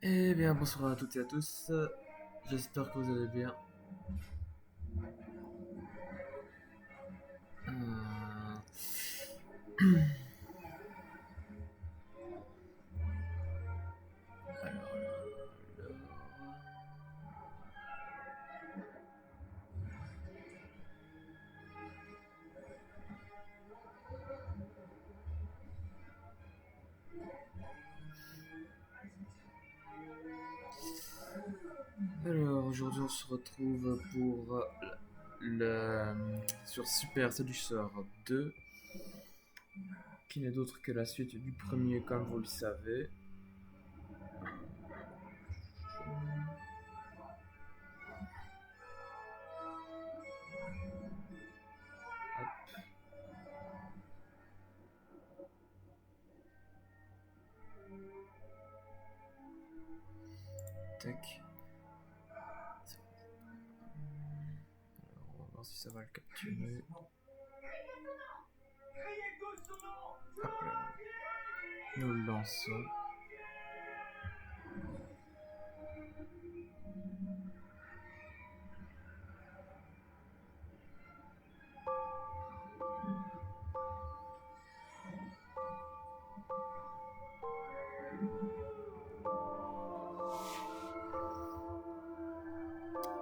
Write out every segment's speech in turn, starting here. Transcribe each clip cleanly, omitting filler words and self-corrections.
Eh bien, bonsoir à toutes et à tous. J'espère que vous allez bien. Euh, alors, aujourd'hui, on se retrouve pour sur Super Seducer 2, qui n'est d'autre que la suite du premier, comme vous le savez. Tac. Alors, on va voir si ça va le capturer. Hop là. Nous le lançons.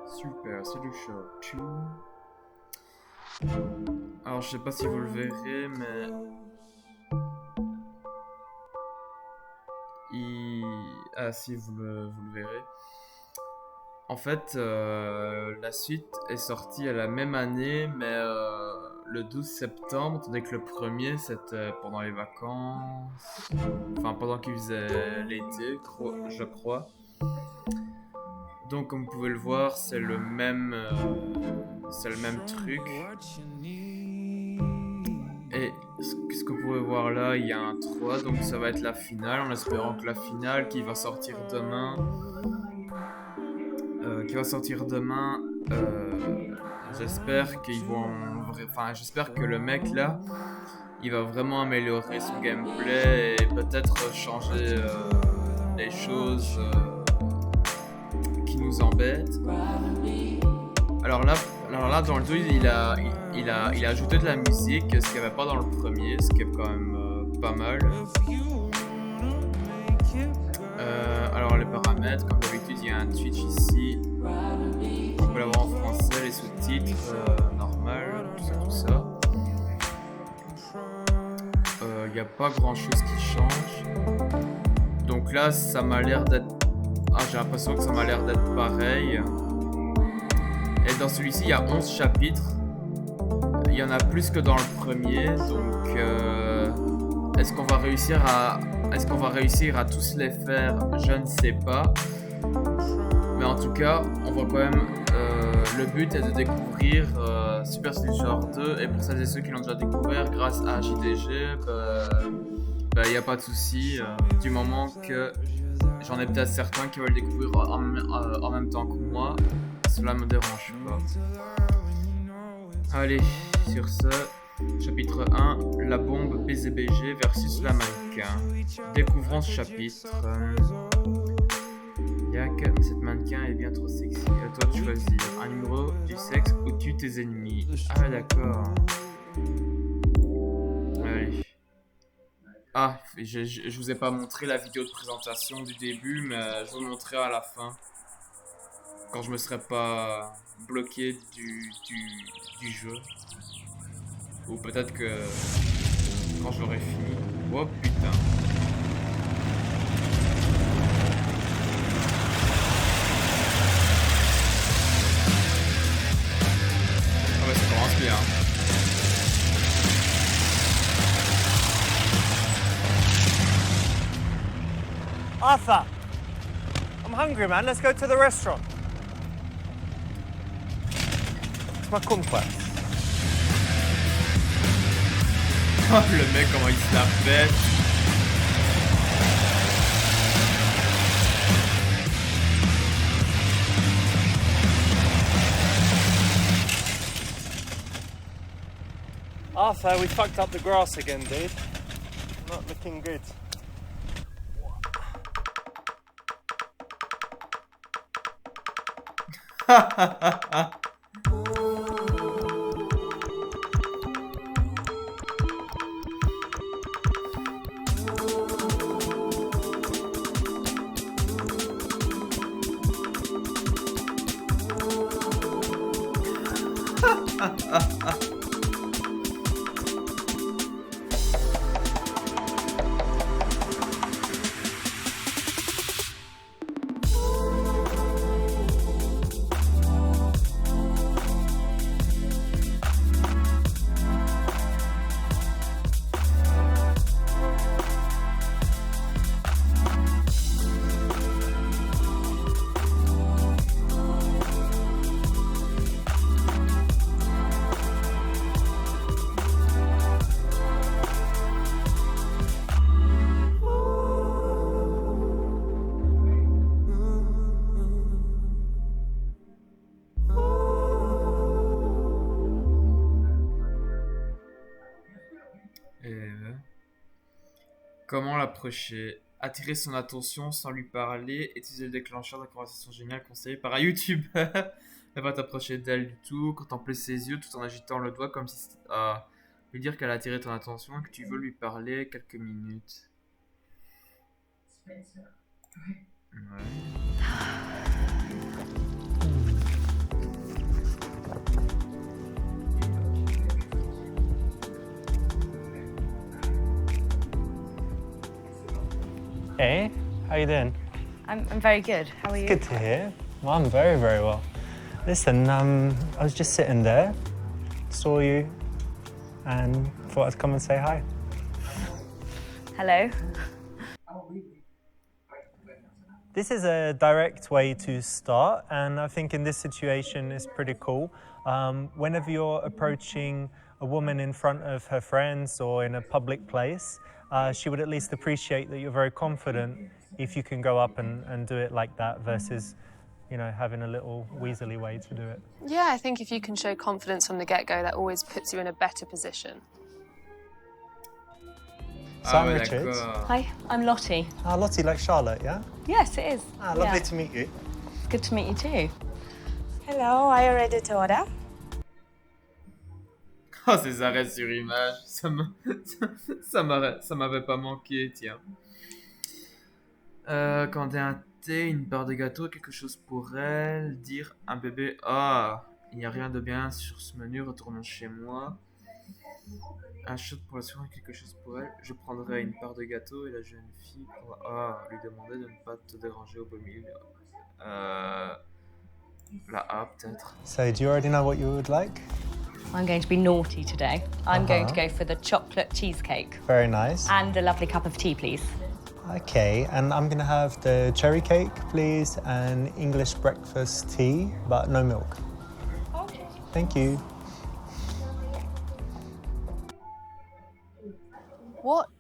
Super Seducer 2. Alors, je sais pas si vous le verrez, mais ah si, vous le verrez. En fait, la suite est sortie à la même année, mais le 12 septembre, tandis que le premier, c'était pendant les vacances. Enfin, pendant qu'il faisait l'été, je crois. Donc, comme vous pouvez le voir, c'est le même truc. Et ce que vous pouvez voir là, il y a un 3, donc ça va être la finale, en espérant que la finale qui va sortir demain, j'espère qu'ils vont, enfin j'espère que le mec là, il va vraiment améliorer son gameplay et peut-être changer les choses qui nous embêtent. Alors là, dans le 2, il a ajouté de la musique, ce qu'il n'y avait pas dans le premier, ce qui est quand même pas mal. Alors les paramètres, comme d'habitude, il y a un Twitch ici. On peut l'avoir en français, les sous-titres, normal, tout ça. Il n'y a pas grand-chose qui change. Donc là, ça m'a l'air d'être... Ah, j'ai l'impression que ça m'a l'air d'être pareil. Et dans celui-ci, il y a 11 chapitres. Il y en a plus que dans le premier. Donc, est-ce qu'on va réussir à tous les faire? Je ne sais pas. Mais en tout cas, on voit quand même... le but est de découvrir Super Seducer 2. Et pour celles et ceux qui l'ont déjà découvert grâce à JDG, il n'y a pas de souci. Du moment que j'en ai peut-être certains qui veulent découvrir en même temps que moi, cela me dérange pas. Allez, sur ce, chapitre 1, la bombe BZBG versus la mannequin. Découvrons ce chapitre. Cette mannequin est bien trop sexy. À toi de choisir un numéro, du sexe ou tue tes ennemis. Ah d'accord. Allez. Ah, je vous ai pas montré la vidéo de présentation du début, mais je vous montrerai à la fin. Quand je me serai pas bloqué du jeu. Ou peut-être que quand j'aurai fini. Oh putain. Ah ouais, ça commence bien. Arthur, I'm hungry, man. Let's go to the restaurant. It's my Complet. Oh, le mec, comment il se la pète. Arthur, we fucked up the grass again, dude. Not looking good. Comment l'approcher? Attirer son attention sans lui parler, utiliser le déclencheur de la conversation géniale conseillé par YouTube. Ne pas t'approcher d'elle du tout, contempler ses yeux tout en agitant le doigt comme si c'était... Ah, lui dire qu'elle a attiré ton attention et que tu veux lui parler quelques minutes. Ouais. Hey, how you doing? I'm very good. How are you? Good to hear. Well, I'm very, very well. Listen, I was just sitting there, saw you, and thought I'd come and say hi. Hello. This is a direct way to start, and I think in this situation it's pretty cool. Whenever you're approaching a woman in front of her friends or in a public place, she would at least appreciate that you're very confident if you can go up and do it like that versus, you know, having a little weaselly way to do it. Yeah, I think if you can show confidence from the get-go, that always puts you in a better position. So I'm ouais, Richard. d'accord. Hi, I'm Lottie. Ah, Lottie, like Charlotte, yeah? Yes, it is. Ah, lovely Yeah. to meet you. Good to meet you too. Hello, are you ready to order? Oh, ces arrêts sur image, ça m'avait pas manqué, tiens. Commander un thé, une barre de gâteau, quelque chose pour elle, dire un bébé, ah, il n'y a rien de bien sur ce menu, retournons chez moi. Un shot pour la soirée, quelque chose pour elle. Je prendrai une part de gâteau et la jeune fille pourra lui demander de ne pas te déranger au beau milieu. La A peut-être. So, do you already know what you would like? I'm going to be naughty today. I'm going to go for the chocolate cheesecake. Very nice. And a lovely cup of tea, please. Okay, and I'm gonna have the cherry cake, please, and English breakfast tea, but no milk. Okay. Thank you. What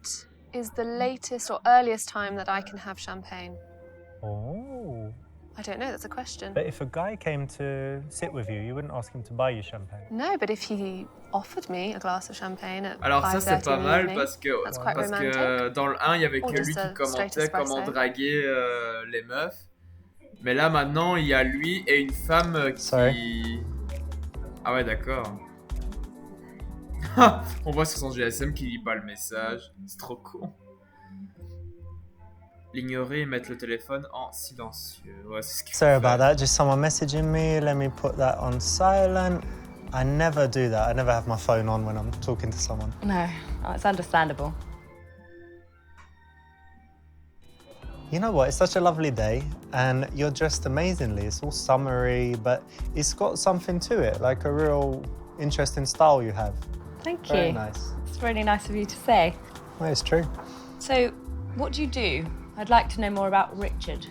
is the latest or earliest time that I can have champagne? Oh. I don't know, that's a question. But if a guy came to sit with you, you wouldn't ask him to buy you champagne. No, but if he offered me a glass of champagne at Alors ça 5:30 c'est pas in the mal evening, parce que that's quite parce romantic. que dans le 1 il y avait Or que lui just qui a straight commentait espresso. comment draguer les meufs. Mais là maintenant il y a lui et une femme qui... Sorry. Ah ouais d'accord. On voit sur son GSM qu'il lit pas le message. C'est trop con. L'ignorer et mettre le téléphone en silencieux. Ouais, c'est ce qu'il faut Sorry faire. about that, just someone messaging me. Let me put that on silent. I never do that. I never have my phone on when I'm talking to someone. No, it's understandable. You know what? It's such a lovely day, and you're dressed amazingly. It's all summery, but it's got something to it, like a real interesting style you have. Thank Very you. nice. It's really nice of you to say. Well, it's true. So, what do you do? I'd like to know more about Richard.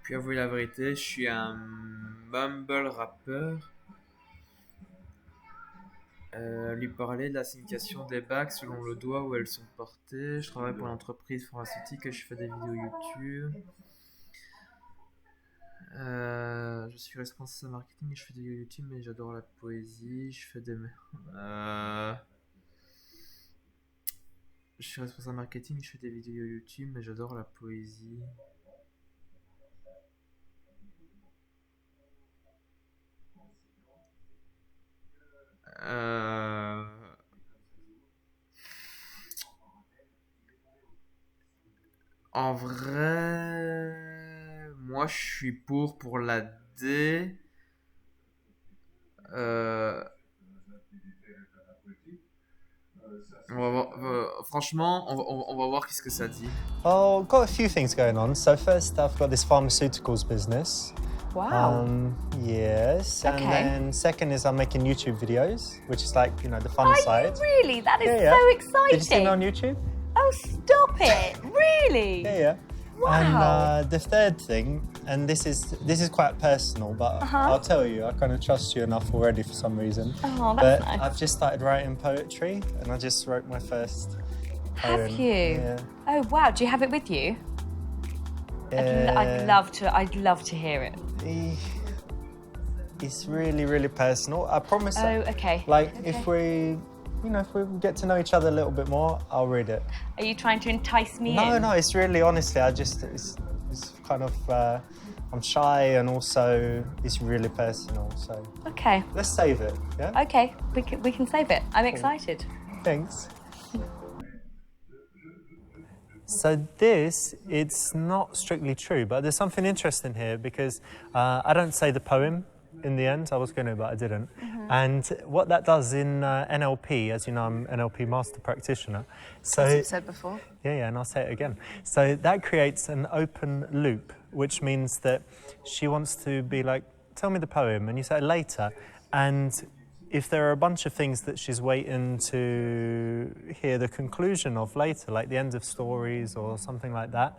Puis avouer la vérité, je suis un mumble rappeur. Lui parler de la signification des bagues selon le doigt où elles sont portées. Je travaille pour l'entreprise pharmaceutique et je fais des vidéos YouTube. Je suis responsable marketing et je fais des vidéos YouTube, mais j'adore la poésie. Je fais des... Je suis responsable marketing et je fais des vidéos YouTube, mais j'adore la poésie. En vrai, moi je suis pour la D. On va voir, franchement, on va voir qu'est-ce que ça dit. Oh, got a few things going on. So first, I've got this pharmaceuticals business. Wow. Yes. And Okay. then second is I'm making YouTube videos, which is like, the fun Are side. you really? That is Yeah. so exciting. Did you see me on YouTube? Oh, stop it! Really? Yeah. Wow. And the third thing, and this is quite personal, but I'll tell you, I kind of trust you enough already for some reason. Oh, that's but nice. I've just started writing poetry, and I just wrote my first poem. Have you? Yeah. Oh, wow. Do you have it with you? I'd love to hear it. It's really, really personal. I promise. Oh, okay. Like, Okay. if we get to know each other a little bit more, I'll read it. Are you trying to entice me in? No, it's really, honestly, it's kind of, I'm shy, and also it's really personal, so Okay. let's save it, yeah? Okay. We can save it. I'm excited. Thanks. So this, it's not strictly true, but there's something interesting here because I don't say the poem in the end. I was going to, but I didn't. And what that does in NLP, as you know, I'm NLP master practitioner. So As you've said before. yeah, and I'll say it again. So that creates an open loop, which means that she wants to be like, tell me the poem, and you say later. And if there are a bunch of things that she's waiting to hear the conclusion of later, like the end of stories or something like that,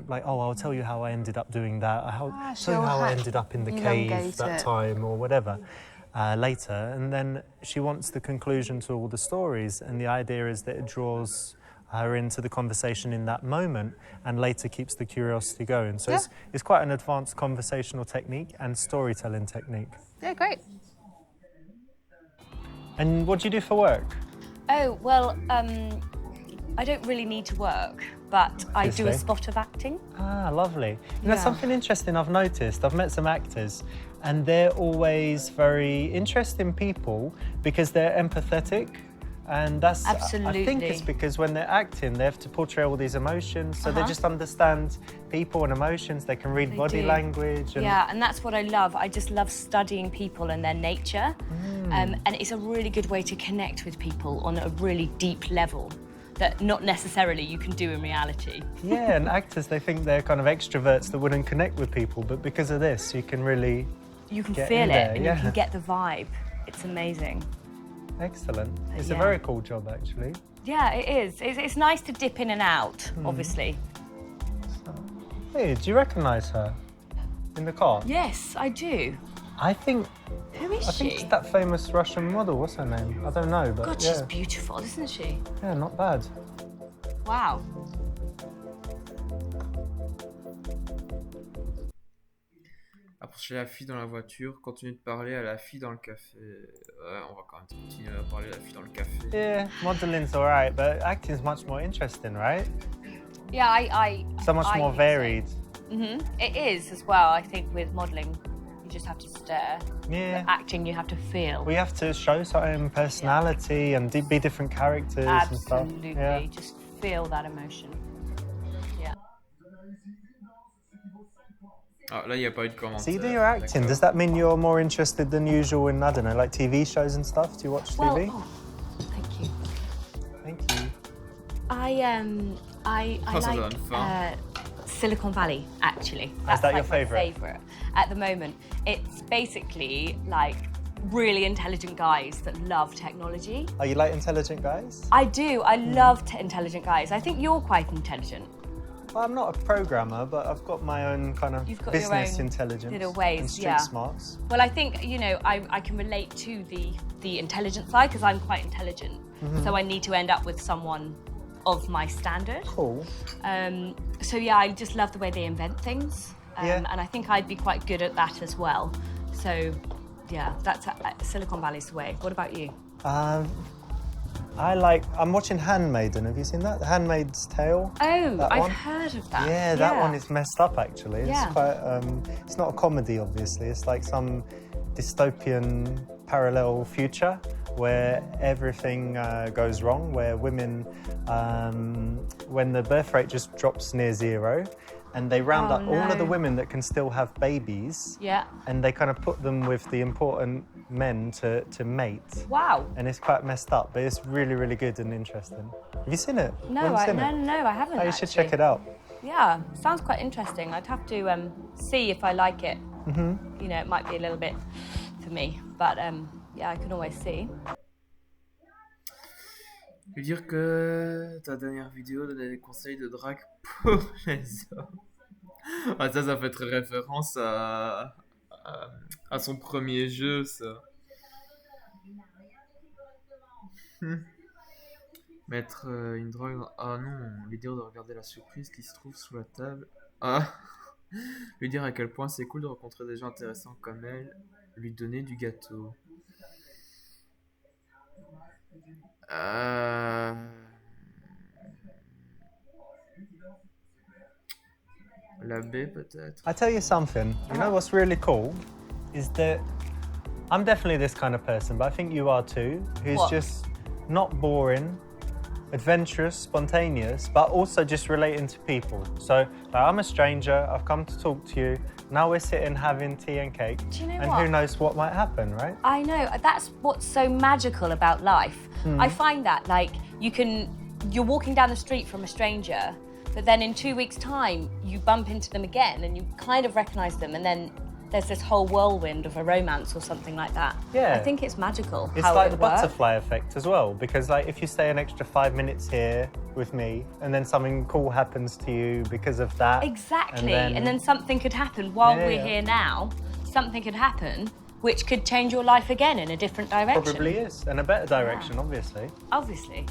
like, oh, I'll tell you how I ended up doing that, I'll tell you how I ended up in the cave elongate that it. time or whatever. Later, and then she wants the conclusion to all the stories, and the idea is that it draws her into the conversation in that moment and later keeps the curiosity going. So it's quite an advanced conversational technique and storytelling technique. Yeah, great. And what do you do for work? Oh, well, I don't really need to work, but I do a Obviously. spot of acting. Ah, lovely. You know, Yeah. something interesting I've noticed, I've met some actors, and they're always very interesting people because they're empathetic. And that's, I think Absolutely. it's because when they're acting, they have to portray all these emotions, so they just understand people and emotions, they can read They body do. language. And Yeah, and that's what I love. I just love studying people and their nature. And it's a really good way to connect with people on a really deep level that not necessarily you can do in reality. Yeah, and actors, they think they're kind of extroverts that wouldn't connect with people, but because of this, you can really You can get feel in it there, and yeah. you can get the vibe. It's amazing. Excellent. It's a Yeah. very cool job, actually. Yeah, it is. It's nice to dip in and out, obviously. Hey, do you recognise her in the car? Yes, I do. I think Who is I think she? it's that famous Russian model. What's her name? I don't know, but God, yeah, she's beautiful, isn't she? yeah, not bad. Wow. Approcher la fille dans la voiture, continuer de parler à la fille dans le café. Ouais, on va quand même continuer à parler à la fille dans le café. Yeah, modeling's alright, but acting's much more interesting, right? Yeah, I So much I more think so. varied. It is as well. I think with modelling, you just have to stare. Yeah. But acting, you have to feel. We have to show certain personality and be different characters and stuff. Absolutely. Yeah. Just feel that emotion. Yeah. Ah, là, il n'y a pas eu de commentaire. So you do your acting. D'accord. Does that mean you're more interested than usual in, I don't know, like TV shows and stuff? Do you watch Well, TV? oh, thank you. Thank you. I Oh, ça like donne faim. Silicon Valley, actually. Is that your like my favourite? favourite at the moment. It's basically like really intelligent guys that love technology. Are you like intelligent guys? I do. I love intelligent guys. I think you're quite intelligent. Well, I'm not a programmer, but I've got my own kind of You've got your business own intelligence little ways, and street yeah. smarts. Well, I think, you know, I can relate to the intelligent side because I'm quite intelligent. So I need to end up with someone of my standard. Cool. So yeah, I just love the way they invent things. Yeah. And I think I'd be quite good at that as well. So yeah, that's Silicon Valley's the way. What about you? I'm watching Handmaiden. Have you seen that? The Handmaid's Tale? Oh, That I've one? heard of that. Yeah, that one is messed up actually. Yeah. It's quite, it's not a comedy obviously. It's like some dystopian parallel future where everything goes wrong, where women, when the birth rate just drops near zero, and they round up all of the women that can still have babies, and they kind of put them with the important men to mate. Wow. And it's quite messed up, but it's really, really good and interesting. Have you seen it? No, I haven't. Oh, you should check it out. Yeah, sounds quite interesting. I'd have to see if I like it. You know, it might be a little bit for me, but yeah, I can always see. Je veux dire que ta dernière vidéo donnait des conseils de drague pour les hommes. Ah, ça fait très référence à son premier jeu, ça. Mettre une drogue dans... Ah non, lui dire de regarder la surprise qui se trouve sous la table. Ah. Lui dire à quel point c'est cool de rencontrer des gens intéressants comme elle. Lui donner du gâteau. La baie peut-être. I tell you something, you know what's really cool is that I'm definitely this kind of person, but I think you are too, who's just not boring, adventurous, spontaneous, but also just relating to people. So like, I'm a stranger, I've come to talk to you, now we're sitting having tea and cake, Do you know and what? who knows what might happen, right? I know, that's what's so magical about life. I find that, like, you're walking down the street from a stranger, but then in 2 weeks' time, you bump into them again and you kind of recognise them, and then there's this whole whirlwind of a romance or something like that. Yeah. I think it's magical. It's how like it the would work. butterfly effect as well, because like if you stay an extra 5 minutes here with me and then something cool happens to you because of that. Exactly, and then something could happen while we're here now, something could happen which could change your life again in a different direction. Probably is, and a better direction, obviously. Obviously.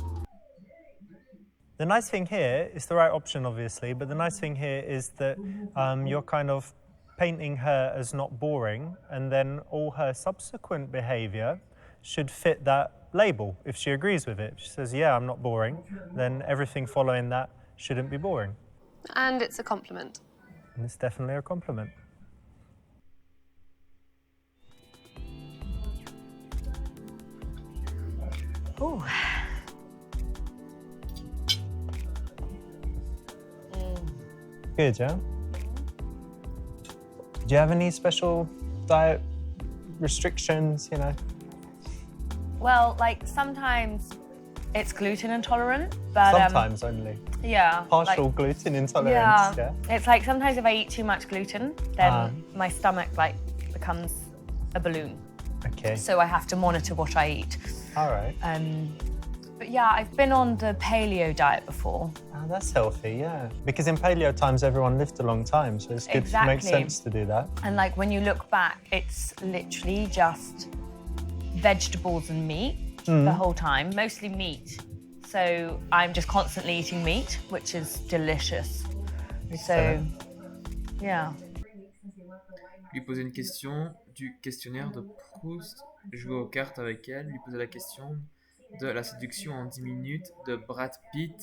The nice thing here is the right option, obviously, but the nice thing here is that you're kind of painting her as not boring, and then all her subsequent behaviour should fit that label if she agrees with it. If she says, yeah, I'm not boring, then everything following that shouldn't be boring. And it's a compliment. And it's definitely a compliment. Ooh. Good, yeah? Do you have any special diet restrictions, you know? Well, like sometimes it's gluten intolerant, but Sometimes only. yeah, Partial like, gluten intolerance, yeah? It's like sometimes if I eat too much gluten, then my stomach like becomes a balloon. Okay. So I have to monitor what I eat. All right. But yeah, I've been on the paleo diet before. Oh, that's healthy, yeah. Because in paleo times, everyone lived a long time, so it's good to make sense to do that. And like when you look back, it's literally just vegetables and meat the whole time, mostly meat. So I'm just constantly eating meat, which is delicious. So, yeah. Lui poser une question du questionnaire de Proust, jouer aux cartes avec elle, lui poser la question de la séduction en 10 minutes de Brad Pitt.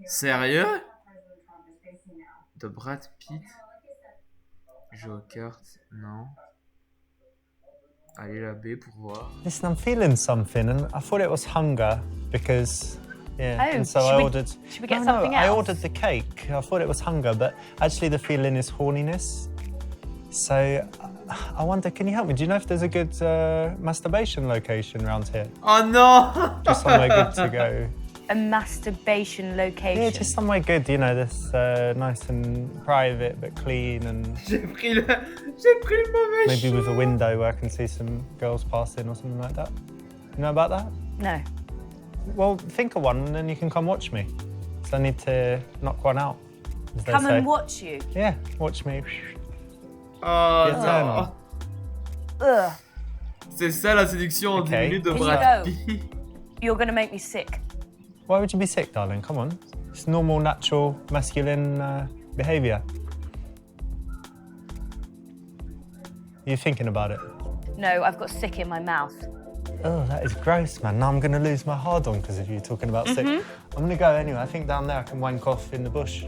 Sérieux? De Brad Pitt? Jouer aux cartes, non. Allez la B pour voir. Listen, I'm feeling something, and I thought it was hunger because, yeah. Oh, and so should I we- ordered. should we get no, something I else? ordered the cake. I thought it was hunger, but actually the feeling is horniness. So I wonder, can you help me? Do you know if there's a good masturbation location around here? Oh non! Just somewhere good to go. A masturbation location. Yeah, just somewhere good, you know, that's nice and private but clean, and J'ai pris le mauvais maybe with a choix. window where I can see some girls passing or something like that. You know about that? No. Well, think of one and then you can come watch me. So I need to knock one out, as they Come say. and watch you. Yeah, watch me. Oh Get down. non! Ugh. C'est ça la séduction en 10 Okay. minutes de Can you Brad go? Pitt. You're gonna make me sick. Why would you be sick, darling? Come on. It's normal, natural, masculine behaviour. You're thinking about it? No, I've got sick in my mouth. Oh, that is gross, man. Now I'm going to lose my hard-on because of you talking about sick. I'm going to go anyway. I think down there I can wank off in the bush.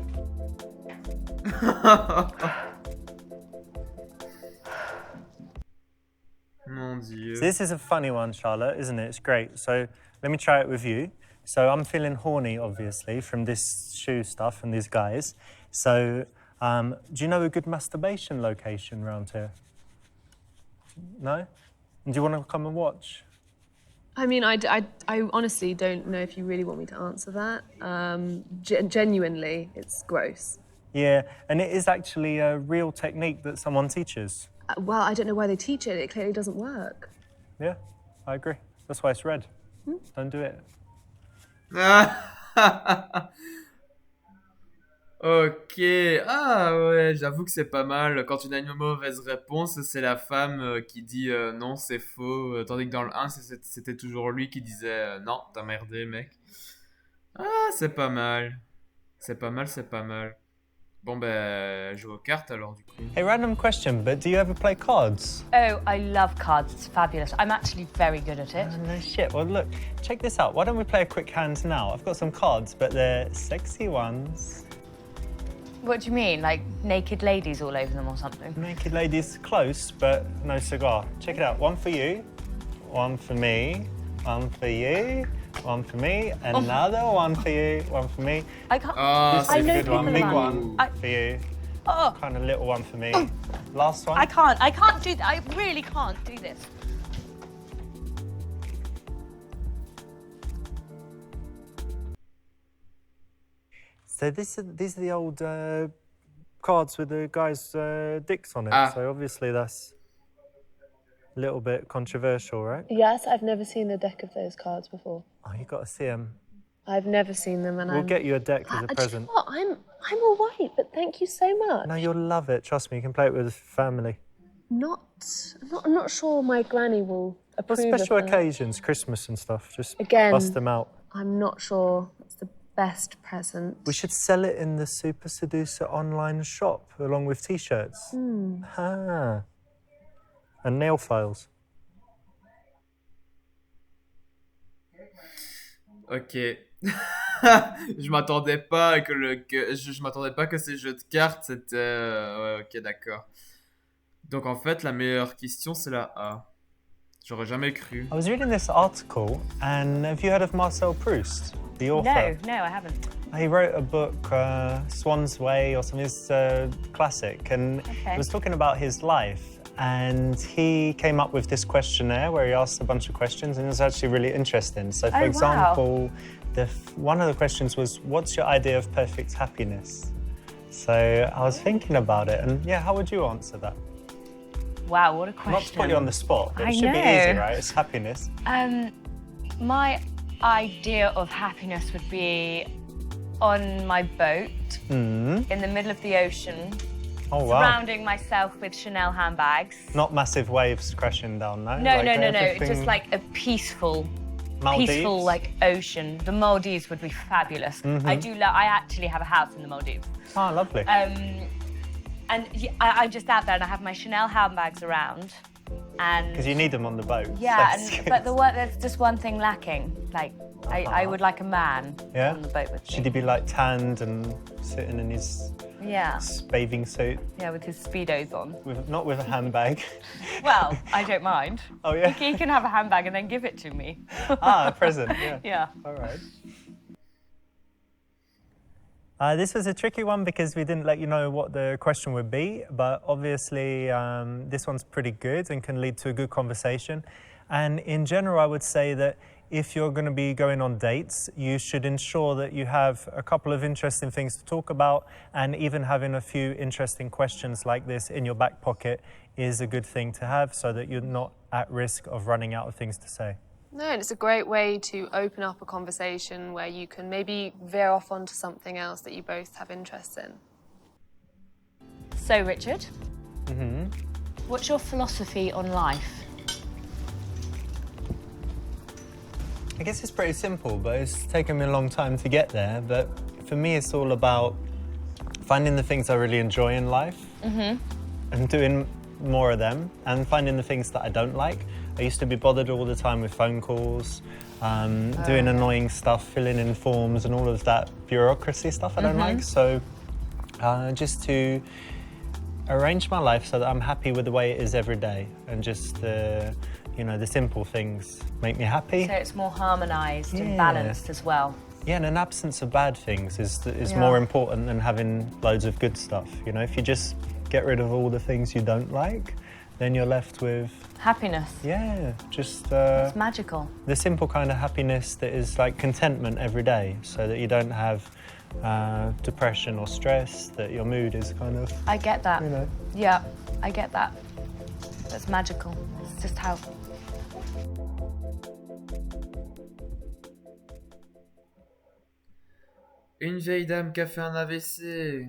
Non. mon Dieu. So this is a funny one, Charlotte, isn't it? It's great. So let me try it with you. So I'm feeling horny, obviously, from this shoe stuff and these guys. So do you know a good masturbation location around here? No? Do you want to come and watch? I mean, I honestly don't know if you really want me to answer that. Genuinely, it's gross. Yeah, and it is actually a real technique that someone teaches. Well, I don't know why they teach it. It clearly doesn't work. Yeah, I agree. That's why it's red. Don't do it. Ok. Ah ouais, j'avoue que c'est pas mal. Quand tu as une mauvaise réponse, c'est la femme qui dit non, c'est faux. Tandis que dans le 1, c'était toujours lui qui disait non, t'as merdé, mec. Ah, c'est pas mal. C'est pas mal, c'est pas mal. Bon, ben, joue aux cartes alors, du coup. Hey, random question, but do you ever play cards? Oh, I love cards. It's fabulous. I'm actually very good at it. Oh, no shit. Well, look, check this out. Why don't we play a quick hand now? I've got some cards, but they're sexy ones. What do you mean? Like naked ladies all over them or something? Naked ladies close, but no cigar. Check it out. One for you, one for me, one for you, one for me, another one for you, one for me. I can't. Ah, This is know a good one, people big like- one for you. Oh, Kind of little one for me. Last one. I can't do that. I really can't do this. So these are the old cards with the guys' dicks on it. Ah. So obviously that's a little bit controversial, right? Yes, I've never seen a deck of those cards before. Oh, you got to see them. I've never seen them, and We'll get you a deck as a Do you present. know what? I'm all right, but thank you so much. No, you'll love it. Trust me, you can play it with the family. I'm not sure my granny will For approve special of that. occasions, Christmas and stuff, just Again. bust them out. I'm not sure it's the best present. We should sell it in the Super Seducer online shop along with t-shirts. Ah. And nail files. Ok. Je m'attendais pas je m'attendais pas que ces jeux de cartes c'était ouais, ok, d'accord. Donc en fait la meilleure question c'est la A. J'aurais jamais cru. I was reading this article, and have you heard of Marcel Proust, the author? No, I haven't. He wrote a book, Swan's Way, or something, it's a classic, and Okay. it was talking about his life. And he came up with this questionnaire where he asked a bunch of questions, and it was actually really interesting. So, for Oh, wow. example, one of the questions was, "What's your idea of perfect happiness?" So I was thinking about it, and yeah, how would you answer that? Wow, what a question. Not to put you on the spot, but I it should be know. easy, right? It's happiness. My idea of happiness would be on my boat in the middle of the ocean, Oh wow! surrounding myself with Chanel handbags. Not massive waves crashing down, no? No, Like no. everything- Just like a peaceful Maldives? like ocean. The Maldives would be fabulous. I actually have a house in the Maldives. Oh, lovely. And I'm just out there and I have my Chanel handbags around. And Because you need them on the boat. yeah, so but there's just one thing lacking. Like, I would like a man Yeah? on the boat with me. Should he be like tanned and sitting in his Yeah, bathing suit, with his Speedos on. not with a handbag? Well, I don't mind. Oh yeah. He can have a handbag and then give it to me. A present. Yeah. Yeah. All right. This was a tricky one because we didn't let you know what the question would be, but obviously this one's pretty good and can lead to a good conversation. And in general, I would say that if you're going to be going on dates, you should ensure that you have a couple of interesting things to talk about, and even having a few interesting questions like this in your back pocket is a good thing to have so that you're not at risk of running out of things to say. No, and it's a great way to open up a conversation where you can maybe veer off onto something else that you both have interest in. So, Richard, what's your philosophy on life? I guess it's pretty simple, but it's taken me a long time to get there. But for me, it's all about finding the things I really enjoy in life and doing more of them, and finding the things that I don't like. I used to be bothered all the time with phone calls, doing annoying stuff, filling in forms and all of that bureaucracy stuff I don't like. So just to arrange my life so that I'm happy with the way it is every day, and just you know, the simple things make me happy. So it's more harmonised and Yeah. balanced as well. Yeah, and an absence of bad things is Yeah. more important than having loads of good stuff. You know, if you just get rid of all the things you don't like, then you're left with, Happiness. yeah, just It's magical. the simple kind of happiness that is like contentment every day, so that you don't have depression or stress, that your mood is kind of, I get that. you know. Yeah, I get that. That's magical. It's just how... Une vieille dame qui a fait un AVC.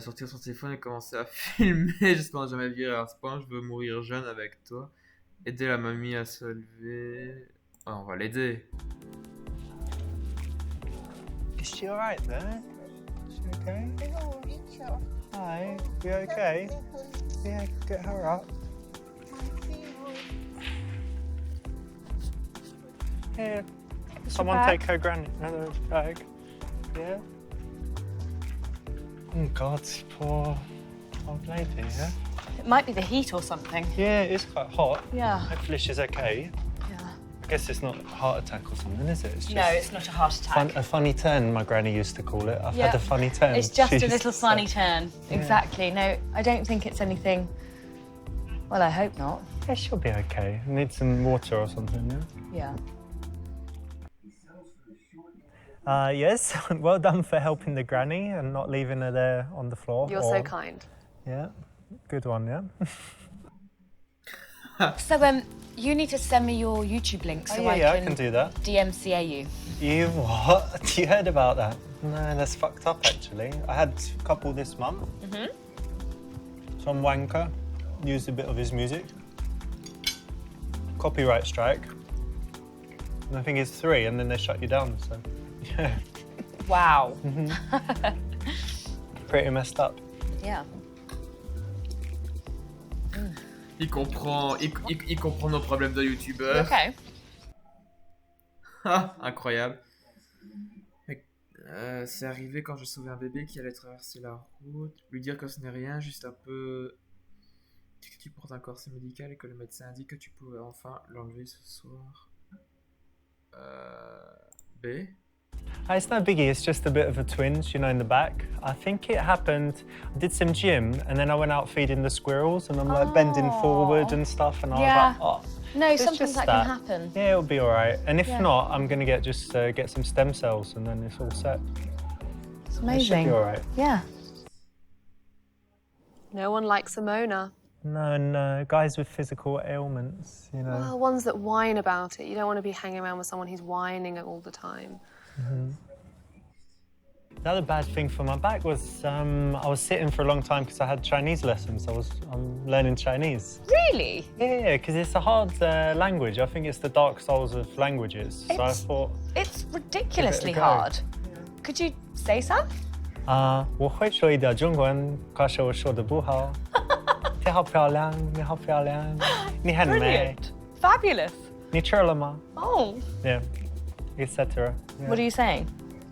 Sortir son téléphone et commencer à filmer. J'espère jamais virer à ce point. Je veux mourir jeune avec toi. Aider la mamie à se lever. Oh, on va l'aider. Is she alright there? Is she okay? Hi, you okay? Yeah, get her up. Here, someone bag? take her grandmother's bag. Yeah. Oh God, poor old lady, yeah? It might be the heat or something. Yeah, it's quite hot. Yeah. Hopefully she's okay. Yeah. I guess it's not a heart attack or something, is it? It's just No, it's not a heart attack. a funny turn, my granny used to call it. I've Yeah. had a funny turn. It's just she a used little to say. funny turn. Exactly. No, I don't think it's anything... Well, I hope not. Yeah, she'll be okay. Need some water or something, yeah? Yeah. Yes, well done for helping the granny and not leaving her there on the floor. You're so kind. Yeah, good one, yeah? So, you need to send me your YouTube link so I can do that. DMCA you. You what? You heard about that? No, that's fucked up, actually. I had a couple this month. Some wanker used a bit of his music. Copyright strike. And I think it's 3, and then they shut you down, so... Yeah, Wow. pretty messed up. Yeah. Il comprend nos problèmes de youtubeurs. Okay. Ah, incroyable. C'est arrivé quand je sauvais un bébé qui allait traverser la route. Lui dire que ce n'est rien, juste un peu... Que tu portes un corset médical et que le médecin a dit que tu pouvais enfin l'enlever ce soir. B. It's no biggie, it's just a bit of a twinge, you know, in the back. I think it happened, I did some gym and then I went out feeding the squirrels and I'm like bending forward and stuff and I Yeah. was like, oh. No, It's sometimes just that can happen. Yeah, it'll be all right. And if Yeah. not, I'm going to get some stem cells and then it's all set. It's It should amazing. be all right. Yeah. No one likes a moaner. No, guys with physical ailments, you know. Well, ones that whine about it. You don't want to be hanging around with someone who's whining all the time. The other bad thing for my back was I was sitting for a long time because I had Chinese lessons. I'm learning Chinese. Really? Yeah, because it's a hard language. I think it's the dark souls of languages. So I It's- thought, It's ridiculously go. hard. Could you say some? 我会说一点中文，可是我说的不好。你好漂亮，你好漂亮，你很美， Brilliant. Fabulous. 你吃了吗？ Oh. Yeah, etc. Yeah. What are you saying?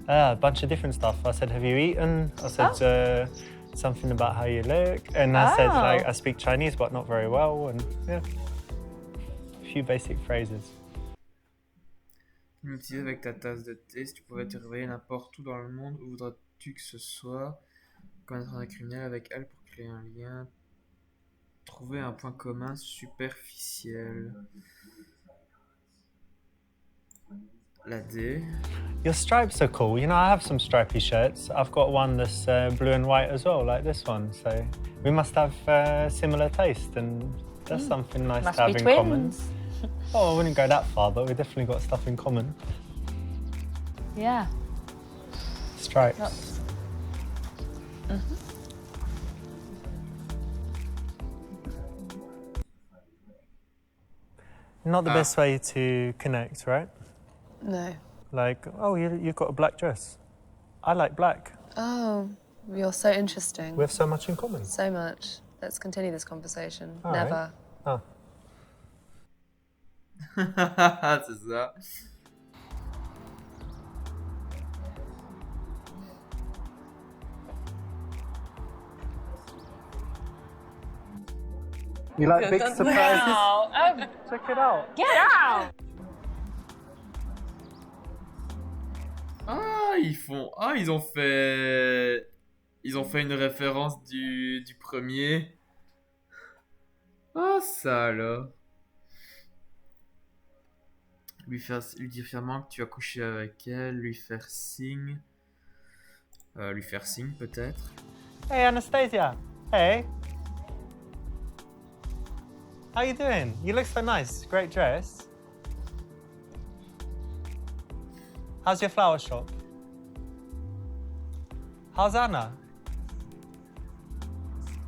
A bunch of different stuff. I said, have you eaten? I said something about how you look. And I said, Oh. like, I speak Chinese, but not very well. And yeah, a few basic phrases. Hypnotiser avec ta tasse de thé, si tu pouvais te réveiller n'importe où dans le monde, où voudrais-tu que ce soit? Connaître un criminel avec elle pour créer un lien. Trouver un point commun superficiel. La D. Your stripes are cool. You know, I have some stripy shirts. I've got one that's blue and white as well, like this one. So we must have similar taste, and that's something nice Must to have be in twins. common. Oh, I wouldn't go that far, but we definitely got stuff in common. Yeah. Stripes. That's- Not the best way to connect, right? No. Like, oh, you've got a black dress. I like black. Oh, you're so interesting. We have so much in common. So much. Let's continue this conversation. All right. Never. Oh. C'est ça. You like big surprises? Wow. Check it out. Yeah. Ah, ils ont fait... Ils ont fait une référence du premier. Ah, ça alors. Lui dire fièrement que tu as couché avec elle, lui faire signe. Lui faire signe peut-être. Hey, Anastasia. Hey. How you doing? You look so nice. Great dress. How's your flower shop? How's Anna?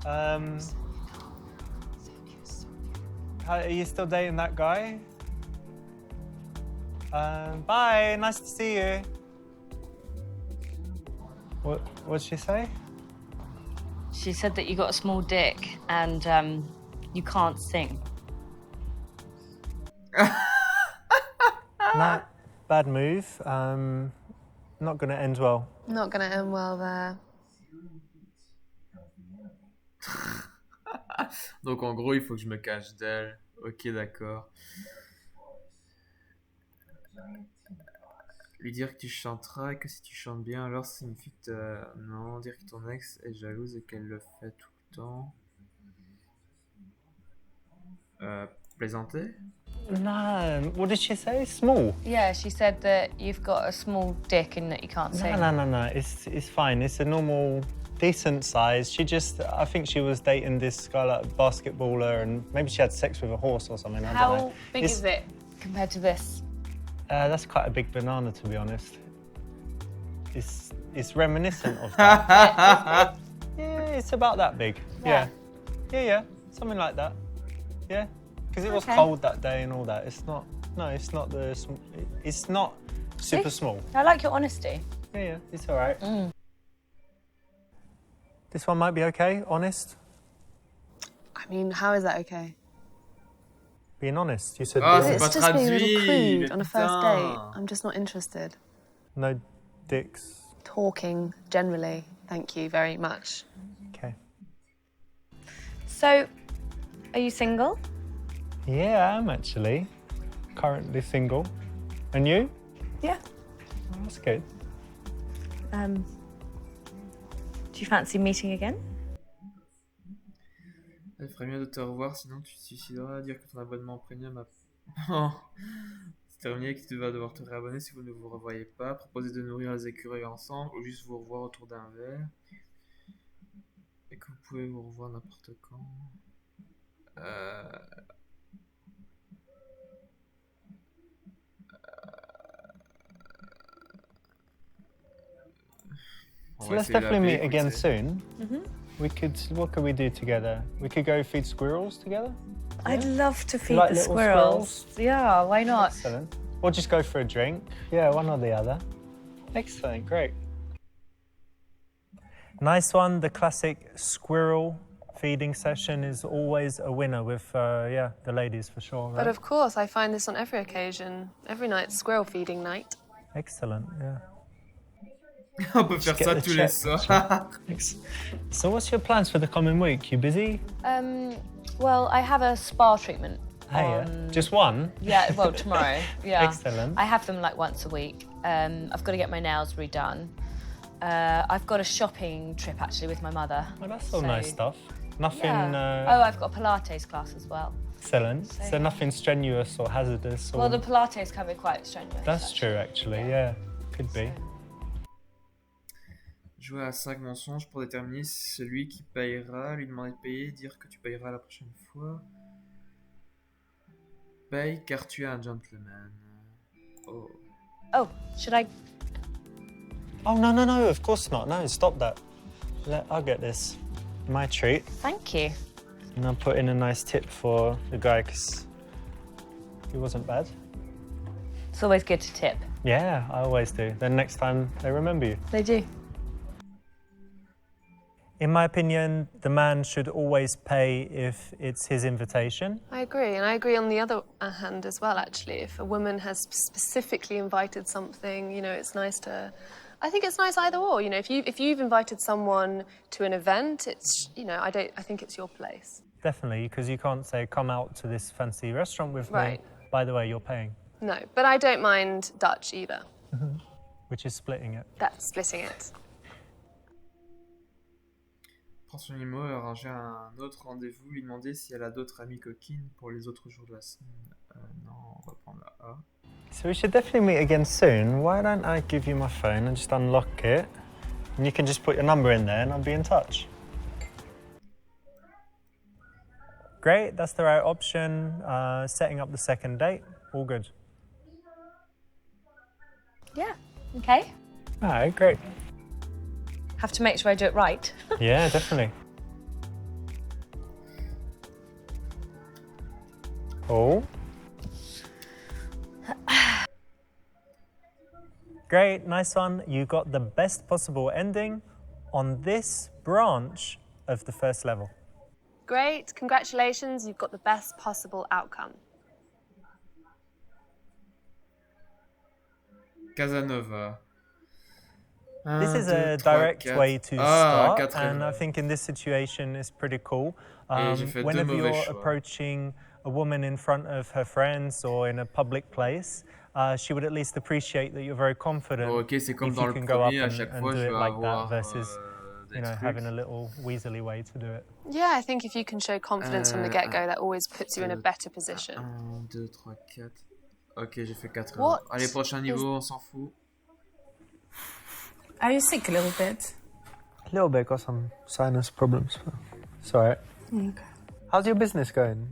Are you still dating that guy? Bye. Nice to see you. What'd she say? She said that you got a small dick and you can't sing. Nah, bad move. Not gonna end well. Not gonna end well there. Donc en gros, il faut que je me cache d'elle. Ok, d'accord. Lui dire que tu chanteras et que si tu chantes bien, alors ça signifie que non, dire que ton ex est jalouse et qu'elle le fait tout le temps. Plaisanter? Nah, what did she say? Small? Yeah, she said that you've got a small dick and that you can't sing. No. It's fine. It's a normal, decent size. I think she was dating this guy, like a basketballer, and maybe she had sex with a horse or something. I don't know. How big is it compared to this? That's quite a big banana, to be honest. It's reminiscent of that. Yeah, it's about that big. Yeah. Something like that. Yeah, because it was cold that day and all that. It's not super small. I like your honesty. Yeah, it's all right. This one might be okay, honest. I mean, how is that okay? Being honest, you said Ah, c'est It's pas just being a traduit. little crude on a first putain. date. I'm just not interested. no dicks. Talking generally, thank you very much. Okay. So, are you single? Yeah, I am actually. Currently single. And you? Yeah. Oh, that's good. Do you fancy meeting again? Il ferait mieux de te revoir, sinon tu te suicideras. Dire que ton abonnement premium a... Oh. C'est terminé, que tu vas devoir te réabonner si vous ne vous revoyez pas. Proposer de nourrir les écureuils ensemble ou juste vous revoir autour d'un verre. Et que vous pouvez vous revoir n'importe quand. So let's definitely meet again soon. What could we do together? We could go feed squirrels together? I'd love to feed like the little squirrels. Yeah, why not? Excellent. Or just go for a drink. Yeah, one or the other. Excellent, great. Nice one. The classic squirrel feeding session is always a winner with, the ladies for sure. Right? But of course, I find this on every occasion. Every night's squirrel feeding night. Excellent, yeah. On peut faire ça tous les soirs. So what's your plans for the coming week? You busy? Well, I have a spa treatment. Hey, just one? Yeah, well, tomorrow. Yeah. Excellent. I have them like once a week. I've got to get my nails redone. I've got a shopping trip actually with my mother. Well, that's all nice stuff. Nothing. Yeah. Oh, I've got a Pilates class as well. Excellent. So nothing strenuous or hazardous. Or... Well, the Pilates can be quite strenuous. That's true, actually. Yeah, could be. Jouer à 5 mensonges pour déterminer celui qui payera, lui demander de payer, dire que tu payeras la prochaine fois. Paye car tu es un gentleman. Oh. Oh, should I? Oh, no, of course not. No, stop that. I'll get this. My treat. Thank you. And I'll put in a nice tip for the guy because he wasn't bad. It's always good to tip. Yeah, I always do. Then next time they remember you. They do. In my opinion, the man should always pay if it's his invitation. I agree, and I agree on the other hand as well, actually. If a woman has specifically invited something, it's nice to... I think it's nice either or, if you've invited someone to an event, it's, I think it's your place. definitely, because you can't say, come out to this fancy restaurant with Right. me. By the way, you're paying, No, but I don't mind Dutch either. which is splitting it. That's splitting it. Prendre son numéro et arranger un autre rendez-vous, lui demander si elle a d'autres amies coquines pour les autres jours de la semaine. Non, on va prendre la A. So we should definitely meet again soon. Why don't I give you my phone and just unlock it? And you can just put your number in there and I'll be in touch. Great, that's the right option. Setting up the second date, all good. Yeah. Okay. All right, great. Have to make sure I do it right. Yeah, definitely. Oh. Great, nice one. You got the best possible ending on this branch of the first level. Great, congratulations, you've got the best possible outcome. Casanova. This is 1, a 2, 3, direct 4. way to Ah, start, 4 and I think in this situation it's pretty cool. Et j'ai fait deux Whenever mauvais you're choix. approaching a woman in front of her friends or in a public place, she would at least appreciate that you're very confident. Bon, ok, c'est comme if dans you le can go up premier, à and, chaque and fois do je it vais like that avoir versus des you know, trucs. having a little weaselly way to do it. Yeah, I think if you can show confidence from the get-go, that always puts you in a better 1, position. 2, 3, 4. Ok, j'ai fait 4 What heures. Allez, prochain niveau, on s'en fout. Are you sick a little bit? A little bit, got some sinus problems. It's alright. Okay. How's your business going?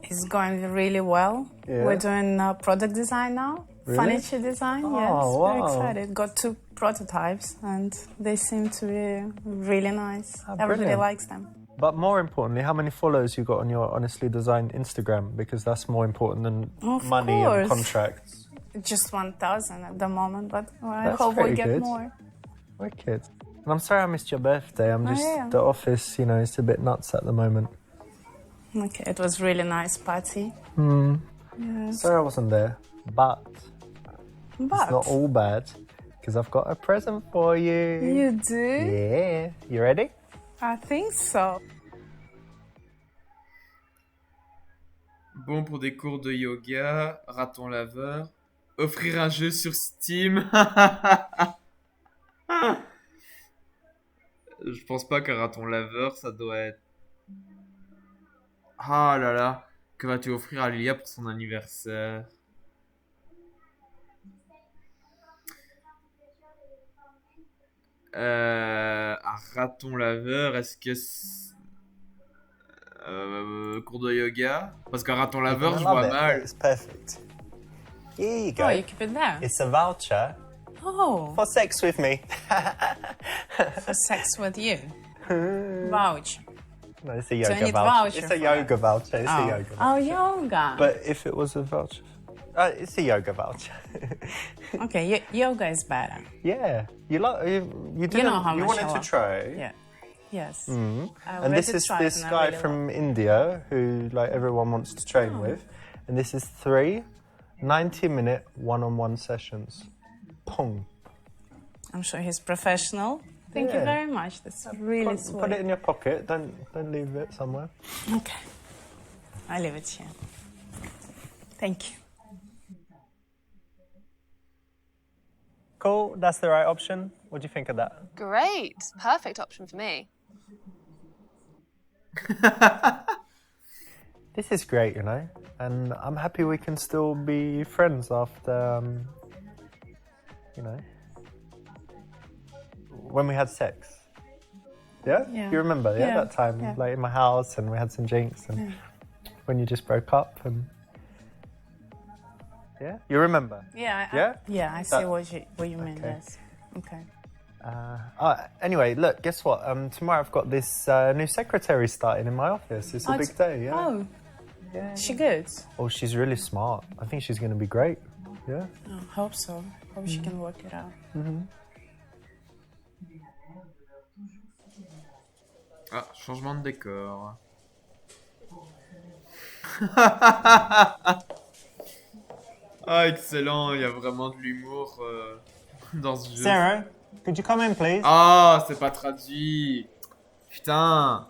It's going really well. Yeah. We're doing product design now. Really? Furniture design, Oh, yes. Very wow. excited. Got 2 prototypes and they seem to be really nice. Ah, Everybody brilliant. likes them. But more importantly, how many followers you got on your Honestly Designed Instagram? Because that's more important than Of money course. and contracts. Just 1,000 at the moment, but I That's hope we'll pretty get good. more. Wicked. And I'm sorry I missed your birthday. I'm just, yeah. the office, you know, it's a bit nuts at the moment. Okay, it was really nice party. Yes. Sorry I wasn't there. But it's But not all bad, because I've got a present for you. you do? Yeah. You ready? I think so. Bon pour des cours de yoga, raton laveur, offrir un jeu sur Steam. Je pense pas qu'un raton laveur, ça doit être... Ah là là, que vas-tu offrir à Lilia pour son anniversaire? Un raton laveur, est-ce que... cours de yoga? Parce qu'un raton laveur, je vois mal. It's perfect. Here you go. Oh, you keep it there? It's a voucher Oh, for sex with me. for sex with you. Vouch. No, it's a you yoga need voucher. voucher It's for a yoga voucher. It's a Oh. yoga voucher. Oh, yoga. But if it was a voucher, it's a yoga voucher. Okay, yoga is better. Yeah, you didn't. know how you much I wanted to love- try. Yeah. Yes. And already this is tried this and I guy really from India who like everyone wants to train with, and this is 3 90-minute one-on-one sessions. Pong. I'm sure he's professional. Thank you Yeah. very much. That's really sweet. Put it in your pocket. Don't leave it somewhere. Okay. I leave it here. Thank you. Cool. That's the right option. What do you think of that? Great, perfect option for me. This is great, you know, and I'm happy we can still be friends after, you know, when we had sex. Yeah? Yeah. You remember, yeah, Yeah, that time, yeah. like in my house, and we had some drinks, and when you just broke up, and yeah, you remember. Yeah. Yeah? I see That- what you mean. okay. Yes. Okay. Anyway, look, guess what? Tomorrow I've got this new secretary starting in my office. It's a big day, yeah. Oh, Yeah. she good? Oh, she's really smart. I think she's going to be great. Yeah. Oh, hope so. Hope she can work it out. Ah, changement de décor. Ah, excellent, il y a vraiment de l'humour dans ce jeu. Sarah, could you come in, please? Ah, c'est pas traduit. Putain.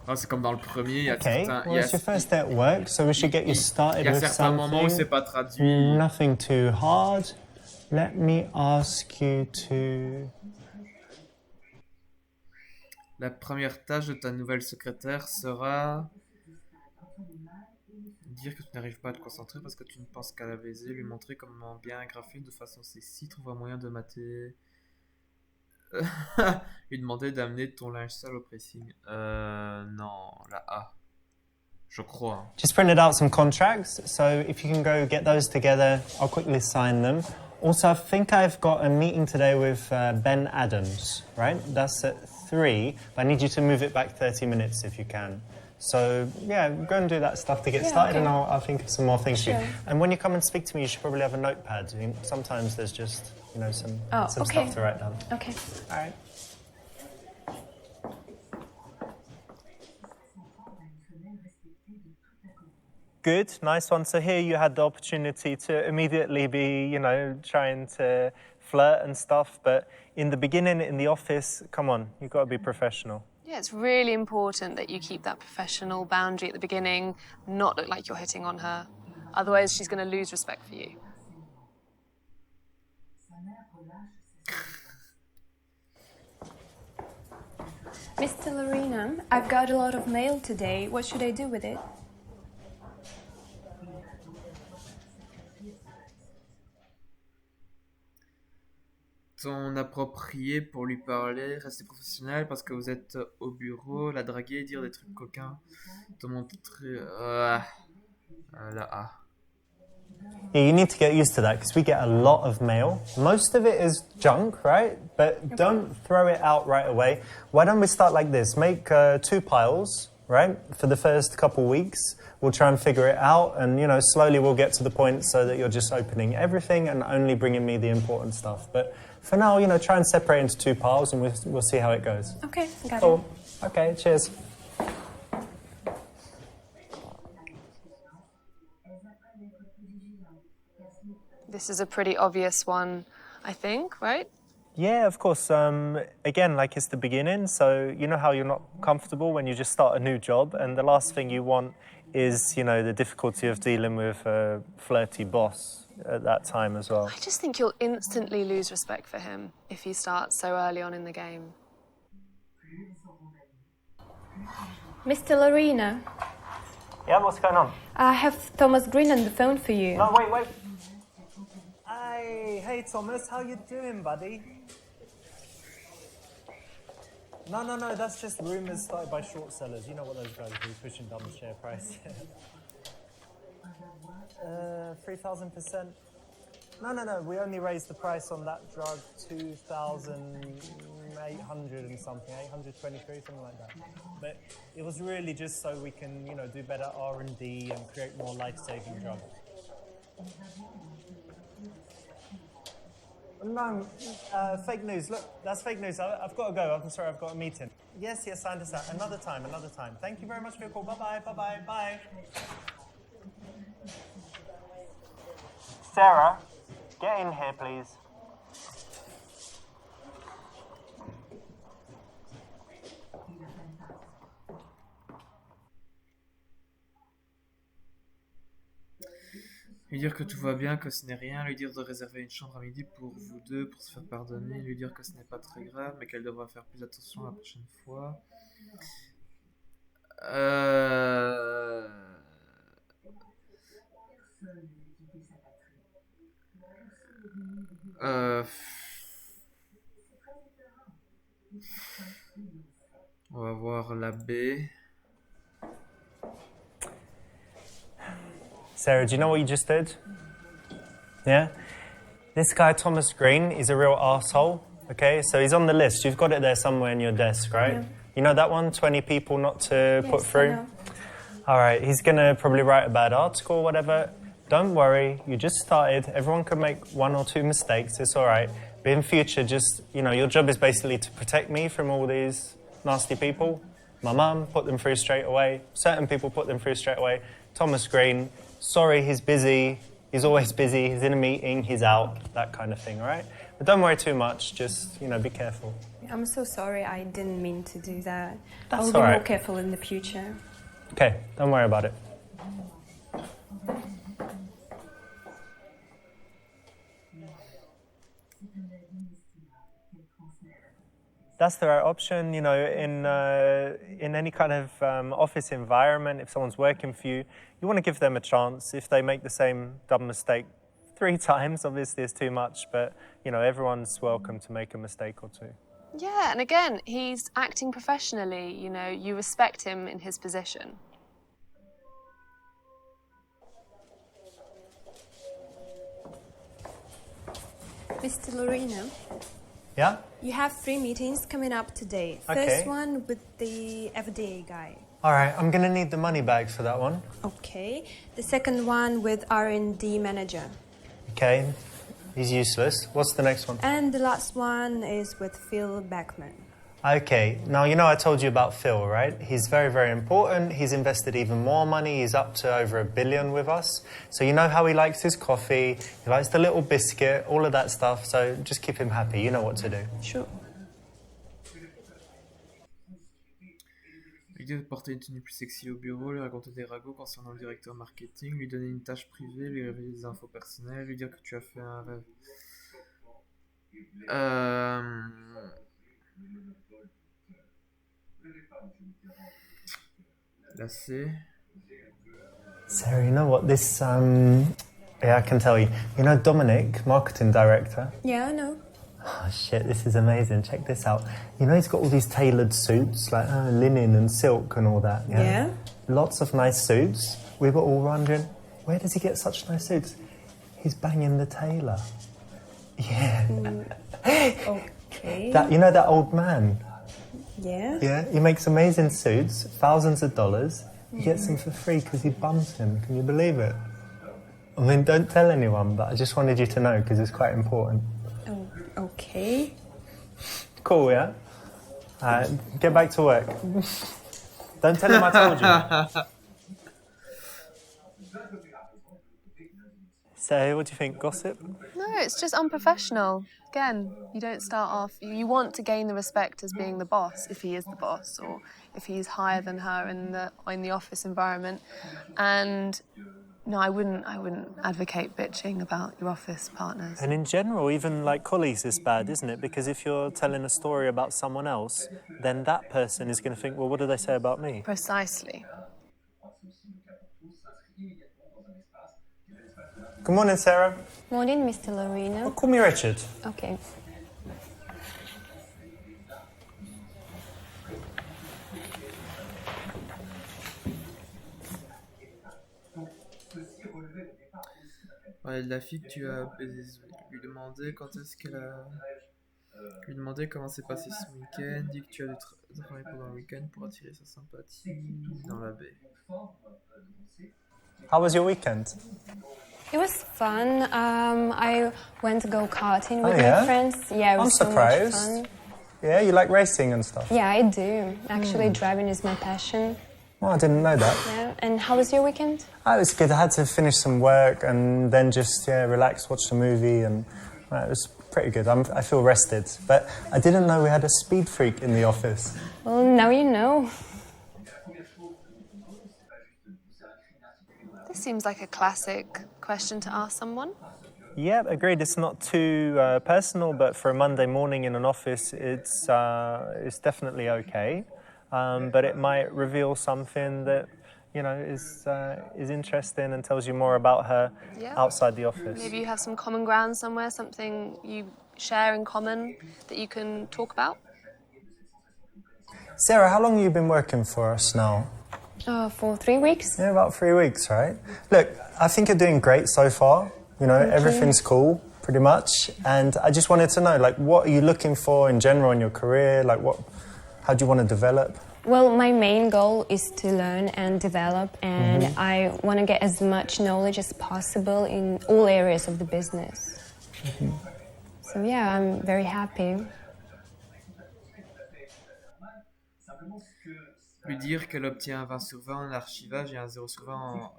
Ah, c'est comme dans le premier, il y a Okay, certains, well, it's your first day at work, so we should get you il started y a with certains moments où c'est something. pas traduit. Nothing too hard. Let me ask you to... La première tâche de ta nouvelle secrétaire sera dire que tu n'arrives pas à te concentrer parce que tu ne penses qu'à la baiser, lui montrer comment bien un graphique de façon sexy, trouve un moyen de mater. Lui demander d'amener ton linge sale au pressing. Non, la A. Je crois. Just printed out some contracts, so if you can go get those together, I'll quickly sign them. Also, I think I've got a meeting today with Ben Adams, right? That's at 3, but I need you to move it back 30 minutes if you can. So, yeah, go and do that stuff to get started, okay. and I'll think of some more things for you. Sure. And when you come and speak to me, you should probably have a notepad. I mean, sometimes there's just, you know, some okay. stuff to write down. Okay. All right. Good, nice one. So here you had the opportunity to immediately be, you know, trying to flirt and stuff, but in the beginning, in the office, come on, you've got to be professional. Yeah, it's really important that you keep that professional boundary at the beginning, not look like you're hitting on her. Otherwise, she's going to lose respect for you. Mr. Lorena, I've got a lot of mail today. What should I do with it? Ton approprié pour lui parler, rester professionnel parce que vous êtes au bureau, la draguer, dire des trucs coquins, te montrer. La A. Yeah, you need to get used to that because we get a lot of mail. Most of it is junk, right? But don't throw it out right away. Why don't we start like this? Make 2 piles, right? For the first couple weeks, we'll try and figure it out, and you know, slowly we'll get to the point so that you're just opening everything and only bringing me the important stuff. But for now, you know, try and separate into 2 piles, and we'll see how it goes. Okay, got Cool. Okay, cheers. This is a pretty obvious one, I think, right? Yeah, of course. Again, like it's the beginning, so you know how you're not comfortable when you just start a new job, and the last thing you want is, you know, the difficulty of dealing with a flirty boss at that time as well. I just think you'll instantly lose respect for him if you start so early on in the game. Mr. Lorena, Yeah, what's going on? I have Thomas Green on the phone for you. No, wait. Hey, Thomas, how you doing, buddy? No, that's just rumours started by short sellers. You know what those guys do, pushing down the share price. 3,000%. No, we only raised the price on that drug 2,800 and something, 823, something like that. But it was really just so we can, you know, do better R&D and create more life-saving drugs. No, fake news. Look, that's fake news. I've got to go. I'm sorry, I've got a meeting. Yes, I understand. Another time. Thank you very much for your call. Bye. Sarah, get in here, please. Lui dire que tout va bien, que ce n'est rien, lui dire de réserver une chambre à midi pour vous deux, pour se faire pardonner, lui dire que ce n'est pas très grave, mais qu'elle devra faire plus attention la prochaine fois. On va voir la B. Sarah, do you know what you just did? Yeah? This guy, Thomas Green, is a real asshole. Okay, so he's on the list. You've got it there somewhere in your desk, right? Yeah. You know that one? 20 people not to put Yes, I through? know. All right, he's going to probably write a bad article or whatever. Don't worry, you just started. Everyone can make 1 or 2 mistakes. It's all right. But in future, just, you know, your job is basically to protect me from all these nasty people. My mum, put them through straight away. Certain people put them through straight away. Thomas Green, sorry he's busy. He's always busy, he's in a meeting, he's out, that kind of thing, all right? But don't worry too much, just, be careful. I'm so sorry, I didn't mean to do that. That's I'll be all more right. careful in the future. Okay, don't worry about it. That's the right option, in any kind of office environment. If someone's working for you, you want to give them a chance. If they make the same dumb mistake 3 times, obviously it's too much, but everyone's welcome to make a mistake or two. Yeah, and again, he's acting professionally, you respect him in his position. Mr. Lorino, Yeah? you have 3 meetings coming up today. Okay. First one with the FDA guy. All right, I'm going to need the money bags for that one. Okay. The second one with R&D manager. Okay, he's useless. What's the next one? And the last one is with Phil Beckman. Okay, now I told you about Phil, right? He's very, very important. He's invested even more money. He's up to over $1 billion with us. So you know how he likes his coffee, he likes the little biscuit, all of that stuff. So just keep him happy. You know what to do. Sure. L'idée de porter une tenue plus sexy au bureau, lui raconter des ragots concernant le directeur marketing, lui donner une tâche privée, lui révéler des infos personnelles, lui dire que tu as fait un rêve. Là c'est... Sarah, you know what? This, I can tell you. You know Dominic, marketing director? Yeah, I know. Oh, shit, this is amazing. Check this out. He's got all these tailored suits, like linen and silk and all that. Yeah? Lots of nice suits. We were all wondering, where does he get such nice suits? He's banging the tailor. Yeah. Okay. That old man? Yeah? Yeah, he makes amazing suits, thousands of dollars. He gets them for free because he bums him. Can you believe it? I mean, don't tell anyone, but I just wanted you to know because it's quite important. Oh, okay. Cool, yeah? Get back to work. Don't tell him I told you. So, what do you think? Gossip? No, it's just unprofessional. Again, you don't start off... You want to gain the respect as being the boss, if he is the boss, or if he's higher than her in the office environment. And no, I wouldn't advocate bitching about your office partners. And in general, even like colleagues is bad, isn't it? Because if you're telling a story about someone else, then that person is going to think, well, what do they say about me? Precisely. Good morning, Sarah. Morning, Mr. Lorino. Call me Richard. Okay. Ouais, la fille que tu as baisé, lui demander quand est-ce qu'elle a... Lui demander comment s'est passé ce week-end, dit que tu as dû travailler pendant le week-end pour attirer sa sympathie dans la baie. How was your weekend? It was fun. I went to go karting with yeah? my friends. Yeah, it was I'm so surprised. much fun. Yeah, you like racing and stuff? Yeah, I do. Actually, driving is my passion. Oh, I didn't know that. Yeah. And how was your weekend? Oh, it was good. I had to finish some work and then just, relax, watch the movie, and it was pretty good. I feel rested. But I didn't know we had a speed freak in the office. Well, now you know. This seems like a classic question to ask someone. Yeah, agreed. It's not too personal, but for a Monday morning in an office, it's definitely okay. But it might reveal something that, is interesting and tells you more about her outside the office. Maybe you have some common ground somewhere, something you share in common that you can talk about. Sarah, how long have you been working for us now? For 3 weeks. Yeah, about 3 weeks, right? Look, I think you're doing great so far. Everything's cool, pretty much. And I just wanted to know, what are you looking for in general in your career? How do you want to develop? Well, my main goal is to learn and develop, and I want to get as much knowledge as possible in all areas of the business. So yeah, I'm very happy. Lui dire qu'elle obtient un 20 sur 20 en archivage et un 0 sur 20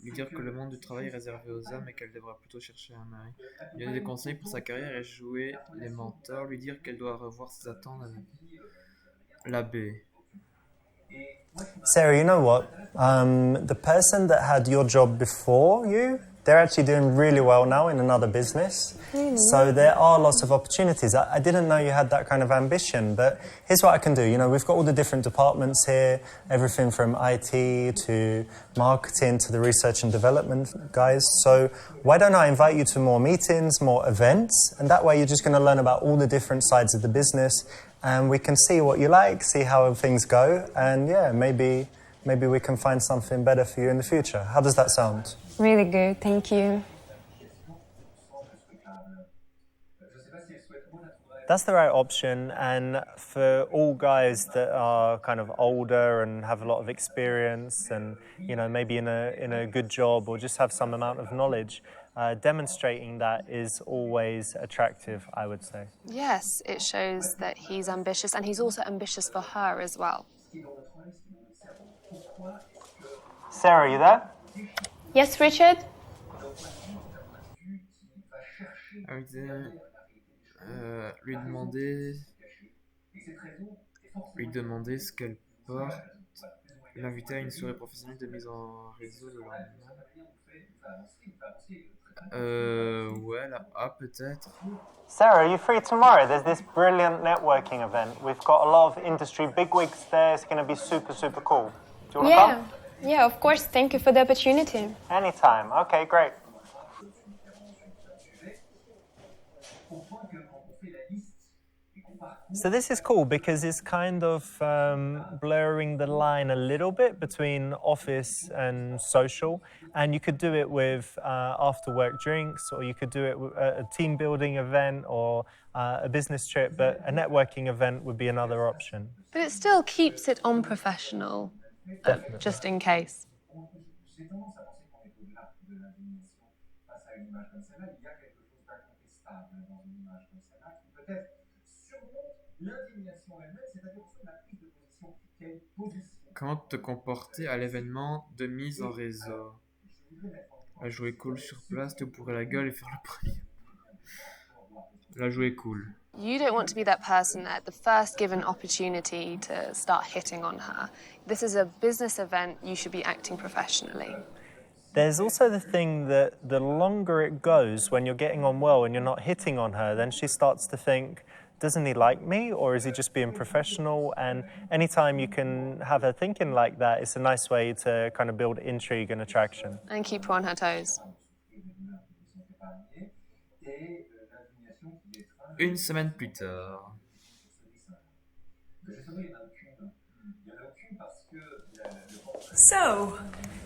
lui dire que le monde du travail est réservé aux hommes et qu'elle devra plutôt chercher un mari. Lui donner des conseils pour sa carrière et jouer les mentors, lui dire qu'elle doit revoir ses attentes à l'abbé. Sarah, you know what? The person that had your job before you, they're actually doing really well now in another business. So there are lots of opportunities. I didn't know you had that kind of ambition, but here's what I can do. You know, we've got all the different departments here, everything from IT to marketing to the research and development guys. So why don't I invite you to more meetings, more events, and that way you're just going to learn about all the different sides of the business, and we can see what you like, see how things go, and yeah, maybe we can find something better for you in the future. How does that sound? Really good, thank you. That's the right option, and for all guys that are kind of older and have a lot of experience and, you know, maybe in a good job or just have some amount of knowledge, demonstrating that is always attractive, I would say. Yes, it shows that he's ambitious, and he's also ambitious for her as well. Sarah, you there? Yes, Richard? Lui demander ce qu'elle porte, l'inviter à une soirée professionnelle de mise en réseau le lendemain. Ouais, là, peut-être. Sarah, are you free tomorrow? There's this brilliant networking event. We've got a lot of industry bigwigs there. It's going to be super, super cool. Do you want to come? Yeah, of course. Thank you for the opportunity. Anytime. Okay, great. So this is cool because it's kind of blurring the line a little bit between office and social, and you could do it with after-work drinks, or you could do it with a team building event or a business trip, but a networking event would be another option. But it still keeps it unprofessional, just in case. Comment te comporter à l'événement de mise en réseau? La jouer cool sur place, te bourrer la gueule et faire le premier. La jouer cool. You don't want to be that person at the first given opportunity to start hitting on her. This is a business event, you should be acting professionally. There's also the thing that the longer it goes when you're getting on well and you're not hitting on her, then she starts to think, doesn't he like me, or is he just being professional? And anytime you can have her thinking like that, it's a nice way to kind of build intrigue and attraction. And keep her on her toes. Une semaine plus tard. So,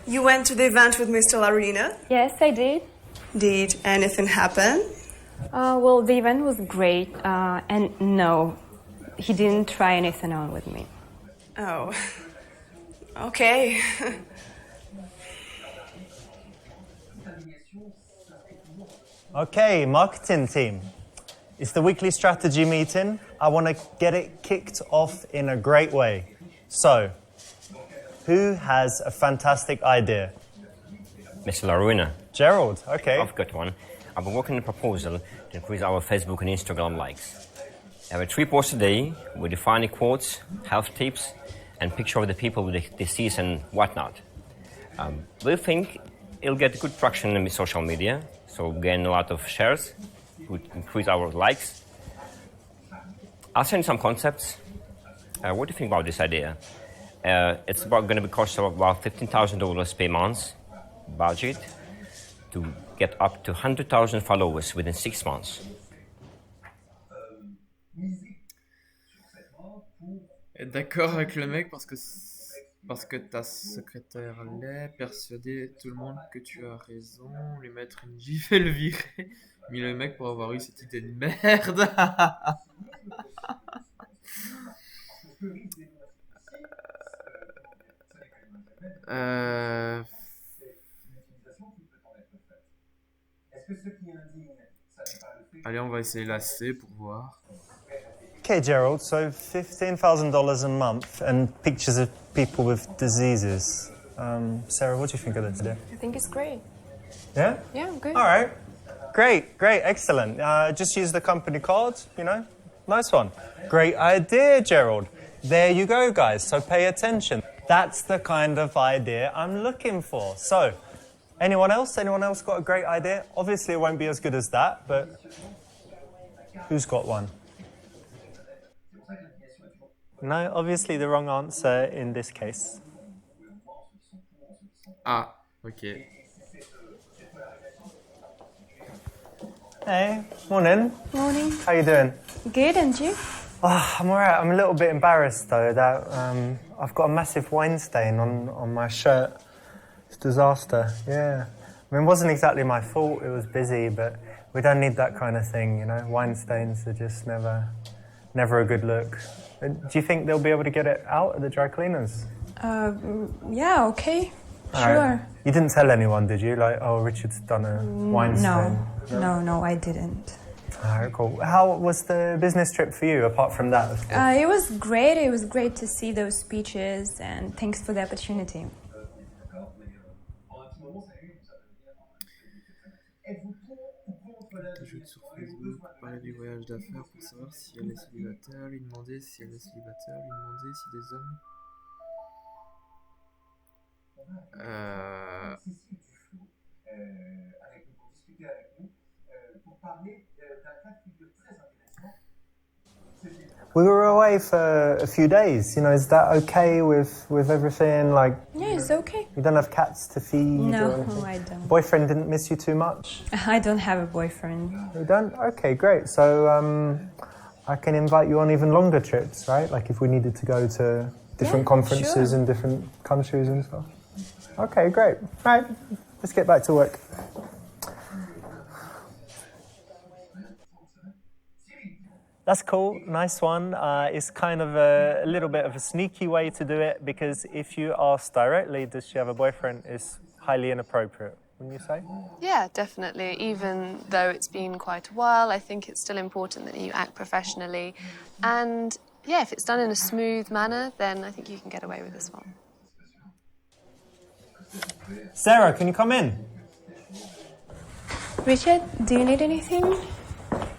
you went to the event with Mr. Larina? Yes, I did. Did anything happen? Well, the event was great, and no, he didn't try anything on with me. Oh, okay. Okay, marketing team. It's the weekly strategy meeting. I want to get it kicked off in a great way. So, who has a fantastic idea? Mr. Larina. Gerald, okay. I've got one. I've been working on a proposal to increase our Facebook and Instagram likes. I have 3 posts a day with defining quotes, health tips, and picture of the people with the disease and whatnot. We think it'll get good traction in social media, so gain a lot of shares, would increase our likes. I'll send some concepts. What do you think about this idea? It's going to be cost of about $15,000 per month budget to get up to 100,000 followers within 6 months. D'accord avec le mec parce que ta secrétaire l'est, persuader tout le monde que tu as raison, lui mettre une gifle et le virer. Mais le mec pour avoir eu cette idée de merde. Allez, on va essayer la C pour voir. Okay, Gerald, so $15,000 a month and pictures of people with diseases. Sarah, what do you think of this idea? I think it's great. Yeah? Yeah, good. All right. Great, excellent. Just use the company card, you know. Nice one. Great idea, Gerald. There you go, guys. So pay attention. That's the kind of idea I'm looking for. So, anyone else? Anyone else got a great idea? Obviously, it won't be as good as that, but who's got one? No, obviously the wrong answer in this case. Ah, ok. Hey, morning. Morning. How you doing? Good, and you? Oh, I'm alright. I'm a little bit embarrassed though that I've got a massive wine stain on my shirt. It's a disaster. Yeah. I mean, it wasn't exactly my fault. It was busy, but we don't need that kind of thing, you know. Wine stains are just never a good look. Do you think they'll be able to get it out at the dry cleaners? Yeah, okay. All Sure. right. You didn't tell anyone, did you? Like, oh, Richard's done a wine stain. No, I didn't. All right, cool. How was the business trip for you, apart from that? It was great. It was great to see those speeches, and thanks for the opportunity. J'ajoute sur Facebook, parler du voyage d'affaires pour savoir si elle est célibataire, lui demander si elle est célibataire, lui demander si des hommes... We were away for a few days. You know, is that okay with everything? Like, Yeah, it's okay. you don't have cats to feed? No, or anything? I don't. Boyfriend didn't miss you too much? I don't have a boyfriend. You don't? Okay, great. So I can invite you on even longer trips, right? Like if we needed to go to different conferences sure. in different countries and stuff. Okay, great. Right, let's get back to work. That's cool, nice one. It's kind of a little bit of a sneaky way to do it because if you ask directly, does she have a boyfriend, it's highly inappropriate, wouldn't you say? Yeah, definitely. Even though it's been quite a while, I think it's still important that you act professionally. And yeah, if it's done in a smooth manner, then I think you can get away with this one. Sarah, can you come in? Richard, do you need anything?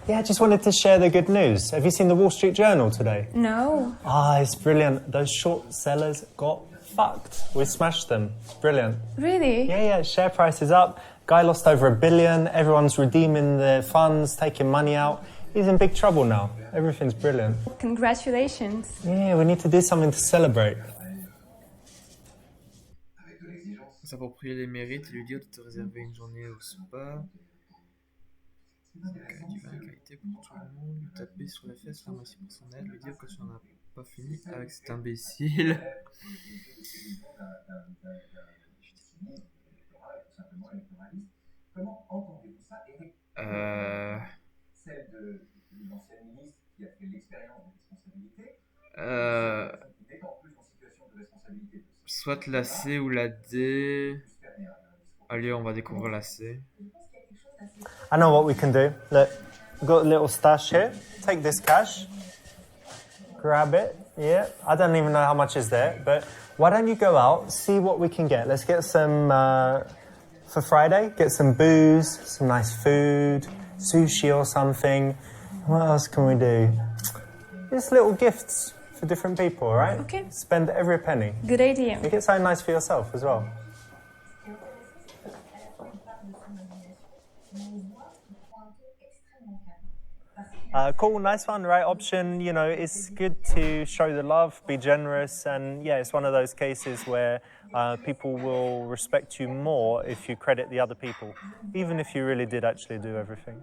Yeah, I just wanted to share the good news. Have you seen the Wall Street Journal today? No. Ah, it's brilliant. Those short sellers got fucked. We smashed them. Brilliant. Really? Yeah, share price is up. Guy lost over $1 billion. Everyone's redeeming their funds, taking money out. He's in big trouble now. Everything's brilliant. Congratulations. Yeah, we need to do something to celebrate. S'approprier les mérites et lui dire de te réserver une journée au spa. Divine qualité pour tout le monde, lui taper sur les fesses, faire merci pour son aide, lui dire que tu n'en as pas fini avec cet imbécile. Soit la C ou la D. Allez, on va découvrir la C. I know what we can do. Look, we've got a little stash here. Take this cash. Grab it. Yeah, I don't even know how much is there, but why don't you go out, see what we can get. Let's get some, for Friday, get some booze, some nice food, sushi or something. What else can we do? Just little gifts for different people, all right? Okay. Spend every penny. Good idea. You get something nice for yourself as well. Cool, nice one, right option. You know, it's good to show the love, be generous, and yeah, it's one of those cases where people will respect you more if you credit the other people, even if you really did actually do everything.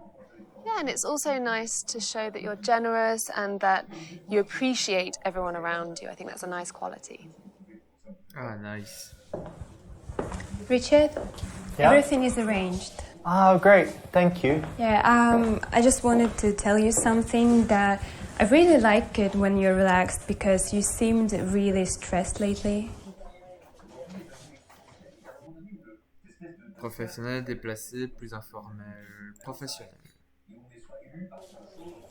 Yeah, and it's also nice to show that you're generous and that you appreciate everyone around you. I think that's a nice quality. Ah, nice. Richard, Yeah? everything is arranged. Oh, great, thank you. Yeah, I just wanted to tell you something that I really like it when you're relaxed because you seemed really stressed lately. Professionnel, déplacé, plus informel, professionnel.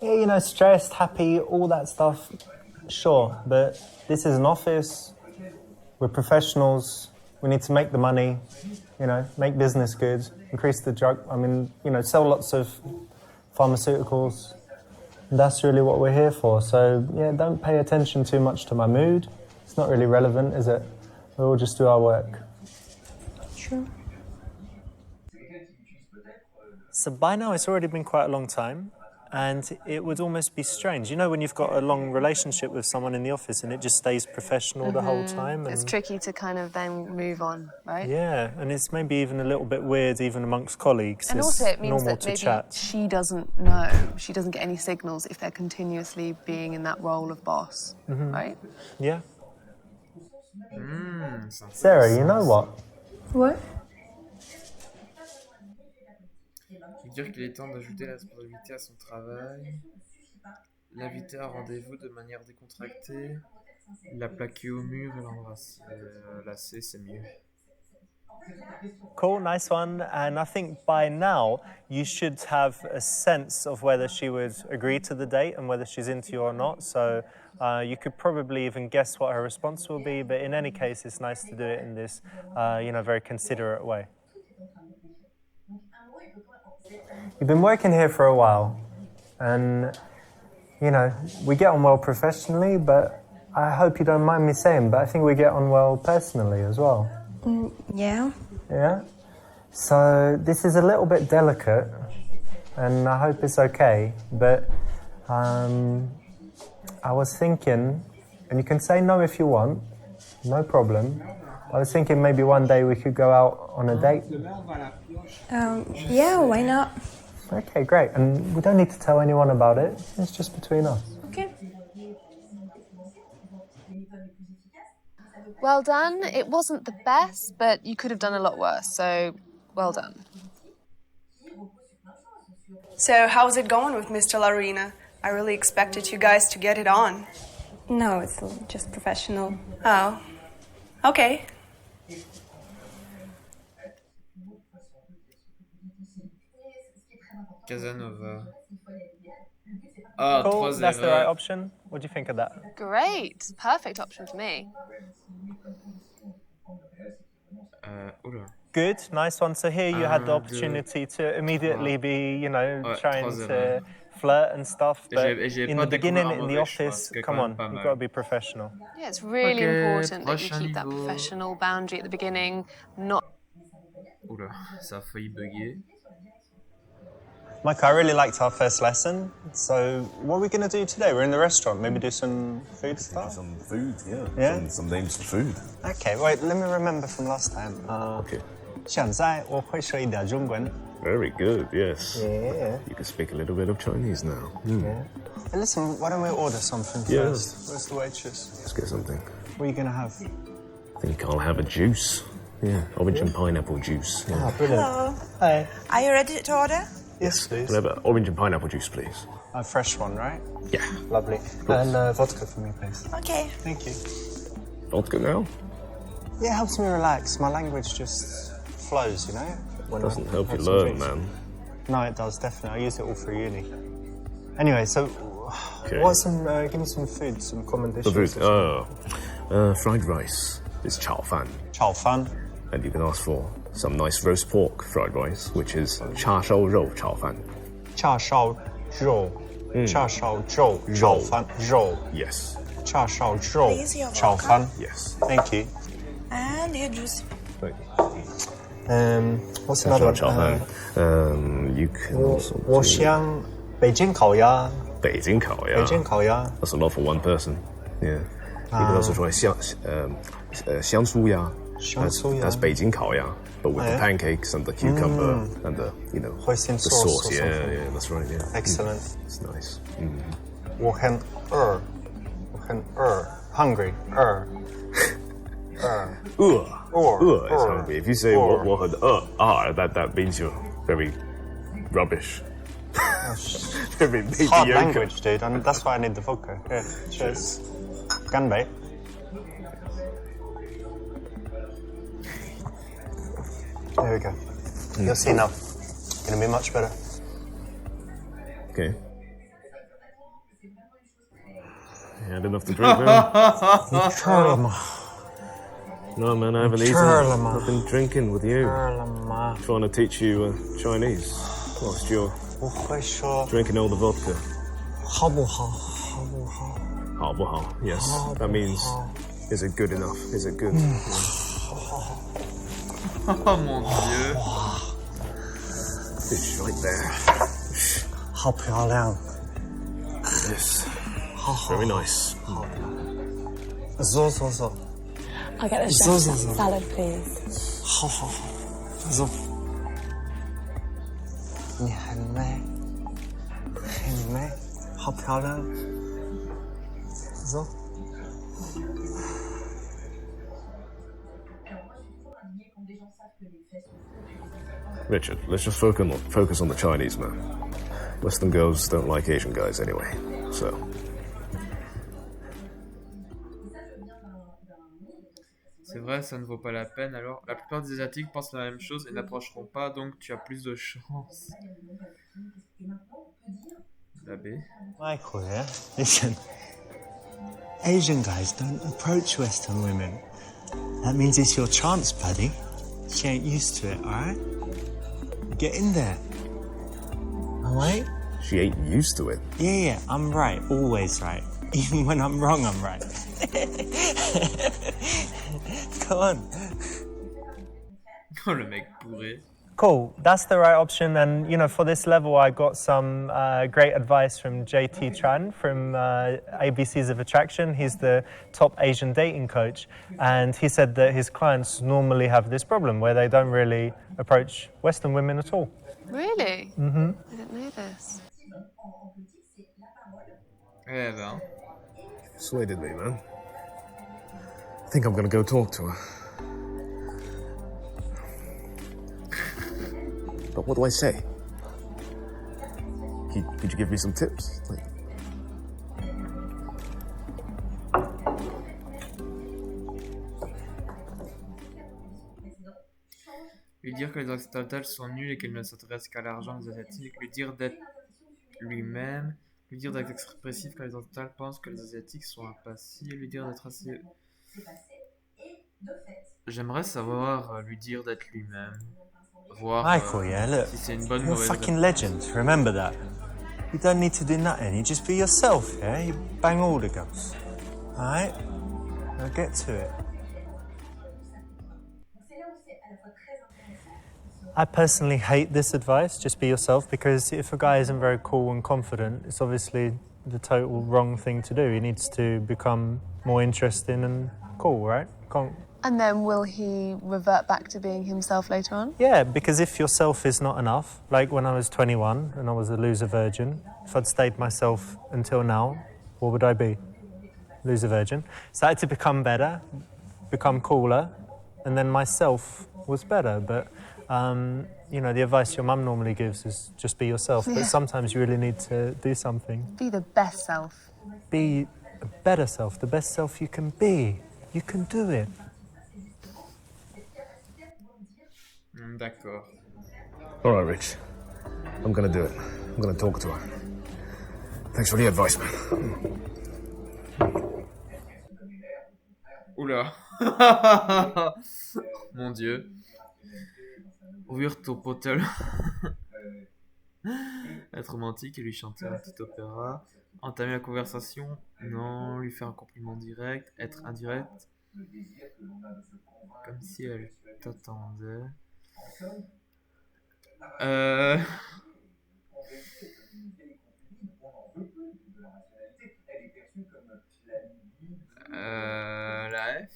Yeah, you know, stressed, happy, all that stuff, sure, but this is an office, we're professionals, We need to make the money, you know, make business good, increase the drug, sell lots of pharmaceuticals. That's really what we're here for. So, yeah, don't pay attention too much to my mood. It's not really relevant, is it? We'll just do our work. Sure. So by now it's already been quite a long time, and it would almost be strange. You know when you've got a long relationship with someone in the office and it just stays professional the whole time? It's tricky to kind of then move on, right? Yeah, and it's maybe even a little bit weird even amongst colleagues. And it's also it means normal that to maybe chat. she doesn't know, she doesn't get any signals if they're continuously being in that role of boss, right? Yeah. Sarah, you know what? What? Je veux dire qu'il est temps d'ajouter la responsabilité à son travail, l'inviter à un rendez-vous de manière décontractée, la plaquer au mur et l'embrasser. Lasser, c'est mieux. Cool, nice one. And I think by now you should have a sense of whether she would agree to the date and whether she's into you or not. So you could probably even guess what her response will be. But in any case, it's nice to do it in this, very considerate way. You've been working here for a while, and, we get on well professionally, but I hope you don't mind me saying, but I think we get on well personally as well. Yeah. Yeah? So this is a little bit delicate, and I hope it's okay, but I was thinking, and you can say no if you want, no problem. I was thinking maybe one day we could go out on a date. Yeah, why not? Okay, great. And we don't need to tell anyone about it. It's just between us. Okay. Well done. It wasn't the best, but you could have done a lot worse, so well done. So, how's it going with Mr. Larina? I really expected you guys to get it on. No, it's just professional. Oh. Okay. Casanova. Cool, 3 that's the right erreurs. option. What do you think of that? Great. Perfect option for me. Oula. Good, nice one. So here you had the opportunity to immediately be, trying to flirt and stuff. But in the beginning, in the office, come on, you've got to be professional. Yeah, it's really important that you prochain keep that niveau. professional boundary at the beginning, not... Oula, ça a failli bugger. Mike, I really liked our first lesson. So what are we going to do today? We're in the restaurant. Maybe do some food stuff? Some food, yeah. Yeah? Some names for food. Okay, wait, let me remember from last time. Okay. 现在我会说一点中文. Very good, yes. Yeah. You can speak a little bit of Chinese now. Mm. Yeah. Hey, listen, why don't we order something Yeah. first? Where's the waitress? Let's get something. What are you going to have? I think I'll have a juice. Yeah, orange and pineapple juice. Yeah. Ah, brilliant. Hello. Hey. Are you ready to order? Yes, please. Can I have an orange and pineapple juice, please? A fresh one, right? Yeah. Lovely. And vodka for me, please. Okay. Thank you. Vodka now? Yeah, it helps me relax. My language just flows, when Doesn't I help you have some learn, drinks. man. No, it does, definitely. I use it all through uni. Anyway, so Okay. give me some food, some common The dishes. food. Fried rice is chao fan. Chao fan. And you can ask for some nice roast pork fried rice, which is cha shao rou chao fan. Cha shao zhou. Cha shao zhou. Chao fan. Zhou. Yes. Cha shao zhou. Please, you're Chao welcome. fan. Yes. Thank you. And your juice. Thank you. What's another one? Chao fan. You can also do 我想北京烤鸭。北京烤鸭. 北京烤鸭。 That's a lot for one person. Yeah. You can also try 香酥鸭. That's Beijing 烤鸭, but with the pancakes and the cucumber and the the Hoisin sauce. sauce or Yeah, something. yeah, that's right. Yeah. Excellent. It's nice. 我很饿. 我很饿. Hungry. 饿. Is hungry. If you say 我很饿, that means you're very rubbish. Very Hard mediocre. language, dude, and that's why I need the vodka. Here, cheers. Ganbei. There we go. You'll see now. Gonna be much better. Okay. You had enough to drink then? No, man, I haven't eaten. I've been drinking with you. Trying to teach you Chinese. Whilst you're drinking all the vodka. 好不好？好不好？好不好? Yes, that means, is it good enough? Is it good? Oh mon dieu. Fish right there. 好漂亮。 Yes. Very nice. 走走走。 I'll get the So, chef's so, so. salad, please. 好好好。走。你很美，很美，好漂亮。走。 Richard, let's just focus on the Chinese man. Western girls don't like Asian guys anyway, so. C'est vrai, ça ne vaut pas la peine. Alors, la plupart des Asiatiques pensent la même chose et n'approcheront pas, donc tu as plus de chance. La B. Michael, yeah? Listen. Asian guys don't approach Western women. That means it's your chance, buddy. She ain't used to it, alright? Get in there. Alright? She ain't used to it. Yeah, I'm right. Always right. Even when I'm wrong, I'm right. Go on. Oh, le mec bourré. Cool, that's the right option. And, you know, for this level, I got some great advice from JT Tran from ABCs of Attraction. He's the top Asian dating coach. And he said that his clients normally have this problem where they don't really approach Western women at all. Really? Mm-hmm. I didn't know this. Eh ben. Persuaded me, man. I think I'm gonna go talk to her. But what do I say? Could you give me some tips? Like... Lui dire que les occidentales sont nuls et qu'elles ne s'intéressent qu'à l'argent des Asiatiques. Lui dire d'être lui-même. Lui dire d'être expressif quand les occidentales pensent que les Asiatiques sont impassibles. Lui dire d'être assez... J'aimerais savoir lui dire d'être lui-même. Voir Michael, yeah, look. si c'est une bonne ou You're a mauvaise fucking réponse. legend. Remember that. You don't need to do nothing. You just be yourself, yeah? You bang all the girls. Alright? Now get to it. I personally hate this advice, just be yourself, because if a guy isn't very cool and confident, it's obviously the total wrong thing to do. He needs to become more interesting and cool, right? And then will he revert back to being himself later on? Yeah, because if yourself is not enough, like when I was 21 and I was a loser virgin, if I'd stayed myself until now, what would I be? Loser virgin. So I had to become better, become cooler, and then myself was better. But, you know, the advice your mum normally gives is just be yourself. Yeah. But sometimes you really need to do something. Be the best self. Be a better self, the best self you can be. You can do it. D'accord. All right, Rich. I'm gonna do it. I'm gonna talk to her. Thanks for the advice, man. Oula. Mon Dieu. Ouvrir ton potel. Être romantique et lui chanter un petit opéra. Entamer la conversation. Non. Lui faire un compliment direct. Être indirect. Comme si elle t'attendait. La F.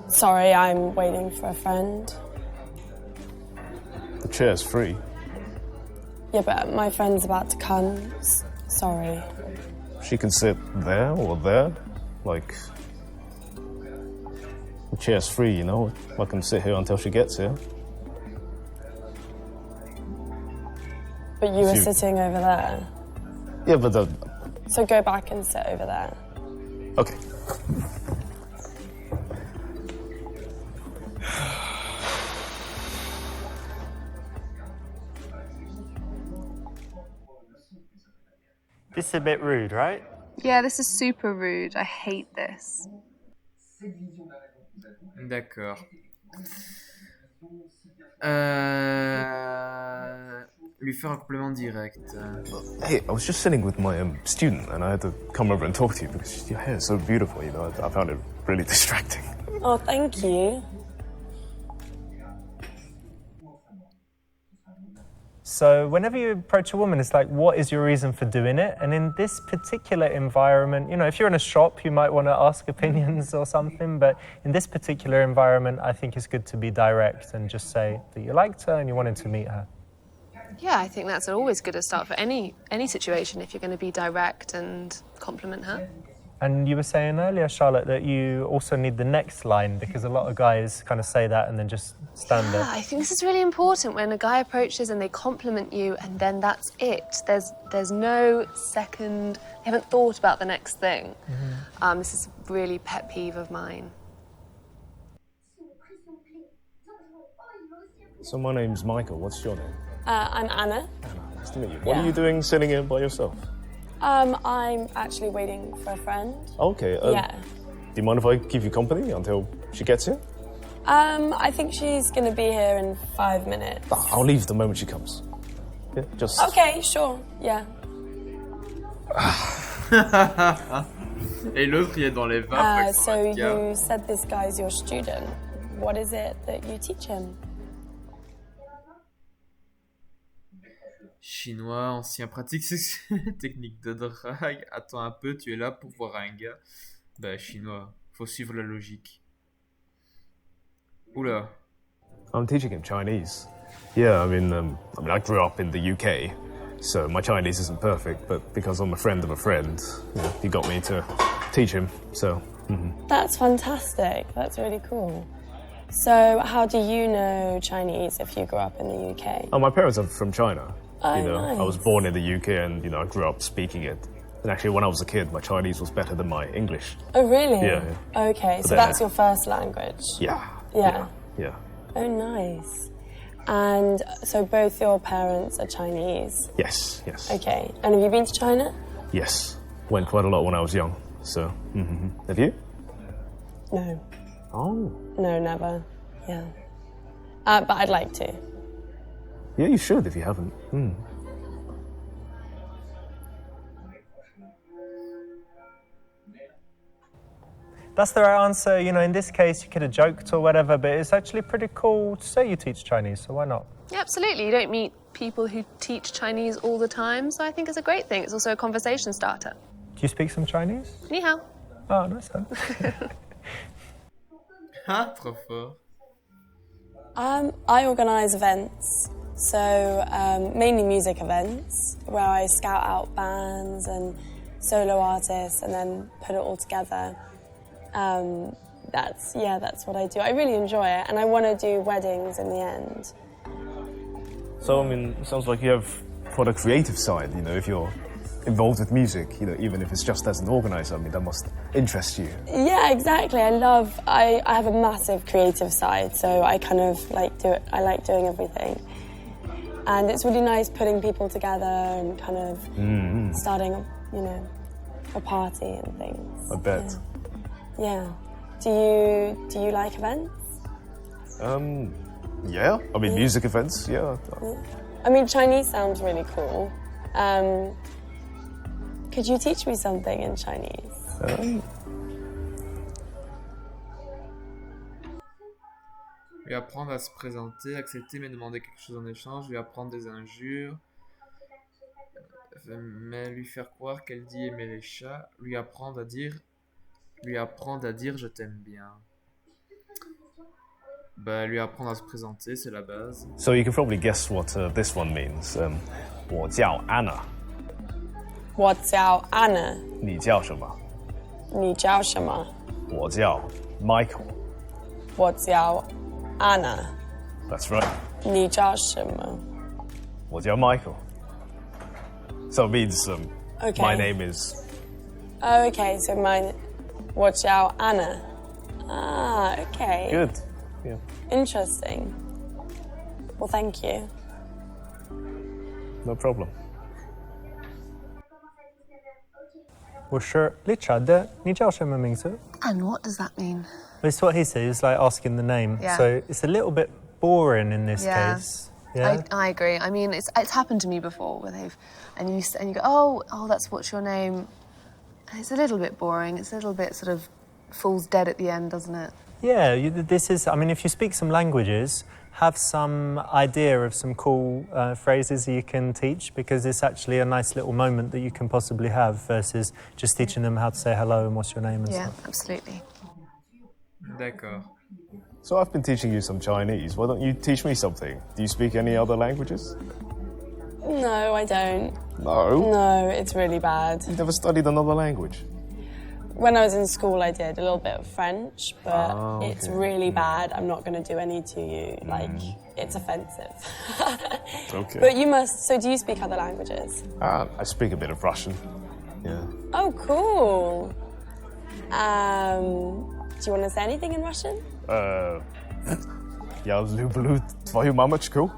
Sorry, I'm waiting for a friend. The chair's free. Yeah, but my friend's about to come. Sorry. She can sit there or there. Like, the chair's free, you know. I can sit here until she gets here. But you were You- sitting over there. Yeah, but the... So go back and sit over there. Okay. This is a bit rude, right? Yeah, this is super rude. I hate this. D'accord. Lui faire un complément direct. Hey, I was just sitting with my student and I had to come over and talk to you because your hair is so beautiful, you know. I found it really distracting. Oh, thank you. So whenever you approach a woman, it's like, what is your reason for doing it? And in this particular environment, you know, if you're in a shop, you might want to ask opinions or something, but in this particular environment, I think it's good to be direct and just say that you liked her and you wanted to meet her. Yeah, I think that's always good to start for any situation if you're going to be direct and compliment her. And you were saying earlier, Charlotte, that you also need the next line because a lot of guys kind of say that and then just stand there. Yeah, I think this is really important when a guy approaches and they compliment you and then that's it. There's no second, they haven't thought about the next thing. Mm-hmm. This is a really pet peeve of mine. So my name's Michael. What's your name? I'm Anna. Anna, nice to meet you. What are you doing sitting here by yourself? I'm actually waiting for a friend. Okay. Yeah. Do you mind if I keep you company until she gets here? I think she's going to be here in 5 minutes. I'll leave the moment she comes. Yeah, just... Okay, sure, yeah. Et l'autre, il est dans les vapes. So you said this guy's your student. What is it that you teach him? Chinois, ancien pratique technique de drague. Attends un peu, tu es là pour voir un gars. Bah, chinois, faut suivre la logique. Oula. I'm teaching him Chinese. Yeah, I mean, I grew up in the UK, so my Chinese isn't perfect, but because I'm a friend of a friend, you know, he got me to teach him, so... That's fantastic. That's really cool. So how do you know Chinese if you grew up in the UK? Oh, my parents are from China. Oh, you know, nice. I was born in the UK and, you know, I grew up speaking it. And actually, when I was a kid, my Chinese was better than my English. Oh, really? Yeah. Okay, But so then- that's your first language? Yeah. Yeah. Yeah. Oh, nice. And so both your parents are Chinese? Yes, yes. Okay, and have you been to China? Yes. Went quite a lot when I was young, so... Have you? No. Oh. No, never. Yeah. But I'd like to. Yeah, you should if you haven't. That's the right answer. You know, in this case, you could have joked or whatever, but it's actually pretty cool to say you teach Chinese, so why not? Yeah, absolutely. You don't meet people who teach Chinese all the time, so I think it's a great thing. It's also a conversation starter. Do you speak some Chinese? Ni hao. Oh, nice one. Ah, trop fort. I organise events, so mainly music events, where I scout out bands and solo artists and then put it all together. That's what I do. I really enjoy it, and I want to do weddings in the end. So, I mean, it sounds like you have quite a creative side, you know, if you're involved with music, you know, even if it's just as an organizer, I mean, that must interest you. Yeah, exactly. I have a massive creative side, so I kind of like doing everything. And it's really nice putting people together and kind of starting, you know, a party and things. I bet. Yeah. Do you like events? Yeah. I mean, music events, yeah. I mean, Chinese sounds really cool. Could you teach me something in Chinese? Lui apprendre à se présenter, accepter mais demander quelque chose en échange, lui apprendre des injures, mais lui faire croire qu'elle dit aimer les chats, lui apprendre à dire je t'aime bien. Bah, lui apprendre à se présenter, c'est la base. So you can probably guess what this one means. 我叫 Anna. 我叫 Anna. 你叫什么？你叫什么？我叫 Michael. 我叫 Anna. That's right. 你叫什么？我叫 Michael. So it means Okay. my name is... Oh, okay, so mine... 我叫 Anna. Ah, okay. Good. Yeah. Interesting. Well, thank you. No problem. 我是 Richard 的，你叫什么名字? And what does that mean? It's what he said. It's like asking the name. Yeah. So it's a little bit boring in this case. Yeah. I agree. I mean, it's happened to me before where and you go, oh, that's what's your name. And it's a little bit boring. It's a little bit sort of falls dead at the end, doesn't it? Yeah, this is, I mean, if you speak some languages, have some idea of some cool phrases that you can teach, because it's actually a nice little moment that you can possibly have versus just teaching them how to say hello and what's your name and stuff. Yeah, absolutely. D'accord. So I've been teaching you some Chinese. Why don't you teach me something? Do you speak any other languages? No, I don't. No? No, it's really bad. You've never studied another language? When I was in school, I did a little bit of French, but it's really bad. I'm not going to do any to you. Like, it's offensive. Okay. But you must... So do you speak other languages? I speak a bit of Russian. Yeah. Oh, cool. Do you want to say anything in Russian? Я люблю твою мамочку.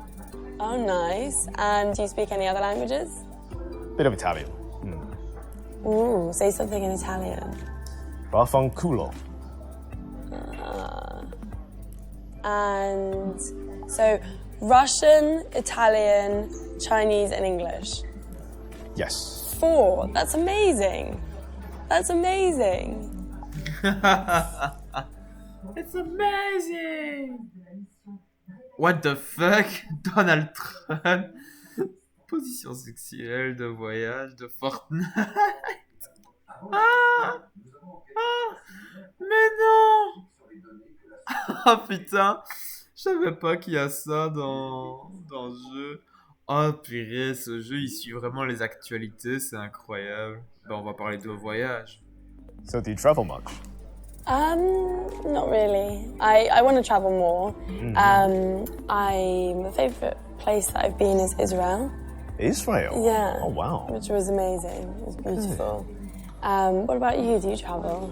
Oh, nice. And do you speak any other languages? Bit of Italian. Ooh, say something in Italian. Vaffanculo. And so Russian, Italian, Chinese, and English. Yes. 4. That's amazing. That's amazing. It's amazing! What the fuck? Donald Trump. Position sexuelle, de voyage, de Fortnite. Mais non! Ah putain! Je savais pas qu'il y a ça dans ce jeu. Oh purée, ce jeu il suit vraiment les actualités, c'est incroyable. Ben, on va parler de voyage. So do you travel much? Not really. I want to travel more. My favourite place that I've been is Israel. Israel? Yeah. Oh, wow. Which was amazing. It was beautiful. What about you? Do you travel?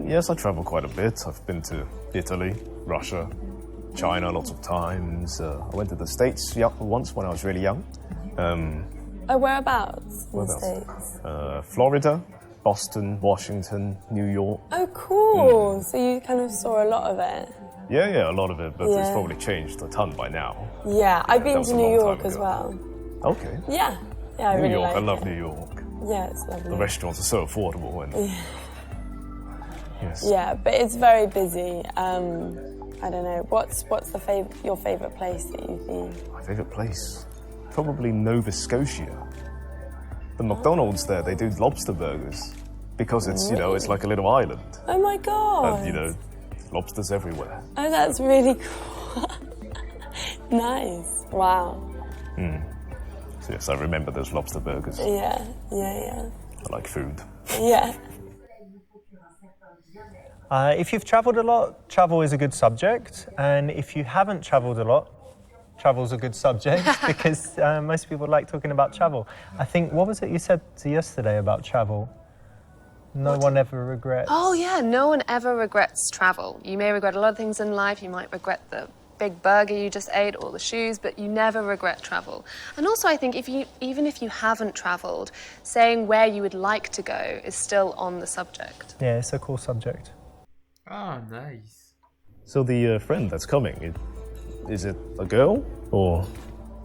Yes, I travel quite a bit. I've been to Italy, Russia, China lots of times. I went to the States once when I was really young. Whereabouts in the States? Florida, Boston, Washington, New York. Oh, cool. So you kind of saw a lot of it. Yeah, a lot of it, but it's probably changed a ton by now. Yeah, I've been was to a New long York time as ago. well. Okay. Yeah, I New really York, like I love it. New York. Yeah, it's lovely. The restaurants are so affordable. And yes. Yeah, but it's very busy. I don't know. What's your favourite place that you've been? My favourite place? Probably Nova Scotia. The McDonald's there, they do lobster burgers. Because it's, it's like a little island. Oh my god! And, lobsters everywhere. Oh, that's really cool. Nice. Wow. So yes, I remember those lobster burgers. Yeah. I like food. Yeah. If you've travelled a lot, travel is a good subject. And if you haven't travelled a lot, travel's a good subject because most people like talking about travel. I think, what was it you said yesterday about travel? No one ever regrets. Oh, yeah, no one ever regrets travel. You may regret a lot of things in life. You might regret the big burger you just ate or the shoes, but you never regret travel. And also, I think even if you haven't travelled, saying where you would like to go is still on the subject. Yeah, it's a cool subject. Ah, nice. So the friend that's coming, is it a girl or?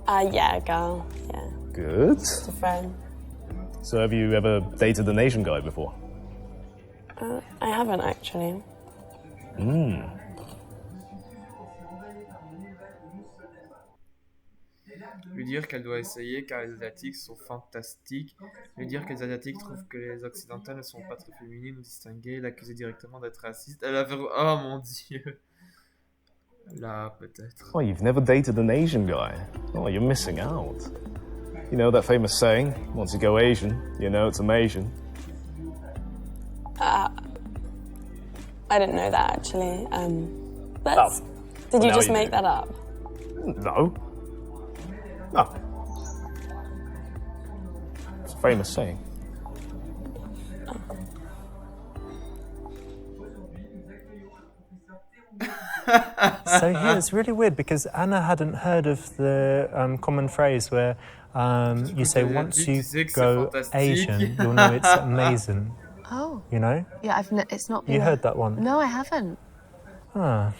Yeah, a girl. Yeah. Good. Just a friend. So have you ever dated an Asian guy before? I haven't actually. Lui dire qu'elle doit essayer car les Asiatiques sont fantastiques. Lui dire que les Asiatiques trouvent que les Occidentales ne sont pas très féminines ou distinguées. L'accuser directement d'être raciste. Elle a fait... Oh mon dieu. Là, peut-être. Oh, you've never dated an Asian guy? Oh, you're missing out. You know that famous saying, once you go Asian, you know it's Asian. I didn't know that actually. Did you just make that up? No. No. It's a famous saying. So yeah, it's really weird because Anna hadn't heard of the common phrase where you say once you go Asian, you'll know it's amazing. Oh. You know? Yeah, it's not been... You heard that one? No, I haven't. Ah,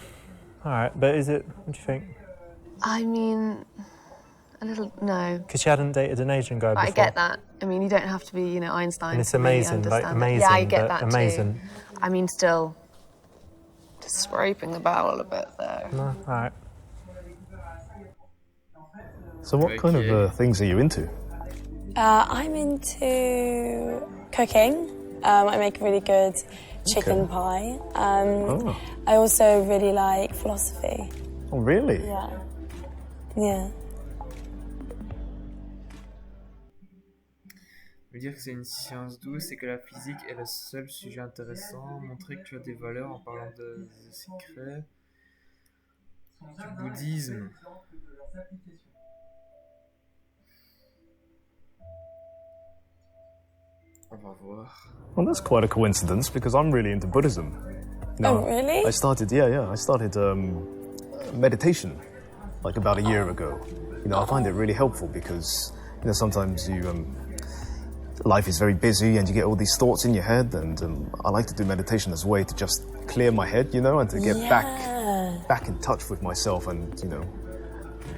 all right. But is it, what do you think? I mean, a little, no. Because you hadn't dated an Asian guy before. I get that. I mean, you don't have to be, you know, Einstein. And it's to really amazing, like understand amazing, it. Yeah, I get but that amazing. too. I mean, still, just scraping the barrel a bit there. No, all right. So what kind of things are you into? I'm into cooking. I make a really good chicken pie. I also really like philosophy. Oh, really? Yeah. Yeah. Je veux dire que c'est une science douce et que la physique est le seul sujet intéressant. Montrer que tu as des valeurs en parlant de secrets. Du bouddhisme. On va voir. Well, that's quite a coincidence because I'm really into Buddhism. Oh, really? I started meditation like about a year ago. You know, I find it really helpful because, you know, sometimes life is very busy and you get all these thoughts in your head, and I like to do meditation as a way to just clear my head, you know, and to get back in touch with myself and, you know,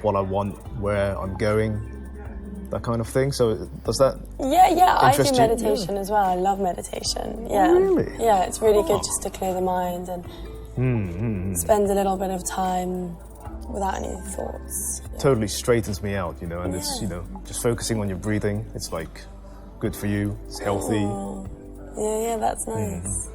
what I want, where I'm going, that kind of thing. So does that I do interest you? meditation as well. I love meditation. Yeah. Oh, really? Yeah, it's really good just to clear the mind and spend a little bit of time without any thoughts. Totally straightens me out, you know, and it's, you know, just focusing on your breathing. It's like good for you. It's healthy. Oh. Yeah, that's nice.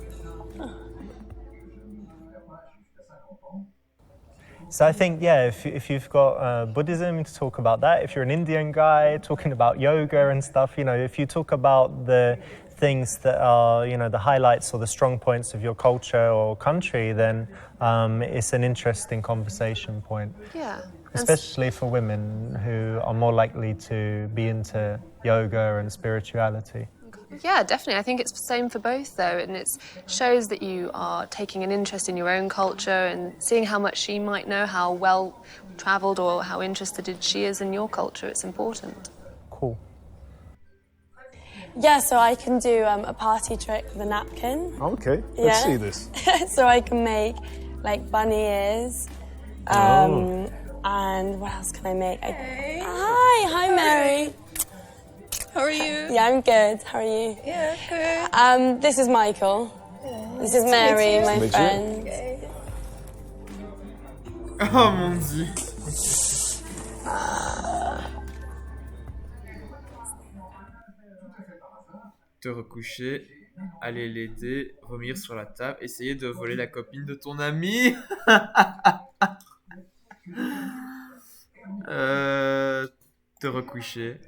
So I think, if you've got Buddhism, to talk about that. If you're an Indian guy talking about yoga and stuff, you know, if you talk about the things that are, you know, the highlights or the strong points of your culture or country, then it's an interesting conversation point. Yeah. Especially for women who are more likely to be into yoga and spirituality. Yeah, definitely. I think it's the same for both, though, and it shows that you are taking an interest in your own culture and seeing how much she might know, how well travelled or how interested she is in your culture. It's important. Cool. Yeah, so I can do a party trick with a napkin. Okay, let's see this. So I can make like bunny ears. And what else can I make? Hi, Mary. How are you? Yeah, I'm good. How are you? Yeah, good. This is Michael. This is Mary, my friend. Okay. Oh mon Dieu. Te recoucher, aller l'aider, vomir sur la table, essayer de voler la copine de ton ami. Te recoucher.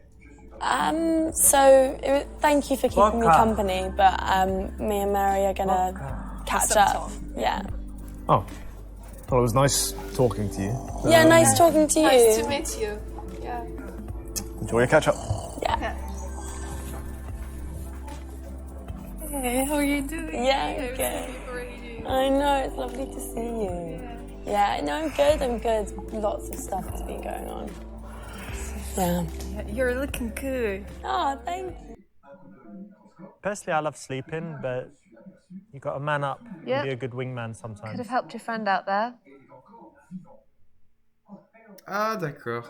Thank you for keeping me company, but me and Mary are gonna catch up. Yeah. Oh, well, it was nice talking to you. Yeah, nice talking to you. Nice to meet you. Yeah. Enjoy your catch up. Yeah. Hey, how are you doing? Yeah, I'm good. I know, it's lovely to see you. Yeah, no, I'm good. Lots of stuff has been going on. Yeah. You're looking good. Oh, thank you. Personally, I love sleeping, but you got to man up Yeah. and be a good wingman sometimes. Could have helped your friend out there. Ah, d'accord.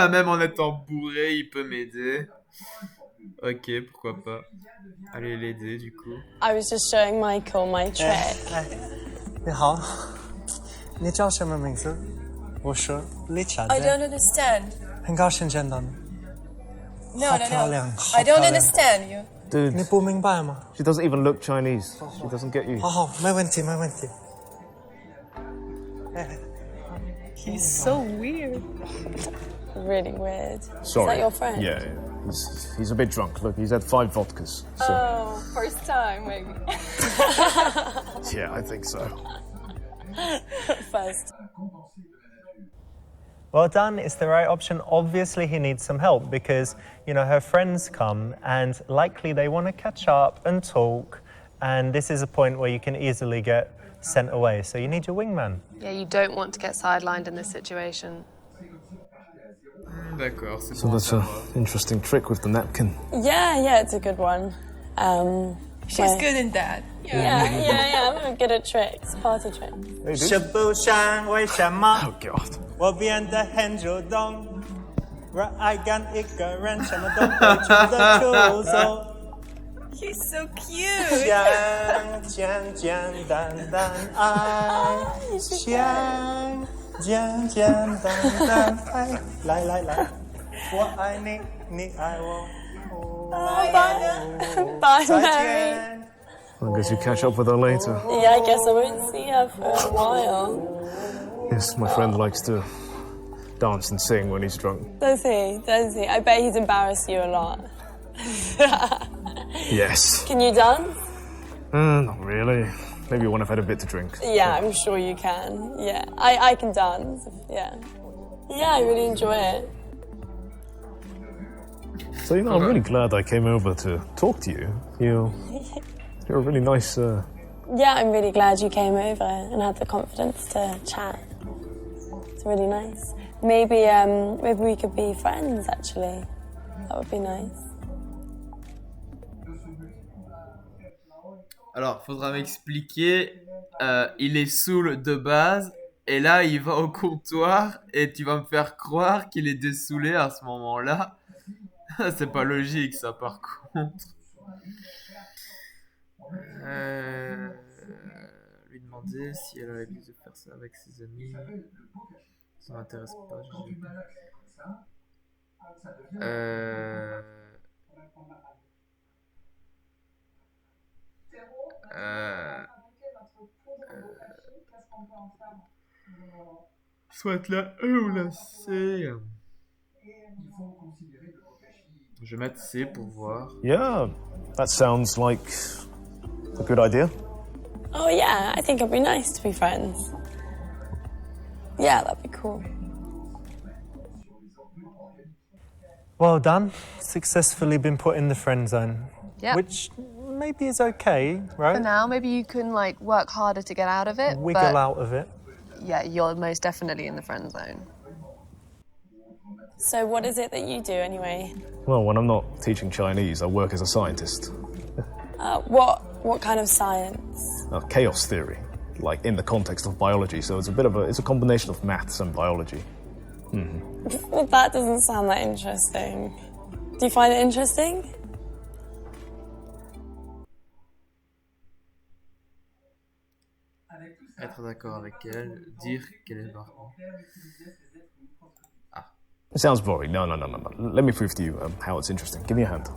Même en étant bourré, il peut m'aider. Ok, pourquoi pas. Allez l'aider, du coup. I was just showing Michael my trick. 你好，你叫什么名字？我是李佳 I don't understand. 很高兴见到你。 No, 好 no, 漂 no. 亮， I 好漂 don't 亮。 understand you. Dude, 你不明白吗？ she doesn't even look Chinese. She doesn't get you. 好，没问题，没问题。 He's so weird. Really weird. Sorry. Is that your friend? Yeah. He's a bit drunk. Look, he's had 5 vodkas. So. Oh, first time maybe. Yeah, I think so. First. Well done, it's the right option. Obviously he needs some help because, you know, her friends come and likely they want to catch up and talk, and this is a point where you can easily get sent away. So you need your wingman. Yeah, you don't want to get sidelined in this situation. D'accord, c'est So bon. that's an interesting trick with the napkin. Yeah, it's a good one. She's good in that. Yeah. I'm good at tricks, party tricks. 是不是为什么 Oh God. 我变得很主动，让爱跟一个人什么都会出的出走。 He's so cute. 简简单单爱，简简单单爱，来来来，我爱你，你爱我。 Bye, 再 Mary. 见。 I guess you catch up with her later. Yeah, I guess I won't see her for a while. Yes, my friend likes to dance and sing when he's drunk. Does he? Does he? I bet he's embarrassed you a lot. Yes. Can you dance? Not really. Maybe when I've had a bit to drink. Yeah, I'm sure you can. Yeah, I can dance. Yeah. Yeah, I really enjoy it. So, you know, I'm really glad I came over to talk to you. You're a really nice... Yeah, I'm really glad you came over and had the confidence to chat. It's really nice. Maybe we could be friends, actually. That would be nice. Alors, faudra m'expliquer. Il est saoul de base, et là, il va au comptoir, et tu vas me faire croire qu'il est dessoulé à ce moment-là. C'est pas logique, ça, par contre. Lui demander si elle a l'habitude de faire ça avec ses amis. Ça m'intéresse pas. Soit la E ou la C. Je vais mettre C pour voir. Yeah, that sounds like a good idea. Oh, yeah, I think it'd be nice to be friends. Yeah, that'd be cool. Well done. Successfully been put in the friend zone. Yep. Which maybe is okay, right? For now, maybe you can like work harder to get out of it. Wiggle but, out of it. Yeah, you're most definitely in the friend zone. So what is it that you do anyway? Well, when I'm not teaching Chinese, I work as a scientist. What kind of science? Chaos theory, like in the context of biology. So it's a combination of maths and biology. Well, that doesn't sound that interesting. Do you find it interesting? Être d'accord avec elle, dire qu'elle est marrante. It sounds boring. No. Let me prove to you how it's interesting. Give me a hand.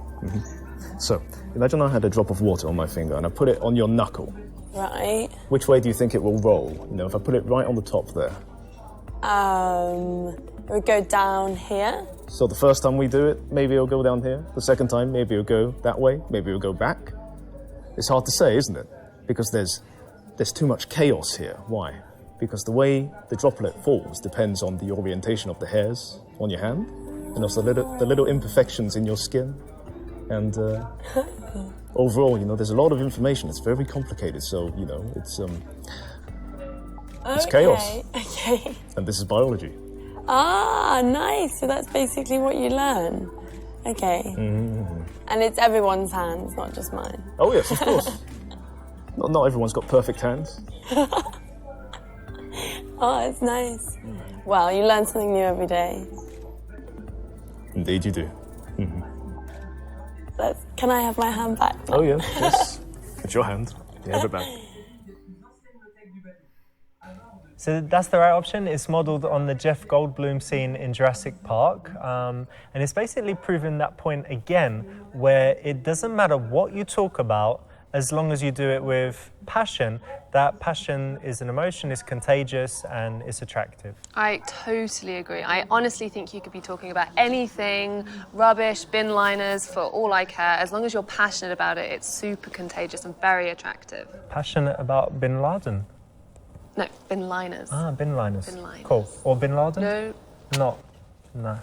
So, imagine I had a drop of water on my finger and I put it on your knuckle. Right. Which way do you think it will roll? You know, if I put it right on the top there. It would go down here. So the first time we do it, maybe it'll go down here. The second time, maybe it'll go that way. Maybe it'll go back. It's hard to say, isn't it? Because there's too much chaos here. Why? Because the way the droplet falls depends on the orientation of the hairs on your hand, and also the little imperfections in your skin. And overall, you know, there's a lot of information. It's very complicated, so, you know, it's chaos. Okay. And this is biology. Ah, nice. So that's basically what you learn. Okay. Mm-hmm. And it's everyone's hands, not just mine. Oh, yes, of course. Not everyone's got perfect hands. Oh, it's nice. Well, you learn something new every day. Indeed you do. Can I have my hand back? Oh, yeah, yes. It's your hand. You have it back. So that's the right option. It's modelled on the Jeff Goldblum scene in Jurassic Park. And it's basically proven that point again, where it doesn't matter what you talk about, as long as you do it with passion. That passion is an emotion, is contagious, and it's attractive. I totally agree. I honestly think you could be talking about anything, rubbish, bin liners, for all I care. As long as you're passionate about it, it's super contagious and very attractive. Passionate about Bin Laden? No, bin liners. Ah, bin liners. Bin liners. Cool. Or Bin Laden? No. No.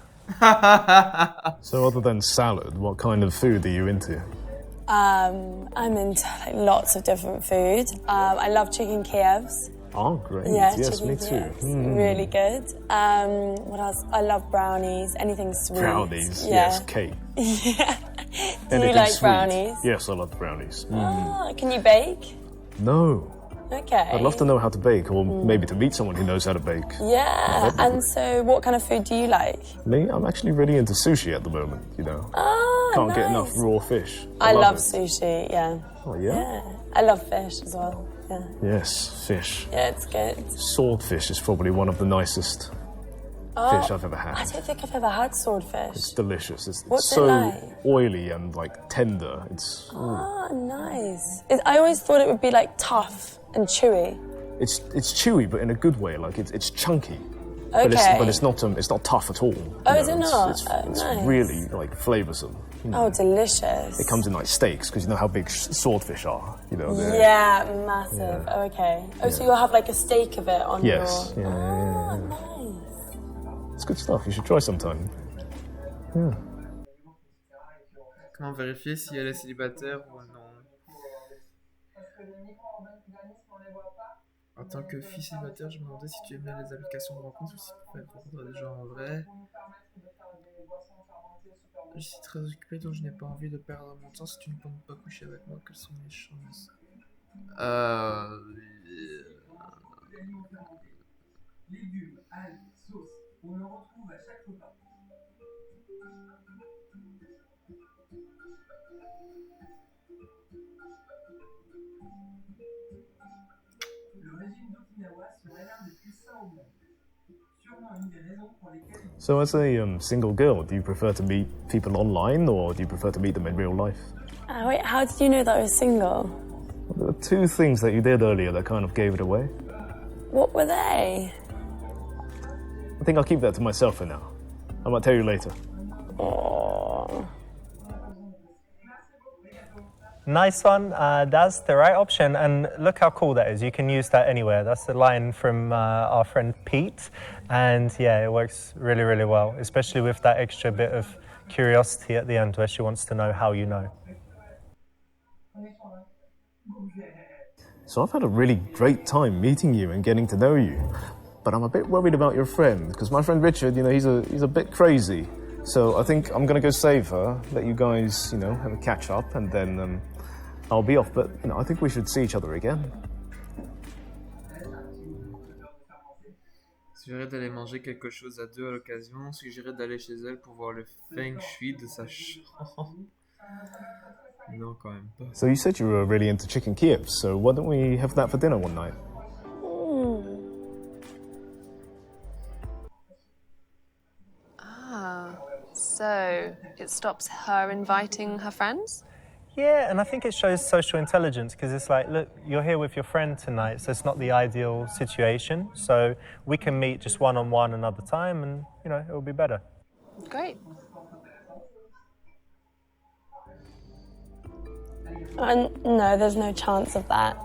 So other than salad, what kind of food are you into? I'm into lots of different food. I love chicken Kievs. Oh, great. Yeah, yes, me Kievs. too. Really good. What else? I love brownies, anything sweet. Brownies, yeah. yes, cake. Yeah. Do you like sweet. brownies? Yes, I love brownies. Ah, can you bake? No. Okay. I'd love to know how to bake, or maybe to meet someone who knows how to bake. Yeah, and so what kind of food do you like? Me, I'm actually really into sushi at the moment, you know. Ah, Can't nice. get enough raw fish. I love it. sushi, yeah. Oh, yeah? Yeah, I love fish as well, yeah. Yes, fish. Yeah, it's good. Swordfish is probably one of the nicest fish I've ever had. I don't think I've ever had swordfish. It's delicious. It's What's so it like? oily and like tender. It's Nice. I always thought it would be like tough and chewy. it's chewy, but in a good way. Like it's chunky. Okay. But it's not tough at all. Oh, you is know, it not? It's Nice. really like flavoursome. You know. Oh, delicious. It comes in like steaks because you know how big swordfish are. You know. Yeah, massive. Oh, okay. Oh, so you'll have like a steak of it on Yes. your... Yeah. Nice. It's good stuff. You should try sometime. Yeah. Comment vérifier si elle est célibataire ou non? En tant que fille célibataire, je me demandais si tu aimais les applications de rencontres ou si tu pouvais rencontrer des gens en vrai. Je suis très occupée donc je n'ai pas envie de perdre mon temps. Si tu ne peux pas coucher avec moi, quelles sont mes chances? Légumes, algues, sauce, on en retrouve à chaque repas. Le régime d'Okinawa serait l'un des plus sains au monde. Sûrement une des raisons pour lesquelles... So as a single girl, do you prefer to meet people online or do you prefer to meet them in real life? Wait, how did you know that I was single? There were two things that you did earlier that kind of gave it away. What were they? I think I'll keep that to myself for now. I might tell you later. Oh. Nice one. That's the right option. And look how cool that is. You can use that anywhere. That's the line from our friend Pete. And yeah, it works really, really well, especially with that extra bit of curiosity at the end where she wants to know how you know. So I've had a really great time meeting you and getting to know you. But I'm a bit worried about your friend, because my friend Richard, you know, he's a bit crazy. So I think I'm going to go save her, let you guys, you know, have a catch up, and then I'll be off. But, you know, I think we should see each other again. Suggérerais d'aller manger quelque chose à deux à l'occasion. Suggérerais d'aller chez elle pour voir le feng shui de sa chambre. Non, quand même pas. So you said you were really into chicken Kiev, so why don't we have that for dinner one night? So it stops her inviting her friends? Yeah, and I think it shows social intelligence because it's like, look, you're here with your friend tonight, so it's not the ideal situation. So we can meet just one-on-one another time and, you know, it'll be better. Great. No, there's no chance of that.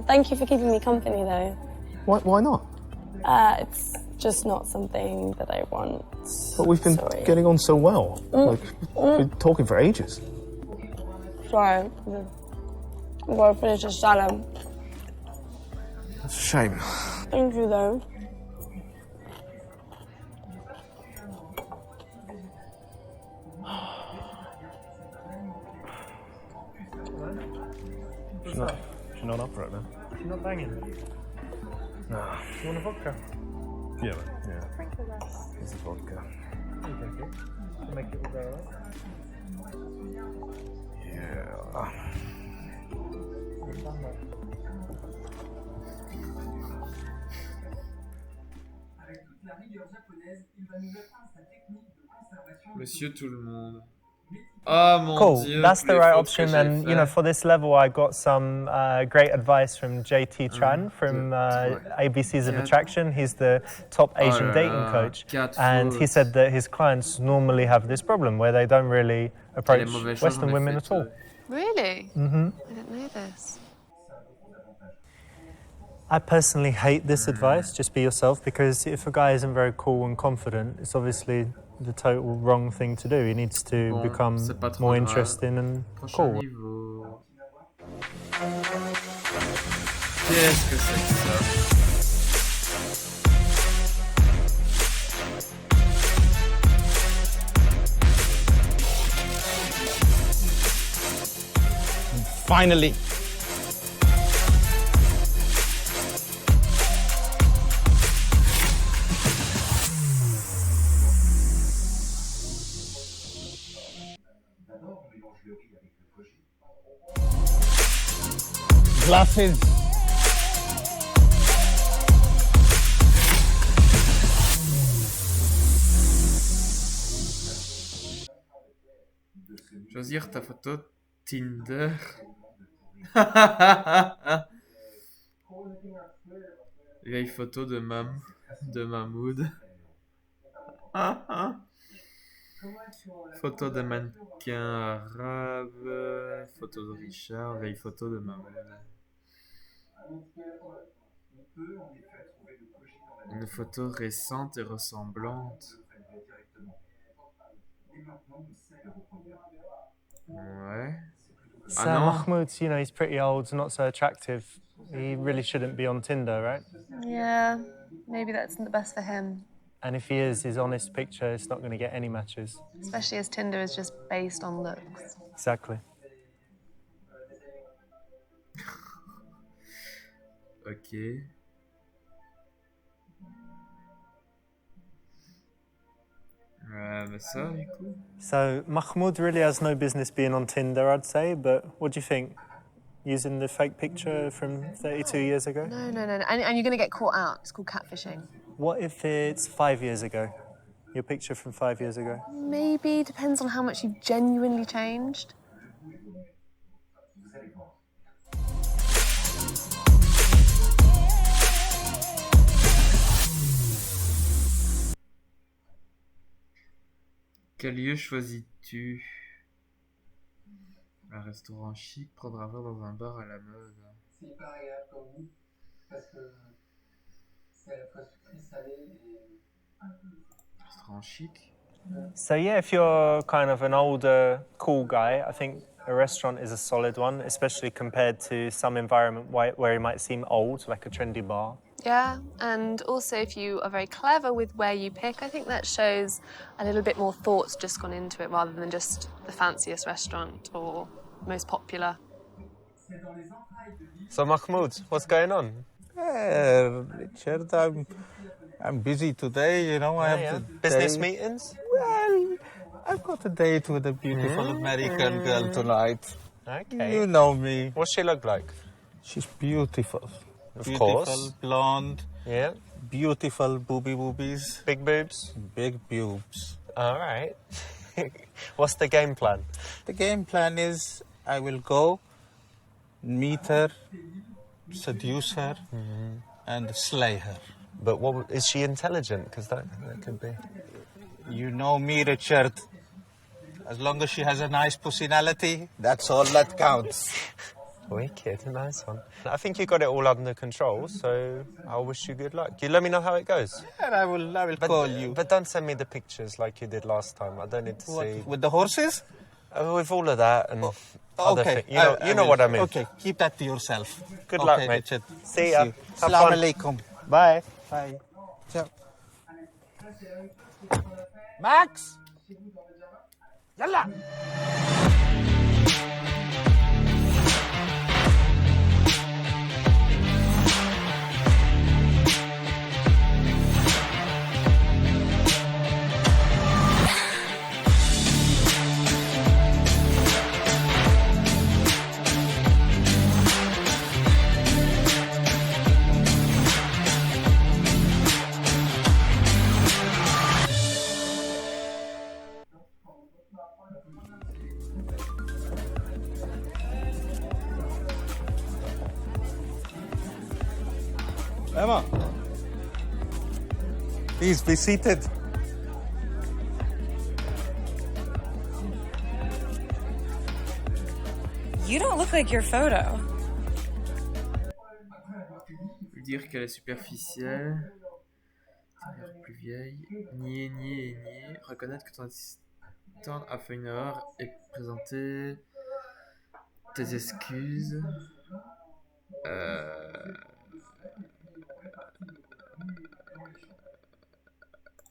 Thank you for keeping me company, though. Why not? It's just not something that I want. But we've been getting on so well. Like, we've been talking for ages. Sorry. I've got to finish the salad. That's a shame. Thank you, though. She's not up for it, man. She's not banging. No. You want a vodka? Yeah, man. Yeah. It's a vodka. Okay. Make it all go right. Yeah. Monsieur tout le monde. Oh mon Cool, Dieu, that's the les right fautes que option. j'ai And you fait. know, for this level, I got some great advice from JT Tran from ABCs of Attraction. He's the top Asian là dating là, coach, 4 and he fautes. said that his clients normally have this problem where they don't really approach mauvais choix, Western j'en ai women fait at all. Really? Mm-hmm. I didn't know this. I personally hate this advice, just be yourself, because if a guy isn't very cool and confident, it's obviously the total wrong thing to do. He needs to Bon, become c'est pas trop more grave. interesting and Prochain cool. niveau. Qu'est-ce que c'est que ça? Finally. Glasses. Choisir ta photo Tinder. Vieille photo de Mahmoud. Photo de mannequin arabe. Photo de Richard. Vieille photo de Mahmoud. Une photo récente et ressemblante. Ouais. So Mahmoud, you know, he's pretty old, not so attractive. He really shouldn't be on Tinder, right? Yeah, maybe that isn't the best for him. And if he is, his honest picture is not going to get any matches. Especially as Tinder is just based on looks. Exactly. Ok. Mais ça, du coup. So Mahmoud really has no business being on Tinder, I'd say, but what do you think? Using the fake picture from 32 years ago? No. And you're going to get caught out. It's called catfishing. What if it's 5 years ago? Your picture from 5 years ago? Maybe. Depends on how much you've genuinely changed. Quel lieu choisis-tu? Un restaurant chic, prendre un verre dans un bar à la mode. C'est hyper agréable comme goût parce que c'est à la fois sucré, salé et... Restaurant chic? So yeah, if you're kind of an older, cool guy, I think a restaurant is a solid one, especially compared to some environment where it might seem old, like a trendy bar. Yeah, and also if you are very clever with where you pick, I think that shows a little bit more thought's just gone into it rather than just the fanciest restaurant or most popular. So Mahmoud, what's going on? Richard, I'm busy today, you know. I have Business meetings? Well, I've got a date with a beautiful American girl tonight. Okay. You know me. What's she look like? She's beautiful. Of Beautiful, course. blonde. Yeah. Beautiful boobies. Big boobs? Big boobs. All right. What's the game plan? The game plan is I will go, meet her, seduce her, and slay her. But what is she intelligent? Because that could be. You know me, Richard. As long as she has a nice personality, that's all that counts. Wicked, nice one. I think you got it all under control, so I wish you good luck. You let me know how it goes. And I will call you. But don't send me the pictures like you did last time. I don't need to see. With the horses? With all of that and other okay. things. You know what I mean. Okay, keep that to yourself. Good luck, mate. Richard. See ya. Have Assalamu fun. alaikum. Bye. Bye. Ciao. Max! Yalla! Emma, please be seated. You don't look like your photo. Dire qu'elle est superficielle. Plus vieille. Nier. Reconnaître que ton assistant a fait une erreur et présenter tes excuses.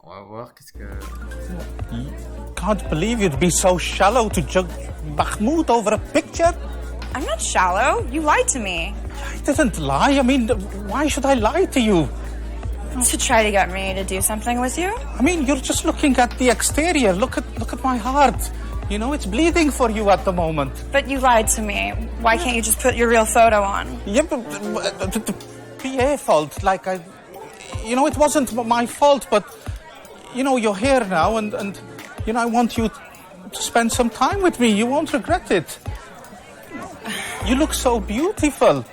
On va voir qu'est-ce que... Can't believe you'd be so shallow to judge Mahmoud over a picture. I'm not shallow. You lied to me. I didn't lie. I mean, why should I lie to you? To try to get me to do something with you? I mean, you're just looking at the exterior. Look at my heart. You know, it's bleeding for you at the moment. But you lied to me. Why can't you just put your real photo on? Yeah, but the PA fault, like you know, it wasn't my fault, but, you know, you're here now and you know, I want you to spend some time with me. You won't regret it. You look so beautiful.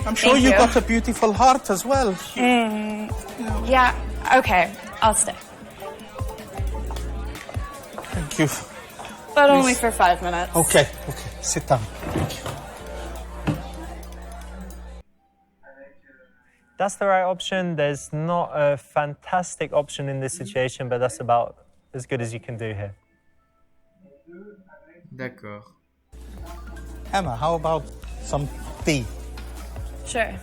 I'm sure you got a beautiful heart as well. Yeah, okay. I'll stay. Thank you. But Please. only for 5 minutes. Okay. Sit down. Thank you. That's the right option. There's not a fantastic option in this situation, but that's about as good as you can do here. D'accord. Emma, how about some tea? Sure.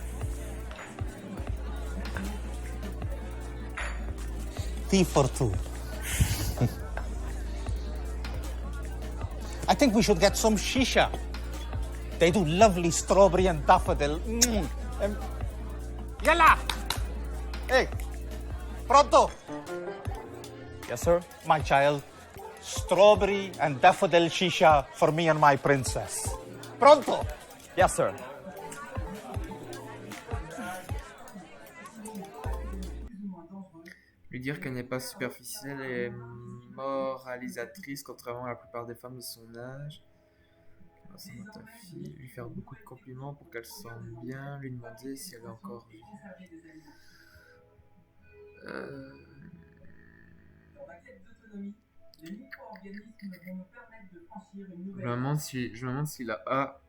Tea for two. I think we should get some shisha. They do lovely strawberry and daffodil. Yalla! Hey, pronto! Yes, sir? My child, strawberry and daffodil shisha for me and my princess. Pronto! Yes, sir. Lui dire qu'elle n'est pas superficielle et moralisatrice, contrairement à la plupart des femmes de son âge. C'est ta fille. Lui faire beaucoup de compliments pour qu'elle se sente bien. Lui demander si elle est encore vie. Je me demande si la A.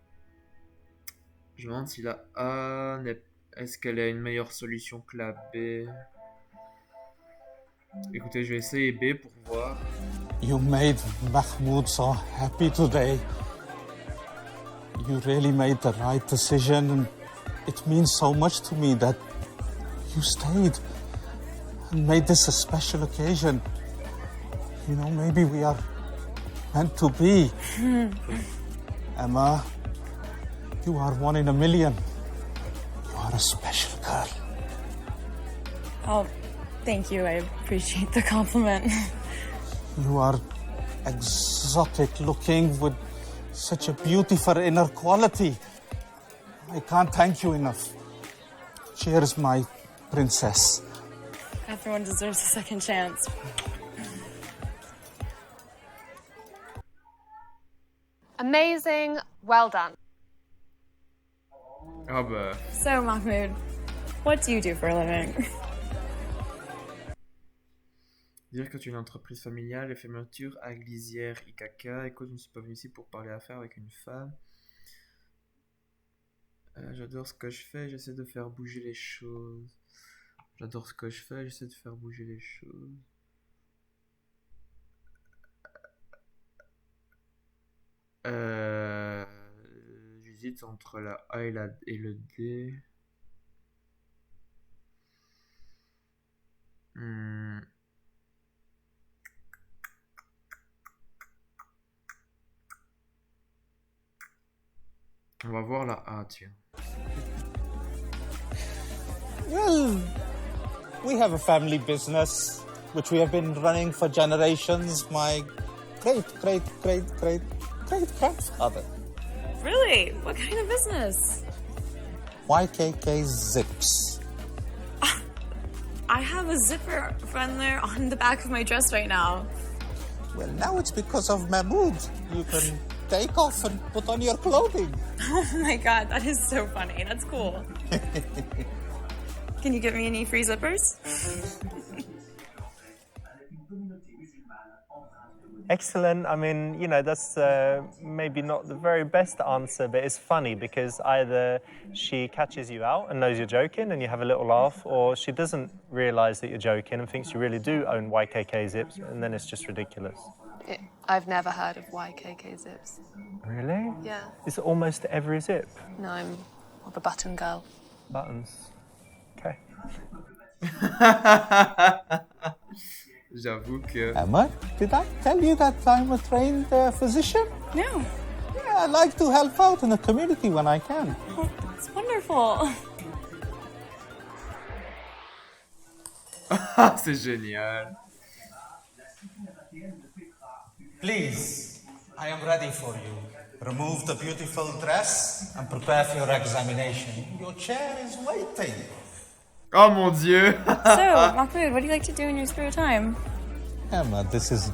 Je me demande si la A est-ce qu'elle a une meilleure solution que la B. Écoutez, je vais essayer B pour voir. You made Mahmoud so happy today. You really made the right decision, and it means so much to me that you stayed and made this a special occasion. You know, maybe we are meant to be. Emma, you are one in a million. You are a special girl. Oh, thank you. I appreciate the compliment. You are exotic looking with such a beautiful inner quality. I can't thank you enough. Cheers, my princess. Everyone deserves a second chance. Amazing. Well done. Ah bah. So, Mahmoud, what do you do for a living? Dire que tu es une entreprise familiale et fermeture à Glisière, IKK. Écoute, je ne suis pas venu ici pour parler affaires avec une femme. J'adore ce que je fais, j'essaie de faire bouger les choses. J'adore ce que je fais, j'essaie de faire bouger les choses. J'hésite entre la A et le D. On va voir la A, tiens. Well, we have a family business which we have been running for generations. My great-great-great-great-great-grandfather. Really? What kind of business? YKK Zips. I have a zipper from there on the back of my dress right now. Well, now it's because of Mahmoud. You can take off and put on your clothing. Oh my god, that is so funny. That's cool. Can you get me any free zippers? Excellent. I mean, you know, that's maybe not the very best answer, but it's funny because either she catches you out and knows you're joking and you have a little laugh, or she doesn't realize that you're joking and thinks you really do own YKK Zips, and then it's just ridiculous. I've never heard of YKK Zips. Really? Yeah. It's almost every zip. No, I'm more of a button girl. Buttons. Okay. J'avoue que... Emma, did I tell you that I'm a trained physician? No. Yeah, I like to help out in the community when I can. Oh, it's wonderful. Ah, c'est génial. Please, I am ready for you. Remove the beautiful dress and prepare for your examination. Your chair is waiting. Oh mon Dieu. So, Mahmoud, what do you like to do in your spare time? Emma, this is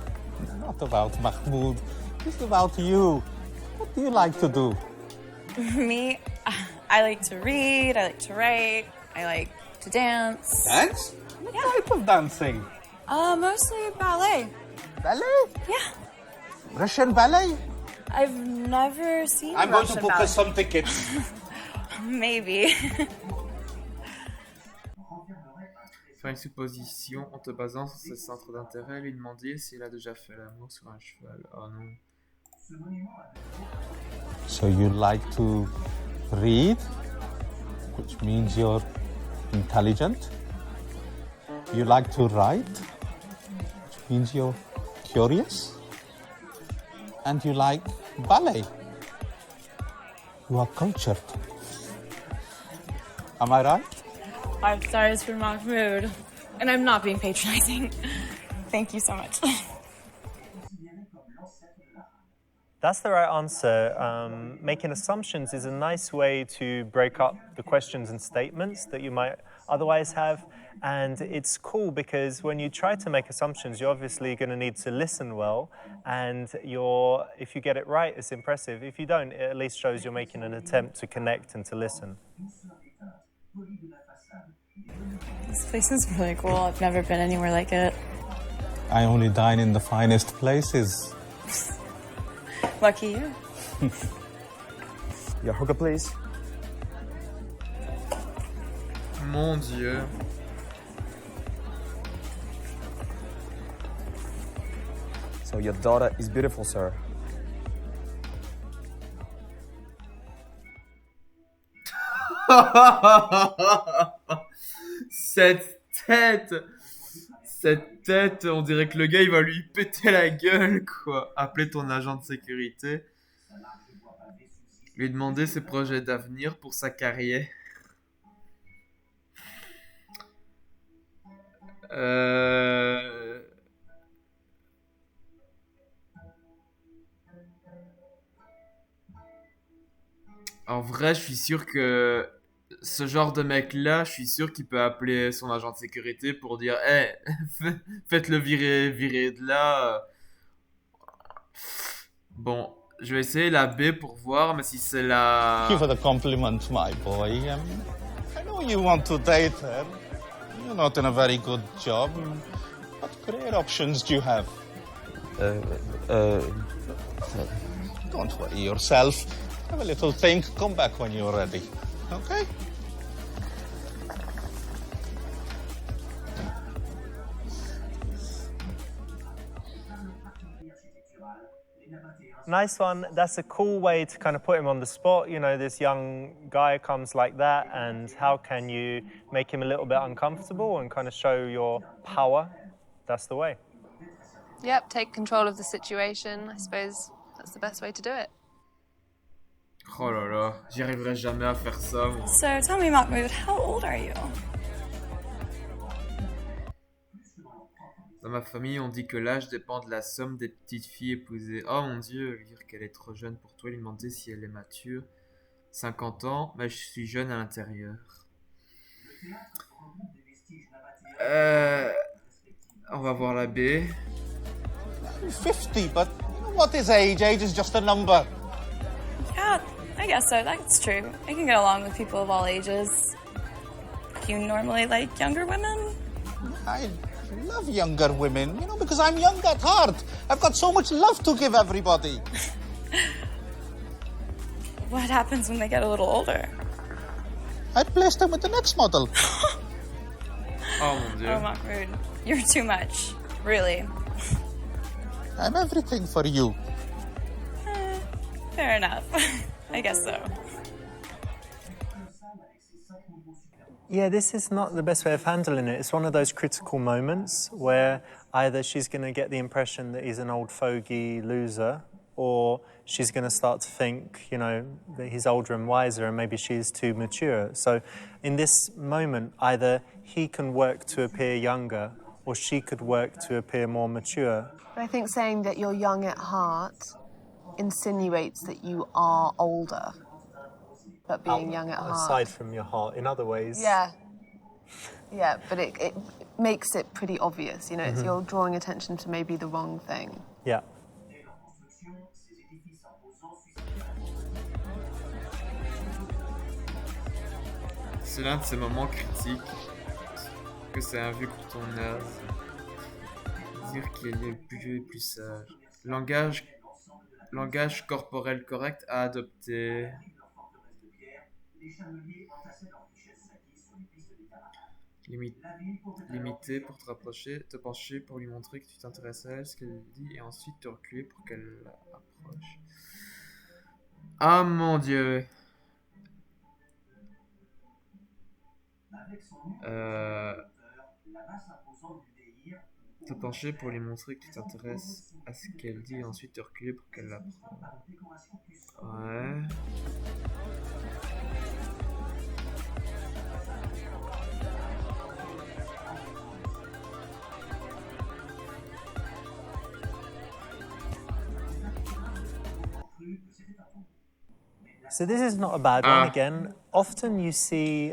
not about Mahmoud. It's about you. What do you like to do? Me, I like to read, I like to write, I like to dance. Dance? What type of dancing? Mostly ballet. Ballet? Yeah. Russian ballet? I've never seen I'm going to Russian book ballet. us some tickets. Maybe. Faire une supposition en te basant sur ses centres d'intérêt, lui demander s'il a déjà fait l'amour sur un cheval. Oh non. So you like to read, which means you're intelligent. You like to write, which means you're curious. And you like ballet. You are cultured. Am I right? 5 stars for Mahmoud. And I'm not being patronizing. Thank you so much. That's the right answer. Making assumptions is a nice way to break up the questions and statements that you might otherwise have. And it's cool because when you try to make assumptions, you're obviously going to need to listen well. And if you get it right, it's impressive. If you don't, it at least shows you're making an attempt to connect and to listen. This place is really cool. I've never been anywhere like it. I only dine in the finest places. Lucky you. Your hookah, please. Mon Dieu. So your daughter is beautiful, sir. Cette tête, on dirait que le gars il va lui péter la gueule quoi. Appeler ton agent de sécurité, lui demander ses projets d'avenir pour sa carrière. En vrai, je suis sûr que ce genre de mec-là, je suis sûr qu'il peut appeler son agent de sécurité pour dire hey, faites-le virer de là. Bon, je vais essayer la B pour voir, mais si c'est la... Thank you for the compliment, my boy. I know you want to date her. You're not in a very good job. What career options do you have? Don't worry yourself. Have a little think. Come back when you're ready. Okay? Nice one. That's a cool way to kind of put him on the spot. You know, this young guy comes like that, and how can you make him a little bit uncomfortable and kind of show your power? That's the way. Yep, take control of the situation. I suppose that's the best way to do it. Oh là là, j'y arriverai jamais à faire ça. Moi. So tell me, Mahmoud, how old are you? Dans ma famille, on dit que l'âge dépend de la somme des petites filles épousées. Oh mon Dieu, lui dire qu'elle est trop jeune pour toi, lui demander si elle est mature. 50 ans, mais je suis jeune à l'intérieur. On va voir la B. 50, but what is age? Age is just a number. Yeah, I guess so. That's true. I can get along with people of all ages. Do you normally like younger women? I love younger women, because I'm young at heart. I've got so much love to give everybody. What happens when they get a little older? I'd place them with the next model. Oh mon Dieu. Oh, Mahmoud, you're too much. Really. I'm everything for you. Fair enough. I guess so. Yeah, this is not the best way of handling it. It's one of those critical moments where either she's going to get the impression that he's an old fogey loser, or she's going to start to think, you know, that he's older and wiser and maybe she's too mature. So in this moment, either he can work to appear younger or she could work to appear more mature. But I think saying that you're young at heart insinuates that you are older, but being young at heart. Aside from your heart, in other ways. Yeah. Yeah, but it makes it pretty obvious, you know, it's you're drawing attention to maybe the wrong thing. Yeah. C'est l'un de ces moments critiques que c'est un vieux crouton naze. Dire qu'il est le plus vieux et plus sage. Langage corporel correct à adopter. Limiter pour te rapprocher, te pencher pour lui montrer que tu t'intéresses à elle, ce qu'elle dit, et ensuite te reculer pour qu'elle approche. Ah mon Dieu. Te pencher pour lui montrer que tu t'intéresses à ce qu'elle dit et ensuite te reculer pour qu'elle l'approche. Ouais. So this is not a bad one again. Often you see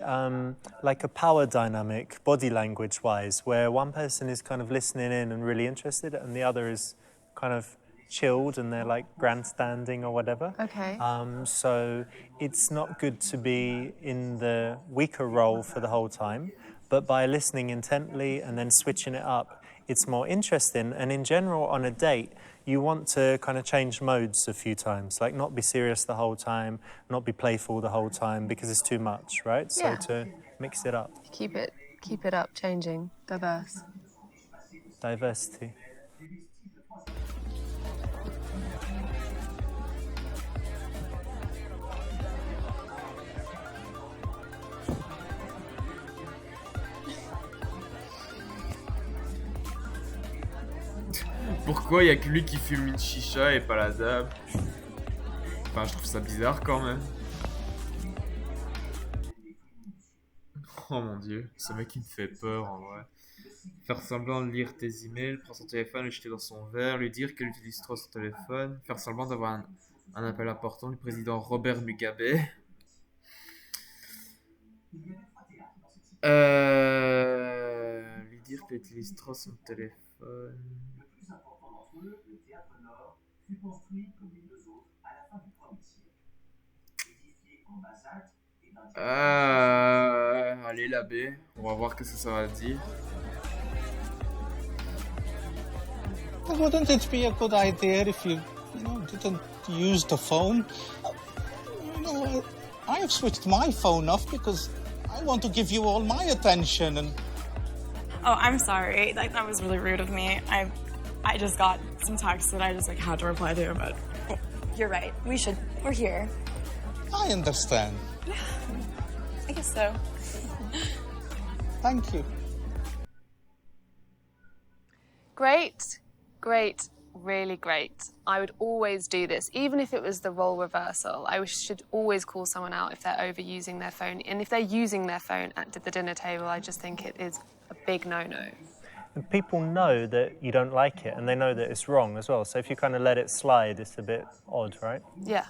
like a power dynamic, body language-wise, where one person is kind of listening in and really interested and the other is kind of chilled and they're like grandstanding or whatever. Okay. So it's not good to be in the weaker role for the whole time, but by listening intently and then switching it up, it's more interesting. And in general, on a date, you want to kind of change modes a few times, like not be serious the whole time, not be playful the whole time, because it's too much, right? Yeah. So to mix it up. Keep it up, changing, diverse. Diversity. Pourquoi il y a que lui qui fume une chicha et pas la dame? Enfin, je trouve ça bizarre quand même. Oh mon dieu, ce mec il me fait peur en vrai. Faire semblant de lire tes emails, prendre son téléphone, le jeter dans son verre, lui dire qu'elle utilise trop son téléphone, faire semblant d'avoir un appel important du président Robert Mugabe. Lui dire qu'elle utilise trop son téléphone. Le théâtre Nord fut construit comme les deux autres à la fin du 1er siècle. Édifié en basalte et d'un allez l'abbé, on va voir ce que ça va dire. Wouldn't it be a good idea if you didn't use the phone? I have switched my phone off because I want to give you all my attention and... Oh, I'm sorry. That was really rude of me. I just got some text that I just had to reply to, but you're right. We're here. I understand. I guess so. Thank you. Great, really great. I would always do this, even if it was the role reversal. I should always call someone out if they're overusing their phone. And if they're using their phone at the dinner table, I just think it is a big no-no. And people know that you don't like it and they know that it's wrong as well. So if you kind of let it slide, it's a bit odd, right? Yeah.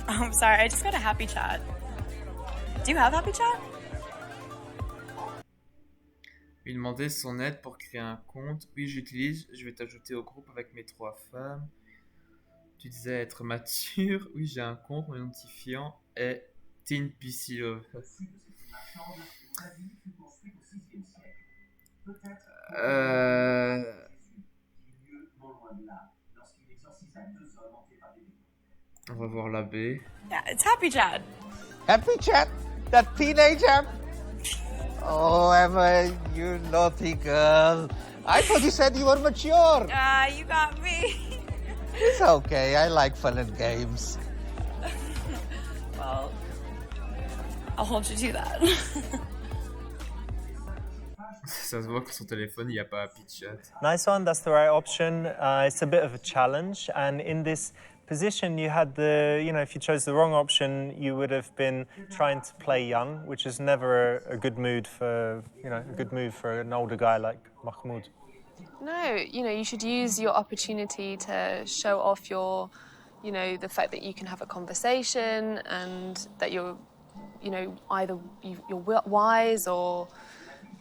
Oh, I'm sorry, I just got a happy chat. Do you have happy chat? Lui demander son aide pour créer un compte. Oui, j'utilise. Je vais t'ajouter au groupe avec mes 3 femmes. Tu disais être mature. Oui, j'ai un compte. Mon identifiant est Teen PC Love. On va voir l'abbé. Yeah, it's happy chat. Happy chat? That teenager? Oh, Emma, you naughty girl. I thought you said you were mature. You got me. It's okay. I like fun and games. Well, I'll hold you to that. Ça se voit que son téléphone, il n'y a pas Happy Chat. Nice one, that's the right option. It's a bit of a challenge, and in this position you had if you chose the wrong option, you would have been trying to play young, which is never a good mood for, a good move for an older guy like Mahmoud. No, you should use your opportunity to show off your, the fact that you can have a conversation and that you're, either you're wise or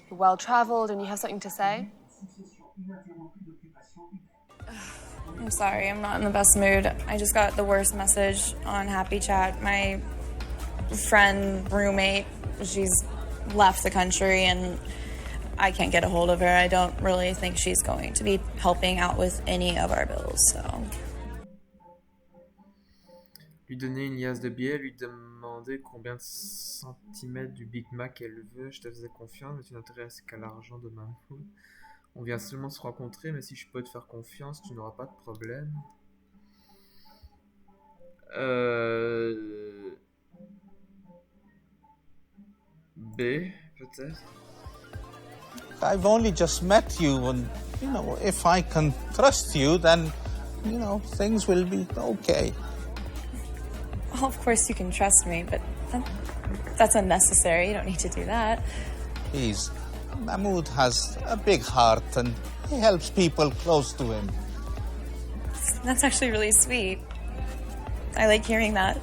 you're well-travelled and you have something to say. I'm sorry, I'm not in the best mood. I just got the worst message on Happy Chat. My friend, roommate, she's left the country and I can't get a hold of her. I don't really think she's going to be helping out with any of our bills, so. Lui donner une liasse de billets, lui demander combien de centimètres du Big Mac elle veut. Je te faisais confiance, mais tu n'intéresses qu'à l'argent de Mahmoud. On vient seulement se rencontrer, mais si je peux te faire confiance, tu n'auras pas de problème. B, peut-être. I've only just met you, and, if I can trust you, then, things will be okay. Well, of course you can trust me, but that's unnecessary. You don't need to do that. Please. Mahmoud has a big heart and he helps people close to him. That's actually really sweet. I like hearing that.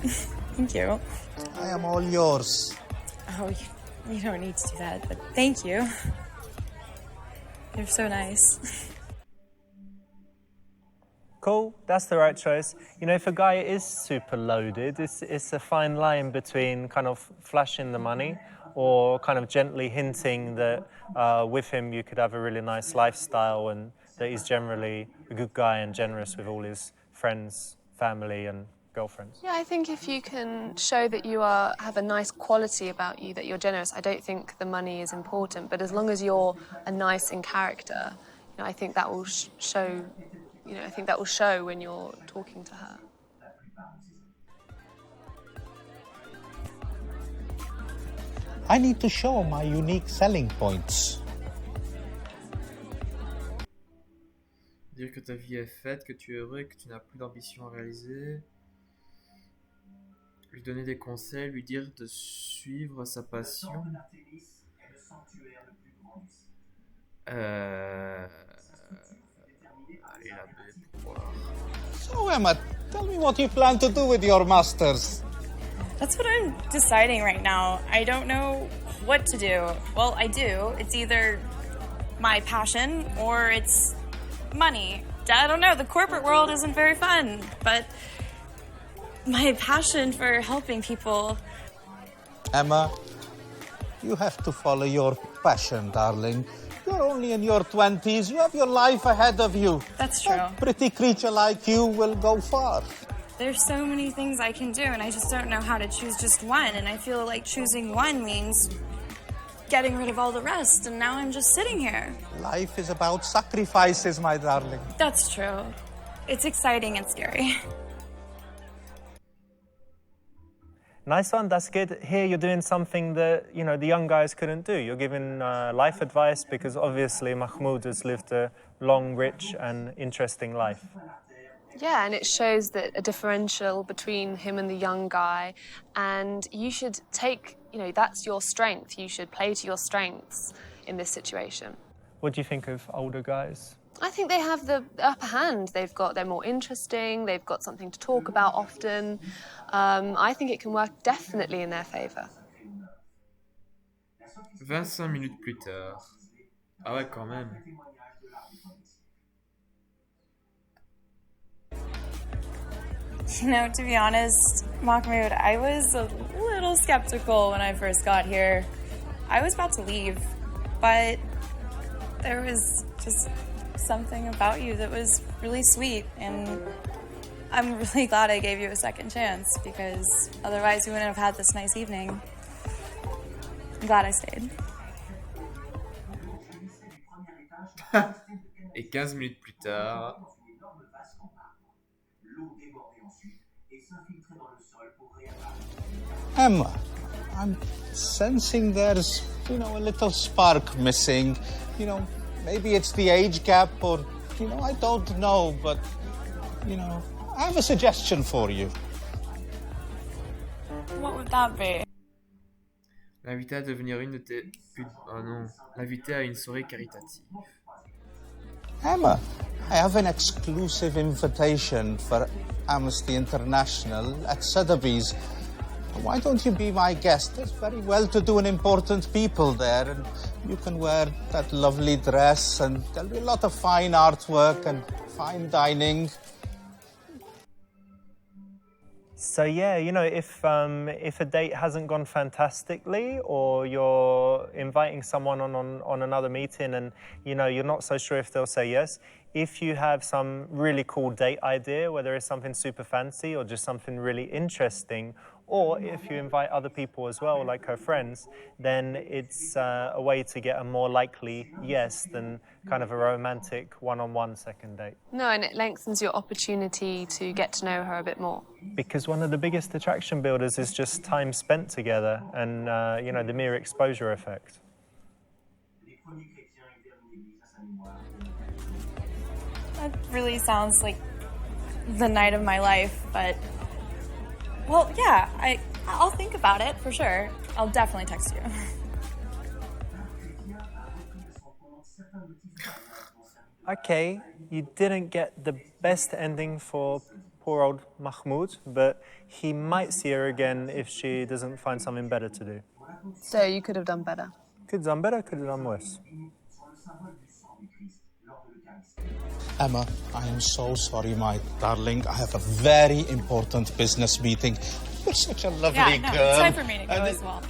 Thank you. I am all yours. Oh, you don't need to do that, but thank you. You're so nice. Cool, that's the right choice. If a guy is super loaded, it's a fine line between kind of flashing the money or kind of gently hinting that with him you could have a really nice lifestyle and that he's generally a good guy and generous with all his friends, family and girlfriends. Yeah, I think if you can show that you have a nice quality about you, that you're generous, I don't think the money is important, but as long as you're a nice in character, I think that will show, I think that will show when you're talking to her. I need to show my unique selling points. Dire que ta vie est faite, que tu es heureux, que tu n'as plus d'ambition à réaliser. Lui donner des conseils, lui dire de suivre sa passion. Allez, la B pour voir. So, Emma, tell me what you plan to do with your masters. That's what I'm deciding right now. I don't know what to do. Well, I do. It's either my passion or it's money. I don't know. The corporate world isn't very fun, but my passion for helping people. Emma, you have to follow your passion, darling. You're only in your 20s. You have your life ahead of you. That's true. A pretty creature like you will go far. There's so many things I can do, and I just don't know how to choose just one. And I feel like choosing one means getting rid of all the rest, and now I'm just sitting here. Life is about sacrifices, my darling. That's true. It's exciting and scary. Nice one, that's good. Here you're doing something that, the young guys couldn't do. You're giving life advice because obviously Mahmoud has lived a long, rich and interesting life. Yeah, and it shows that a differential between him and the young guy, and you should take, that's your strength. You should play to your strengths in this situation. What do you think of older guys? I think they have the upper hand. They're more interesting, they've got something to talk about often. I think it can work definitely in their favour. 25 minutes plus tard. Ah ouais, quand même. To be honest, Mahmoud, I was a little skeptical when I first got here. I was about to leave, but there was just something about you that was really sweet, and I'm really glad I gave you a second chance because otherwise we wouldn't have had this nice evening. I'm glad I stayed. Et 15 minutes plus tard. Emma, I'm sensing there's a little spark missing. Maybe it's the age gap or, I don't know, but, I have a suggestion for you. What would that be? L'inviter à devenir une de tes... Oh non. L'inviter à une soirée caritative. Emma, I have an exclusive invitation for Amnesty International at Sotheby's. Why don't you be my guest? There's very well-to-do and important people there, and you can wear that lovely dress, and there'll be a lot of fine artwork and fine dining. So yeah, if a date hasn't gone fantastically, or you're inviting someone on another meeting and you're not so sure if they'll say yes, if you have some really cool date idea, whether it's something super fancy or just something really interesting, or if you invite other people as well, like her friends, then it's a way to get a more likely yes than kind of a romantic one-on-one second date. No, and it lengthens your opportunity to get to know her a bit more. Because one of the biggest attraction builders is just time spent together and, the mere exposure effect. That really sounds like the night of my life, but... Well, yeah, I'll think about it, for sure. I'll definitely text you. Okay, you didn't get the best ending for poor old Mahmoud, but he might see her again if she doesn't find something better to do. So you could have done better. Could have done better, could have done worse. Emma, I am so sorry, my darling. I have a very important business meeting. You're such a lovely girl. It's time for me to go as well.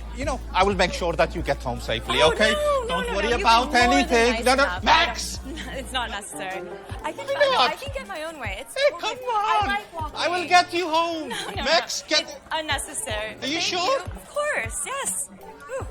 I will make sure that you get home safely, okay? No, Don't worry about anything. No, Max! It's not necessary. I can get my own way. It's Hey, come okay. on! I like walking. I will get you home. No, Max, get... It's unnecessary. Are you Thank sure? Of course, yes. Whew.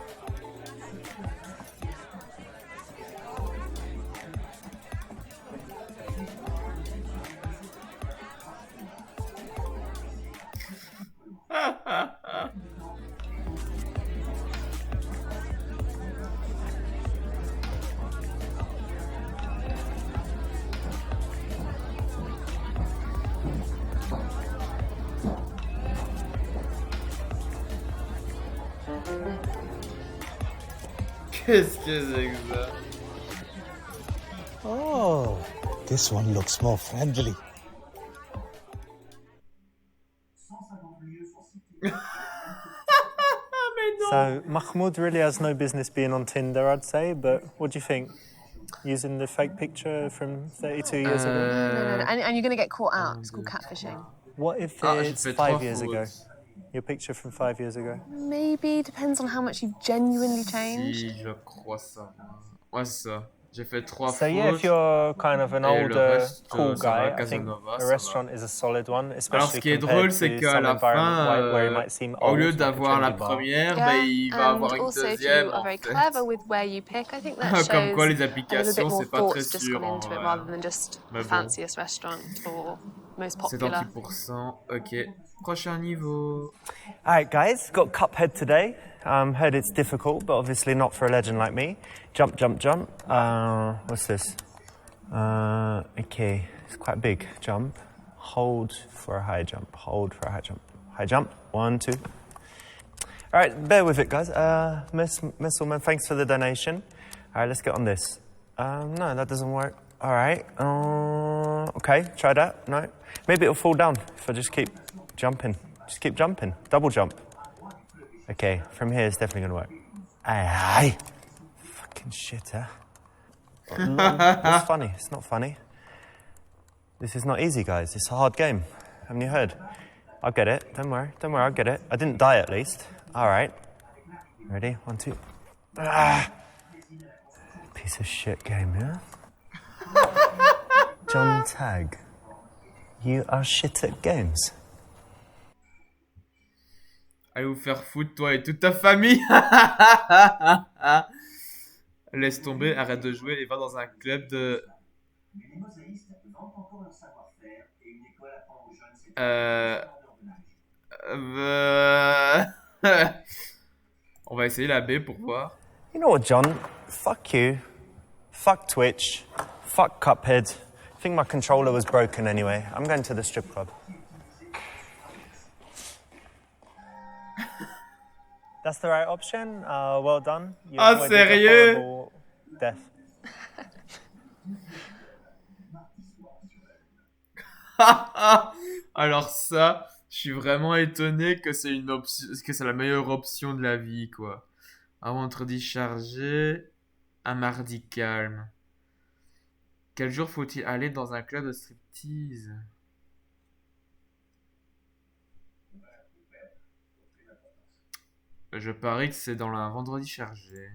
Qu'est-ce que c'est que ça? Oh, this one looks more friendly. So Mahmoud really has no business being on Tinder, I'd say, but what do you think? Using the fake picture from 32 years ago? No. And you're going to get caught out. It's called catfishing. What if it's 5 years ago? Your picture from 5 years ago? Maybe, depends on how much you've genuinely changed. Si, je crois ça. Ouais, c'est ça. J'ai fait 3 So yeah, if you're kind of an older, cool guy, I think Casanova, a restaurant is a solid one, Alors, especially ce qui est compared drôle, c'est to qu'à some la environment fin, where it might seem au old, lieu like a d'avoir la trendy bar. première, Yeah, ben, il va avoir une also if deuxième. you are very En fait. clever with where you pick, I think that shows Comme quoi, les a little bit applications, more c'est pas très thought's just sûr. gone En into it vrai. rather than just Mais the bon. fanciest restaurant or most C'est popular. 38%. Ok. Prochain niveau. All right, guys, got Cuphead today. Heard it's difficult, but obviously not for a legend like me. Jump, jump, jump. What's this? Okay, it's quite big. Jump. Hold for a high jump. Hold for a high jump. High jump. 1, 2. All right, bear with it, guys. Miss Ullman, thanks for the donation. All right, let's get on this. No, that doesn't work. All right. Okay, try that. No. Maybe it'll fall down if I just keep jumping. Just keep jumping. Double jump. Okay, from here it's definitely going to work. Aye. Fucking shit, huh? It's funny. It's not funny. This is not easy, guys. It's a hard game. Haven't you heard? I'll get it. Don't worry. Don't worry, I'll get it. I didn't die at least. All right. Ready? 1, 2. Ah! Piece of shit game, yeah? John Tagg, you are shit at games. Allez vous faire foutre, toi et toute ta famille. Laisse tomber, arrête de jouer et va dans un club de... On va essayer la B pour voir. You know what, John? Fuck you. Fuck Twitch. Fuck Cuphead. I think my controller was broken anyway. I'm going to the strip club. That's the right option. Well done. You Ah, avoided a sérieux? horrible death. Alors ça, je suis vraiment étonné que c'est une option, que c'est la meilleure option de la vie, quoi. Un vendredi chargé, un mardi calme. Quel jour faut-il aller dans un club de striptease? Je parie que c'est dans un vendredi chargé.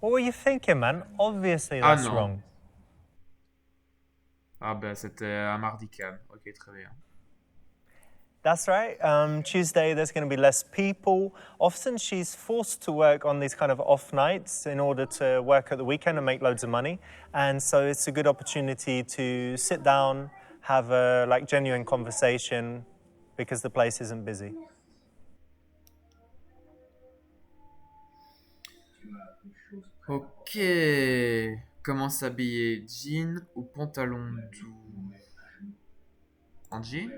What were you thinking, man? Obviously, Ah that's non. wrong. Ah ben c'était un mardi calme. Ok, très bien. That's right. Tuesday, there's going to be less people. Often she's forced to work on these kind of off nights in order to work at the weekend and make loads of money. And so it's a good opportunity to sit down, have a genuine conversation because the place isn't busy. Ok. Comment s'habiller? Jean ou pantalon doux? En jean?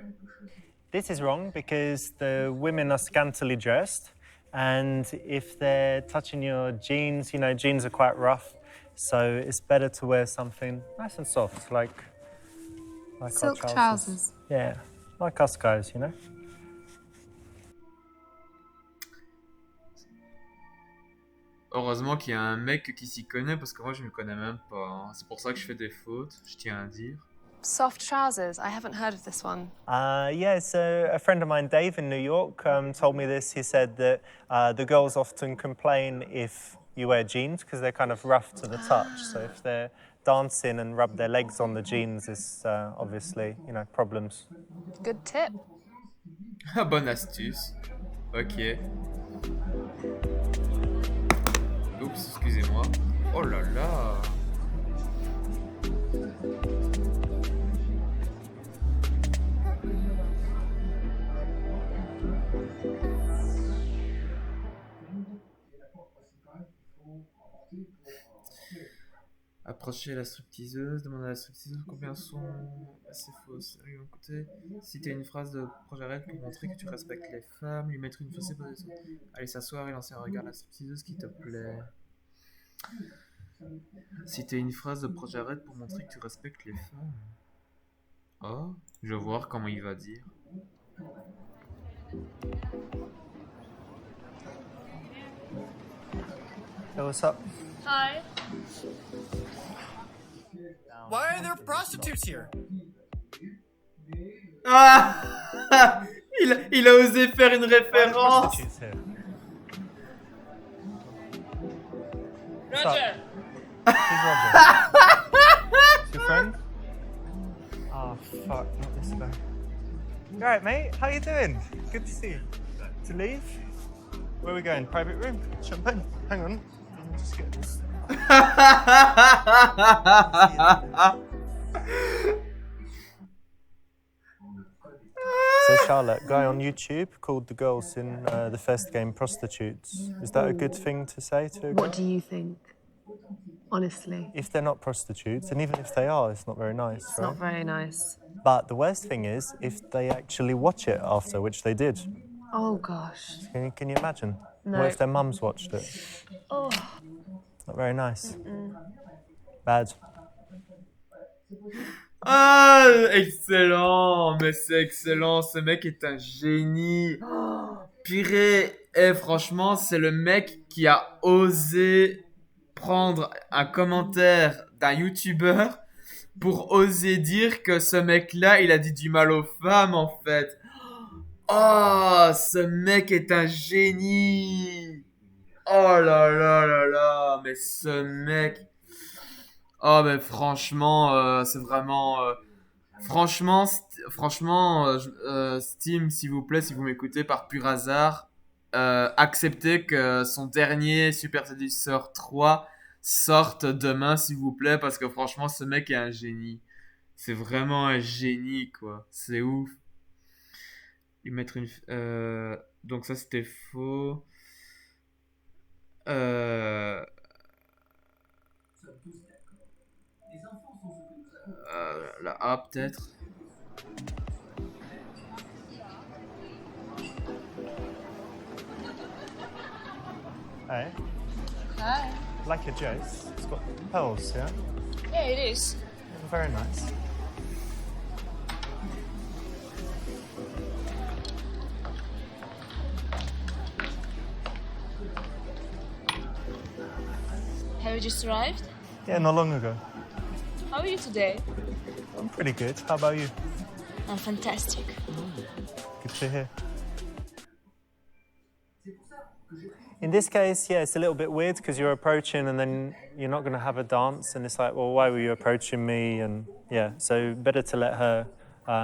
This is wrong because the women are scantily dressed, and if they're touching your jeans, jeans are quite rough, so it's better to wear something nice and soft, like Silk our trousers. Yeah, like us guys, Heureusement qu'il y a un mec qui s'y connaît parce que moi je me connais même pas, hein. C'est pour ça que je fais des fautes, je tiens à dire. Soft trousers. I haven't heard of this one. Yeah, so a friend of mine, Dave, in New York, told me this. He said that the girls often complain if you wear jeans because they're kind of rough to the touch. So if they're dancing and rub their legs on the jeans, it's obviously, problems. Good tip. Ah, bonne astuce. Ok. Oups, excusez-moi. Oh là là. Approcher la stripteaseuse, demander à la stripteaseuse combien sont assez fausses. Sérieux, écoutez, citer une phrase de projet pour montrer que tu respectes les femmes, lui mettre une fausse position. Aller s'asseoir et lancer un regard à la stripteaseuse qui te plaît. Citer une phrase de projet pour montrer que tu respectes les femmes. Oh, je vais voir comment il va dire. Hey, what's up? Hi. Why are there prostitutes here? Ah il a osé faire une référence. Roger. Who's Roger? Your friend? Oh, fuck, not this guy. You alright, mate? How you doing? Good to see you. To leave? Where are we going? Private room? Champagne? Hang on. Let me just get this. So Charlotte, guy on YouTube called the girls in the first game prostitutes. Is that a good thing to say to a girl? What do you think? Honestly. If they're not prostitutes, and even if they are, it's not very nice, It's right? not very nice. But the worst thing is if they actually watch it after, which they did. Oh gosh. Can you imagine? No. What if their mums watched it? Oh. Not very nice. Mm-mm. Bad. Ah, excellent, mais c'est excellent, ce mec est un génie. Oh, purée, franchement, c'est le mec qui a osé prendre un commentaire d'un YouTuber pour oser dire que ce mec-là, il a dit du mal aux femmes, en fait. Oh, ce mec est un génie. Oh là là là là, mais ce mec... Oh, mais franchement, c'est vraiment... franchement, Steam, s'il vous plaît, si vous m'écoutez par pur hasard, acceptez que son dernier Super Seducer 3 sorte demain, s'il vous plaît, parce que franchement, ce mec est un génie. C'est vraiment un génie, quoi. C'est ouf. Lui mettre une... donc ça, c'était faux. A peut-être. Hey, Hi. like a Jace. It's got pearls, yeah? Yeah, it is. Very nice. Have you just arrived? Yeah, not long ago. How are you today? I'm pretty good. How about you? I'm fantastic. Good to hear. In this case, yeah, it's a little bit weird because you're approaching and then you're not going to have a dance, and it's like, well, why were you approaching me? And yeah, so better to let her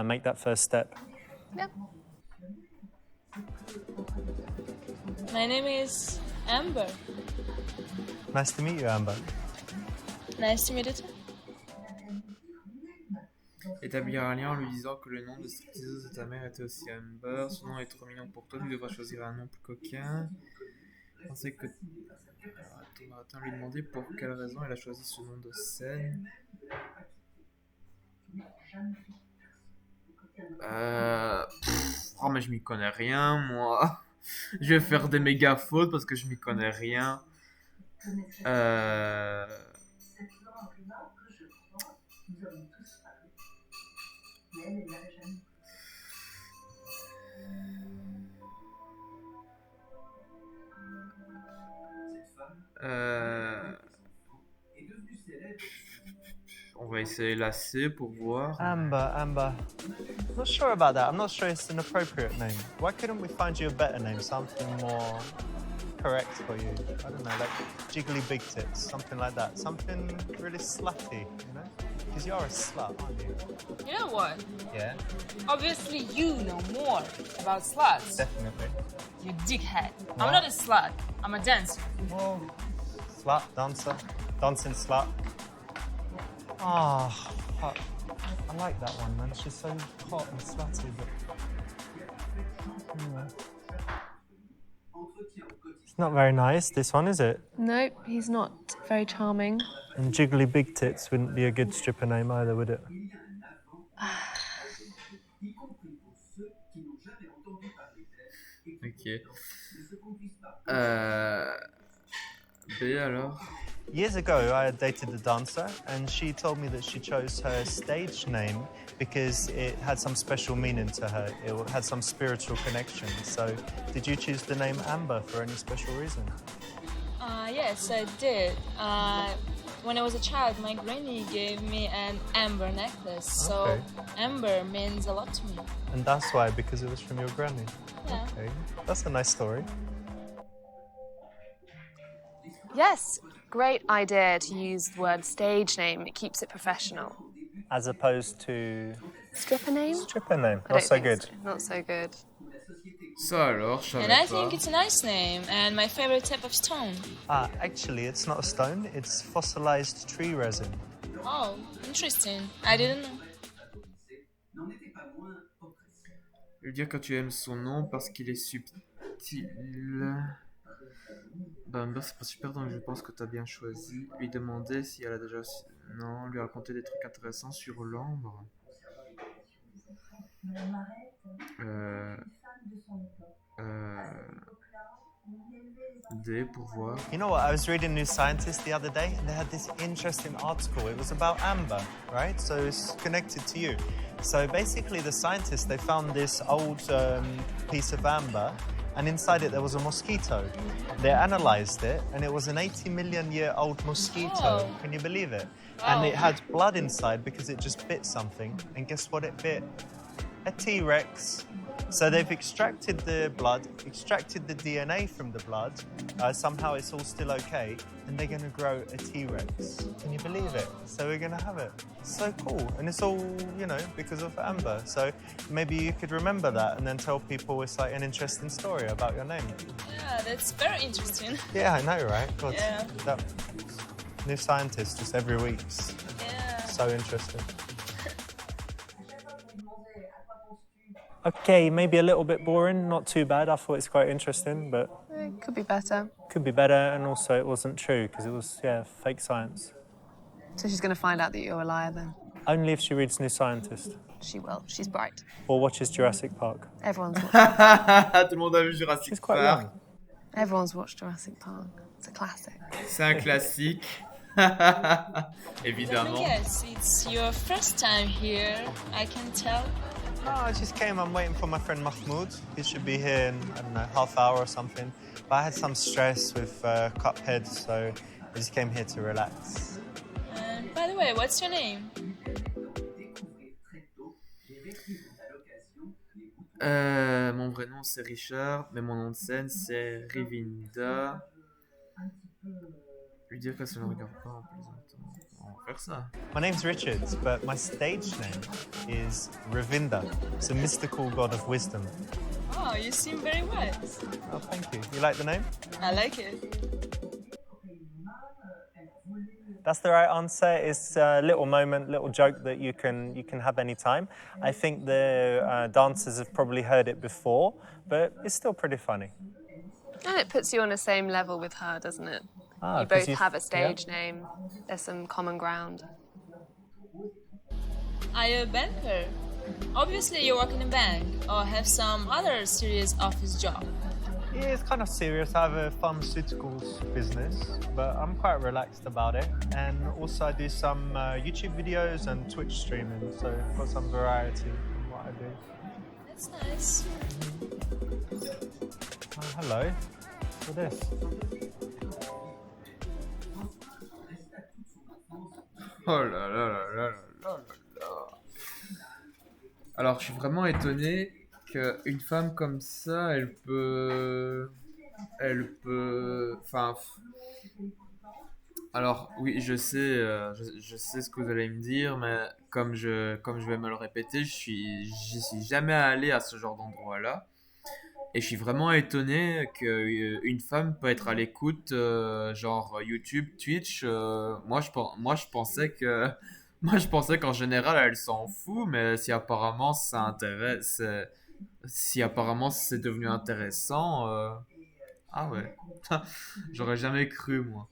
make that first step. Yeah. My name is Amber. Nice to meet you, Amber. Nice to meet you too. Établir un lien en lui disant que le nom de stripteaseuse de ta mère était aussi Amber. Son nom est trop mignon pour toi, tu devras choisir un nom plus coquin. Je pensais que... Alors, attends, lui demander pour quelle raison elle a choisi ce nom de scène. Oh, mais je m'y connais rien, moi. Je vais faire des méga fautes parce que je m'y connais rien. On va essayer la C pour voir. Amber. I'm not sure about that. I'm not sure it's an appropriate name. Why couldn't we find you a better name? Something more correct for you. I don't know, like Jiggly Big Tits, something like that. Something really slutty, you know? Because you're a slut, aren't you? You know what? Yeah, Obviously, you know more about sluts. definitely. You dickhead. What? I'm not a slut. I'm a dancer. Well, slut, dancer, dancing slut. Ah, oh, I like that one, man. She's so hot and slutty, but... Anyway. It's not very nice, this one, is it? Nope, he's not very charming. And Jiggly Big Tits wouldn't be a good stripper name either, would it? Ok. B alors. Years ago, I had dated a dancer, and she told me that she chose her stage name because it had some special meaning to her. It had some spiritual connection. So, did you choose the name Amber for any special reason? Yes, I did. When I was a child, my granny gave me an amber necklace, so amber means a lot to me. And that's why, because it was from your granny? Yeah. Okay, that's a nice story. Yes, great idea to use the word stage name. It keeps it professional. As opposed to... Stripper name? Stripper name, I not don't so think good. so. Not so good. Ça alors, je savais And I pas. think it's a nice name and my favorite type of stone. Actually, it's not a stone, it's fossilized tree resin. Oh, interesting. I didn't know. Je veux dire quand tu aimes son nom parce qu'il est subtil. Amber, c'est pas super, donc je pense que t'as bien choisi. Lui demander si elle a déjà... Non, lui raconter des trucs intéressants sur l'ambre. D pour voir. You know what, I was reading New Scientist the other day, and they had this interesting article. It was about amber, right? So it's connected to you. So basically the scientists, they found this old piece of amber, and inside it there was a mosquito. They analyzed it, and it was an 80 million year old mosquito. Oh. Can you believe it? Wow. And it had blood inside because it just bit something. And guess what it bit? A T-Rex. So they've extracted the blood, extracted the DNA from the blood. Somehow it's all still okay, and they're going to grow a T-Rex. Can you believe it? So we're going to have it. So cool. And it's all, you know, because of Amber. So maybe you could remember that and then tell people it's like an interesting story about your name. Yeah, that's very interesting. Yeah, I know, right? God, Yeah. that New Scientist just every week. Yeah. So interesting. Okay, maybe a little bit boring, not too bad. I thought it's quite interesting, but... It could be better. Could be better, and also it wasn't true, because it was, yeah, fake science. So she's going to find out that you're a liar then. Only if she reads New Scientist. She will. She's bright. Or watches Jurassic Park. Everyone's watched. Tout le monde a vu Jurassic She's quite Park. young. Everyone's watched Jurassic Park. It's a classic. C'est un classique. Évidemment. Yes, it's your first time here, I can tell. No, I just came. I'm waiting for my friend Mahmoud. He should be here in, I don't know, half hour or something. But I had some stress with Cuphead, so I just came here to relax. And by the way, what's your name? Mon vrai nom c'est Richard, mais mon nom de scène c'est Rivinda. Lui dire que ça ne regarde pas en plaisantant. On va faire ça. My name's Richard, but my stage name is Ravinda. It's a mystical god of wisdom. Oh, you seem very wise. Oh, thank you. You like the name? I like it. That's the right answer. It's a little moment, little joke that you can have any time. I think the dancers have probably heard it before, but it's still pretty funny. And it puts you on the same level with her, doesn't it? Ah, you 'cause both have a stage name. There's some common ground. Are you a banker? Obviously you work in a bank or have some other serious office job. Yeah, it's kind of serious. I have a pharmaceuticals business, but I'm quite relaxed about it. And also I do some YouTube videos and Twitch streaming, so I've got some variety in what I do. That's nice. Oh, hello. What's this? Oh là là là là là là là. Alors, je suis vraiment étonné qu'une femme comme ça, elle peut... Enfin... Alors, oui, je sais ce que vous allez me dire, mais comme je vais me le répéter, j'y suis jamais allé à ce genre d'endroit-là. Et je suis vraiment étonné qu'une femme peut être à l'écoute, genre YouTube, Twitch. Moi, je pensais qu'en général, elle s'en fout, mais si apparemment ça intéresse, si apparemment c'est devenu intéressant, ah ouais, j'aurais jamais cru moi.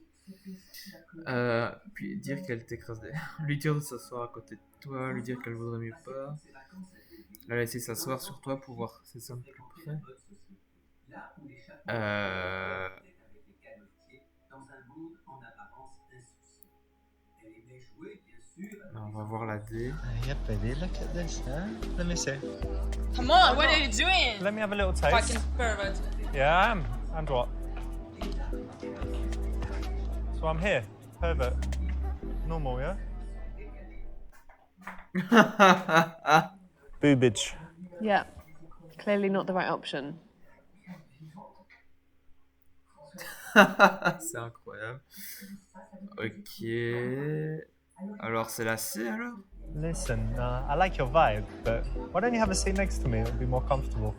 Puis dire qu'elle t'écrase, lui dire de s'asseoir à côté de toi, lui dire qu'elle vaudrait mieux pas, la laisser s'asseoir sur toi pour voir ses seins plus près. On va voir la D. Yeah, baby, look at this, huh? Let me see. Come on, what are you doing? Let me have a little taste. Fucking pervert. Yeah, I am. And what? So I'm here, pervert. Normal, yeah? Boobage. Yeah. Clearly not the right option. C'est incroyable. Ok. Alors, c'est la C alors? Listen, I like your vibe, but why don't you have a seat next to me? It'll be more comfortable.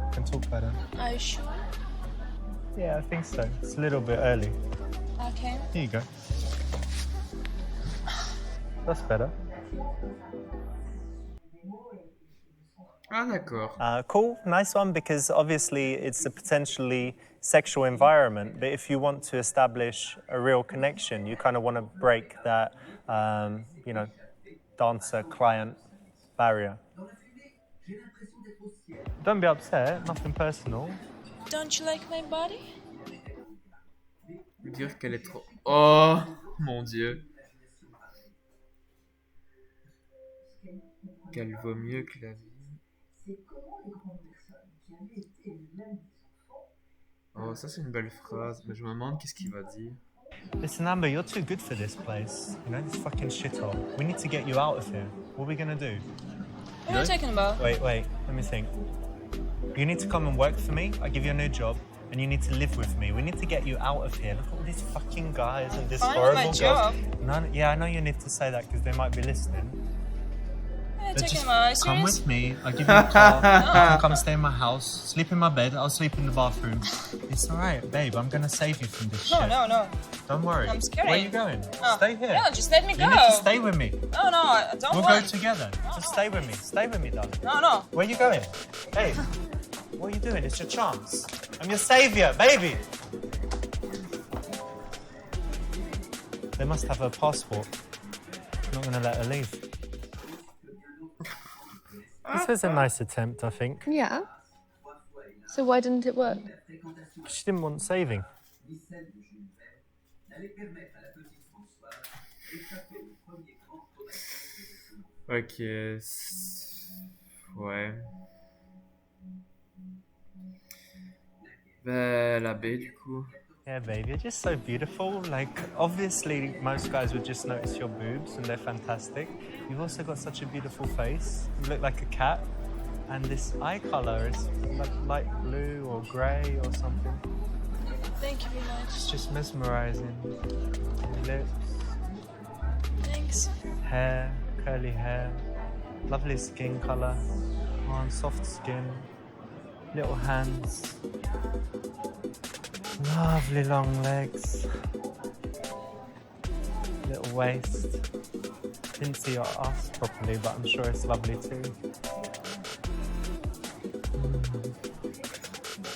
We can talk better. Are you sure? Yeah, I think so. It's a little bit early. Okay. Here you go. That's better. Ah, d'accord. Cool, nice one, because obviously it's a potentially sexual environment, but if you want to establish a real connection, you kind of want to break that, you know, dancer-client barrier. Don't be upset, nothing personal. Don't you like my body? Dire qu'elle est trop... Oh, mon Dieu. Qu'elle vaut mieux que la vie. Oh, ça c'est une belle phrase, mais je me demande qu'est-ce qu'il va dire. Listen, Amber, you're too good for this place. You know, this fucking shithole. We need to get you out of here. What are we gonna do? What are you talking about? Wait, let me think. You need to come and work for me. I give you a new job, and you need to live with me. We need to get you out of here. Look at all these fucking guys and this Fine, horrible my girls. job. No, yeah, I know you need to say that because they might be listening. What are you But talking just about? Are you come serious? with me. I'll give you a car. You can come stay in my house. Sleep in my bed. I'll sleep in the bathroom. It's all right, babe. I'm gonna save you from this shit. No. Don't worry. I'm scared. Where are you going? Oh. Stay here. No, just let me go. You need to stay with me. No, I don't We'll want. go together. Just stay with me. Stay with me, darling. No. Where are you going? Hey, what are you doing? It's your chance. I'm your savior, baby. They must have her passport. I'm not gonna let her leave. was a nice attempt, I think. Yeah. So why didn't it work? She didn't want saving. Ok. Ouais. La baie, du coup. Yeah, babe, you're just so beautiful. Like, obviously, most guys would just notice your boobs, and they're fantastic. You've also got such a beautiful face. You look like a cat. And this eye color is like light blue or grey or something. Thank you very much. It's just mesmerizing. Your lips. Thanks. Hair, curly hair. Lovely skin color. Oh, soft skin. Little hands. Lovely long legs. Little waist. Didn't see your ass properly, but I'm sure it's lovely too.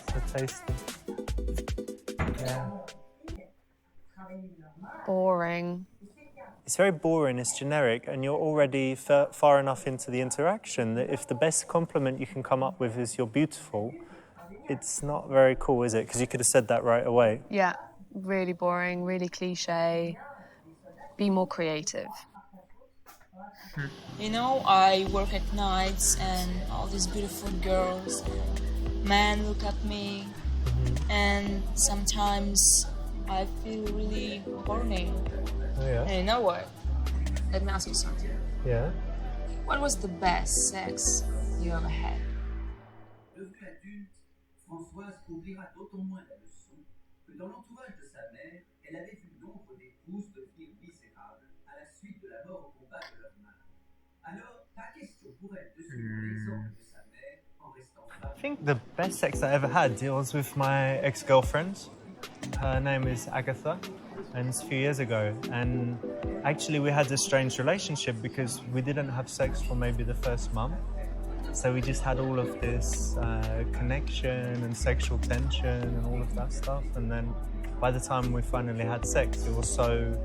So tasty. Yeah. Boring. It's very boring, it's generic, and you're already far enough into the interaction that if the best compliment you can come up with is you're beautiful, it's not very cool, is it? Because you could have said that right away. Yeah, really boring, really cliche. Be more creative. You know, I work at nights and all these beautiful girls, men look at me, and sometimes I feel really burning. Oh, yeah? And you know what? Let me ask you something. Yeah? What was the best sex you ever had? Devenue adulte, Françoise oubliera d'autant moins la leçon que dans l'entourage de sa mère, elle avait vu nombre d'épouses devenir misérables à la suite de la mort au combat de leur mari. Alors, pas question pour elle de suivre l'exemple de sa mère en restant femme. I think the best sex I ever had, it was with my ex-girlfriend. Her name is Agatha, and it's a few years ago. And actually we had a strange relationship because we didn't have sex for maybe the first month. So we just had all of this connection and sexual tension and all of that stuff. And then by the time we finally had sex, it was so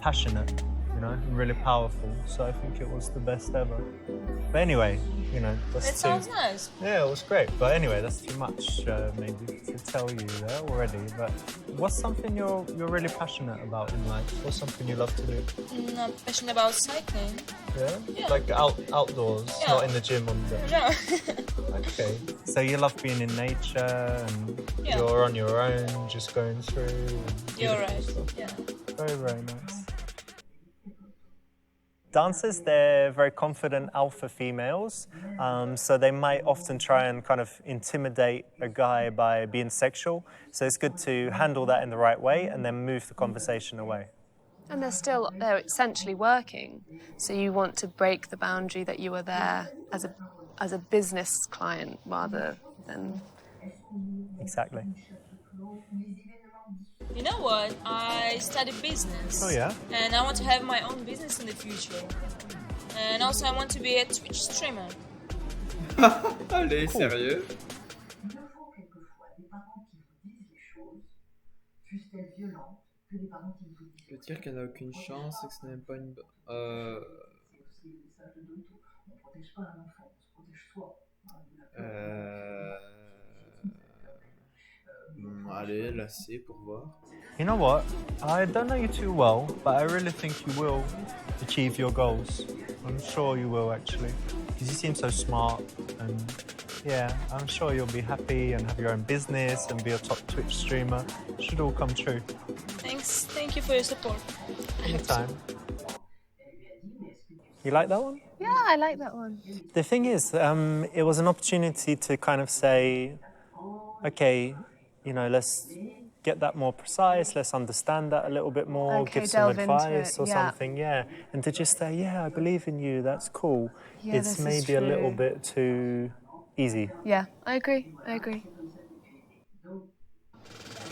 passionate, you know, and really powerful. So I think it was the best ever. But anyway, you know, that's It sounds nice. Yeah, it was great. But anyway, that's too much maybe to tell you there already. But what's something you're really passionate about in life? What's something you love to do? I'm passionate about cycling. Yeah? Yeah. Like outdoors, Yeah. not in the gym on the... No. Okay. So you love being in nature and Yeah. you're on your own, just going through. And You're beautiful right. stuff. Yeah. Very, very nice. Dancers, they're very confident alpha females, so they might often try and kind of intimidate a guy by being sexual. So it's good to handle that in the right way and then move the conversation away. And they're essentially working. So you want to break the boundary that you were there as a business client rather than... Exactly. You know what? I studied business. Oh, yeah? And I want to have my own business in the future. And also I want to be a Twitch streamer. Allez, sérieux? Je veux dire qu'elle n'a aucune chance et que ce n'est pas une... Allez, la C pour voir. You know what? I don't know you too well, but I really think you will achieve your goals. I'm sure you will, actually. Because you seem so smart and, yeah, I'm sure you'll be happy and have your own business and be a top Twitch streamer. It should all come true. Thanks. Thank you for your support. Anytime. You like that one? Yeah, I like that one. The thing is, it was an opportunity to kind of say, okay, you know, let's get that more precise, let's understand that a little bit more, Okay, give some delve into advice it, or yeah. something, yeah. And to just say, yeah, I believe in you, that's cool. Yeah, It's this is maybe a little true. bit too easy. Yeah, I agree.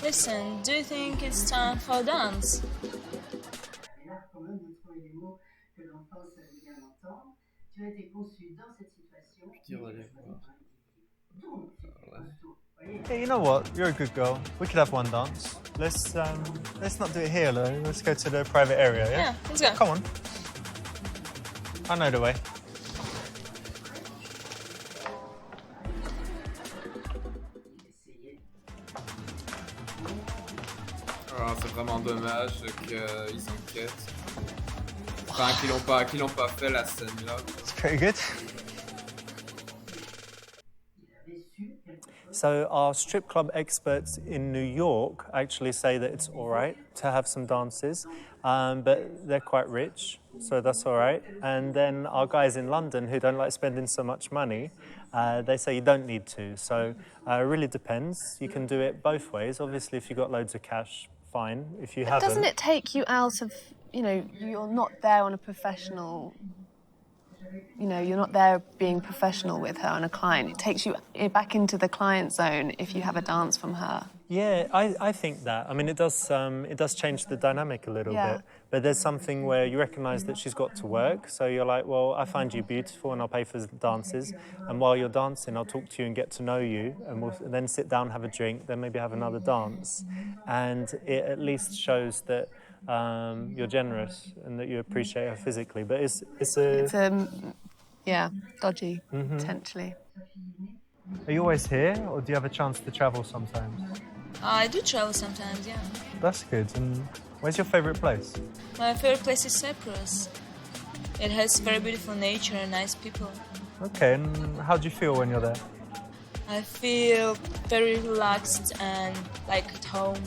Listen, do you think it's time for a dance? Dire d'aller voir. Hey, you know what? You're a good girl. We could have one dance. Let's not do it here, though. Let's go to the private area, yeah? Yeah, let's go. Come on. I know the way. dommage qu'ils enquêtent. Enfin, qu'ils l'ont pas fait la scène là. It's pretty good. So our strip club experts in New York actually say that it's all right to have some dances, but they're quite rich, so that's all right. And then our guys in London who don't like spending so much money, they say you don't need to. So it really depends. You can do it both ways. Obviously, if you've got loads of cash, fine. If you haven't... Doesn't it take you out of, you're not there on a professional... you're not there being professional with her and a client. It takes you back into the client zone if you have a dance from her. Yeah, I think that. I mean, it does change the dynamic a little bit. But there's something where you recognise that she's got to work. So you're like, well, I find you beautiful and I'll pay for the dances. And while you're dancing, I'll talk to you and get to know you. And we'll then sit down, have a drink, then maybe have another dance. And it at least shows that you're generous and that you appreciate her physically. But it's dodgy, potentially. Are you always here, or do you have a chance to travel sometimes? I do travel sometimes, yeah. That's good. And where's your favourite place? My favorite place is Cyprus. It has very beautiful nature and nice people. Okay, and how do you feel when you're there? I feel very relaxed and like at home,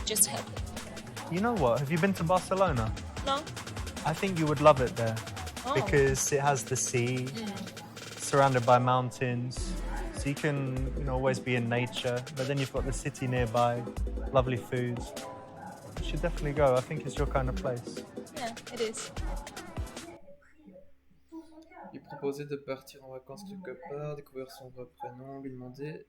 just happy. You know what? Have you been to Barcelona? No. I think you would love it there because it has the sea, surrounded by mountains, so you can always be in nature. But then you've got the city nearby, lovely food. You should definitely go. I think it's your kind of place. Yeah, it is. Il proposait de partir en vacances quelque part, découvrir son vrai prénom, lui demander.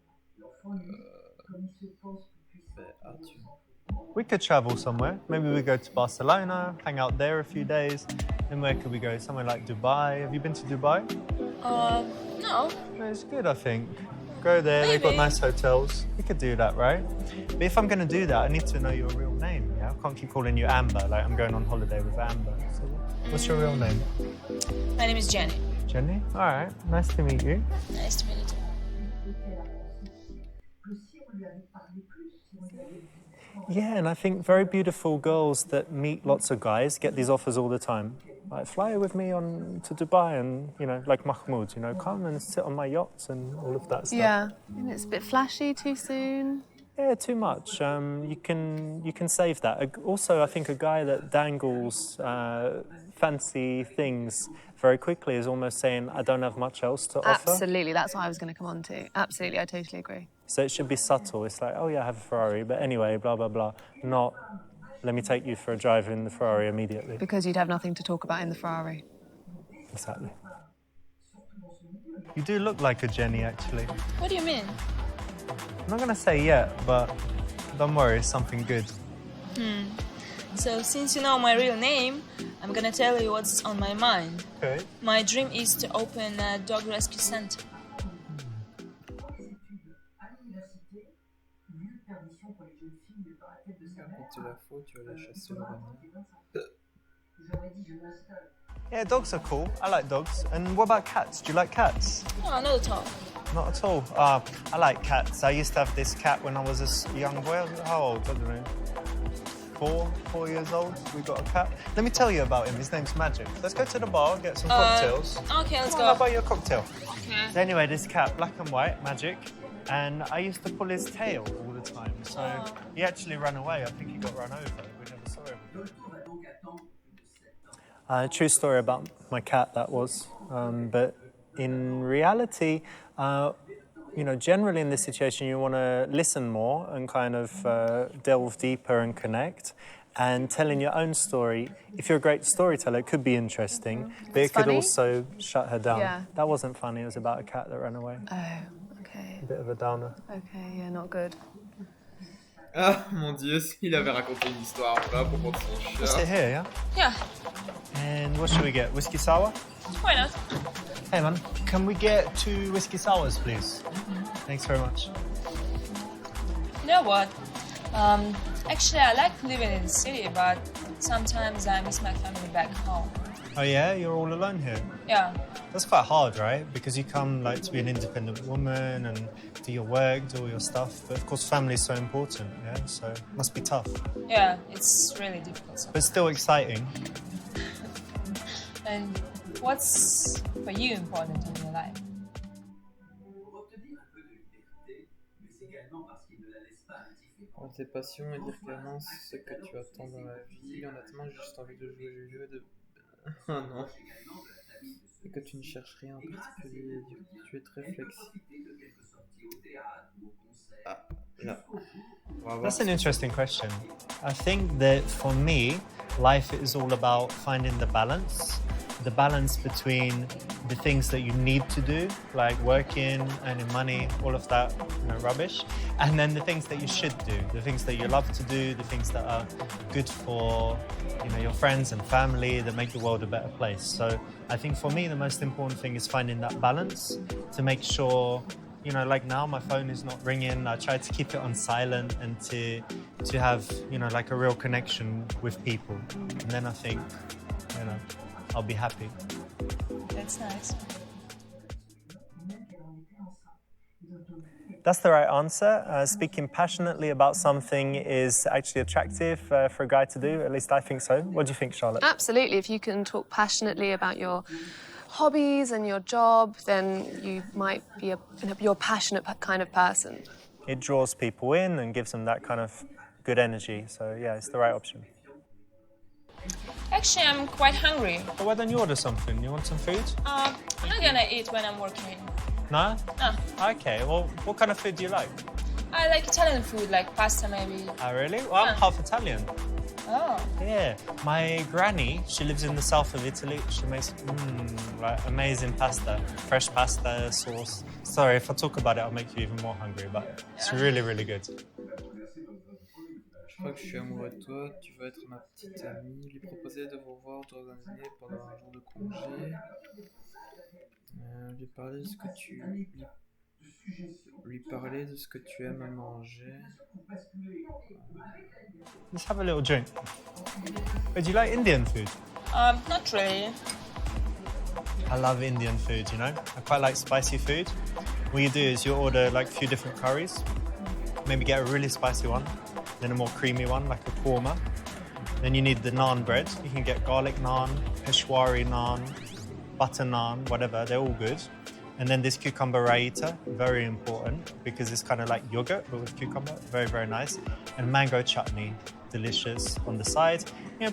We could travel somewhere. Maybe we go to Barcelona, hang out there a few days. Then where could we go? Somewhere like Dubai. Have you been to Dubai? No. It's good, I think. Go there, they've got nice hotels. We could do that, right? But if I'm going to do that, I need to know your real name, yeah? I can't keep calling you Amber, like I'm going on holiday with Amber. So what's your real name? My name is Jenny. Jenny? All right, nice to meet you. Nice to meet you too. Yeah, and I think very beautiful girls that meet lots of guys get these offers all the time. Like, fly with me to Dubai and, like Mahmoud, come and sit on my yachts and all of that stuff. Yeah, and it's a bit flashy too soon. Yeah, too much. You can save that. Also, I think a guy that dangles fancy things very quickly is almost saying, I don't have much else to offer. Absolutely, that's what I was going to come on to. Absolutely, I totally agree. So it should be subtle. It's like, oh yeah, I have a Ferrari, but anyway, blah, blah, blah. Not, let me take you for a drive in the Ferrari immediately. Because you'd have nothing to talk about in the Ferrari. Exactly. You do look like a Jenny, actually. What do you mean? I'm not going to say yet, but don't worry, it's something good. So since you know my real name, I'm gonna tell you what's on my mind. Okay. My dream is to open a dog rescue center. Yeah, dogs are cool. I like dogs. And what about cats? Do you like cats? No, not at all. Not at all. I like cats. I used to have this cat when I was a young boy. How old? I don't know. 4 years old. We got a cat. Let me tell you about him. His name's Magic. Let's go to the bar and get some cocktails. Okay, let's Come go. on, I'll buy you a cocktail. Okay. So anyway, this cat, black and white, Magic. And I used to pull his tail all the time. So he actually ran away. I think he got run over. We never saw him. True story about my cat, that was. But in reality, generally in this situation, you want to listen more and kind of delve deeper and connect. And telling your own story, if you're a great storyteller, it could be interesting, but it could also shut her down. Yeah. That wasn't funny. It was about a cat that ran away. Oh, okay. A bit of a downer. Okay, yeah, not good. Ah, mon Dieu, s'il avait raconté une histoire là pour prendre son chat. Let's sit here, yeah? Yeah. And what should we get? Whiskey sour? Why not? Hey man, can we get 2 whiskey sours, please? Thanks very much. You know what? Actually, I like living in the city, but sometimes I miss my family back home. Oh yeah, you're all alone here? Yeah. That's quite hard, right? Because you come like to be an independent woman and do your work, do all your stuff. But of course, family is so important, yeah? So it must be tough. Yeah, it's really difficult. But still exciting. And what's for you important in your life? Prendre tes passions et dire clairement ce que tu attends dans la vie. Honnêtement, j'ai juste envie de jouer aux jeux vidéo et de... Oh non. Et que tu ne cherches rien en particulier. Tu es très flexible. Ah, là. That's an interesting question. I think that for me, life is all about finding the balance between the things that you need to do, like working, earning money, all of that, rubbish, and then the things that you should do, the things that you love to do, the things that are good for, your friends and family, that make the world a better place. So I think for me, the most important thing is finding that balance to make sure, like now my phone is not ringing. I try to keep it on silent and to have, like a real connection with people. And then I think, I'll be happy. That's nice. That's the right answer. Speaking passionately about something is actually attractive for a guy to do. At least I think so. What do you think, Charlotte? Absolutely. If you can talk passionately about your hobbies and your job, then you might be you're a passionate kind of person. It draws people in and gives them that kind of good energy. So yeah, it's the right option. Actually, I'm quite hungry. Well, why don't you order something? You want some food? I'm not gonna eat when I'm working. No? No. Okay, well, what kind of food do you like? I like Italian food, like pasta maybe. Oh, really? Well, I'm half Italian. Oh. Yeah. My granny, she lives in the south of Italy. She makes like amazing pasta, fresh pasta, sauce. Sorry, if I talk about it, I'll make you even more hungry, but it's really, really good. Je crois que je suis amoureux de toi, tu veux être ma petite amie, lui proposer de vous voir, de organiser pendant un jour de congé, lui parler de ce que tu lui parler de ce que tu aimes à manger. Let's have a little drink. But do you like Indian food? Not really. I love Indian food, I quite like spicy food. What you do is you order like a few different curries, maybe get a really spicy one, then a more creamy one, like a korma. Then you need the naan bread. You can get garlic naan, Peshwari naan, butter naan, whatever, they're all good. And then this cucumber raita, very important, because it's kind of like yogurt, but with cucumber, very, very nice. And mango chutney, delicious on the side.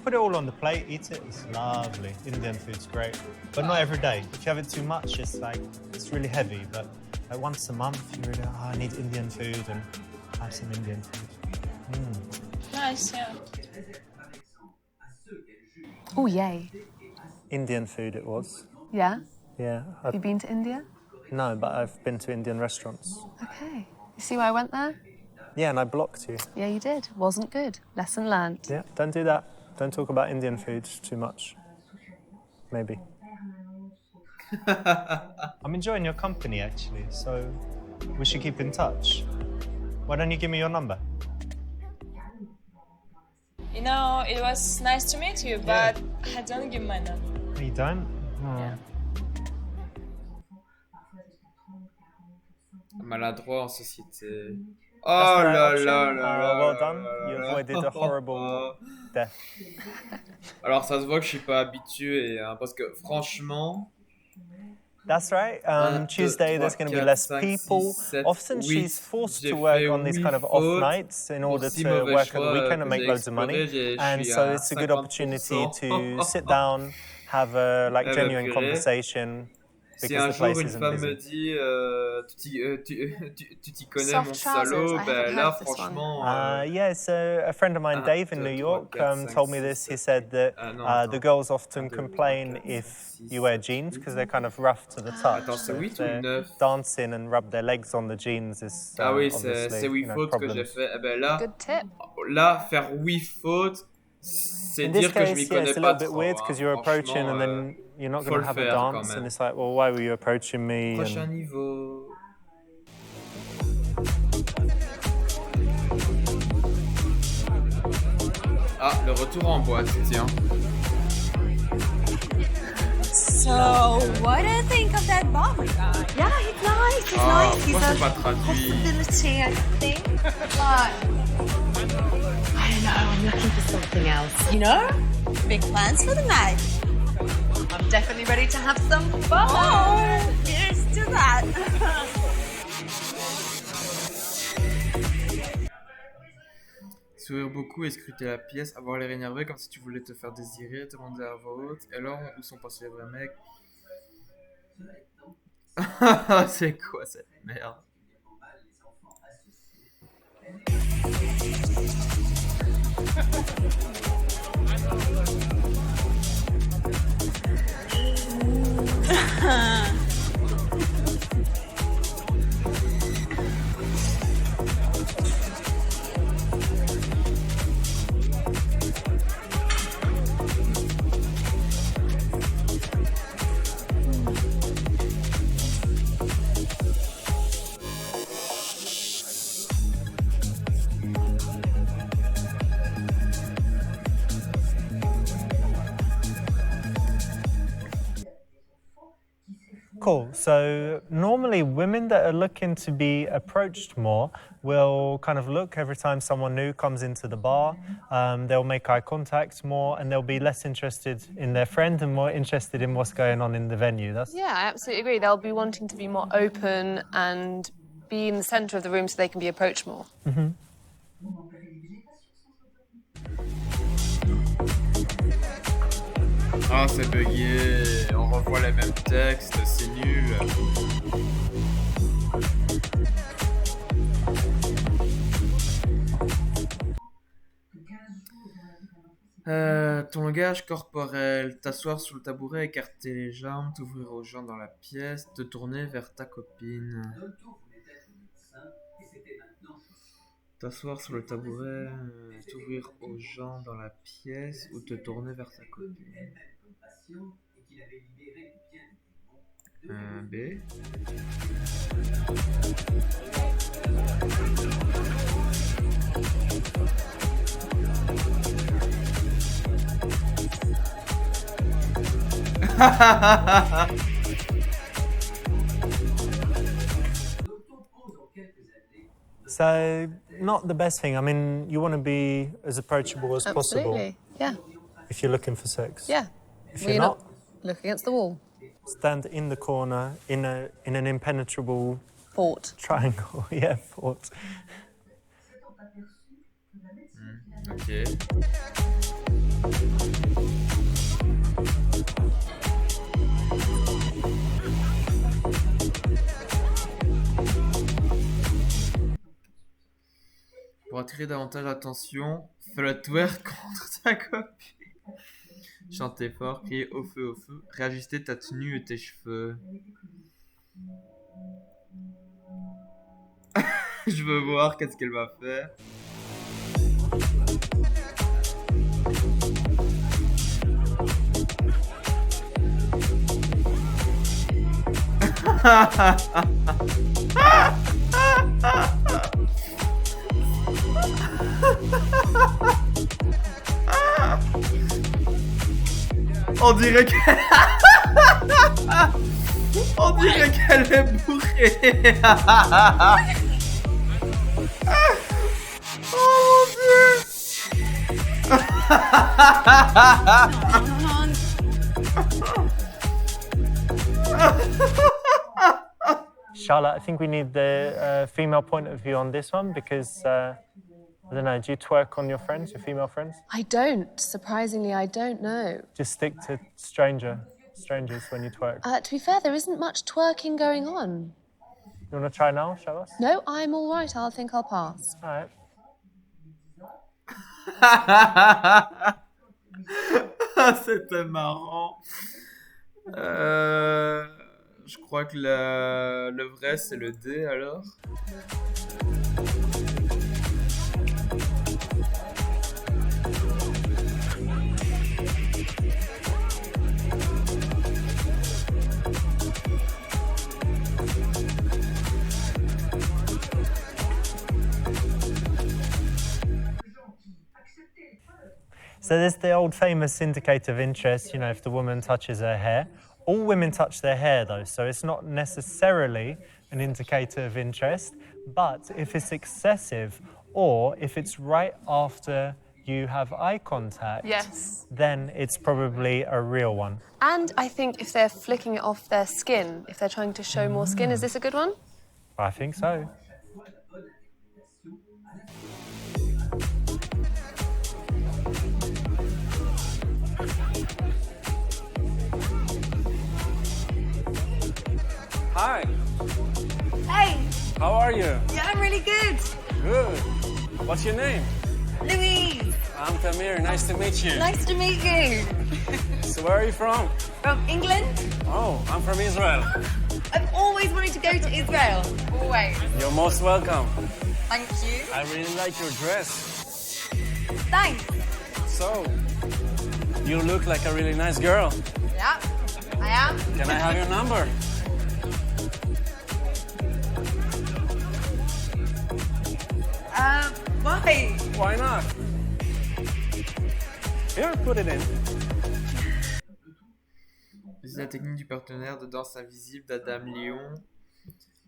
Put it all on the plate, eat it, it's lovely. Indian food's great, but not every day. If you have it too much, it's really heavy, but like once a month, you really, I need Indian food and have some Indian food. Nice, yeah. Oh, yay. Indian food it was. Yeah? Yeah. Have you been to India? No, but I've been to Indian restaurants. Okay. You see why I went there? Yeah, and I blocked you. Yeah, you did. Wasn't good. Lesson learned. Yeah, don't do that. Don't talk about Indian food too much. Maybe. I'm enjoying your company, actually, so we should keep in touch. Why don't you give me your number? It was nice to meet you, but I don't give my number. You don't? Oh. Yeah. Maladroit en société. Oh là là là. Well done. You avoided a horrible death. Alors ça se voit que je suis pas habitué, parce que franchement. That's right. Tuesday there's going to be less people. Often she's forced to work on these kind of off nights in order to work on the weekend and make loads of money. And so it's a good opportunity to sit down, have a genuine conversation. Si un jour une femme me dit tu t'y connais mon salaud, ben là franchement. Yeah, so a friend of mine, Dave in New York, told me this. He said that the girls often complain if you wear jeans because they're kind of rough to the touch. Attends, c'est 8 ou 9? Dancing and rub their legs on the jeans is ah oui, c'est 8 fautes que j'ai fait. Eh ben là, good tip. Là, faire 8 fautes, c'est dire que je m'y connais it's a pas little bit trop. weird because you're approaching and then you're not going to have a dance and it's like, well, why were you approaching me? Prochain niveau. Ah, le retour en boîte, tiens. So, what do you think of that Bobby guy? Yeah, he's nice. He's nice. He's moi, a c'est pas traduit. possibility, I think. But I don't know. I'm looking for something else. You know? Big plans for the night. I'm definitely ready to have some fun. Oh, here's to that. Sourire beaucoup et scruter la pièce, avoir l'air énervé comme si tu voulais te faire désirer, te demander à voix haute. Et alors, où sont passés les vrais mecs? C'est quoi cette merde? Cool. So normally women that are looking to be approached more will kind of look every time someone new comes into the bar. They'll make eye contact more and they'll be less interested in their friend and more interested in what's going on in the venue. Yeah, I absolutely agree. They'll be wanting to be more open and be in the centre of the room so they can be approached more. Mm-hmm. Ah, c'est bugué. On revoit les mêmes textes, c'est nul. Ton langage corporel, t'asseoir sur le tabouret, écarter les jambes, t'ouvrir aux gens dans la pièce, te tourner vers ta copine. T'asseoir sur le tabouret, t'ouvrir aux gens dans la pièce ou te tourner vers ta copine. B. So not the best thing. I mean, you want to be as approachable as possible. Absolutely, yeah. If you're looking for sex. Yeah. If Well, you're not, look against the wall. stand in the corner in an impenetrable fort. Triangle. Yeah, fort. Ok. Pour attirer davantage l'attention, fais le twerk contre ta copine. Chantez fort, criez au feu, réajuster ta tenue et tes cheveux. Je veux voir qu'est-ce qu'elle va faire. On dirait qu'elle... On dirait qu'elle est bourrée. Oh mon Dieu. Charlotte, I think we need the female point of view on this one because, I don't know, do you twerk on your friends, your female friends? I don't. Surprisingly, I don't know. Just stick to strangers when you twerk. To be fair, there isn't much twerking going on. You want to try now, Charlotte? No, I'm all right. I think I'll pass. All right. C'était marrant. Je crois que le vrai c'est le D alors. So there's the old famous indicator of interest, you know, if the woman touches her hair, All women touch their hair though, so it's not necessarily an indicator of interest, but if it's excessive or if it's right after you have eye contact, Yes. then it's probably a real one. And I think if they're flicking it off their skin, if they're trying to show more skin, is this a good one? I think so. Hi, Hey, how are you? yeah, I'm really good. Good. What's your name? Louise, I'm Tamir. Nice to meet you. nice to meet you. So where are you from? From England? Oh, I'm from Israel. I've always wanted to go to Israel. Always. You're most welcome. Thank you. I really like your dress. Thanks. So, you look like a really nice girl. Yeah, I am. Can I have your number? Why? Why not? Here, put it in. C'est la technique du partenaire de danse invisible d'Adam Lyon.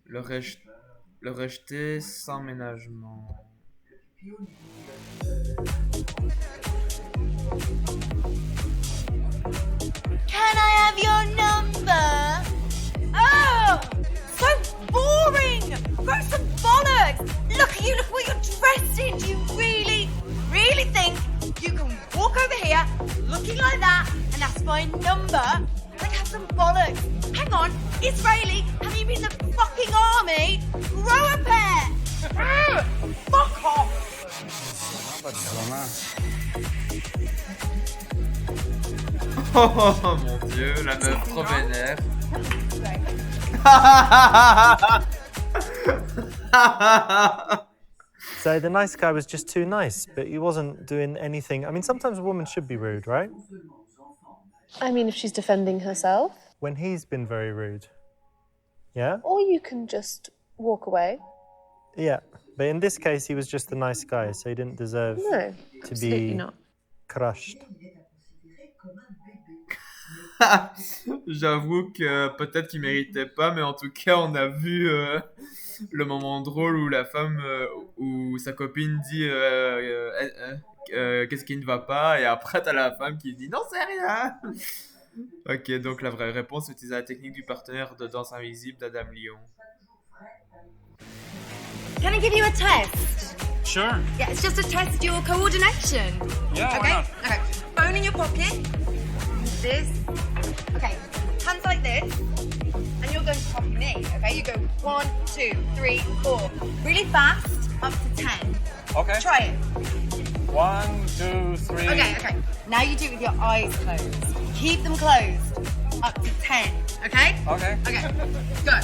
Le rejeter sans ménagement. Can I have your number? Oh, so boring. Grow some bollocks. Look at you, look what you're dressed in. Do you really, really think you can walk over here looking like that and ask for a number? Like, have some bollocks. Hang on, Israeli, have you been in the fucking army? Grow a pair. Fuck off. Oh mon dieu, la meuf trop vénère. So the nice guy was just too nice, but he wasn't doing anything. I mean, sometimes a woman should be rude, right? I mean, if she's defending herself. When he's been very rude. Yeah? Or you can just walk away. Yeah. But in this case, he was just a nice guy, so he didn't deserve No, to absolutely be not. crushed. J'avoue que peut-être qu'il méritait pas, mais en tout cas, on a vu le moment drôle où la femme, où sa copine dit qu'est-ce qui ne va pas, et après t'as la femme qui dit non, c'est rien. Ok, donc la vraie réponse, c'est utiliser la technique du partenaire de danse invisible d'Adam Lyon. Can I give you a test? Sure. Yeah, it's just a test your coordination. Yeah, why Okay? not? Okay. Phone in your pocket. This. Okay. Hands like this. And you're going to copy me. Okay? You go 1, 2, 3, 4. Really fast. Up to 10. Okay. Try it. 1, 2, 3. Okay. Now you do it with your eyes closed. Keep them closed. Up to 10. Okay? Okay. Okay. Go.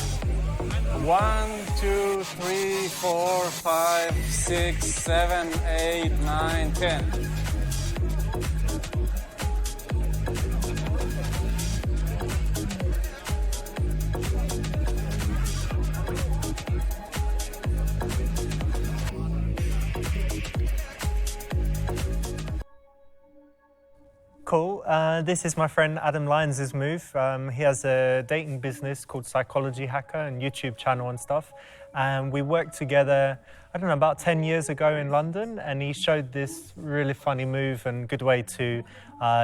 1, 2, 3, 4, 5, 6, 7, 8, 9, 10. Cool. This is my friend Adam Lyons' move. He has a dating business called Psychology Hacker and YouTube channel and stuff. And we worked together, I don't know, about 10 years ago in London. And he showed this really funny move and good way to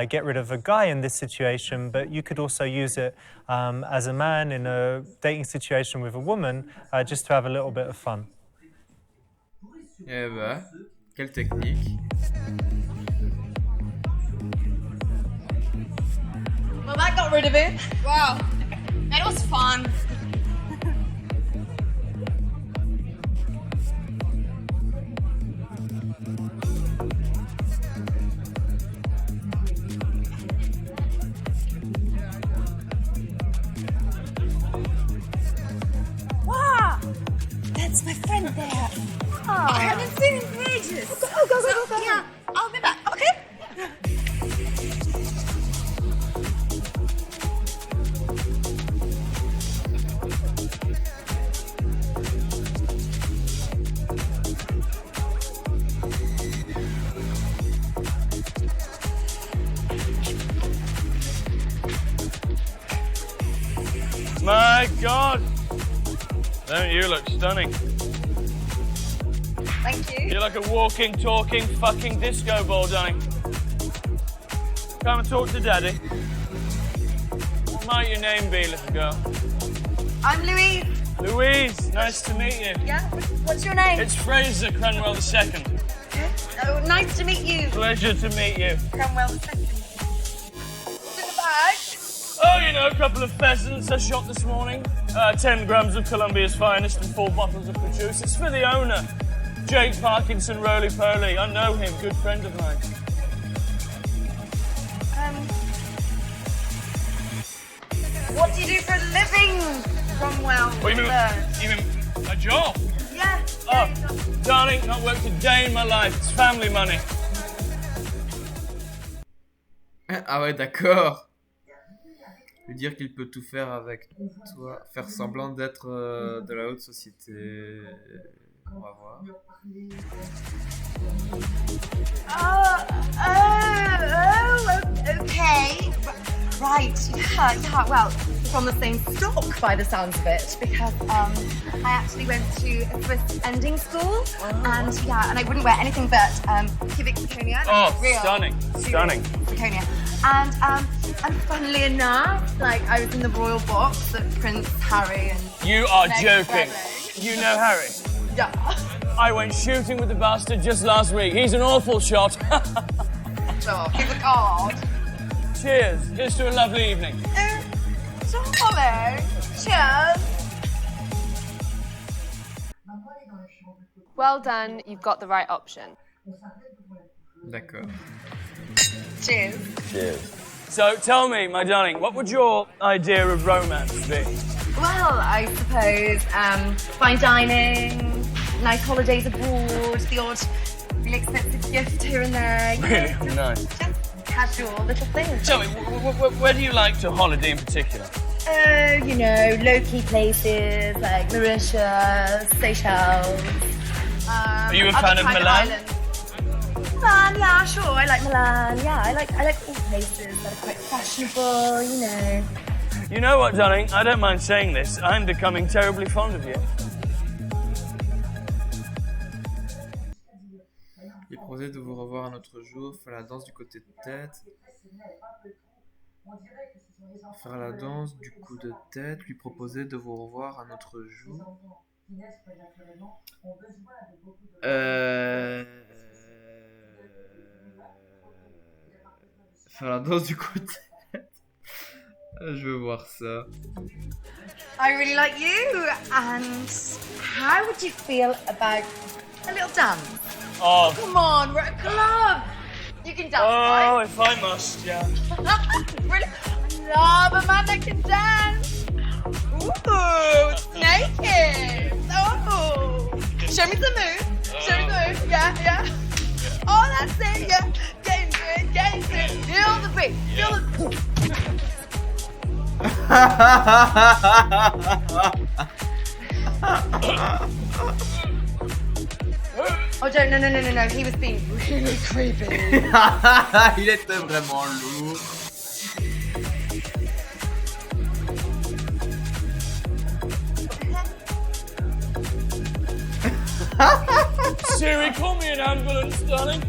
get rid of a guy in this situation. But you could also use it as a man in a dating situation with a woman, just to have a little bit of fun. Eh ben, quelle technique. Well, that got rid of it. Wow. That was fun. Wow. That's my friend there. I haven't seen him for ages. Go. Yeah, I'll be back. Okay? my God! Don't you look stunning? Thank you. You're like a walking, talking, fucking disco ball, darling. Come and talk to Daddy. What might your name be, little girl? I'm Louise. Louise, nice to meet you. Yeah? What's your name? It's Fraser Cranwell II. Oh, nice to meet you. Pleasure to meet you. Cranwell II. What's in the bag? Oh, you know, a couple of pheasants I shot this morning. 10 grams of Colombia's finest and 4 bottles of produce. It's for the owner, Jake Parkinson Roly-Poly. I know him, good friend of mine. What do you do for a living, Cromwell? What, you mean a job? Yeah. Oh, darling, not worked a day in my life. It's family money. Ah ouais, d'accord. Lui dire qu'il peut tout faire avec toi, faire semblant d'être de la haute société. On va voir. Okay. Right, yeah, well, from the same stock by the sounds of it, because I actually went to a Swiss ending school, and I wouldn't wear anything but cubic zirconia. Oh, real stunning. zirconia. And funnily enough, like, I was in the royal box that Prince Harry and... You are Meghan joking. Markle. You know Harry? Yeah. I went shooting with the bastard just last week. He's an awful shot. Sure, he's a god. Cheers. Here's to a lovely evening. Darling, cheers. Well done, you've got the right option. D'accord. Cheers. Cheers. So tell me, my darling, what would your idea of romance be? Well, I suppose fine dining, nice holidays abroad, the odd really expensive gift here and there. Really nice. Casual little things. Tell me, where do you like to holiday in particular? You know, low-key places like Mauritius, Seychelles. Are you a fan of Milan? Islands. Milan, yeah, sure. I like Milan. Yeah, I like all places that are quite fashionable, you know. You know what, darling? I don't mind saying this. I'm becoming terribly fond of you. Il proposait de vous revoir un autre jour, faire la danse du côté de tête. Faire la danse du coup de tête, lui proposer de vous revoir un autre jour. Faire la danse du coup de tête. Je veux voir ça. I really like you. And how would you feel about a little dance? Oh. Come on, we're at a club. You can dance, Oh, right? if I must, yeah. Really? I love a man that can dance. Ooh, it's naked. Oh. Show me the move. Show me the move. Yeah. Oh, that's it, yeah. Get into it. Feel the beat. Feel the... Oh, no. He was being really creepy. Il était vraiment lourd. Siri, call me an ambulance, darling.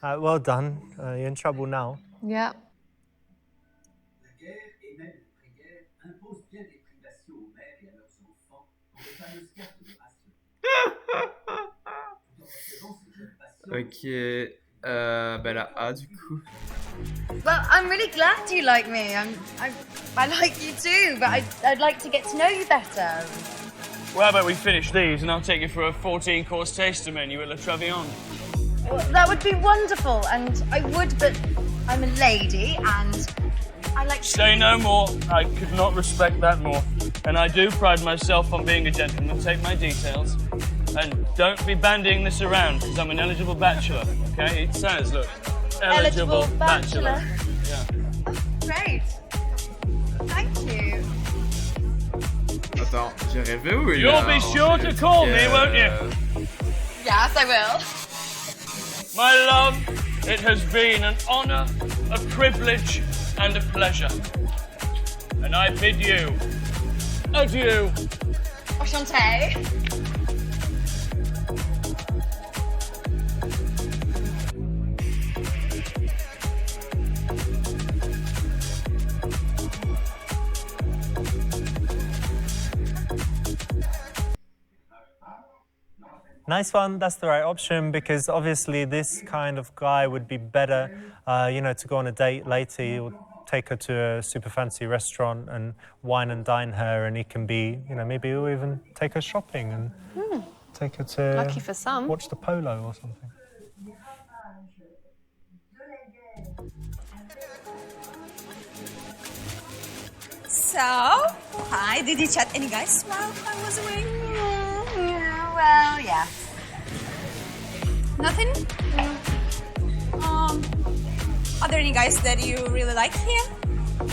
Well done. You're in trouble now. Yeah. Ok, la A du coup. Well, I'm really glad you like me. I like you too, but I'd like to get to know you better. Well, how about we finish these and I'll take you for a 14-course taster menu at La Traviande. Well, that would be wonderful, and I would, but I'm a lady, and I like to... Say no more. I could not respect that more. And I do pride myself on being a gentleman. Take my details. And don't be bandying this around, because I'm an eligible bachelor, okay? It says, look, eligible bachelor. Yeah. Great. Thank you. Attends, j'ai rêvé ou il You'll be sure to call me, won't you? Yes, I will. My love, It has been an honor, a privilege, and a pleasure. And I bid you adieu. Enchanté. Nice one, that's the right option, because obviously this kind of guy would be better, to go on a date later. He'll take her to a super fancy restaurant and wine and dine her, and he can be, maybe he'll even take her shopping and take her to Lucky for some. watch the polo or something. So, hi, did you chat any guys while I was away? Well, yeah. Nothing? Are there any guys that you really like here?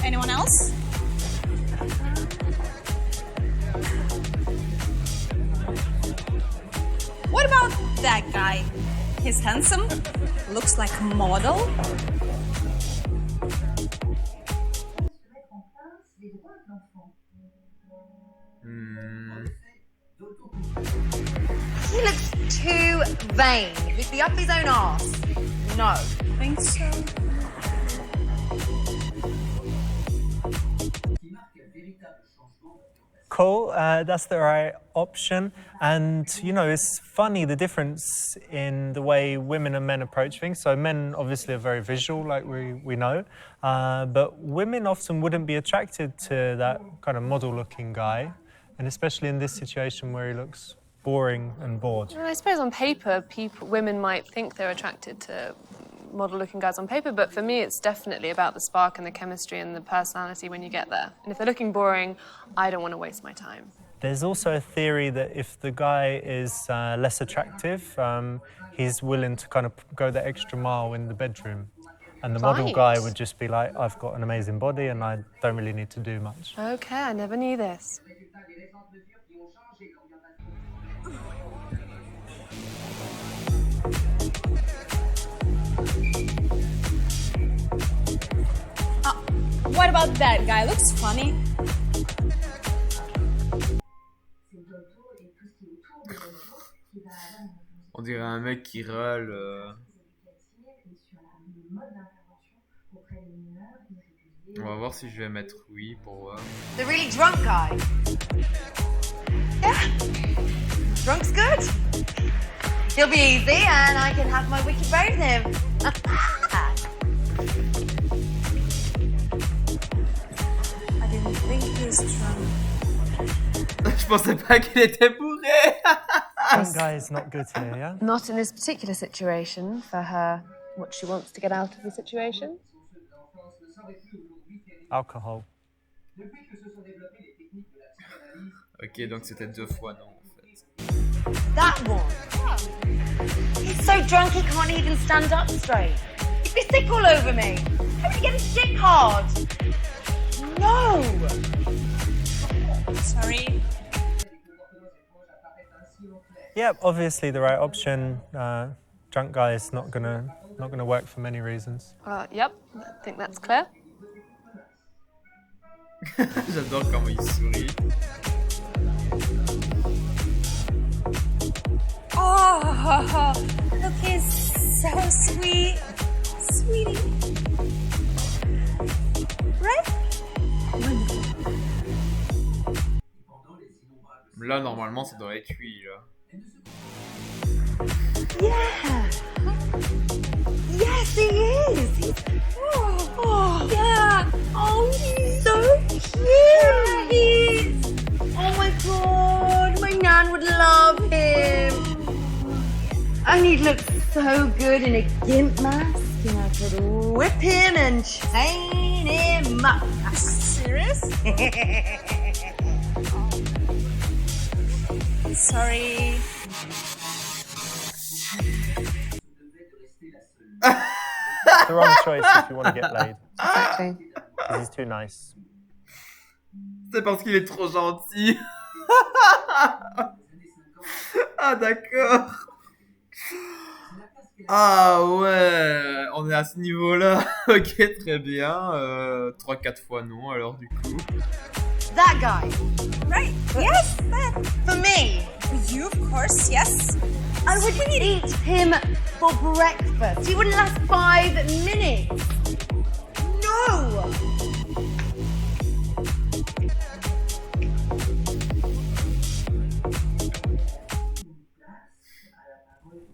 Anyone else? What about that guy? He's handsome, looks like a model. He looks too vain. He'd be up his own arse. No. Think so? Cool, that's the right option. And, it's funny the difference in the way women and men approach things. So men obviously are very visual, like we know. But women often wouldn't be attracted to that kind of model-looking guy. And especially in this situation where he looks boring and bored. Well, I suppose on paper, women might think they're attracted to model-looking guys on paper, but for me, it's definitely about the spark and the chemistry and the personality when you get there. And if they're looking boring, I don't want to waste my time. There's also a theory that if the guy is less attractive, he's willing to kind of go the extra mile in the bedroom. And the model guy would just be like, I've got an amazing body and I don't really need to do much. Okay, I never knew this. What about that guy? Looks funny. On dirait un mec qui râle. On va voir si je vais mettre oui pour voir. The really drunk guy. Yeah. Drunk's good. He'll be easy and I can have my wicked way with him. I didn't think he was drunk. Je pensais pas qu'il était bourré. Drunk guy is not good here, yeah? Not in this particular situation for her, what she wants to get out of the situation. Alcohol. Ok, donc c'était 2 fois non, en fait. That one. He's so drunk he can't even stand up straight. He'd be sick all over me. How would he get his dick hard? No. Sorry. Yeah, obviously the right option. Drunk guy is not gonna work for many reasons. Yep, I think that's clear. J'adore comment il sourit. Oh, look, he's so sweet. Sweetie. Right? Là, normalement, ça devrait être lui, là. Yeah. Yes, he is. Oh, yeah. Oh, he's so cute. He is. Oh my God, my nan would love him. And he'd look so good in a gimp mask, and I could whip him and chain him up. Serious? Sorry. The wrong choice if you want to get laid. Exactly. He's too nice. C'est parce qu'il est trop gentil. Ah, d'accord. Ah ouais, on est à ce niveau-là. Ok, très bien. 3-4 fois non, alors du coup. That guy. Right. Yes, that. For me. For you, of course, yes. I would eat him for breakfast. He wouldn't last 5 minutes. No!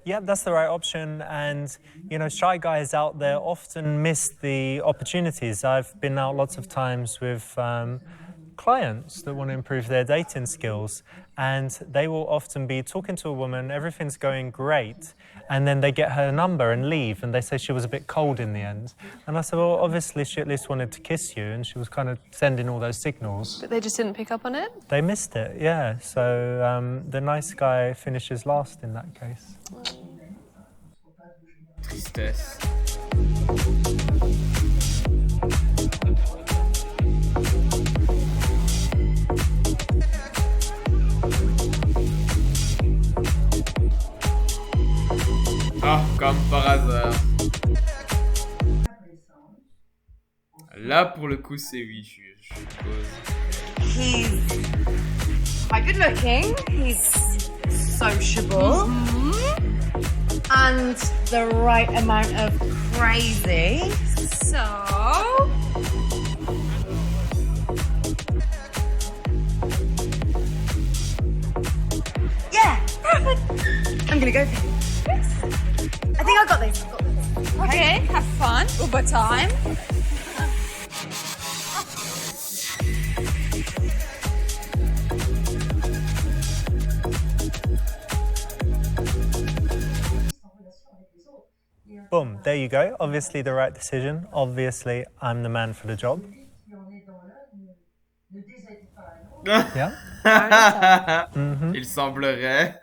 Yeah, that's the right option. And, you know, shy guys out there often miss the opportunities. I've been out lots of times with clients that want to improve their dating skills. And they will often be talking to a woman, everything's going great. And then they get her number and leave. And they say she was a bit cold in the end. And I said, well, obviously she at least wanted to kiss you. And she was kind of sending all those signals. But they just didn't pick up on it? They missed it, yeah. So the nice guy finishes last in that case. Tristesse. Ah, comme par hasard. Là, pour le coup, c'est oui, je suppose. He's quite good looking. He's sociable. And the right amount of crazy. So. Yeah, perfect. I'm gonna go for it. Yes. I think I got this. Okay, have fun. Uber time. Boom, there you go. Obviously the right decision. Obviously I'm the man for the job. Yeah. Il semblerait.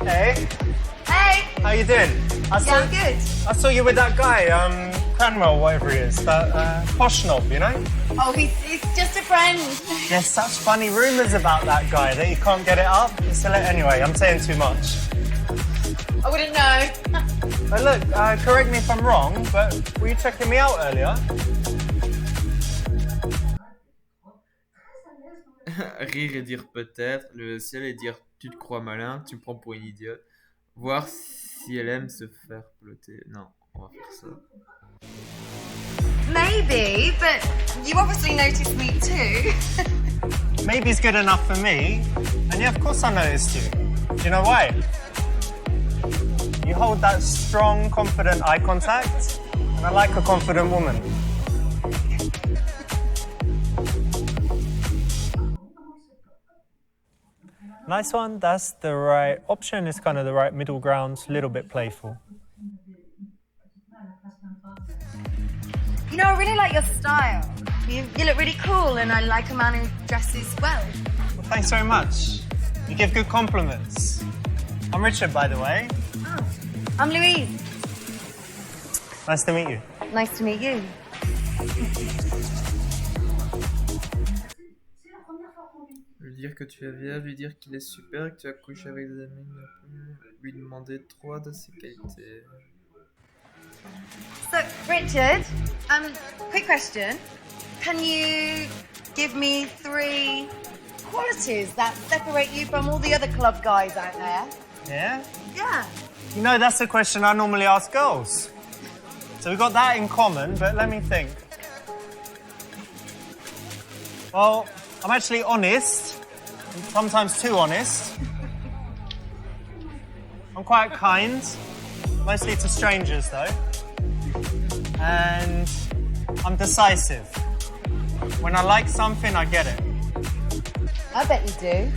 Hey. Hey. How you doing? I'm good. I saw you with that guy, Cranwell, whatever he is. That posh knob, you know? Oh, he's just a friend. There's such funny rumours about that guy that he can't get it up. Anyway, I'm saying too much. I wouldn't know. But look, correct me if I'm wrong, but were you checking me out earlier? Rire et dire peut-être, le ciel et dire tu te crois malin, tu me prends pour une idiote. Voir si elle aime se faire ploter. Non, on va faire ça. Maybe, but you obviously noticed me too. Maybe's good enough for me. And yeah, of course I noticed you. Do you know why? You hold that strong, confident eye contact, and I like a confident woman. Nice one, that's the right option. It's kind of the right middle ground, a little bit playful. You know, I really like your style. You look really cool, and I like a man who dresses well. Well, thanks very much. You give good compliments. I'm Richard, by the way. Oh, I'm Louise. Nice to meet you. Nice to meet you. Lui dire que tu es vierge, lui dire qu'il est super, que tu as couché avec des amis, lui demander 3 de ses qualités. So, Richard, quick question. Can you give me 3 qualities that separate you from all the other club guys out there? Yeah? Yeah. You know, that's the question I normally ask girls. So we've got that in common, but let me think. Well, I'm actually honest, sometimes too honest. I'm quite kind, mostly to strangers though. And I'm decisive. When I like something, I get it. I bet you do.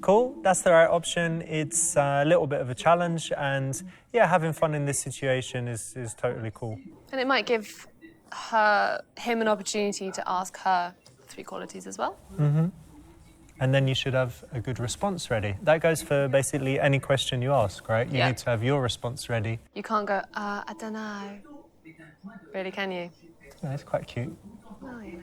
Cool, that's the right option. It's a little bit of a challenge, and yeah, having fun in this situation is totally cool. And it might give him an opportunity to ask her 3 qualities as well. Mm-hmm. And then you should have a good response ready. That goes for basically any question you ask, right? You need to have your response ready. You can't go, I don't know. Really, can you? No, it's quite cute. Oh, you know.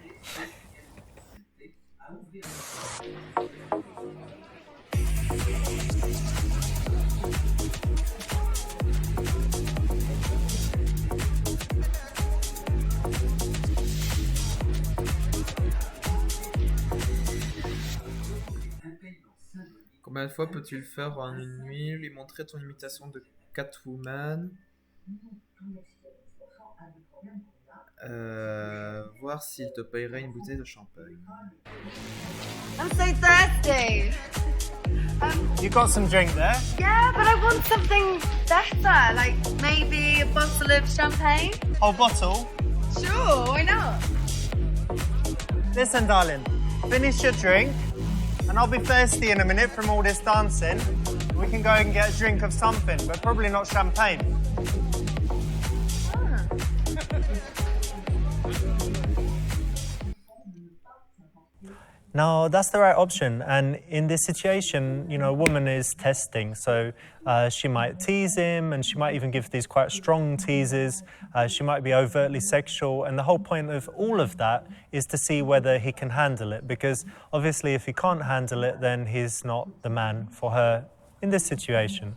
Combien de fois peux-tu le faire en une nuit, lui montrer ton imitation de Catwoman, voir s'il te payerait une bouteille de champagne. I'm so thirsty. You got some drink there? Yeah, but I want something better, like maybe a bottle of champagne. Whole bottle? Sure, why not? Listen, darling, finish your drink, and I'll be thirsty in a minute from all this dancing. We can go and get a drink of something, but probably not champagne. No, that's the right option. And in this situation, you know, a woman is testing. So she might tease him, and she might even give these quite strong teases. She might be overtly sexual. And the whole point of all of that is to see whether he can handle it. Because obviously, if he can't handle it, then he's not the man for her in this situation.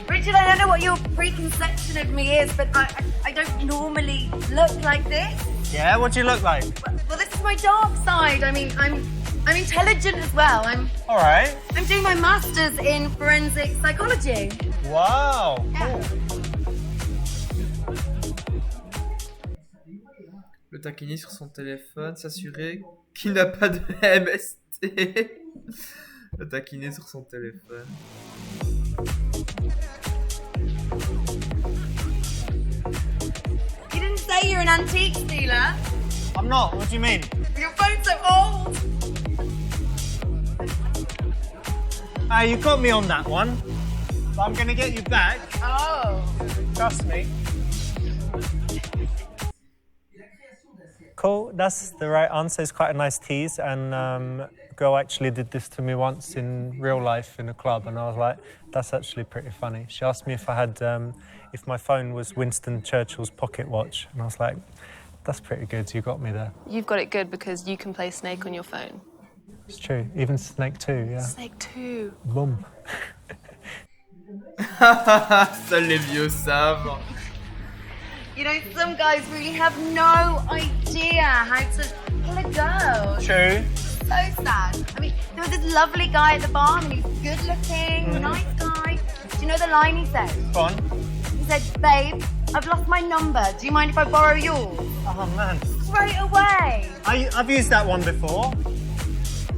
Richard, I don't know what your preconception of me is, but I don't normally look like this. Yeah, what do you look like? Well, this is my dark side. I mean, I'm intelligent as well. All right. I'm doing my master's in forensic psychology. Wow. Yeah. Le taquiner sur son téléphone, s'assurer qu'il n'a pas de MST. Le taquiner sur son téléphone. You didn't say you're an antique stealer. I'm not. What do you mean? Your phone's so old. You got me on that one. But I'm going to get you back. Oh. Trust me. Cool, that's the right answer. It's quite a nice tease. And a girl actually did this to me once in real life in a club. And I was like, that's actually pretty funny. She asked me if I had, if my phone was Winston Churchill's pocket watch. And I was like, that's pretty good. You got me there. You've got it good because you can play Snake on your phone. It's true. Even Snake 2, yeah. Snake 2. Boom. Seuls les vieux savent. You know, some guys really have no idea how to pull a girl. True. So sad. I mean, there was this lovely guy at the bar, and he's good looking, nice guy. Do you know the line he said? Go on. He said, babe, I've lost my number. Do you mind if I borrow yours? Oh, man. Straight away. I've used that one before.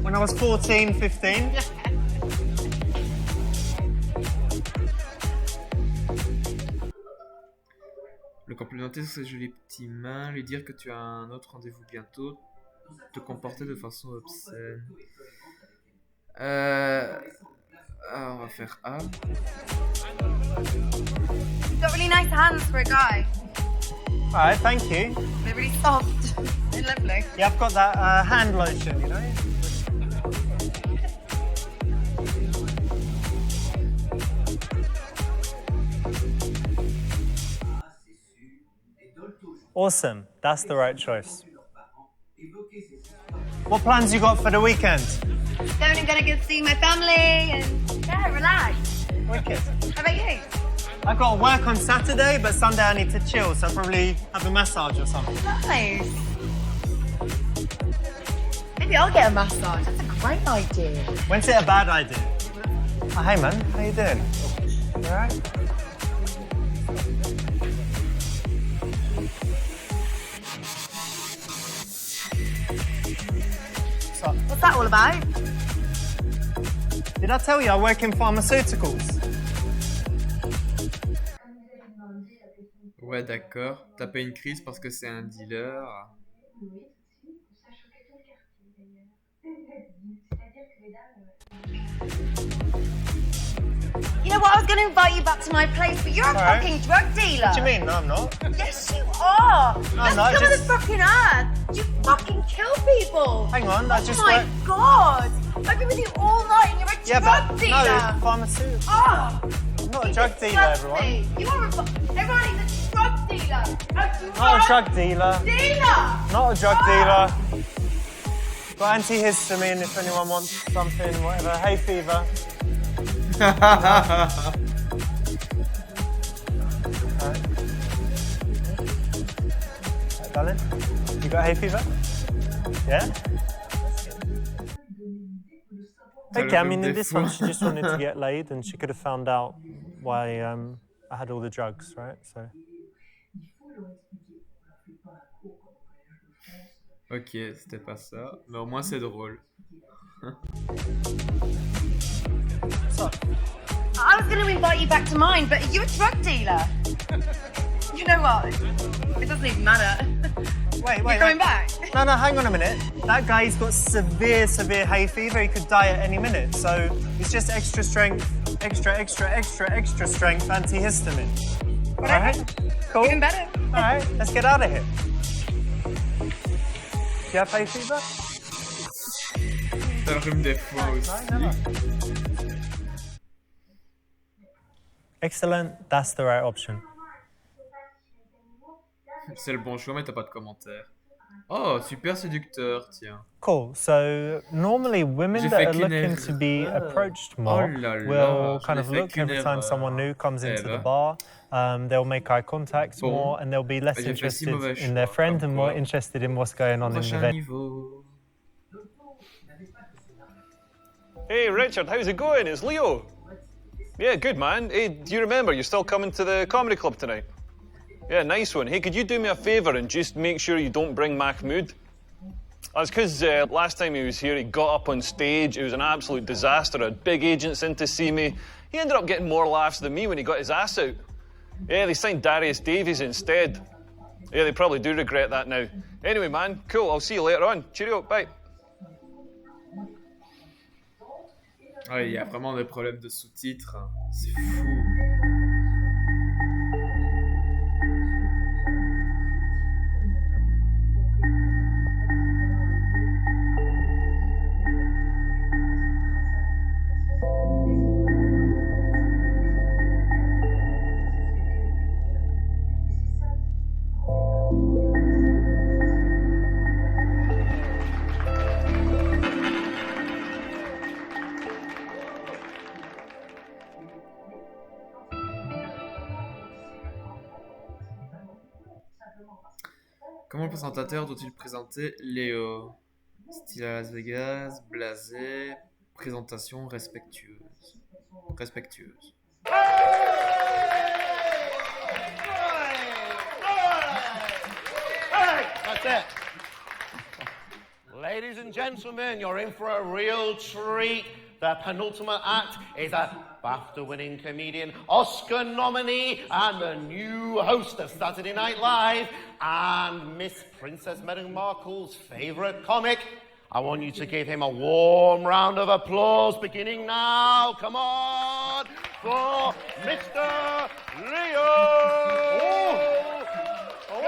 When I was 14, 15. Le complimenter sur ses jolies petites mains, lui dire que tu as un autre rendez-vous bientôt, te comporter de façon obscène. On va faire A. You've got really nice hands for a guy. All right, thank you. They're really soft and lovely. Yeah, I've got that hand lotion, you know. Awesome. That's the right choice. What plans you got for the weekend? I'm going to go see my family and, yeah, relax. Wicked. How about you? I've got to work on Saturday, but Sunday I need to chill, so I'll probably have a massage or something. Nice. Maybe I'll get a massage. That's a great idea. When's it a bad idea? Oh, hey, man. How you doing? You all right? What's that all about? Did I tell you I work in pharmaceuticals? Ouais, d'accord. T'as pas une crise parce que c'est un dealer. You You know what? I was going to invite you back to my place, but you're a Alright. fucking drug dealer. What do you mean? No, I'm not. Yes, you are. No, That's I'm not, some of just- the fucking earth. You fucking kill people. Hang on, I just Oh my work- god. I've been with you all night and you're a Yeah, drug but dealer. no, pharmaceutical. Oh, I'm not a you drug dealer, disgust everyone. me. You are everyone is a drug dealer. Not a drug dealer. Dealer. Not a drug dealer. Got antihistamine if anyone wants something, whatever. Hay fever. Darling, you got hay fever? Yeah? Okay, I mean, in this one, she just wanted to get laid, and she could have found out why I had all the drugs, right? So. Ok, c'était pas ça, mais au moins c'est drôle. I was going to invite you back to mine, but you're a drug dealer. You know what? It doesn't even matter. Wait, You're coming back? No, hang on a minute. That guy's got severe hay fever. He could die at any minute. So it's just extra strength, extra strength antihistamine. All right? Cool. Even better. All right, let's get out of here. Do you have hay fever? Ça rhume des fois aussi. Excellent, that's the right option. C'est le bon choix, mais t'as pas de commentaire. Oh, super séducteur, tiens. Cool. So normally women J'ai that fait are qu'une looking to be erreur. approached Oh more là là, will je kind n'ai of fait look qu'une every time erreur. someone new comes into the ben. bar. They'll make eye contact Bon. more and they'll be less J'ai fait si interested mauvais in their choix, friend comme and more quoi. interested in what's going on in the Prochain event. niveau. Hey, Richard, how's it going? It's Leo. Yeah, good, man. Hey, do you remember you're still coming to the comedy club tonight? Yeah, nice one. Hey, could you do me a favour and just make sure you don't bring Mahmood? That's because last time he was here, he got up on stage. It was an absolute disaster. I had big agents in to see me. He ended up getting more laughs than me when he got his ass out. Yeah, they signed Darius Davies instead. Yeah, they probably do regret that now. Anyway, man, cool. I'll see you later on. Cheerio, bye. Ah, il y a vraiment des problèmes de sous-titres. Hein. C'est fou. Comment le présentateur doit-il présenter Léo? Style à Las Vegas, blasé, présentation respectueuse. Respectueuse. That's it. Ladies and gentlemen, you're in for a real treat. The penultimate act is a BAFTA-winning comedian, Oscar nominee, and the new host of Saturday Night Live, and Miss Princess Meghan Markle's favourite comic. I want you to give him a warm round of applause, beginning now. Come on, for Mr. Leo! Oh.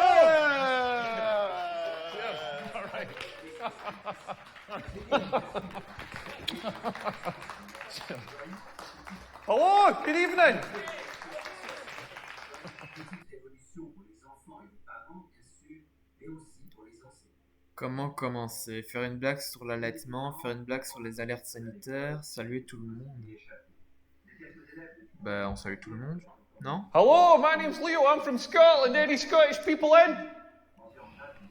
Yeah. All right. Hello, good evening. Comment commencer? Faire une blague sur l'allaitement, faire une blague sur les alertes sanitaires, saluer tout le monde. Bah, on salue tout le monde, non? Hello, my name's Leo. I'm from Scotland. Any Scottish people in?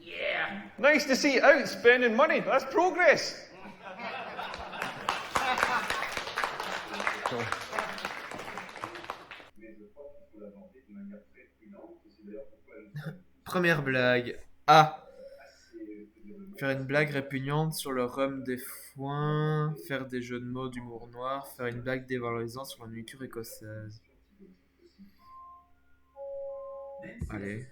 Yeah. Nice to see you out spending money. That's progress. Première blague. Ah! Faire une blague répugnante sur le rhum des foins, faire des jeux de mots d'humour noir, faire une blague dévalorisante sur la nourriture écossaise. Allez.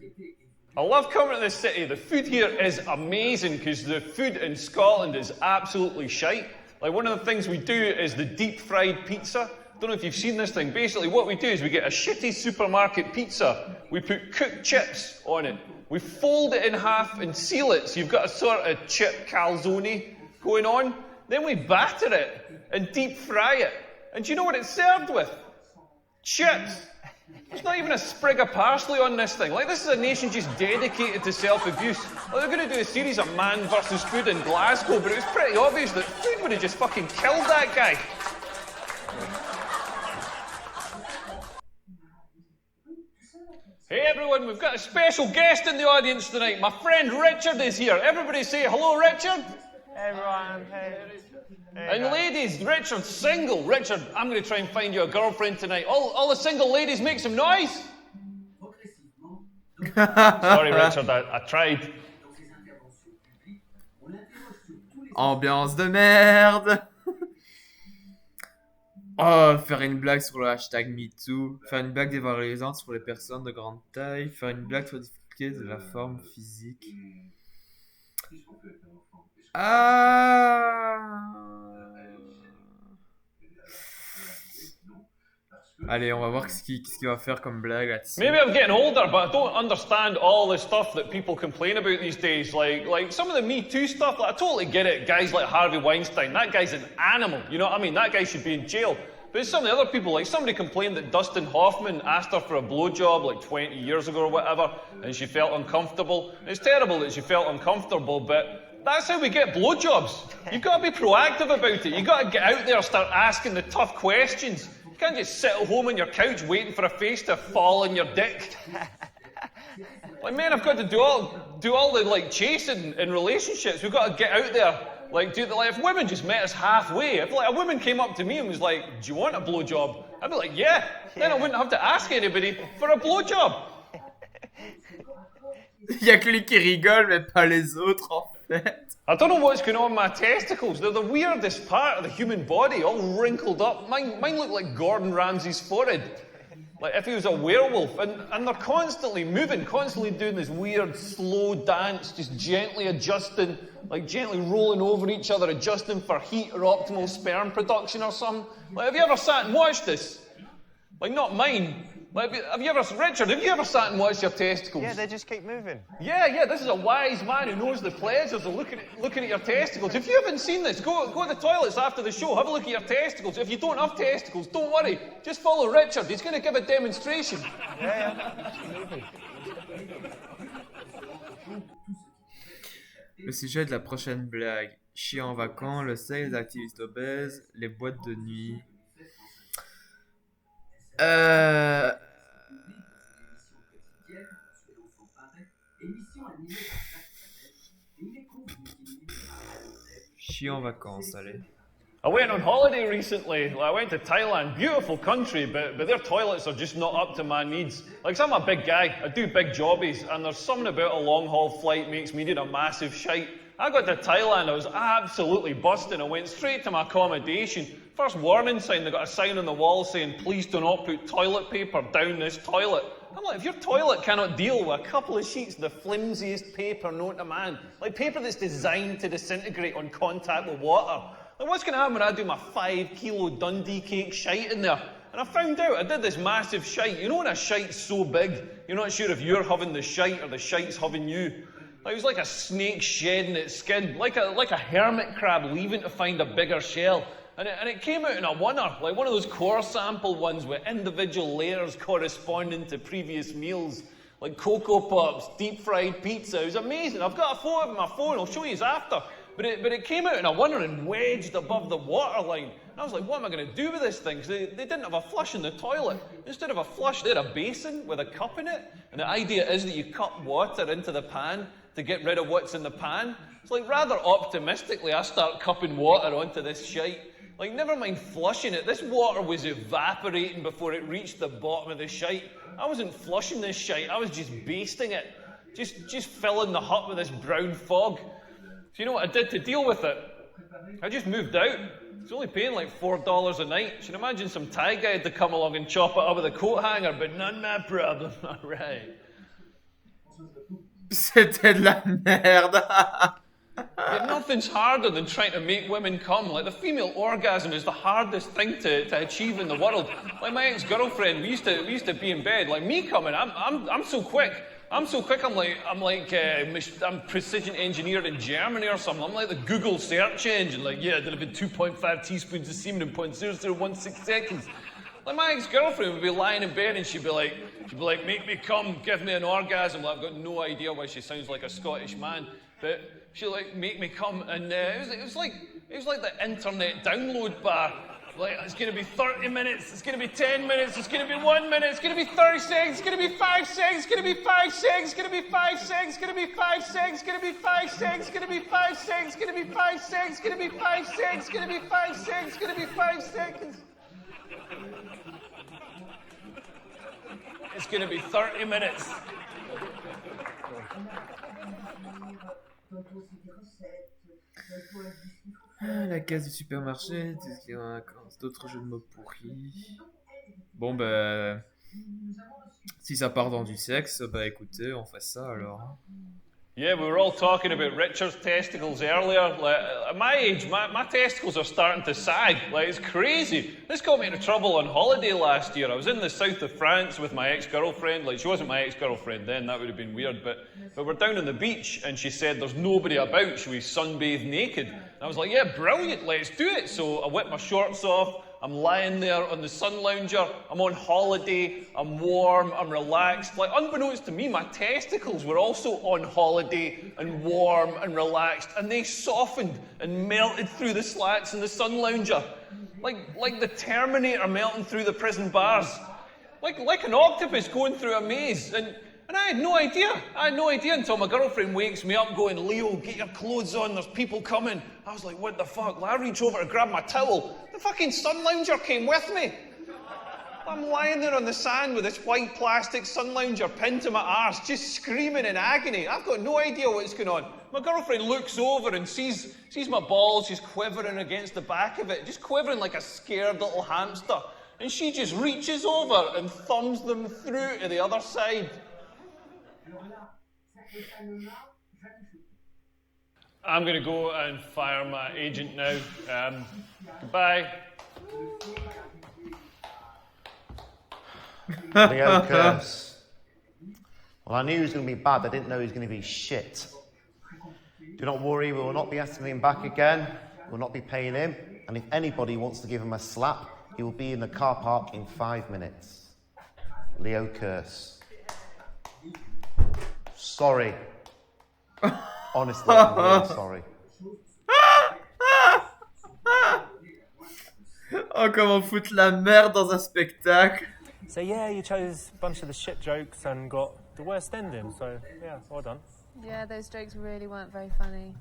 I love coming to this city. The food here is amazing because the food in Scotland is absolutely shite. Like one of the things we do is the deep fried pizza. don't know if you've seen this thing. Basically, what we do is we get a shitty supermarket pizza. We put cooked chips on it. We fold it in half and seal it, so you've got a sort of chip calzone going on. Then we batter it and deep fry it. And do you know what it's served with? Chips. There's not even a sprig of parsley on this thing. Like, this is a nation just dedicated to self-abuse. Well, they're going to do a series of man versus food in Glasgow, but it was pretty obvious that food would have just fucking killed that guy. Hey everyone, we've got a special guest in the audience tonight. My friend Richard is here. Everybody say hello, Richard. Hey everyone, hey. And ladies, Richard's single. Richard, I'm going to try and find you a girlfriend tonight. All the single ladies, make some noise. Sorry, Richard, I tried. Ambiance de merde. Oh, faire une blague sur le hashtag MeToo, faire une blague dévalorisante sur les personnes de grande taille, faire une blague sur la difficulté de la forme physique. Allez, on va voir ce qu'il va faire comme blague là-dessus. Maybe I'm getting older, but I don't understand all the stuff that people complain about these days. Like some of the Me Too stuff, I totally get it. Guys like Harvey Weinstein, that guy's an animal. You know what I mean? That guy should be in jail. But some of the other people, like somebody complained that Dustin Hoffman asked her for a blowjob like 20 years ago or whatever, and she felt uncomfortable. It's terrible that she felt uncomfortable, but that's how we get blowjobs. You've got to be proactive about it. You've got to get out there and start asking the tough questions. You can't just sit at home on your couch waiting for a face to fall on your dick. Like, men have got to do all the like chasing in relationships. We've got to get out there. Like, if women just met us halfway, if like a woman came up to me and was like, "Do you want a blowjob?" I'd be like, "Yeah." Then I wouldn't have to ask anybody for a blowjob. Il y a que lui qui rigole, mais pas les autres en fait. I don't know what's going on with my testicles. They're the weirdest part of the human body, all wrinkled up. Mine look like Gordon Ramsay's forehead. Like if he was a werewolf. And they're constantly moving, constantly doing this weird slow dance, just gently adjusting, like gently rolling over each other, adjusting for heat or optimal sperm production or something. Like, have you ever sat and watched this? Like, not mine. Like, Richard, have you ever sat and watched your testicles? Yeah, they just keep moving. Yeah, this is a wise man who knows the pleasures of looking at your testicles. If you haven't seen this, go to the toilets after the show, have a look at your testicles. If you don't have testicles, don't worry. Just follow Richard, he's going to give a demonstration. Yeah. Le sujet de la prochaine blague. Chier en vacances, le sexe, les activistes obèses, les boîtes de nuit. Chier en vacances, allez. I went on holiday recently. I went to Thailand, beautiful country, but their toilets are just not up to my needs. Like, 'cause I'm a big guy, I do big jobbies, and there's something about a long-haul flight makes me need a massive shite. I got to Thailand, I was absolutely busting. I went straight to my accommodation. First warning sign, they got a sign on the wall saying, "Please do not put toilet paper down this toilet." I'm like, if your toilet cannot deal with a couple of sheets of the flimsiest paper known to man, like paper that's designed to disintegrate on contact with water, like what's going to happen when I do my 5 kilo Dundee cake shite in there? And I found out, I did this massive shite. You know when a shite's so big, you're not sure if you're having the shite or the shite's having you. Like, it was like a snake shedding its skin, like a hermit crab leaving to find a bigger shell. And it came out in a oneer, like one of those core sample ones with individual layers corresponding to previous meals, like Cocoa Pops, deep fried pizza. It was amazing. I've got a photo of my phone, I'll show you after. But it came out in a oneer and wedged above the waterline. And I was like, what am I going to do with this thing? Because they didn't have a flush in the toilet. Instead of a flush, they had a basin with a cup in it. And the idea is that you cup water into the pan to get rid of what's in the pan. It's like, rather optimistically, I start cupping water onto this shite. Like, never mind flushing it. This water was evaporating before it reached the bottom of the shite. I wasn't flushing this shite. I was just basting it. Just filling the hut with this brown fog. So you know what I did to deal with it? I just moved out. It's only paying like $4 a night. You should imagine some Thai guy had to come along and chop it up with a coat hanger, but none my problem. All right. C'était de la merde. Yeah, nothing's harder than trying to make women come. Like, the female orgasm is the hardest thing to achieve in the world. Like, my ex-girlfriend, we used to be in bed. Like, me coming, I'm so quick. I'm precision engineer in Germany or something. I'm like the Google search engine. Like, yeah, delivered 2.5 teaspoons of semen in 0.0016 seconds. Like, my ex-girlfriend would be lying in bed and she'd be like, make me come, give me an orgasm. Like, I've got no idea why she sounds like a Scottish man, but she'd like make me come, and it was like the internet download bar. Like, it's going to be 30 minutes, it's going to be 10 minutes, it's going to be 1 minute, it's going to be 30 seconds, it's going to be 5 seconds, it's going to be 5 seconds, it's going to be 5 seconds, it's going to be 5 seconds, it's going to be 5 seconds, it's going to be 5 seconds, it's going to be 5 seconds, it's going to be 5 seconds, it's going to be 5 seconds, it's going to be 5 seconds. It's going to be 30 minutes. La case du supermarché, d'autres jeux de mots pourris. Bon, bah, si ça part dans du sexe, bah écoutez, on fait ça alors. Yeah, we were all talking about Richard's testicles earlier. Like, at my age, my testicles are starting to sag. Like, it's crazy. This got me into trouble on holiday last year. I was in the south of France with my ex-girlfriend. Like, she wasn't my ex-girlfriend then, that would have been weird. But we're down on the beach, and she said there's nobody about. Should we sunbathe naked? And I was like, yeah, brilliant, let's do it. So I whipped my shorts off. I'm lying there on the sun lounger, I'm on holiday, I'm warm, I'm relaxed. Like, unbeknownst to me, my testicles were also on holiday and warm and relaxed, and they softened and melted through the slats in the sun lounger. Like the Terminator melting through the prison bars. Like an octopus going through a maze. And I had no idea. I had no idea until my girlfriend wakes me up going, Leo, get your clothes on, there's people coming. I was like, what the fuck? I reach over to grab my towel. The fucking sun lounger came with me. I'm lying there on the sand with this white plastic sun lounger pinned to my arse, just screaming in agony. I've got no idea what's going on. My girlfriend looks over and sees my balls just quivering against the back of it, just quivering like a scared little hamster. And she just reaches over and thumbs them through to the other side. I'm going to go and fire my agent now. Goodbye. Leo Curse. Well, I knew he was going to be bad. I didn't know he was going to be shit. Do not worry, we will not be asking him back again. We will not be paying him. And if anybody wants to give him a slap, he will be in the car park in 5 minutes. Leo Curse. Sorry. Honestly, I'm really sorry. Oh, comment foutre la merde dans un spectacle. So yeah, you chose a bunch of the shit jokes and got the worst ending, so yeah, well done. Yeah, those jokes really weren't very funny.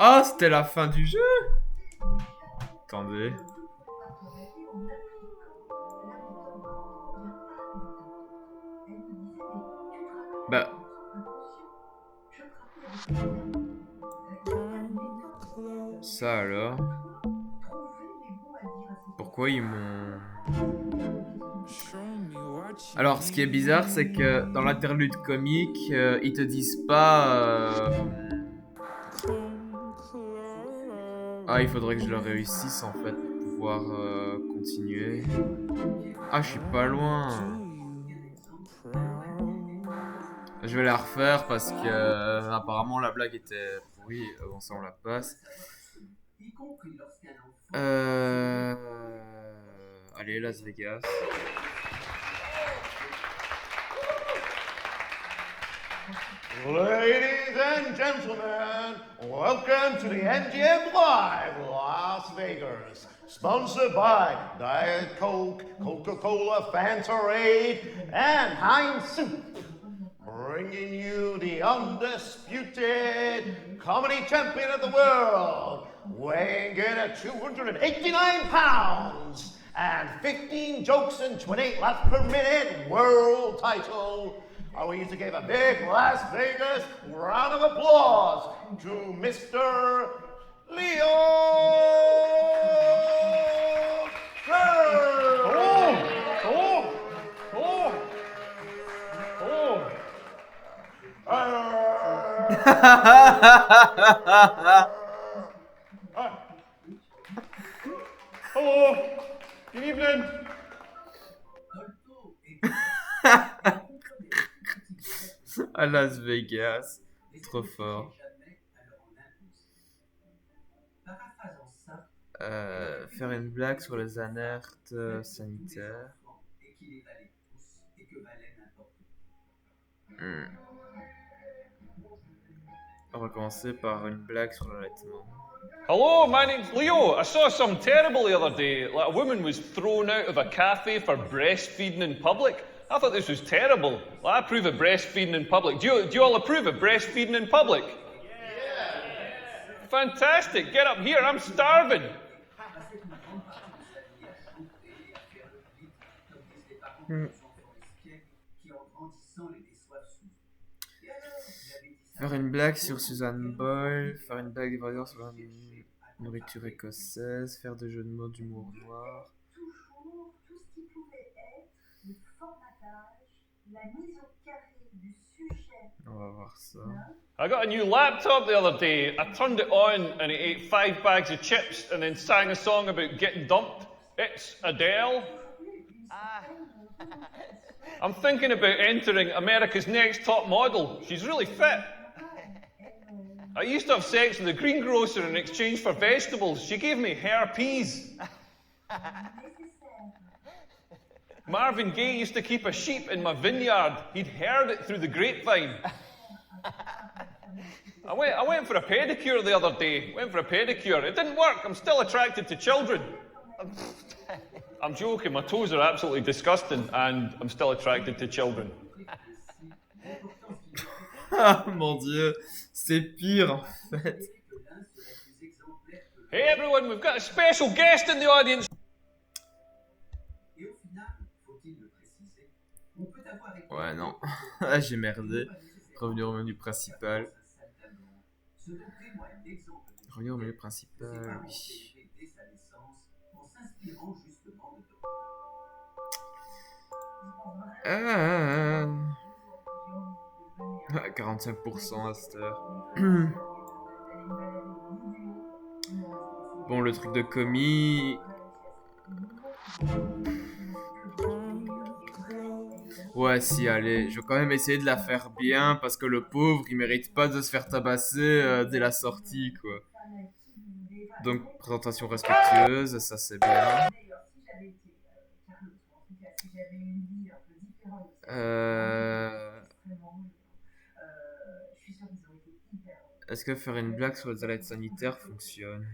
Ah, c'était la fin du jeu. Attendez. Bah. Ça alors. Pourquoi ils m'ont... Alors, ce qui est bizarre, c'est que dans l'interlude comique, ils te disent pas... Ah, il faudrait que je le réussisse en fait pour pouvoir continuer. Ah, je suis pas loin. Je vais la refaire parce que apparemment la blague était pourrie. Bon, ça on la passe. Allez, Las Vegas. Ladies and gentlemen, welcome to the MGM Live Las Vegas. Sponsored by Diet Coke, Coca-Cola, Fantarade, and Heinz Soup. Bringing you the undisputed comedy champion of the world, weighing in at 289 pounds, and 15 jokes and 28 laps per minute world title. I want you to give a big Las Vegas round of applause to Mr. Leo Hello, good evening. À Las Vegas, trop fort. Faire une blague sur les alertes sanitaires. On va commencer par une blague sur l'allaitement. Hello, my name's Leo. I saw something terrible the other day. Like a woman was thrown out of a cafe for breastfeeding in public. I thought this was terrible. Well, I approve of breastfeeding in public. Do you all approve of breastfeeding in public? Yeah. Fantastic. Get up here. I'm starving. Faire une blague sur Suzanne Boyle, faire une blague d'évasion sur la nourriture écossaise, faire des jeux de mots d'humour noir. Toujours tout ce qui pouvait être le formatage, la mise au carré du sujet. On va voir ça. I got a new laptop the other day. I turned it on and it ate 5 bags of chips and then sang a song about getting dumped. It's Adele. I'm thinking about entering America's Next Top Model. She's really fit. I used to have sex with a greengrocer in exchange for vegetables. She gave me herpes. Marvin Gaye used to keep a sheep in my vineyard. He'd heard it through the grapevine. I went for a pedicure the other day. It didn't work. I'm still attracted to children. I'm joking. My toes are absolutely disgusting and I'm still attracted to children. Ah mon dieu, c'est pire en fait. Hey everyone, we've got a special guest in the audience. Ouais, non. J'ai merdé. Revenir au menu principal. Revenir au menu principal, oui. 45% à cette heure. Bon, le truc de commis... Ouais, si, allez, je vais quand même essayer de la faire bien parce que le pauvre, il mérite pas de se faire tabasser dès la sortie, quoi. Donc, présentation respectueuse, ça c'est bien. Est-ce que faire une blague sur les alertes sanitaires fonctionne?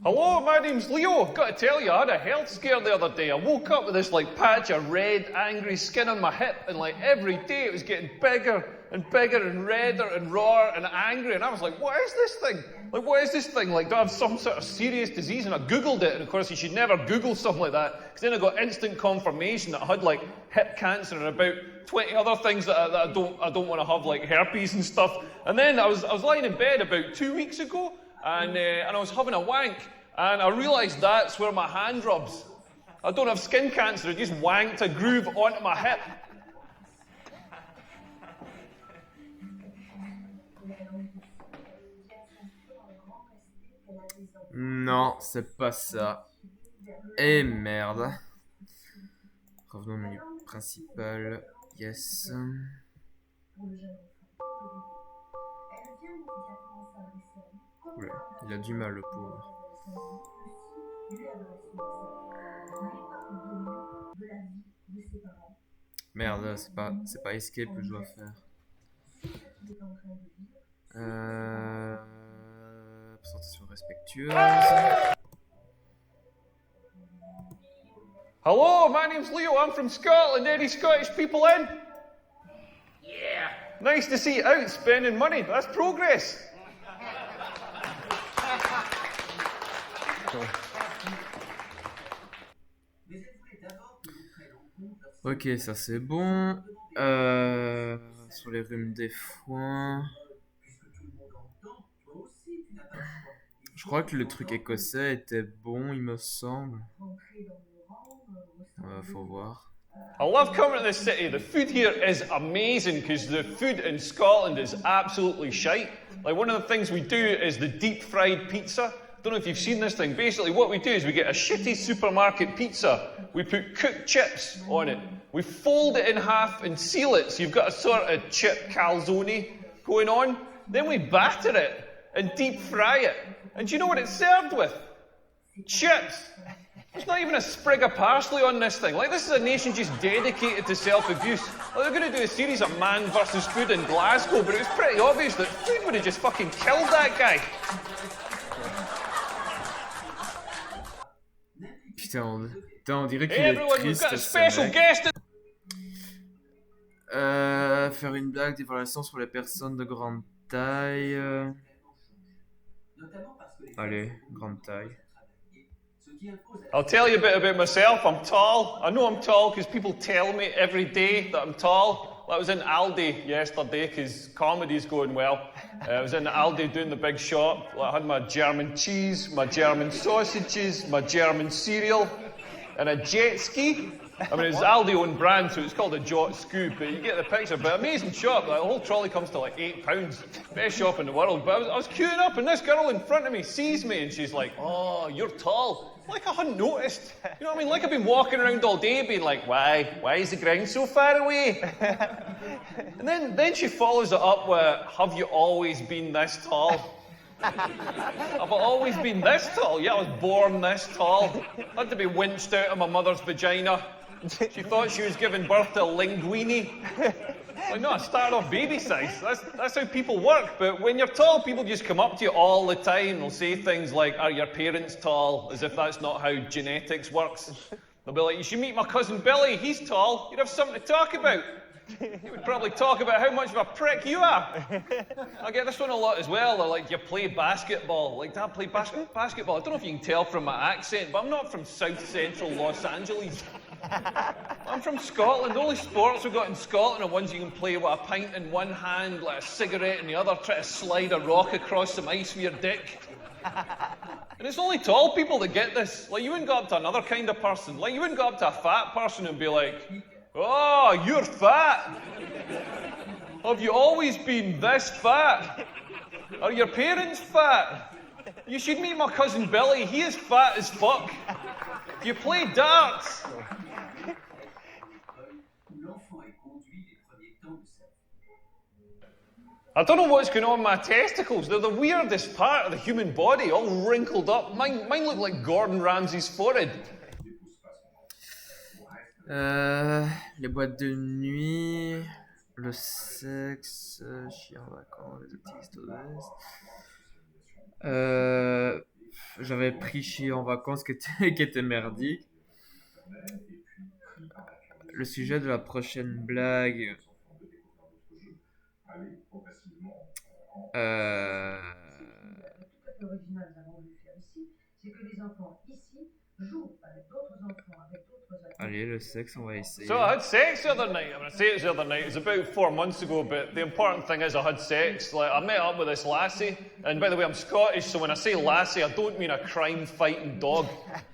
Hello, my name's Leo. Got to tell you, I had a health scare the other day. I woke up with this like patch of red, angry skin on my hip, and like every day it was getting bigger and bigger and redder and rawer and angry. And I was like, what is this thing? Like, what is this thing? Like, do I have some sort of serious disease? And I Googled it, and of course you should never Google something like that, because then I got instant confirmation that I had like hip cancer and about 20 other things that I don't want to have, like herpes and stuff. And then I was lying in bed about 2 weeks ago, and I was having a wank, and I realised that's where my hand rubs. I don't have skin cancer, I just wanked a groove onto my hip. Non, c'est pas ça. Et merde. Revenons au menu principal. Yes. Oula, il a du mal le pauvre. Merde, c'est pas escape que je dois faire. Présentation respectueuse. Hello, my name's Leo. I'm from Scotland. Any Scottish people in? Yeah. Nice to see you out spending money. That's progress. Ok, ça c'est bon. Sur les rhumes des foins. Je crois que le truc écossais était bon, il me semble. Faut voir. I love coming to this city. The food here is amazing because the food in Scotland is absolutely shite. Like one of the things we do is the deep fried pizza. Don't know if you've seen this thing. Basically what we do is we get a shitty supermarket pizza. We put cooked chips on it. We fold it in half and seal it so you've got a sort of chip calzone going on. Then we batter it and deep fry it. And do you know what it's served with? Chips. There's not even a sprig of parsley on this thing. Like, this is a nation just dedicated to self-abuse. Like, they're going to do a series of Man vs. Food in Glasgow, but it was pretty obvious that food would have just fucking killed that guy. Putain, on dirait qu'il est triste, ce mec. Faire une blague d'évaluation sur les personnes de grande taille. Allez, grande taille. I'll tell you a bit about myself. I'm tall. I know I'm tall because people tell me every day that I'm tall. I was in Aldi yesterday because comedy's going well. I was in Aldi doing the big shop. I had my German cheese, my German sausages, my German cereal, and a jet ski. I mean, it's Aldi own brand, so it's called a Jot Scoop, but you get the picture. But amazing shop. Like, the whole trolley comes to like £8. Best shop in the world. But I was queuing up, and this girl in front of me sees me, and she's like, "Oh, you're tall." Like I hadn't noticed. You know what I mean? Like I've been walking around all day being like, why is the ground so far away? And then she follows it up with, have you always been this tall? Have I always been this tall? Yeah, I was born this tall. I had to be winched out of my mother's vagina. She thought she was giving birth to a linguine. Like, no, I started off baby size. That's how people work. But when you're tall, people just come up to you all the time. They'll say things like, are your parents tall? As if that's not how genetics works. They'll be like, you should meet my cousin Billy. He's tall. You'd have something to talk about. He would probably talk about how much of a prick you are. I get this one a lot as well. They're like, you play basketball. Like, Dad, play basketball. I don't know if you can tell from my accent, but I'm not from South Central Los Angeles. I'm from Scotland. The only sports we've got in Scotland are ones you can play with a pint in one hand, like a cigarette in the other, try to slide a rock across some ice with your dick. And it's only tall people that get this. Like, you wouldn't go up to another kind of person. Like, you wouldn't go up to a fat person and be like, oh, you're fat. Have you always been this fat? Are your parents fat? You should meet my cousin Billy. He is fat as fuck. Do you play darts? I don't know what's going on with my testicles. They're the weirdest part of the human body, all wrinkled up. Mine look like Gordon Ramsay's forehead. Les boîtes de nuit, le sexe, chier en vacances, les activités de l'Est. J'avais pris chier en vacances qui était merdique. Le sujet de la prochaine blague. L'original nous avons voulu faire ici, c'est que les enfants ici jouent avec d'autres enfants, avec d'autres adultes. Allez, le sexe, on va essayer. So I had sex the other night. I mean, I say it was the other night. It was about 4 months ago, but the important thing is I had sex. Like, I met up with this lassie, and by the way, I'm Scottish, so when I say lassie, I don't mean a crime-fighting dog.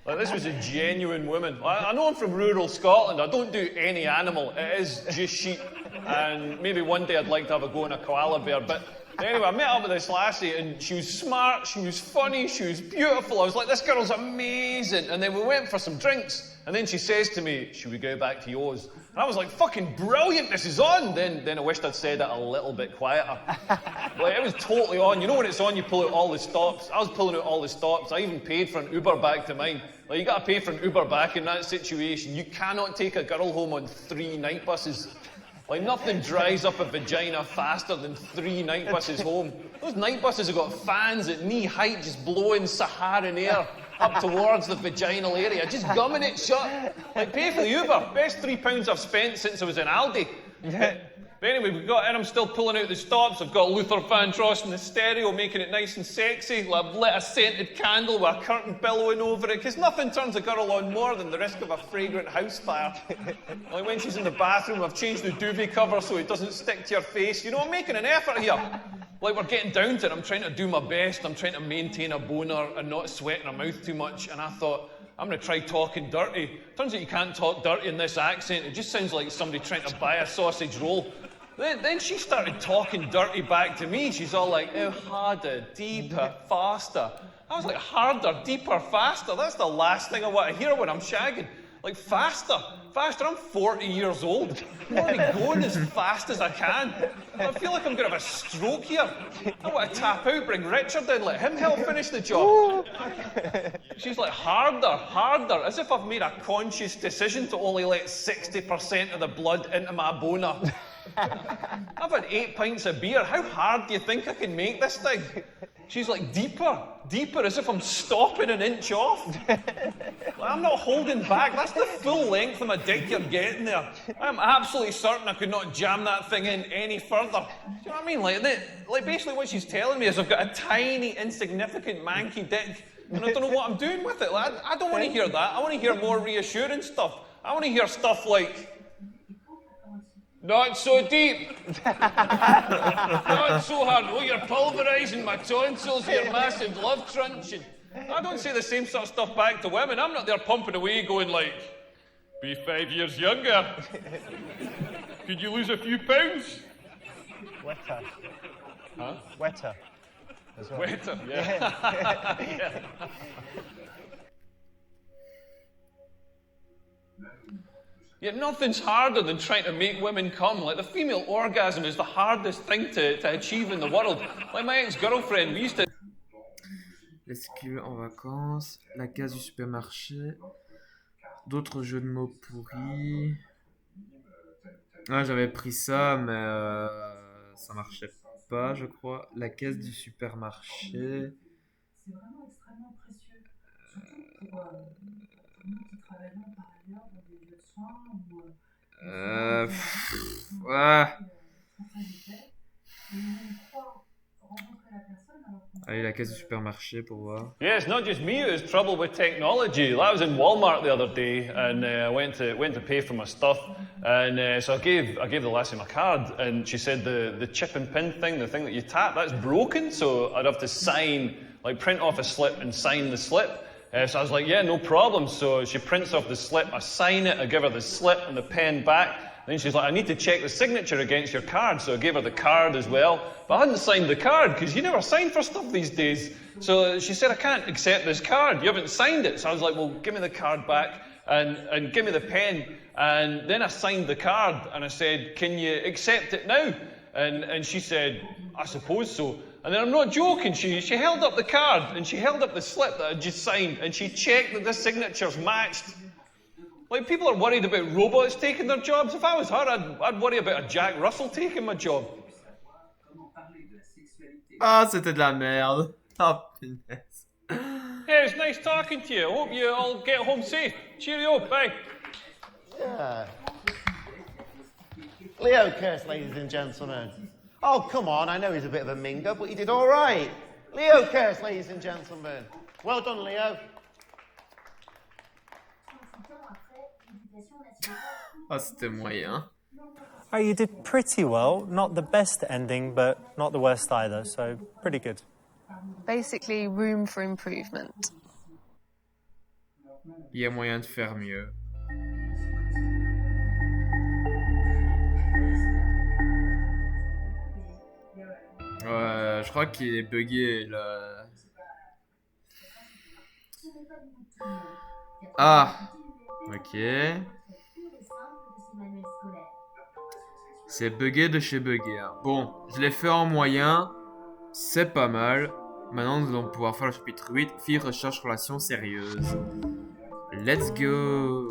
Like, this was a genuine woman. I know I'm from rural Scotland. I don't do any animal. It is just sheep. And maybe one day I'd like to have a go on a koala bear, but anyway, I met up with this lassie, and she was smart, she was funny, she was beautiful. I was like, this girl's amazing. And then we went for some drinks, and then she says to me, should we go back to yours? And I was like, fucking brilliant, this is on. Then I wished I'd said it a little bit quieter. Like, it was totally on. You know when it's on, you pull out all the stops. I was pulling out all the stops. I even paid for an Uber back to mine. Like, you gotta pay for an Uber back in that situation. You cannot take a girl home on 3 night buses. Like, nothing dries up a vagina faster than 3 night buses home. Those night buses have got fans at knee height just blowing Saharan air up towards the vaginal area, just gumming it shut. Like, pay for the Uber. Best £3 I've spent since I was in Aldi. But anyway, we've got in, I'm still pulling out the stops. I've got Luther Vandross in the stereo, making it nice and sexy. I've lit a scented candle with a curtain billowing over it, because nothing turns a girl on more than the risk of a fragrant house fire. Like when she's in the bathroom, I've changed the duvet cover so it doesn't stick to your face. You know, I'm making an effort here. Like, we're getting down to it. I'm trying to do my best. I'm trying to maintain a boner and not sweating her mouth too much. And I thought, I'm going to try talking dirty. Turns out you can't talk dirty in this accent. It just sounds like somebody trying to buy a sausage roll. Then she started talking dirty back to me. She's all like, oh, harder, deeper, faster. I was like, harder, deeper, faster. That's the last thing I want to hear when I'm shagging. Like, faster, faster. I'm 40 years old. I want to be going as fast as I can. I feel like I'm going to have a stroke here. I want to tap out, bring Richard in, let him help finish the job. She's like, harder, harder, as if I've made a conscious decision to only let 60% of the blood into my boner. I've had 8 pints of beer. How hard do you think I can make this thing? She's like, deeper, deeper, as if I'm stopping an inch off. I'm not holding back. That's the full length of my dick you're getting there. I'm absolutely certain I could not jam that thing in any further. Do you know what I mean? Like basically what she's telling me is I've got a tiny, insignificant, manky dick, and I don't know what I'm doing with it. Like, I don't want to hear that. I want to hear more reassuring stuff. I want to hear stuff like, not so deep. Not so hard. Oh, you're pulverising my tonsils with your massive love truncheon. I don't say the same sort of stuff back to women. I'm not there pumping away going like, be 5 years younger. Could you lose a few pounds? Wetter. Huh? Wetter. As well. Wetter, yeah. Yeah. Yet nothing's harder than trying to make women come. Like, the female orgasm is the hardest thing to achieve in the world. Like, my ex-girlfriend, we used to... L'escule en vacances, la case du supermarché, d'autres jeux de mots pourris. Ah, j'avais pris ça, mais ça marchait pas, je crois. La caisse du supermarché. C'est vraiment extrêmement précieux, surtout pour nous qui travaillons par ailleurs dans des lieux de soins ou Allez, la caisse du supermarché pour voir. Yeah, it's not just me who's trouble with technology. I was in Walmart the other day and I went to pay for my stuff, and so I gave the lassie my card, and she said the chip and pin thing, the thing that you tap, that's broken, so I'd have to sign, like print off a slip and sign the slip. So I was like, yeah, no problem. So she prints off the slip, I sign it, I give her the slip and the pen back. Then she's like, I need to check the signature against your card. So I gave her the card as well. But I hadn't signed the card, because you never sign for stuff these days. So she said, I can't accept this card. You haven't signed it. So I was like, well, give me the card back and give me the pen. And then I signed the card and I said, can you accept it now? And she said, I suppose so. And then I'm not joking, she held up the card and she held up the slip that I'd just signed and she checked that the signatures matched. Like, people are worried about robots taking their jobs. If I was her, I'd worry about a Jack Russell taking my job. Ah, c'était de la merde. Oh, punaise. Hey, it's nice talking to you. I hope you all get home safe. Cheerio, bye. Yeah. Leo Curse, ladies and gentlemen. Oh, come on, I know he's a bit of a minger, but he did all right. Leo Curse, ladies and gentlemen. Well done, Leo. Ah, c'était moyen. Oh, you did pretty well. Not the best ending, but not the worst either, so pretty good. Basically, room for improvement. Il y a moyen de faire mieux. Ouais, je crois qu'il est bugué là. Ah, ok. C'est bugué de chez bugué. Hein. Bon, je l'ai fait en moyen. C'est pas mal. Maintenant, nous allons pouvoir faire le chapitre 8. Fille recherche relation sérieuse. Let's go.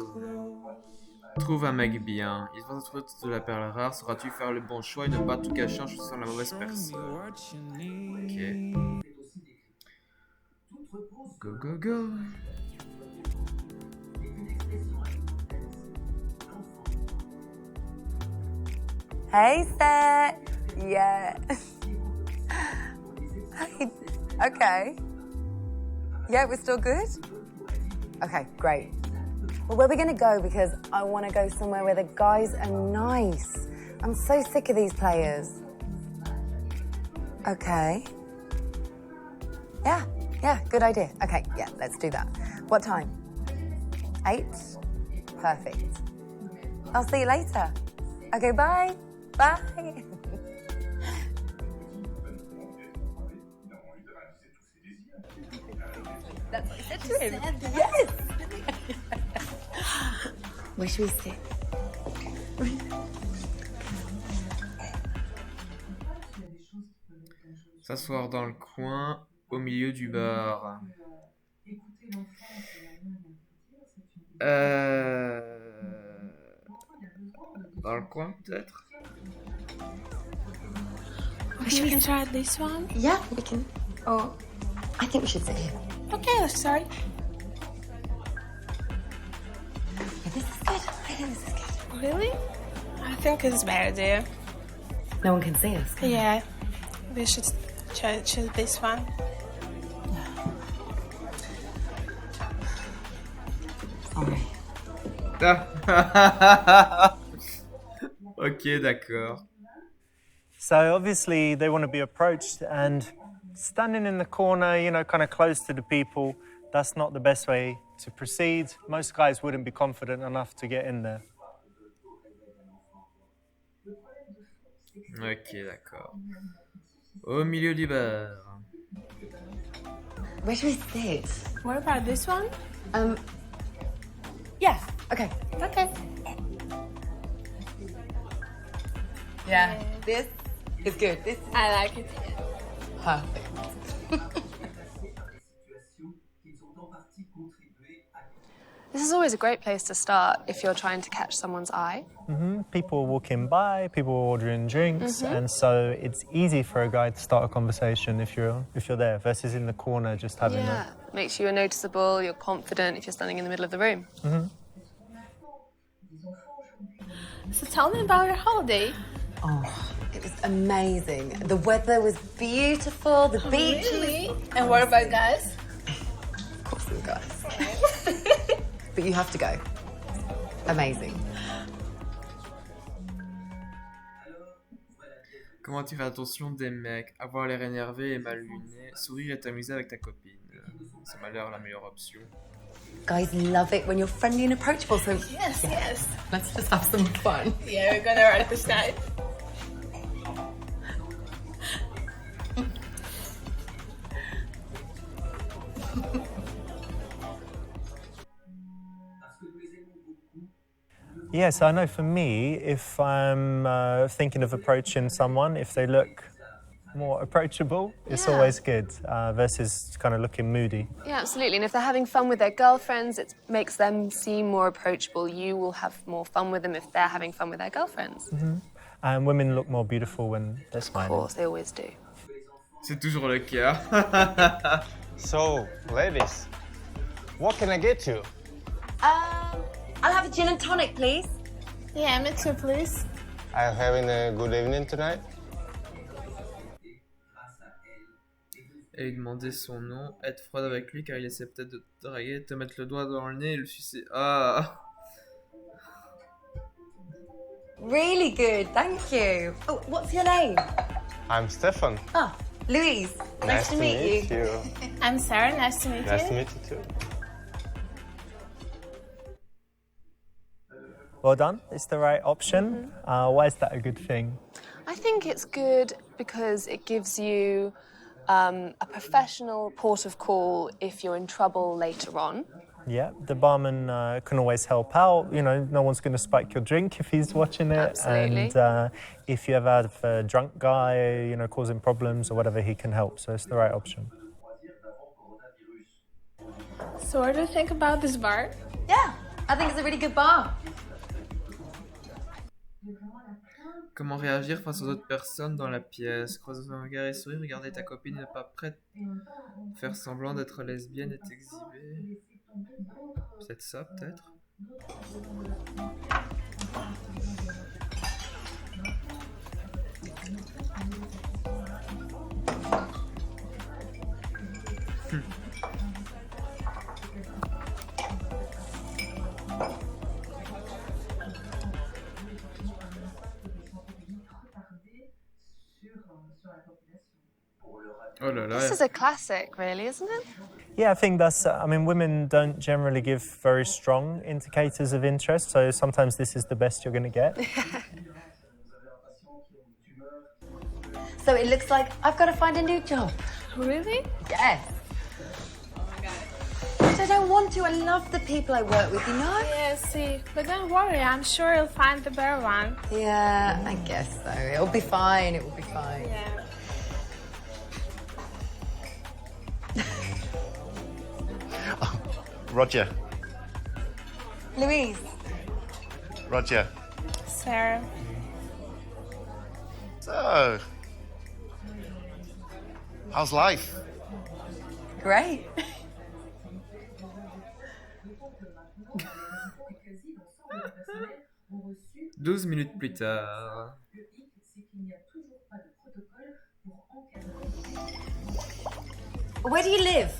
Trouve un mec bien. Il va se trouver de la perle rare. Sauras-tu faire le bon choix et ne pas tout gâcher en choisissant la mauvaise personne? Ok. Go, go, go. Hey, Seth. Yeah. Hey. Okay. Yeah, we're still good? Okay, great. Well, where are we going to go? Because I want to go somewhere where the guys are nice. I'm so sick of these players. Okay. Yeah, good idea. Okay, yeah, let's do that. What time? 8? Perfect. I'll see you later. Okay, bye. Bye. That's what I said to him. Yes. Where should we sit? S'asseoir dans le coin, au milieu du bar. Dans le coin, peut-être? Wish we can try this one? Yeah, we can. Oh, I think we should sit here. Okay, let's start. Yeah, this is good. I think this is good. Really? I think it's better there. No one can see us. Can Yeah, we should choose this one. Sorry. Ok, d'accord. So obviously they want to be approached, and standing in the corner, you know, kind of close to the people, that's not the best way to proceed. Most guys wouldn't be confident enough to get in there. Ok, d'accord. Au milieu du bar. Where should we sit? What about this one? Yeah. Okay. Okay. Yeah. This is good. This is I like it. perfect. This is always a great place to start if you're trying to catch someone's eye. People walking by, people ordering drinks, and so it's easy for a guy to start a conversation if you're there, versus in the corner just having Yeah, makes you noticeable, you're confident if you're standing in the middle of the room. So tell me about your holiday. Oh, it was amazing. The weather was beautiful. The beaches. Really? And what about guys? Of course, there were guys. But you have to go. Amazing. Comment tirer l'attention des mecs? Avoir l'air énervé et mal luné. Sourire et t'amuser avec ta copine. Ça m'a l'air la meilleure option. Guys love it when you're friendly and approachable, so Yes, yes. let's just have some fun. Yeah, we're gonna write this night. Yes, I know for me, if I'm thinking of approaching someone, if they look more approachable, it's Yeah. always good, versus kind of looking moody. Yeah, absolutely. And if they're having fun with their girlfriends, it makes them seem more approachable. You will have more fun with them if they're having fun with their girlfriends. And women look more beautiful when they're Of smiling. course, they always do. C'est toujours le cas. So, ladies, what can I get you? I'll have a gin and tonic, please. Yeah, me too, please. Are you having a good evening tonight? Et lui demander son nom, être froide avec lui car il essaie peut-être de te draguer, te mettre le doigt dans le nez et le sucer. Ah! Really good, thank you. Oh, what's your name? I'm Stefan. Oh, Louise. Nice to meet you. I'm Sarah, nice to meet Nice you. to meet you too. Well done, it's the right option. Why is that a good thing? I think it's good because it gives you a professional port of call if you're in trouble later on. Yeah, the barman can always help out. You know, no one's going to spike your drink if he's watching it. Absolutely. And if you ever have a drunk guy, you know, causing problems or whatever, he can help. So it's the right option. So what do you think about this bar? Yeah, I think it's a really good bar. Comment réagir face aux autres personnes dans la pièce? Croiser un regard et sourire, regarder ta copine n'est pas prête. Faire semblant d'être lesbienne et t'exhiber. C'est ça, peut-être? Oh là là. This is a classic, really, isn't it? Yeah, I think that's, I mean, women don't generally give very strong indicators of interest, so sometimes this is the best you're going to get. So it looks like I've got to find a new job. Really? Yes. But I don't want to. I love the people I work with, you know? Yeah, see. But don't worry, I'm sure you'll find the better one. Yeah, I guess so. It'll be fine. It will be fine. Yeah. Roger. Louise. Roger. Sarah. So, how's life? Great. 12 minutes plus tard. Where do you live?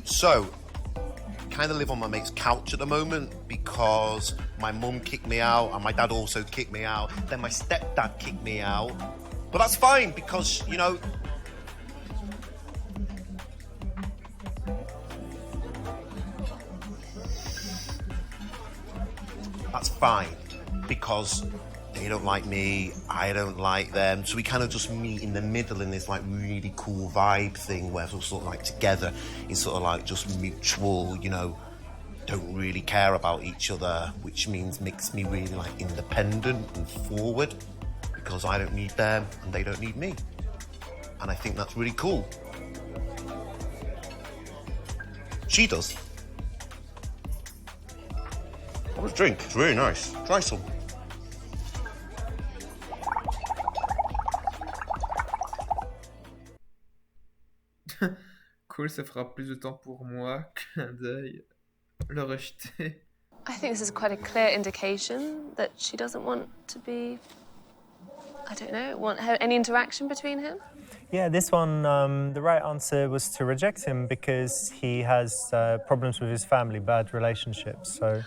So, kind of live on my mate's couch at the moment because my mum kicked me out and my dad also kicked me out. Then my stepdad kicked me out. But that's fine because, you know, that's fine because they don't like me, I don't like them. So we kind of just meet in the middle in this like really cool vibe thing where we're sort of like together in sort of like just mutual, you know, don't really care about each other, which makes me really like independent and forward because I don't need them and they don't need me. And I think that's really cool. She does. Have a drink, it's really nice. Try some. Cool, ça fera plus de temps pour moi. Clin d'œil. Le rejeter. I think this is quite a clear indication that she doesn't want to be, I don't know, want any interaction between him. Yeah, this one, the right answer was to reject him because he has problems with his family, bad relationships. So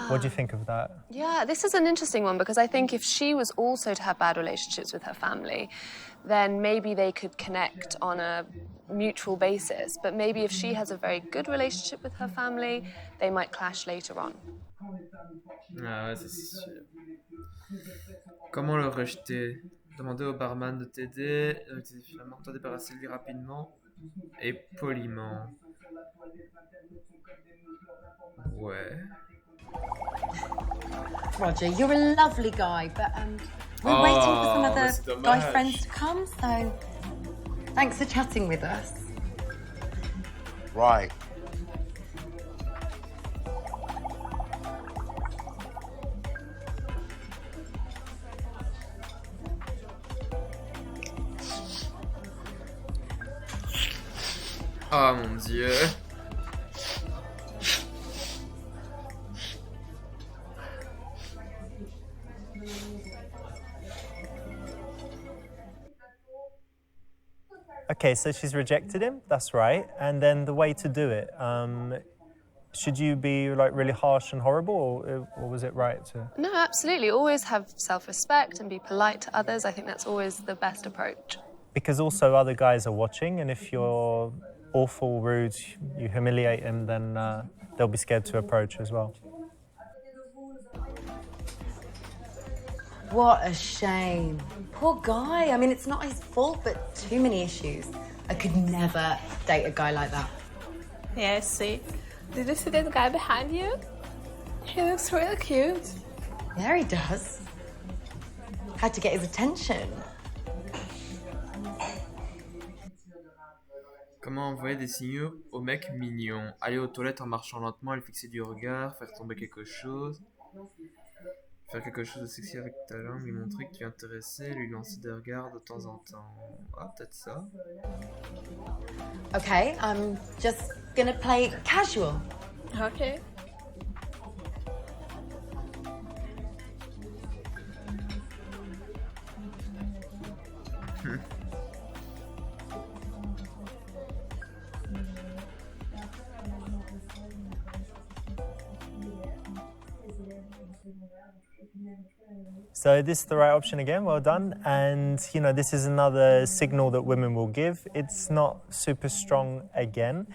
what do you think of that? Yeah, this is an interesting one because I think if she was also to have bad relationships with her family, then maybe they could connect on a mutual basis. But maybe if she has a very good relationship with her family, they might clash later on. Ah ouais, c'est sûr. Comment le rejeter? Demander au barman de t'aider, finalement, t'en débarrasser de lui rapidement et poliment. Ouais. Roger, you're a lovely guy, but we're waiting for some other c'est guy dommage. friends to come, so thanks for chatting with us. Right. Oh mon Dieu. Okay, so she's rejected him, that's right. And then the way to do it, should you be like really harsh and horrible or was it right to? No, absolutely. Always have self-respect and be polite to others. I think that's always the best approach. Because also other guys are watching, and if you're awful, rude, you humiliate him, then they'll be scared to approach as well. What a shame. Poor guy. I mean, it's not his fault, but too many issues. I could never date a guy like that. Yeah, see. Did you see that guy behind you? He looks really cute. Yeah, he does. Had to get his attention. Comment envoyer des signaux au mec mignon? Aller aux toilettes en marchant lentement, lui fixer du regard, faire tomber quelque chose. Faire quelque chose de sexy avec ta langue, lui montrer que tu es intéressé, lui lancer des regards de temps en temps. Ah, peut-être ça. Okay, I'm just gonna play casual. Okay. So this is the right option again, well done. And, this is another signal that women will give. It's not super strong again,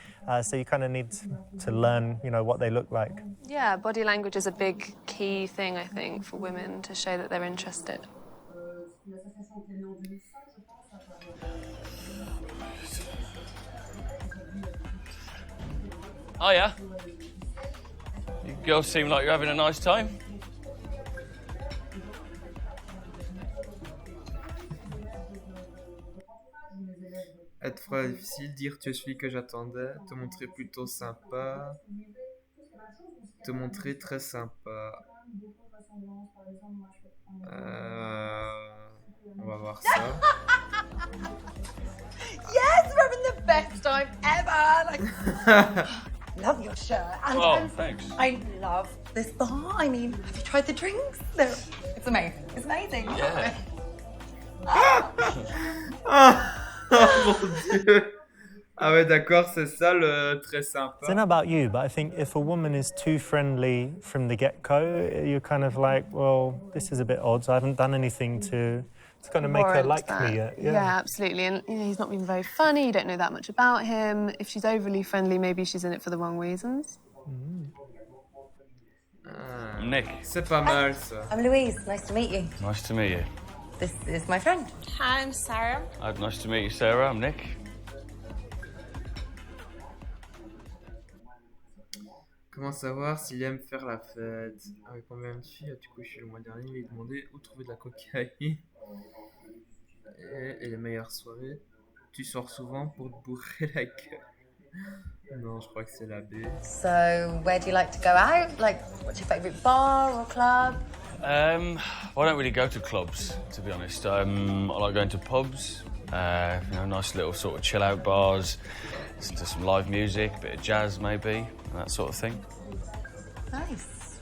so you kind of need to learn, what they look like. Yeah, body language is a big key thing, I think, for women to show that they're interested. Oh yeah? You girls seem like you're having a nice time. Être froid et difficile, dire tu es celui que j'attendais, te montrer plutôt sympa, te montrer très sympa. On va voir ça. Yes, we're having the best time ever. Love your shirt. And thanks. I love this bar. I mean, have you tried the drinks? No, it's amazing. It's amazing. Yeah. Oh mon Dieu. Ah ouais, d'accord, c'est ça le très sympa. I don't know about you, but I think if a woman is too friendly from the get-go, you're kind of like, well, this is a bit odd. I haven't done anything to kind of make her like me yet. Yeah, absolutely. And he's not been very funny. You don't know that much about him. If she's overly friendly, maybe she's in it for the wrong reasons. Nick. C'est pas mal ça. I'm Louise. Nice to meet you. Nice to meet you. This is my friend. Hi, I'm Sarah. Nice to meet you, Sarah. I'm Nick. Comment savoir s'il aime faire la fête? Avec combien de filles as-tu couché le mois dernier? Il lui demandait où trouver de la cocaïne. Et les meilleures soirées. Tu sors souvent pour te bourrer la gueule. Non, je crois que c'est la B. So, where do you like to go out? Like, what's your favourite bar or club? Well, I don't really go to clubs, to be honest. I like going to pubs, nice little sort of chill-out bars, listen to some live music, a bit of jazz maybe, that sort of thing. Nice.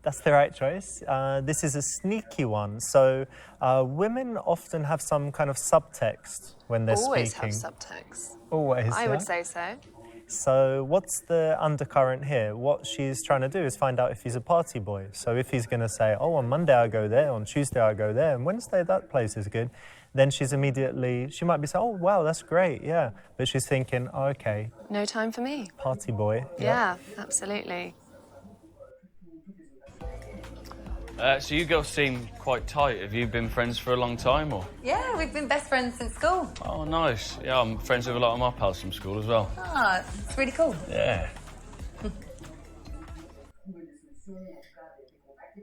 That's the right choice. This is a sneaky one. So women often have some kind of subtext when they're Always speaking. have subtext. Always. I yeah? would say so. So what's the undercurrent here? What she's trying to do is find out if he's a party boy. So if he's going to say, oh, on Monday I go there, on Tuesday I go there, and Wednesday that place is good, then she might be saying, oh, wow, that's great, yeah. But she's thinking, oh, okay. No time for me. Party boy. Yeah, absolutely. So you girls seem quite tight. Have you been friends for a long time, or? Yeah, we've been best friends since school. Oh, nice. Yeah, I'm friends with a lot of my pals from school as well. Ah, it's really cool. Yeah.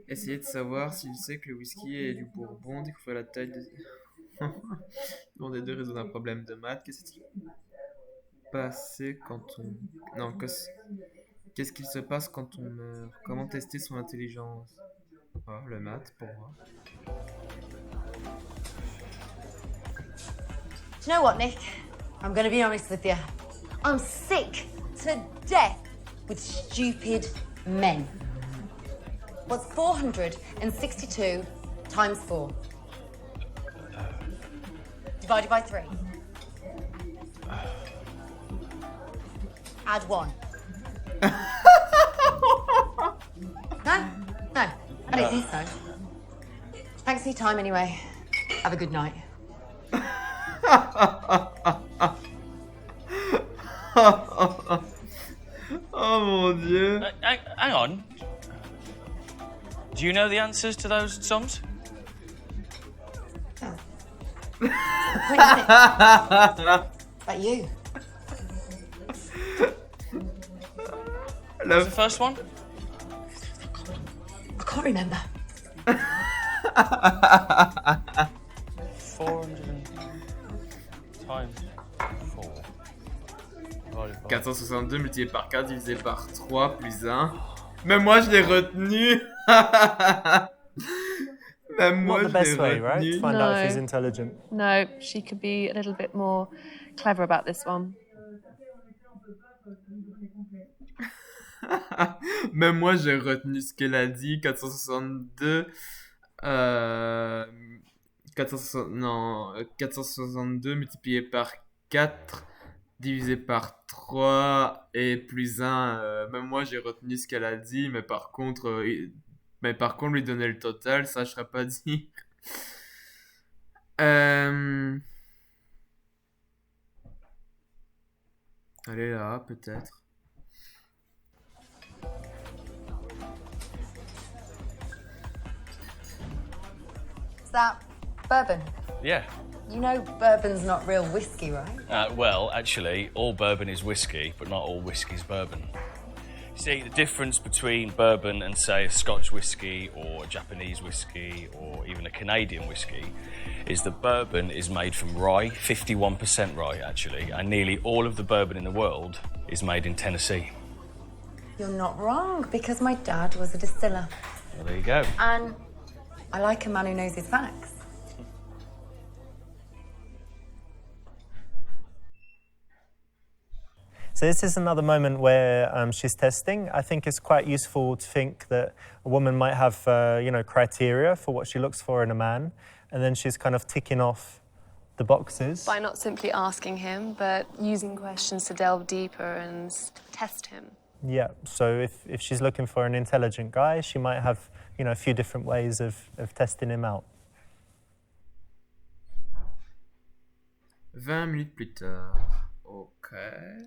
Essayer de savoir s'il sait que le whisky est du bourbon, découvrir la taille de... Bon, des deux résoudre un problème de maths. Qu'est-ce qui passait quand on... Non, qu'est-ce qu'il se passe quand on meurt? Comment tester son intelligence? Oh, le maths, pour moi. Do you know what, Nick? I'm going to be honest with you. I'm sick to death with stupid men. What's 462 times 4? Divided by 3. Add 1. No? No. I don't think so. Thanks for your time anyway. Have a good night. Oh mon Dieu. Hang on. Do you know the answers to those sums? Wait a minute. About you. What's the first one? I can't remember. 400 times 4. 462 multiplié par 4 divisé par 3 plus 1. Même moi je l'ai retenu. Même moi Not the best way, right? retenu. To find out if he's intelligent. No, she could be a little bit more clever about this one. Même moi j'ai retenu ce qu'elle a dit. 462 462 multiplié par 4 divisé par 3 et plus 1, même moi j'ai retenu ce qu'elle a dit, mais par contre, lui donner le total, ça je serais pas dit. Allez là, peut-être. Is that bourbon? Yeah. You know bourbon's not real whiskey, right? Well, actually, all bourbon is whiskey, but not all whiskey's bourbon. See, the difference between bourbon and, say, a Scotch whiskey or a Japanese whiskey or even a Canadian whiskey is that bourbon is made from rye, 51% rye, actually, and nearly all of the bourbon in the world is made in Tennessee. You're not wrong, because my dad was a distiller. Well, there you go. And I like a man who knows his facts. So this is another moment where she's testing. I think it's quite useful to think that a woman might have, criteria for what she looks for in a man, and then she's kind of ticking off the boxes. By not simply asking him, but using questions to delve deeper and test him. Yeah, so if she's looking for an intelligent guy, she might have, a few different ways of testing him out. 20 minutes plus tard. Okay.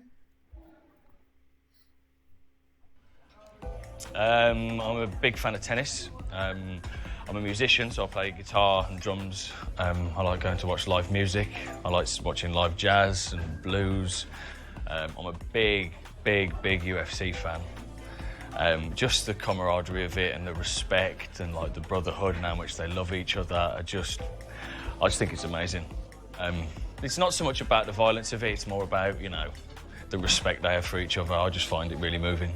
I'm a big fan of tennis. I'm a musician, so I play guitar and drums. I like going to watch live music. I like watching live jazz and blues. I'm a big UFC fan. Just the camaraderie of it and the respect and like the brotherhood and how much they love each other. I just think it's amazing. It's not so much about the violence of it, it's more about, the respect they have for each other. I just find it really moving.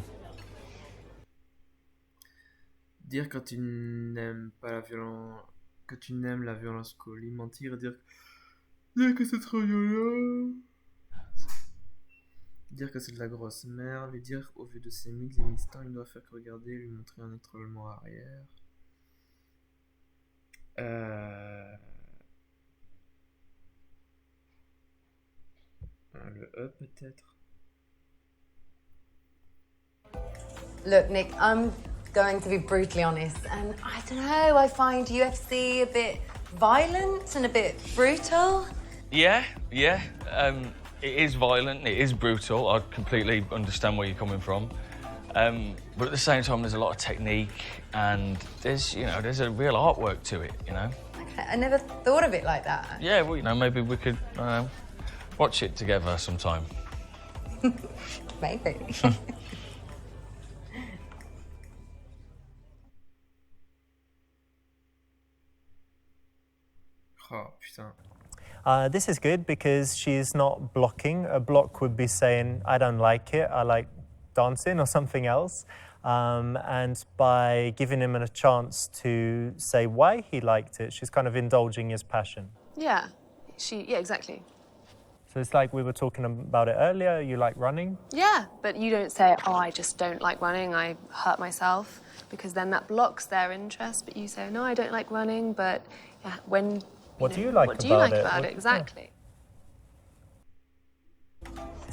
Dire quand tu n'aimes pas la violence, que tu n'aimes la violence qu'au-lit, mentir, dire que c'est trop violent, dire que c'est de la grosse merde, lui dire au vu de ses mix existants, il doit faire que regarder, lui montrer un étranglement arrière. Le E peut-être. Look, Nick, I'm going to be brutally honest, and I don't know, I find UFC a bit violent and a bit brutal. Yeah. It is violent, it is brutal. I completely understand where you're coming from. But at the same time, there's a lot of technique and there's a real artwork to it, Okay, I never thought of it like that. Yeah, well, maybe we could watch it together sometime. Maybe. Oh, putain. This is good because she's not blocking. A block would be saying, I don't like it, I like dancing or something else. And by giving him a chance to say why he liked it, she's kind of indulging his passion. Yeah, exactly. So it's like we were talking about it earlier, you like running? Yeah, but you don't say, I just don't like running, I hurt myself, because then that blocks their interest. But you say, no, I don't like running, but when... What do you like about it? Exactly.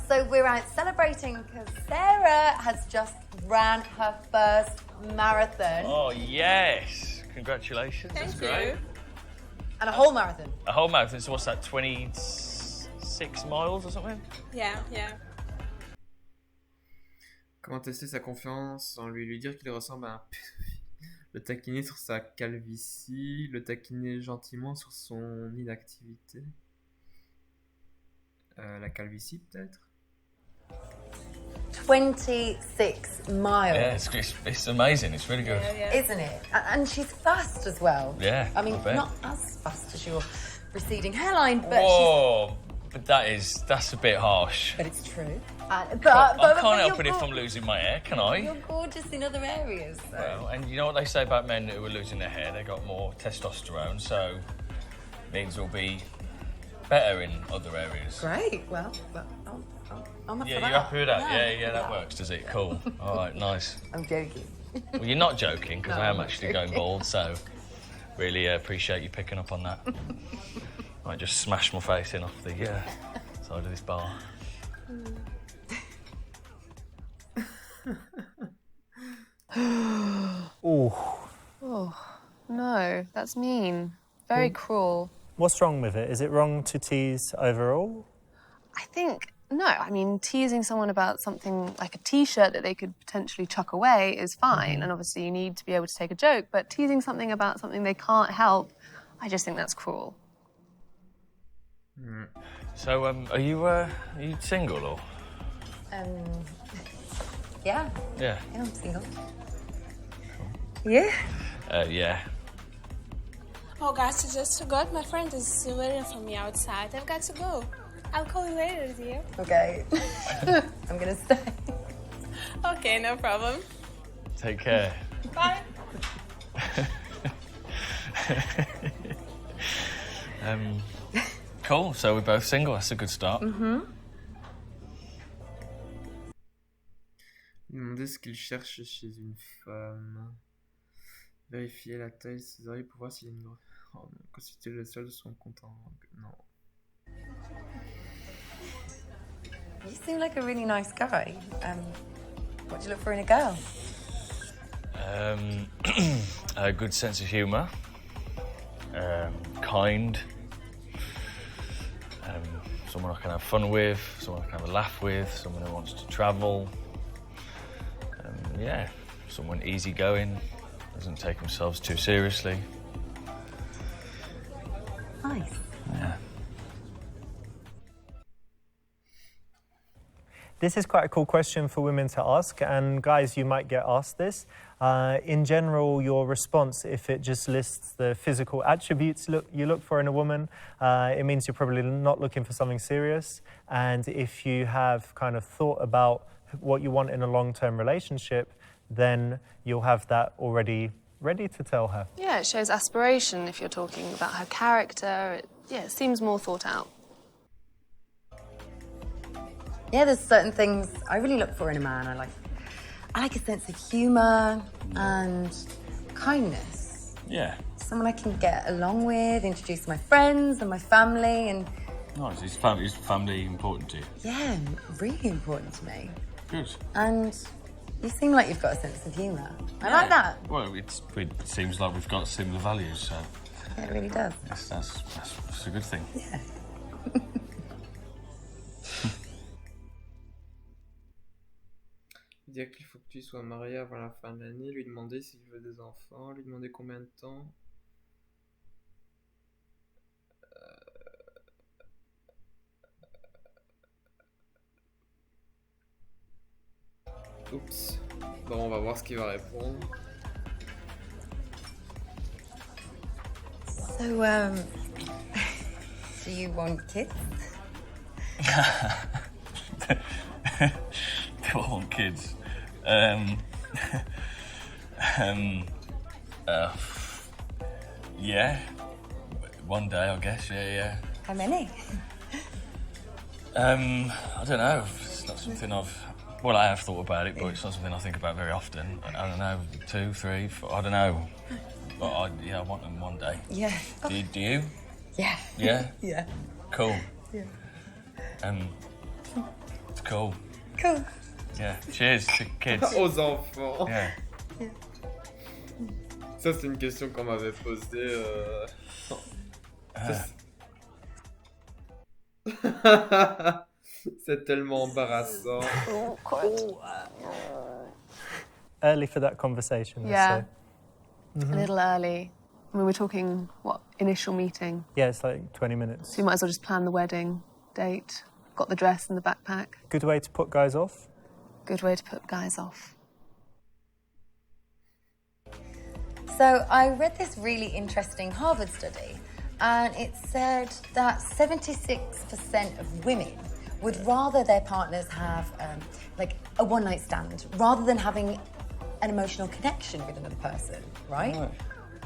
So we're out celebrating because Sarah has just ran her first marathon. Oh, yes. Congratulations. That's great. And a whole marathon. A whole marathon. So what's that, 26 miles or something? Yeah. Comment tester sa confiance sans lui dire qu'il ressemble à un pédophile? Le taquiner sur sa calvitie, le taquiner gentiment sur son inactivité. La calvitie, peut-être? 26 miles. Yeah, it's amazing. It's really good. Isn't it? And she's fast as well. Yeah, I mean, not as fast as your receding hairline, but Whoa, but that's a bit harsh. But it's true. I can't help it if I'm losing my hair, can I? You're gorgeous in other areas. So. Well, and you know what they say about men who are losing their hair? They got more testosterone, so means we'll be better in other areas. Great. Well, I'm up for that. You're happy with that? No, Yeah, that works, does it? Cool. All right, nice. I'm joking. Well, you're not joking, because No, I am I'm actually joking. going bald, so really appreciate you picking up on that. I just smashed my face in off the side of this bar. Oh. Oh, no, that's mean. Very cruel. What's wrong with it? Is it wrong to tease overall? I think, no, I mean, teasing someone about something like a t-shirt that they could potentially chuck away is fine. And obviously you need to be able to take a joke, but teasing something about something they can't help, I just think that's cruel. So, are you single or? Yeah. Yeah. Yeah, I'm single. Yeah? Yeah. Oh gosh, I just forgot. My friend is waiting for me outside. I've got to go. I'll call you later, dear. Okay. I'm gonna stay. Okay, no problem. Take care. Bye. Cool. So we're both single. That's a good start. Demander ce qu'il cherche chez une femme. Vérifier la taille de ses oreilles pour voir s'il a une grosse... Oh non, consulter le sol de son compte en... Non. You seem like a really nice guy. What do you look for in a girl? A good sense of humour. Kind. Someone I can have fun with. Someone I can have a laugh with. Someone who wants to travel. Yeah, someone easygoing. Doesn't take themselves too seriously. Nice. Yeah. This is quite a cool question for women to ask, and guys, you might get asked this. In general, your response, if it just lists the physical attributes you look for in a woman, it means you're probably not looking for something serious. And if you have kind of thought about what you want in a long-term relationship, then you'll have that already ready to tell her. Yeah, it shows aspiration if you're talking about her character. It seems more thought out. Yeah, there's certain things I really look for in a man. I like a sense of humour and kindness. Yeah. Someone I can get along with, introduce my friends and my family, and... Nice. Is family important to you? Yeah, really important to me. Good. And you seem like you've got a sense of humour. I like that. Well, it seems like we've got similar values, so... Yeah, it really does. Yes, that's a good thing. Yeah. Dire qu'il faut que tu sois marié avant la fin de l'année, lui demander s'il veut des enfants, lui demander combien de temps. Oups. Bon, on va voir ce qu'il va répondre. So, do you want kids? Do I want kids? Yeah. One day, I guess. Yeah. How many? I don't know. It's not something Well, I have thought about it, but it's not something I think about very often. I don't know, 2, 3, 4, I don't know. But I want them one day. Yeah. Do you? Yeah. Yeah? Yeah. Cool. Yeah. Cool. Cool. Yeah. Cheers to kids. Aux enfants. Yeah. Ça, c'est une question qu'on m'avait posée. C'est tellement embarrassant. Early for that conversation, Yeah. let's say. A little early. I mean, we're talking, initial meeting? Yeah, it's like 20 minutes. So you might as well just plan the wedding date. Got the dress and the backpack. Good way to put guys off? Good way to put guys off. So I read this really interesting Harvard study, and it said that 76% of women would rather their partners have a one-night stand rather than having an emotional connection with another person, right? Right.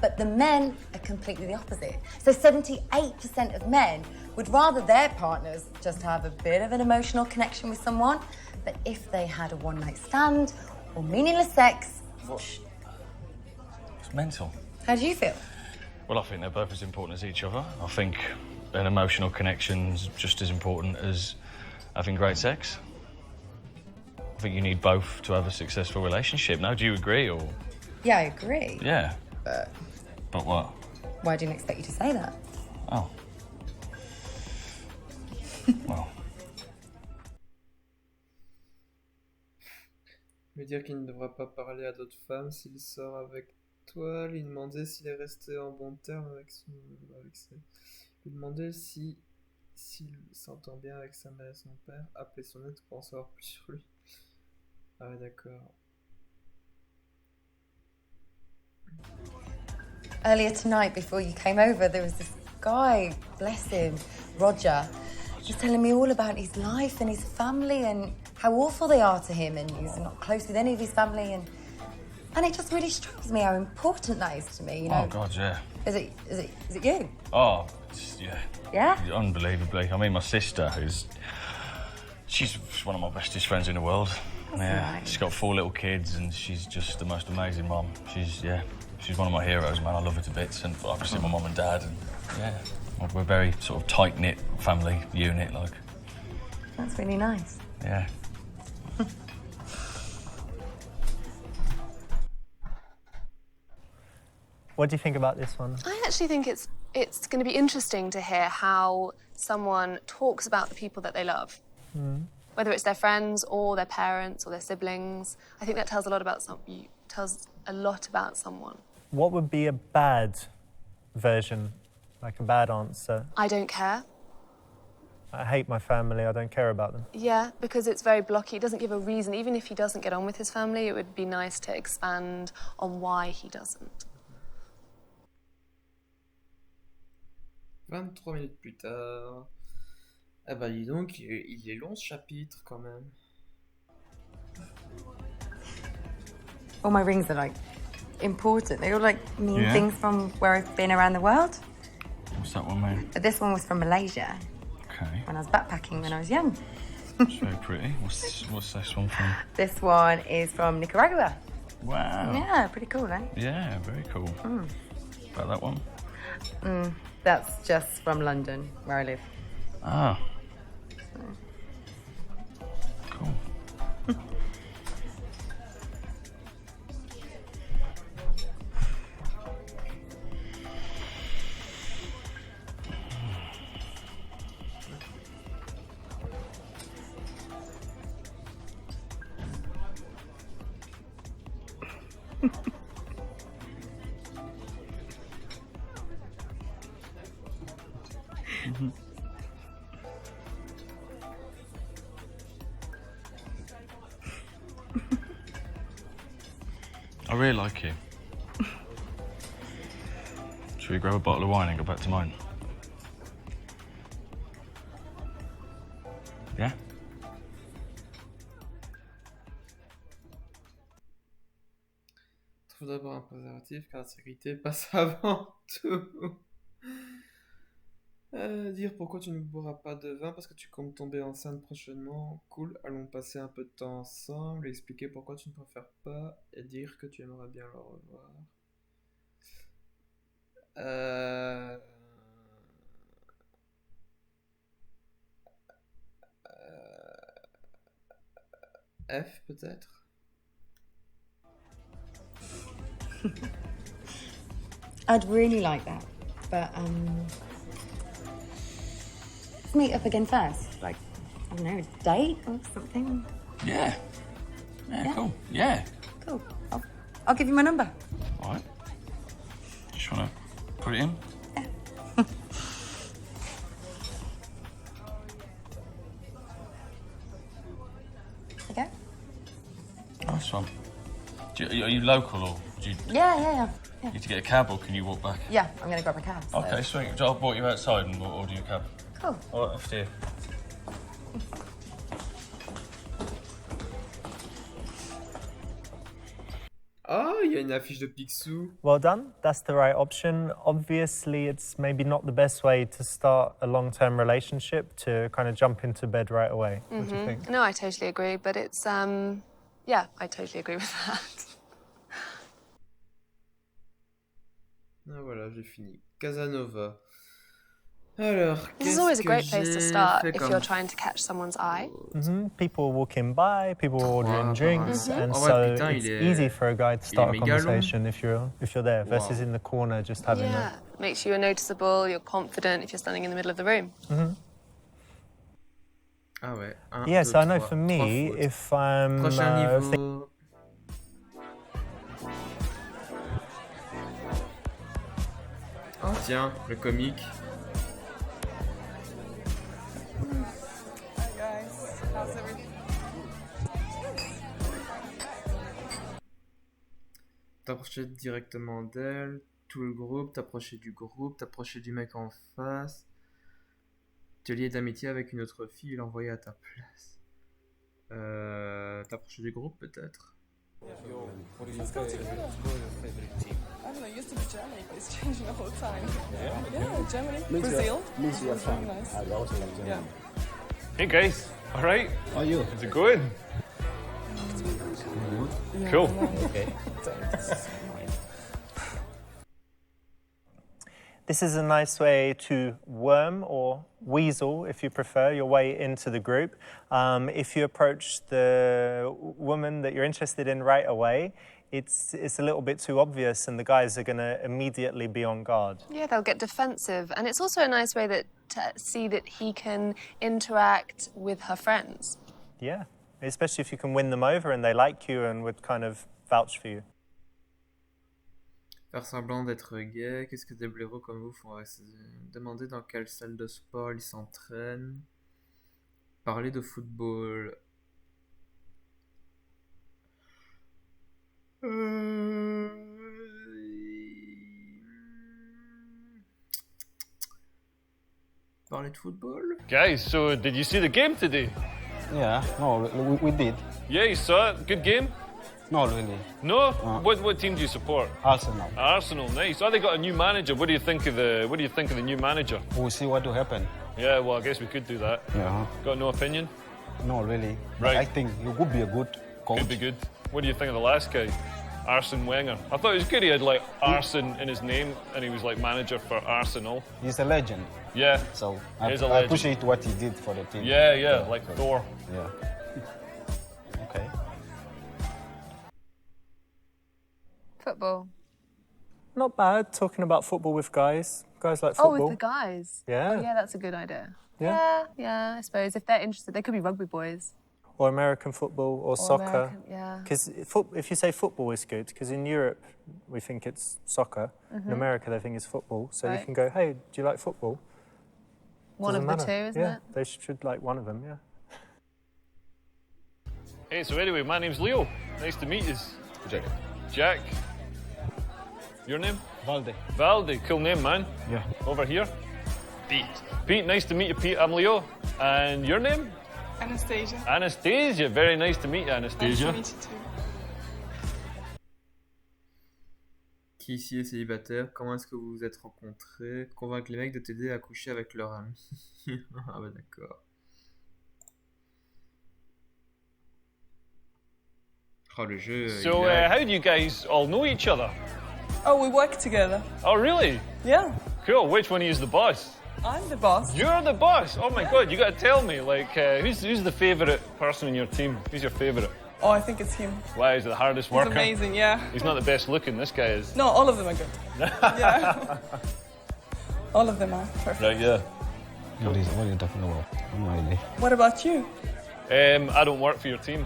But the men are completely the opposite. So 78% of men would rather their partners just have a bit of an emotional connection with someone, but if they had a one-night stand or meaningless sex... It's mental. How do you feel? Well, I think they're both as important as each other. I think an emotional connection's just as important as having great sex. I think you need both to have a successful relationship. Now, do you agree, or? Yeah, I agree. Yeah. But But what? why didn't I expect you to say that? Oh. Well. Lui dire qu'il ne devra pas parler à d'autres femmes s'il sort avec toi, lui demander s'il est resté en bon terme avec lui demander s'il s'entend bien avec sa mère et son père, appeler son ex pour en savoir plus sur lui. Ah ouais, d'accord. Earlier tonight, before you came over, there was this guy, bless him, Roger, just telling me all about his life and his family and how awful they are to him, and he's not close with any of his family, and it just really strikes me how important that is to me. You know? Oh God, yeah. Is it you? Oh, yeah. Yeah? Unbelievably. I mean, my sister she's one of my bestest friends in the world. That's yeah. nice. She's got 4 little kids, and she's just the most amazing mum. She's one of my heroes, man. I love her to bits, and obviously my mum and dad, and yeah, we're a very sort of tight-knit family unit, like. That's really nice. Yeah. What do you think about this one? I actually think it's going to be interesting to hear how someone talks about the people that they love. Mm. Whether it's their friends or their parents or their siblings. I think that tells a lot about someone. What would be a bad version, like a bad answer? I don't care. I hate my family, I don't care about them. Yeah, because it's very blocky. It doesn't give a reason. Even if he doesn't get on with his family, it would be nice to expand on why he doesn't. 23 minutes plus tard. Ah bah dis donc, il est long ce chapitre quand même. All my rings are like important. They all like mean Yeah. things from where I've been around the world. What's that one mean? This one was from Malaysia Okay. when I was backpacking when I was young. It's very pretty. What's this one from? This one is from Nicaragua. Wow. Yeah, pretty cool, eh? Yeah, very cool. Mm. About that one? That's just from London, where I live. Ah. Cool. I really like you. Should we grab a bottle of wine and go back to mine? Yeah? Trouve d'abord un préservatif car la sécurité passe avant tout. Dire pourquoi tu ne boiras pas de vin parce que tu comptes tomber enceinte prochainement. Cool, allons passer un peu de temps ensemble. Expliquer pourquoi tu ne préfères pas et dire que tu aimerais bien le revoir. F peut-être. I'd really like that, but let's meet up again first. Like, I don't know, a date or something. Yeah. Yeah, cool. Yeah. Cool. I'll give you my number. All right. Just want to put it in? Okay. Nice one. Are you local or do you Yeah. need to get a cab or can you walk back? Yeah, I'm gonna grab my cab. So. Okay, sweet. I'll brought you outside and we'll order you a cab. Cool. All right, off to you. Ah, il y a une affiche de Picsou. Well done, that's the right option. Obviously, it's maybe not the best way to start a long-term relationship to kind of jump into bed right away. What do you think? No, I totally agree, but it's, yeah, I totally agree with that. Ah voilà, j'ai fini. Casanova. Alors, This is always a great place to start if you're trying to catch someone's eye. People walking by, people ordering drinks, and Oh ouais, so putain, it's il est- easy for a guy to start a méga long. conversation if you're there versus in the corner just having Yeah, makes you noticeable, you're confident if you're standing in the middle of the room. Ah ouais. Yes, I know for me, if I'm Prochain niveau. Oh tiens, le comique. Hi guys, how's everything? T'approcher directement d'elle, tout le groupe, t'approcher du groupe, t'approcher du mec en face, te lier d'amitié avec une autre fille et l'envoyer à ta place. T'approcher du groupe peut-être. Let's go together. I don't know, it used to be Germany, but it's changing the whole time. Yeah, Germany, Brazil. It's really nice. Yeah. Hey guys, all right? How are you? Is it good? Cool. Okay. This is a nice way to worm or weasel, if you prefer, your way into the group. If you approach the woman that you're interested in right away, it's a little bit too obvious and the guys are going to immediately be on guard. Yeah, they'll get defensive. And it's also a nice way to see that he can interact with her friends. Yeah, especially if you can win them over and they like you and would kind of vouch for you. Faire semblant d'être gay, qu'est-ce que des blaireaux comme vous font? Demander dans quelle salle de sport ils s'entraînent. Parler de football. Parler de football? Guys, so did you see the game today? Yeah, no, we did. Yeah, you saw it. Good game? No, really. No? What team do you support? Arsenal. Arsenal, nice. Oh, they got a new manager. What do you think of the new manager? We'll see what will happen. Yeah, well, I guess we could do that. Yeah. Got no opinion? No, really. Right. But I think you could be a good coach. Could be good. What do you think of the last guy? Arsene Wenger. I thought it was good. He had like Arsene in his name, and he was like manager for Arsenal. He's a legend. Yeah. So He is a I legend. appreciate what he did for the team. Yeah, like Thor. Yeah. Okay. Football. Not bad, talking about football with guys. Guys like Oh, football. with the guys? Yeah. Oh, yeah, that's a good idea. Yeah. Yeah, I suppose. If they're interested, they could be rugby boys. Or American football or soccer. American, yeah. Because if you say football is good, because in Europe we think it's soccer, in America they think it's football. So you Right. can go, hey, do you like football? One Doesn't of the matter. two, isn't yeah, it? they should like one of them, yeah. Hey, so anyway, my name's Leo. Nice to meet you. Jack. Your name? Valde. Valde. Cool name, man. Yeah. Over here. Pete. Pete, nice to meet you, Pete. I'm Leo. And your name? Anastasia. Anastasia. Very nice to meet you, Anastasia. Nice to meet you too. Qui ici est célibataire? Comment est-ce que vous vous êtes rencontrés? Convaincre les mecs de t'aider à coucher avec leur ami. Ah bah d'accord. Oh le jeu. So, il a- how do you guys all know each other? Oh, we work together. Oh, really? Yeah, Cool. Which one of you is the boss? I'm the boss. You're the boss. Oh my God! You got to tell me. Like, who's the favorite person in your team? Who's your favorite? Oh, I think it's him. Why is he the hardest He's worker? amazing, yeah. He's not the best looking. This guy is. No, all of them are good. Yeah. All of them are perfect. Right. Yeah. What are you talking about? No idea. What about you? I don't work for your team.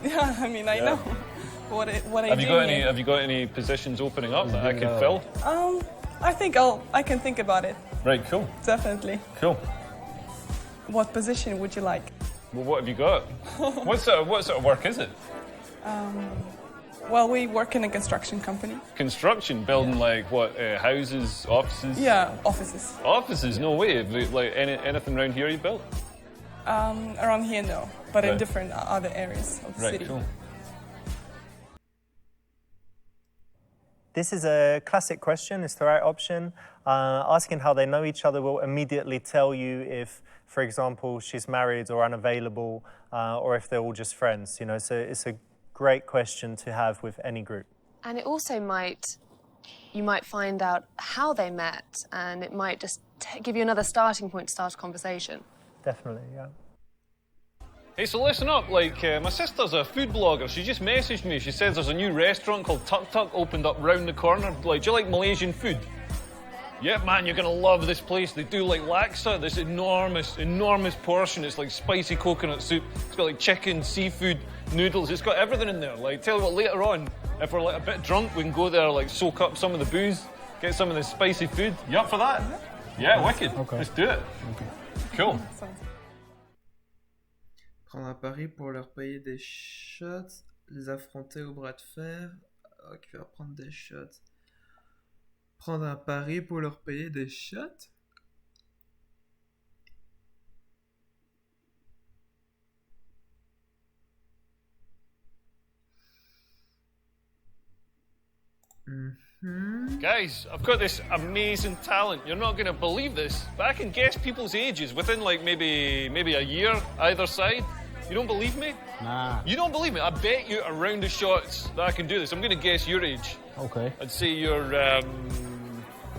Yeah, I mean, I Yeah. know. What are you Have you doing got any? here? Have you got any positions opening up that I could fill? I think I can think about it. Right. Cool. Definitely. Cool. What position would you like? Well, what have you got? what sort of work is it? Well, we work in a construction company. Construction, building like what? Houses, offices. Yeah, offices. Offices? No way. Like anything around here you built? Around here, no, but in Right. different other areas of the Right. city. Cool. This is a classic question, it's the right option. Asking how they know each other will immediately tell you if, for example, she's married or unavailable, or if they're all just friends, you know, so it's a great question to have with any group. And it also might you might find out how they met, and it might just give you another starting point to start a conversation. Definitely, yeah. Hey, so listen up, like, my sister's a food blogger. She just messaged me. She says there's a new restaurant called Tuk Tuk opened up round the corner. Like, do you like Malaysian food? Yeah, man, you're gonna love this place. They do, like, laksa, this enormous portion. It's like spicy coconut soup. It's got, like, chicken, seafood, noodles. It's got everything in there. Like, tell you what, later on, if we're, like, a bit drunk, we can go there, like, soak up some of the booze, get some of the spicy food. You up for that? Yeah, wicked. Okay. Let's do it. Okay. Cool. Prendre un pari pour leur payer des shots, les affronter au bras de fer. Ok, on va prendre des shots. Prendre un pari pour leur payer des shots. Guys, I've got this amazing talent. You're not going to believe this, but I can guess people's ages within like maybe a year either side. You don't believe me? Nah. You don't believe me? I bet you a round of shots that I can do this. I'm going to guess your age. Okay. I'd say you're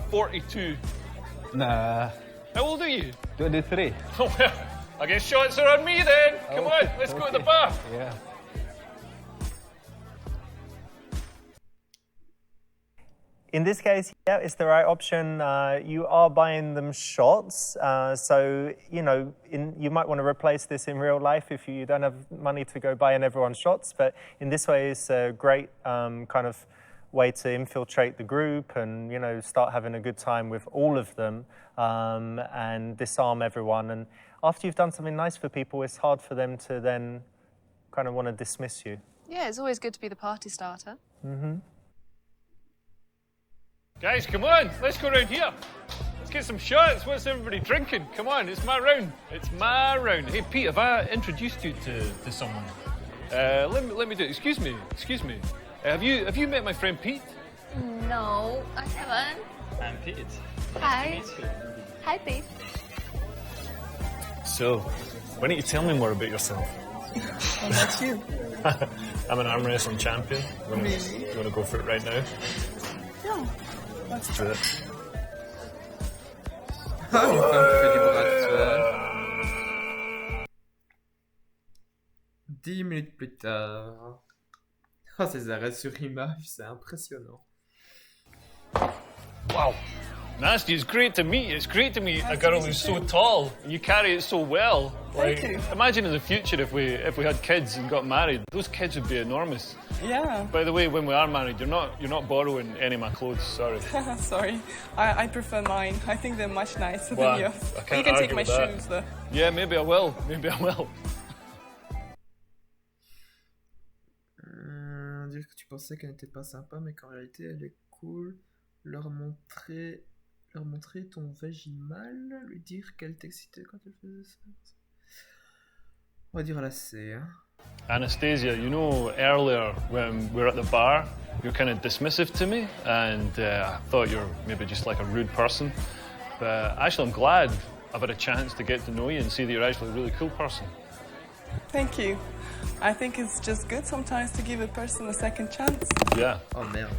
42. Nah. How old are you? 23. Oh, well, I guess shots are on me then. Come on, let's go to the bar. Yeah. In this case, yeah, it's the right option. You are buying them shots, so you know you might want to replace this in real life if you don't have money to go buying everyone shots. But in this way, it's a great kind of way to infiltrate the group and start having a good time with all of them and disarm everyone. And after you've done something nice for people, it's hard for them to then kind of want to dismiss you. Yeah, it's always good to be the party starter. Mm-hmm. Guys, come on, let's go around here. Let's get some shots. What's everybody drinking? Come on, it's my round. It's my round. Hey, Pete, have I introduced you to someone? Let me do it. Excuse me. Have you met my friend Pete? No, I haven't. I'm Pete. Hi. Hi, Pete. So, why don't you tell me more about yourself? And that's you. I'm an arm wrestling champion. You want to go for it right now? No. Let's do it. 10 minutes plus tard. Oh, ces arrêts sur image, c'est impressionnant. Wow. Nasty, it's great to meet you. It's great to meet a girl who's so tall. You carry it so well. Thank you. Imagine in the future if we had kids and got married. Those kids would be enormous. Yeah. By the way, when we are married, you're not borrowing any of my clothes. Sorry. Sorry. I prefer mine. I think they're much nicer Well, than yours. I can't You can take argue my with that. shoes though. Yeah, maybe I will. Dire que tu pensais qu'elle n'était pas sympa, mais qu'en réalité elle est cool. Leur montrer ton vaginal, lui dire qu'elle t'excitait quand elle faisait ça. On va dire la C, hein. Anastasia, you know, earlier when we were at the bar, you were kind of dismissive to me, and I thought you were maybe just like a rude person. But actually, I'm glad I've had a chance to get to know you and see that you're actually a really cool person. Thank you. I think it's just good sometimes to give a person a second chance. Yeah. Oh merde.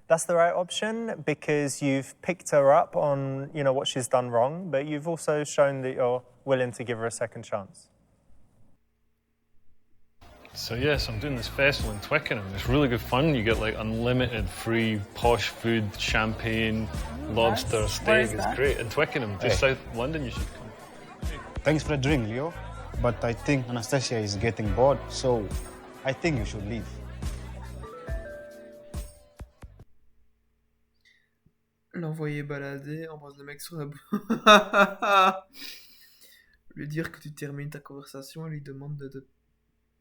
That's the right option because you've picked her up on, what she's done wrong, but you've also shown that you're willing to give her a second chance. So yes, I'm doing this festival in Twickenham. It's really good fun. You get like unlimited free posh food, champagne, lobster, Nice. steak. Where is It's that? great. In Twickenham, just Hey. south London. You should come. Thanks for the drink, Leo. But I think Anastasia is getting bored, so I think you should leave. L'envoyer balader, embrasse le mec sur la bouche. Lui dire que tu termines ta conversation et lui demande de te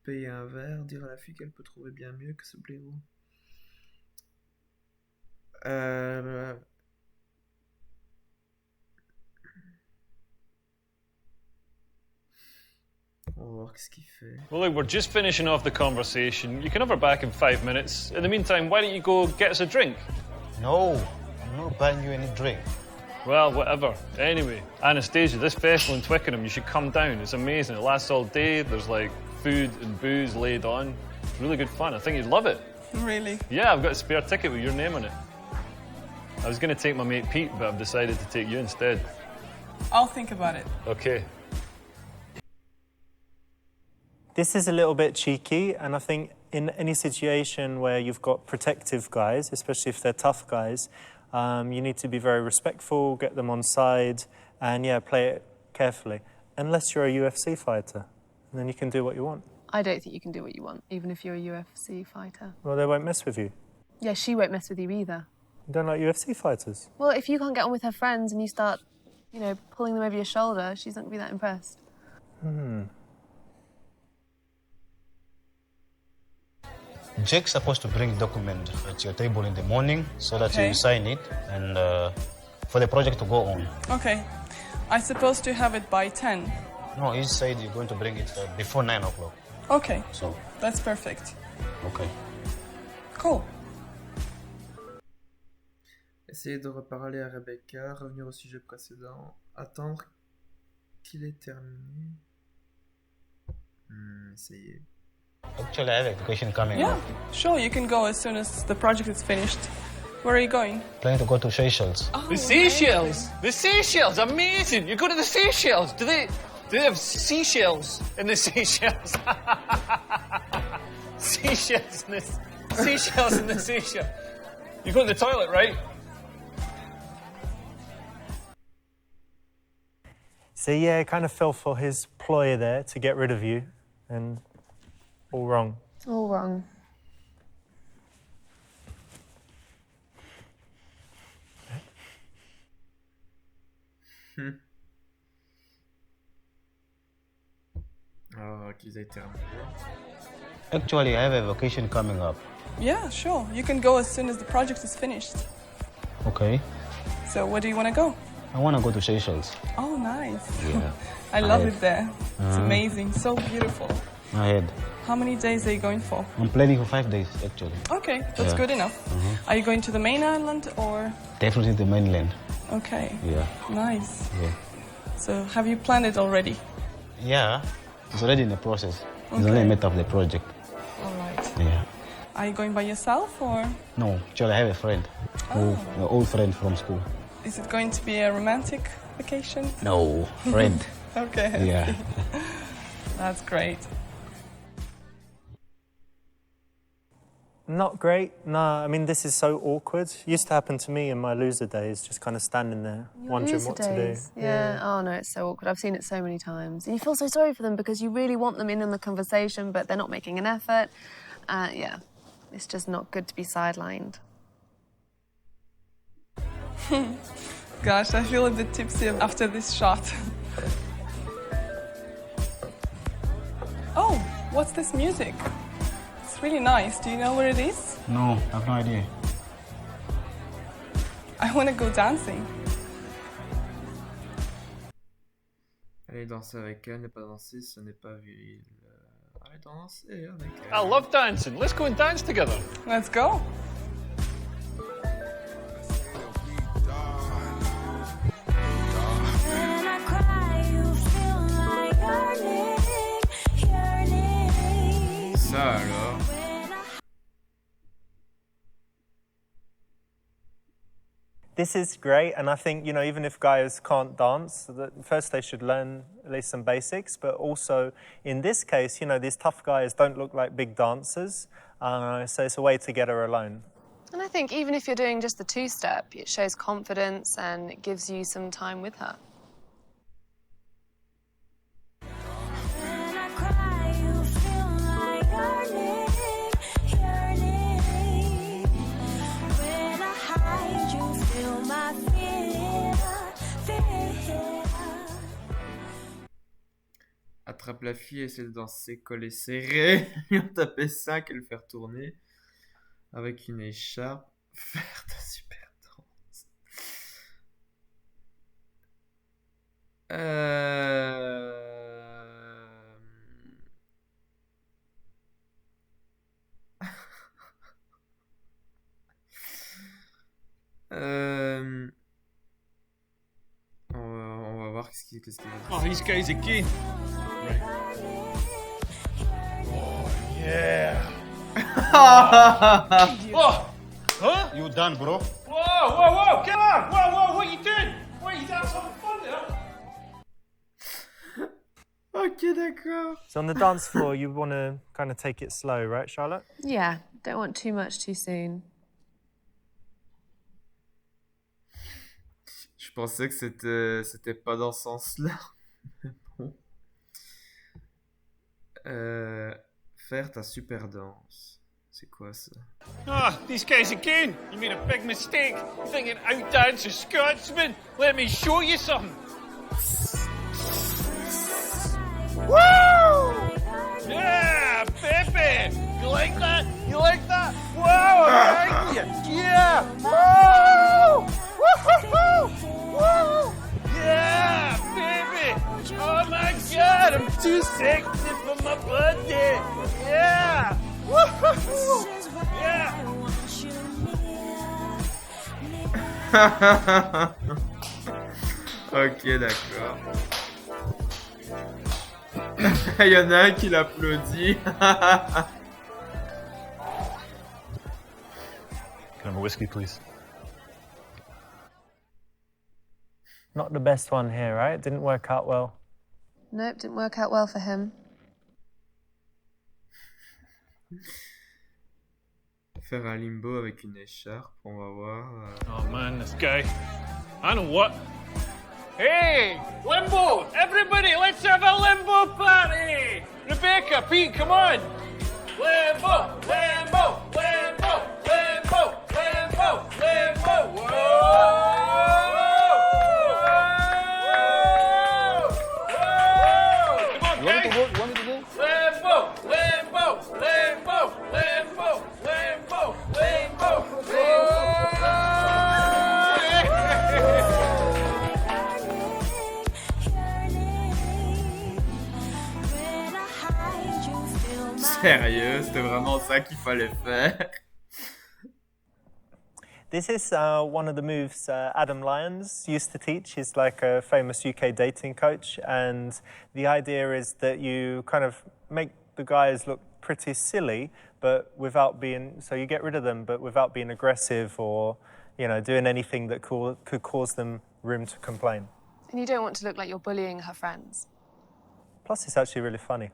payer un verre. Dire à la fille qu'elle peut trouver bien mieux que ce blaireau. On va voir qu'est-ce qu'il fait. Well, look, we're just finishing off the conversation. You can have her back in 5 minutes. In the meantime, why don't you go get us a drink? No, I'm not buying you any drink. Well, whatever. Anyway, Anastasia, this festival in Twickenham, you should come down. It's amazing. It lasts all day. There's like food and booze laid on. It's really good fun. I think you'd love it. Really? Yeah, I've got a spare ticket with your name on it. I was going to take my mate Pete, but I've decided to take you instead. I'll think about it. Okay. This is a little bit cheeky, and I think in any situation where you've got protective guys, especially if they're tough guys, you need to be very respectful, get them on side, and yeah, play it carefully. Unless you're a UFC fighter, and then you can do what you want. I don't think you can do what you want, even if you're a UFC fighter. Well, they won't mess with you. Yeah, she won't mess with you either. You don't like UFC fighters? Well, if you can't get on with her friends and you start, you know, pulling them over your shoulder, she's not going to be that impressed. Jake's supposed to bring document at your table in the morning so that you sign it and for the project to go on. Okay. I'm supposed to have it by 10. No, he said you're going to bring it before 9 o'clock. Okay. So. That's perfect. Okay. Cool. Essayez de reparler à Rebecca, revenir au sujet précédent, attendre qu'il ait terminé. Essayez. Actually, I have a vacation coming Yeah, up. sure, you can go as soon as the project is finished. Where are you going? Planning to go to Seychelles. Oh, The Seychelles! The Seychelles! Amazing! You go to the Seychelles! Do they have seashells in the Seychelles? Seashells in the Seashells in the Seychelles. You go to the toilet, right? So yeah, kind of fell for his ploy there to get rid of you, and all wrong. All wrong. Oh, qu'ils aient terminé. Actually, I have a vacation coming up. Yeah, sure. You can go as soon as the project is finished. Okay. So where do you want to go? I want to go to Seychelles. Oh, nice. Yeah. I love it there. It's amazing. So beautiful. Ahead. How many days are you going for? I'm planning for 5 days, actually. Okay, that's good enough. Are you going to the main island or? Definitely the mainland. Okay. Yeah. Nice. Yeah. So have you planned it already? Yeah. It's already in the process. It's Okay. only a matter of the project. All right. Yeah. Are you going by yourself or No, actually, I have a friend. An old friend from school. is it going to be a romantic vacation? No, friend. Okay. I Yeah. see. That's great. Not great. No, I mean, this is so awkward. Used to happen to me in my loser days, just kind of standing there, wondering Loser what days. to do. Yeah. Oh no, it's so awkward. I've seen it so many times. And you feel so sorry for them because you really want them in on the conversation, but they're not making an effort. Yeah, it's just not good to be sidelined. Gosh, I feel a bit tipsy after this shot. Oh, what's this music? It's really nice. Do you know where it is? No, I have no idea. I want to go dancing. Allez danser avec elle, ne pas danser, ce n'est pas viril. Allez danser avec elle. I love dancing. Let's go and dance together. Let's go. Ça alors. This is great, and I think, you know, even if guys can't dance, first they should learn at least some basics, but also in this case, you know, these tough guys don't look like big dancers, so it's a way to get her alone. And I think even if you're doing just the two-step, it shows confidence and it gives you some time with her. Attrape la fille, essaie de danser collé serré, lui en taper 5 et le faire tourner avec une écharpe, faire ta super danse. On va voir qu'est-ce qu'il veut dire. Oh, these guys again. Right. Oh, yeah. Oh! Huh? You done, bro? Whoa! Come on! Whoa! What are you doing? What are you doing? Something fun there? Ok, d'accord. So on the dance floor, you want to kind of take it slow, right, Charlotte? Yeah, don't want too much too soon. Je pensais que c'était pas dans ce sens-là. Bon. Faire ta super danse. C'est quoi ça? Ah, these guys again. You made a big mistake. Thinking outdance a Scotsman. Let me show you something. Woo! Yeah, baby. You like that? You like that? Whoa, thank you. Yeah. Woo! Woo! Woo! Yeah, baby. Oh my God, I'm too sexy for my birthday. Yeah. Woo! Yeah. Ok, d'accord. Il y en a un qui l'applaudit. Can I have a whiskey, please? Not the best one here, right? Didn't work out well. Nope, didn't work out well for him. Faire un limbo avec une écharpe, on va voir. Oh man, this guy. I know what. Hey, limbo! Everybody, let's have a limbo party! Rebecca, Pete, come on! Limbo! Limbo! Limbo! Limbo! Limbo! Limbo! Whoa! Come on, guys! You want me to go? Limbo! Limbo! Limbo! Limbo! Limbo! Limbo! Sérieux, c'était vraiment ça qu'il fallait faire. This is one of the moves Adam Lyons used to teach. He's like a famous UK dating coach. And the idea is that you kind of make the guys look pretty silly, but without being, so you get rid of them, but without being aggressive or, you know, doing anything that could cause them room to complain. And you don't want to look like you're bullying her friends. Plus, it's actually really funny.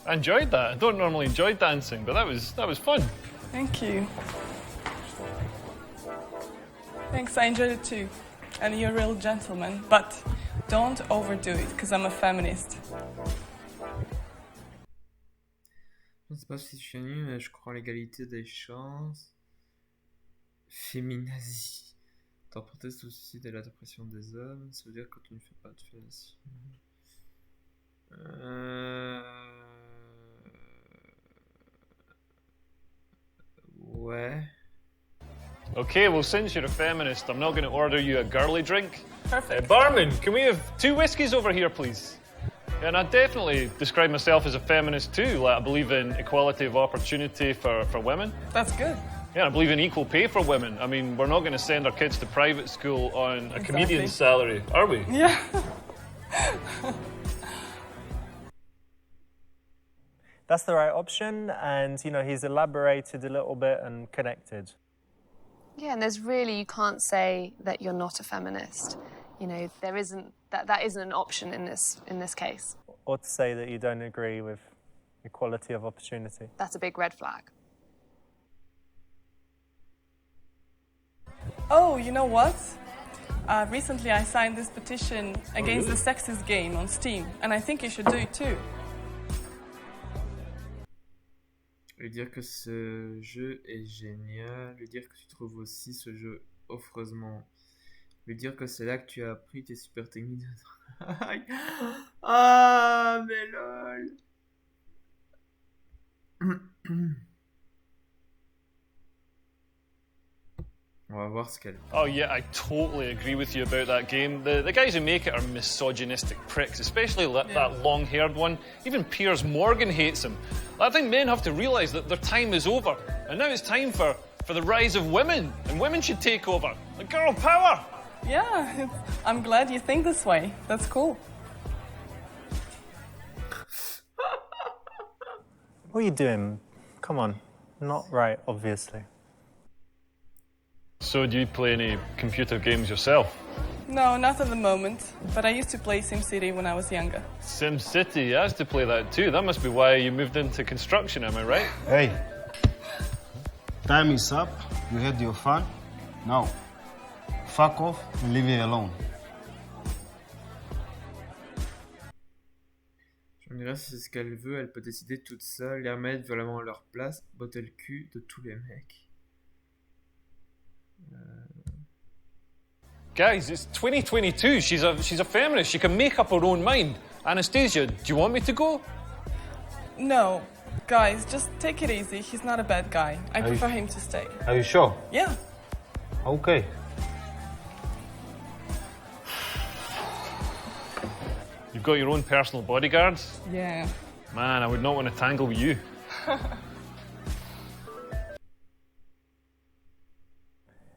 I enjoyed that. I don't normally enjoy dancing, but that was fun. Thank you. Thanks, I enjoyed it too. And you're a real gentleman, but don't overdo it, because I'm a feminist. Je ne sais pas si je suis nul, mais je crois à l'égalité des chances. Féminazie. T'en protestes au suicide et la dépression des hommes, ça veut dire que tu ne fais pas de fellation. Ouais. Okay, well, since you're a feminist, I'm not going to order you a girly drink. Perfect. Barman, can we have 2 whiskies over here, please? And I definitely describe myself as a feminist too. Like, I believe in equality of opportunity for women. That's good. Yeah, I believe in equal pay for women. I mean, we're not going to send our kids to private school on a comedian's salary, are we? Yeah. That's the right option, and you know he's elaborated a little bit and connected. Yeah, and there's really, you can't say that you're not a feminist. You know, there isn't, that isn't an option in this case. Or to say that you don't agree with equality of opportunity. That's a big red flag. Oh, you know what? Recently I signed this petition against the sexist game on Steam, and I think you should do it too. Lui dire que ce jeu est génial, lui dire que tu trouves aussi ce jeu affreusement, lui dire que c'est là que tu as appris tes super techniques de travail. Ah, mais lol. On va voir ce qu'elle... Oh yeah, I totally agree with you about that game. The guys who make it are misogynistic pricks, especially that long-haired one. Even Piers Morgan hates him. I think men have to realise that their time is over, and now it's time for the rise of women, and women should take over. Like girl power! Yeah, I'm glad you think this way. That's cool. What are you doing? Come on. Not right, obviously. So do you play any computer games yourself? No, not at the moment, but I used to play SimCity when I was younger. SimCity, I used to play that too. That must be why you moved into construction, am I right? Hey, time is up. You had your fun. Now, fuck off and leave me alone. Je me dirais si c'est ce qu'elle veut, elle peut décider toute seule, les remettre vraiment à leur place, botter le cul de tous les mecs. Guys, it's 2022. She's a feminist. She can make up her own mind. Anastasia, do you want me to go? No. Guys, just take it easy. He's not a bad guy. I prefer him to stay. Are you sure? Yeah. Okay. You've got your own personal bodyguards? Yeah. Man, I would not want to tangle with you.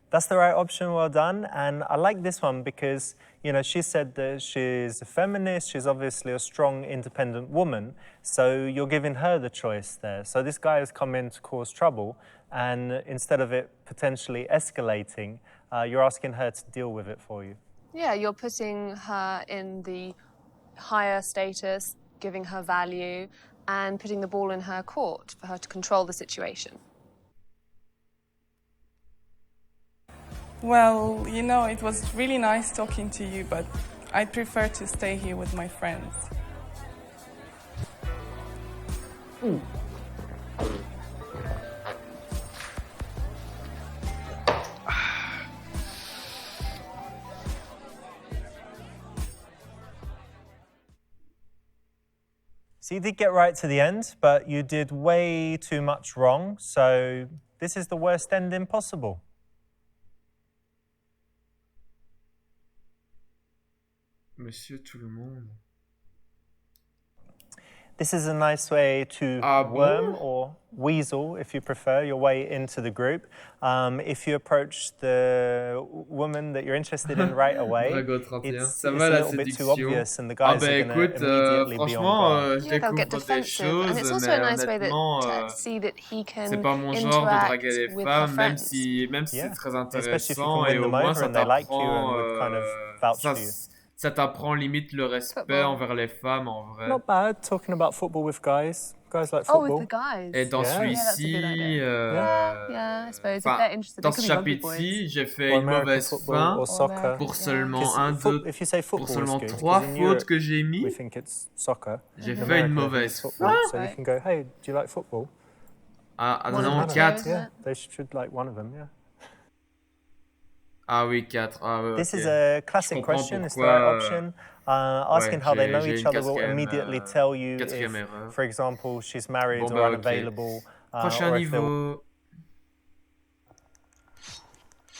That's the right option, well done. And I like this one because, you know, she said that she's a feminist, she's obviously a strong, independent woman, so you're giving her the choice there. So this guy has come in to cause trouble, and instead of it potentially escalating, you're asking her to deal with it for you. Yeah, you're putting her in the higher status, giving her value, and putting the ball in her court for her to control the situation. Well, you know, it was really nice talking to you, but I'd prefer to stay here with my friends. So you did get right to the end, but you did way too much wrong, so this is the worst ending possible. Monsieur tout le monde. This is a nice way to worm or weasel, if you prefer, your way into the group. If you approach the woman that you're interested in right away, it's a little bit too obvious and the guys are going to immediately be on guard. Yeah, they'll get defensive. And it's also a nice way to see that he can c'est pas mon genre de draguer les with femmes, her même friends. si c'est très Especially if you intéressant can et win au them moins over ça and they like you and would kind of vouch t'apprend for you. ça t'apprend limite le respect envers les femmes en vrai. Not bad, talking about football with guys. Guys like Oh, football. with the guys. Et dans celui-ci, Yeah, I suppose if they're interested, dans they ce could be rugby chapitre-ci, boys. j'ai fait Or une American mauvaise football fin or soccer. pour seulement If you say pour football seulement is good, 3 because in fautes Europe, que j'ai mis. we think it's soccer. J'ai In fait une America, mauvaise it's football. fin. So you can go, hey, do you like football? Ah Doesn't non, matter. 4. Yeah, they should like one of them, yeah. Ah oui, 4. Ah, ouais, This ok. is a classic Je comprends question. It's the pourquoi, right option. Asking how they know j'ai each une other will quatrième, immediately tell you quatrième if, erreur. for example, she's married Bon, or bah, ok. unavailable. Prochain or if they're- niveau.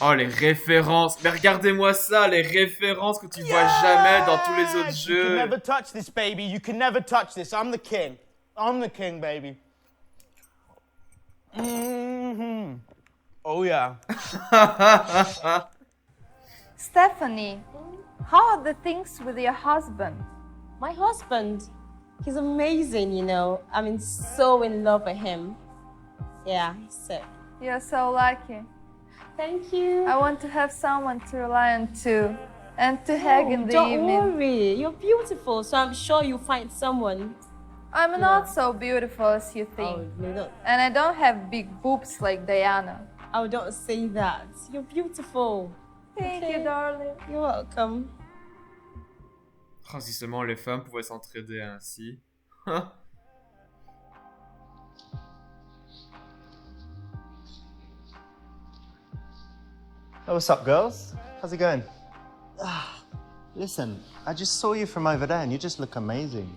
Oh, les références. Mais regardez-moi ça, les références que tu vois jamais dans tous les autres You can jeux. never touch this, baby. You can never touch this. I'm the king. I'm the king, baby. Mm-hmm. Oh, yeah. Stephanie, how are the things with your husband? My husband, he's amazing, you know. I mean, so in love with him. Yeah, so. You're so lucky. Thank you. I want to have someone to rely on too, and to hug in the don't evening. worry, you're beautiful, so I'm sure you'll find someone. I'm not so beautiful as you think. And I don't have big boobs like Diana. Oh, don't say that. You're beautiful. Thank Okay. you, darling. You're welcome. Oh, si seulement les femmes pouvaient s'entraider ainsi. Oh, what's up, girls? How's it going? Listen, I just saw you from over there and you just look amazing.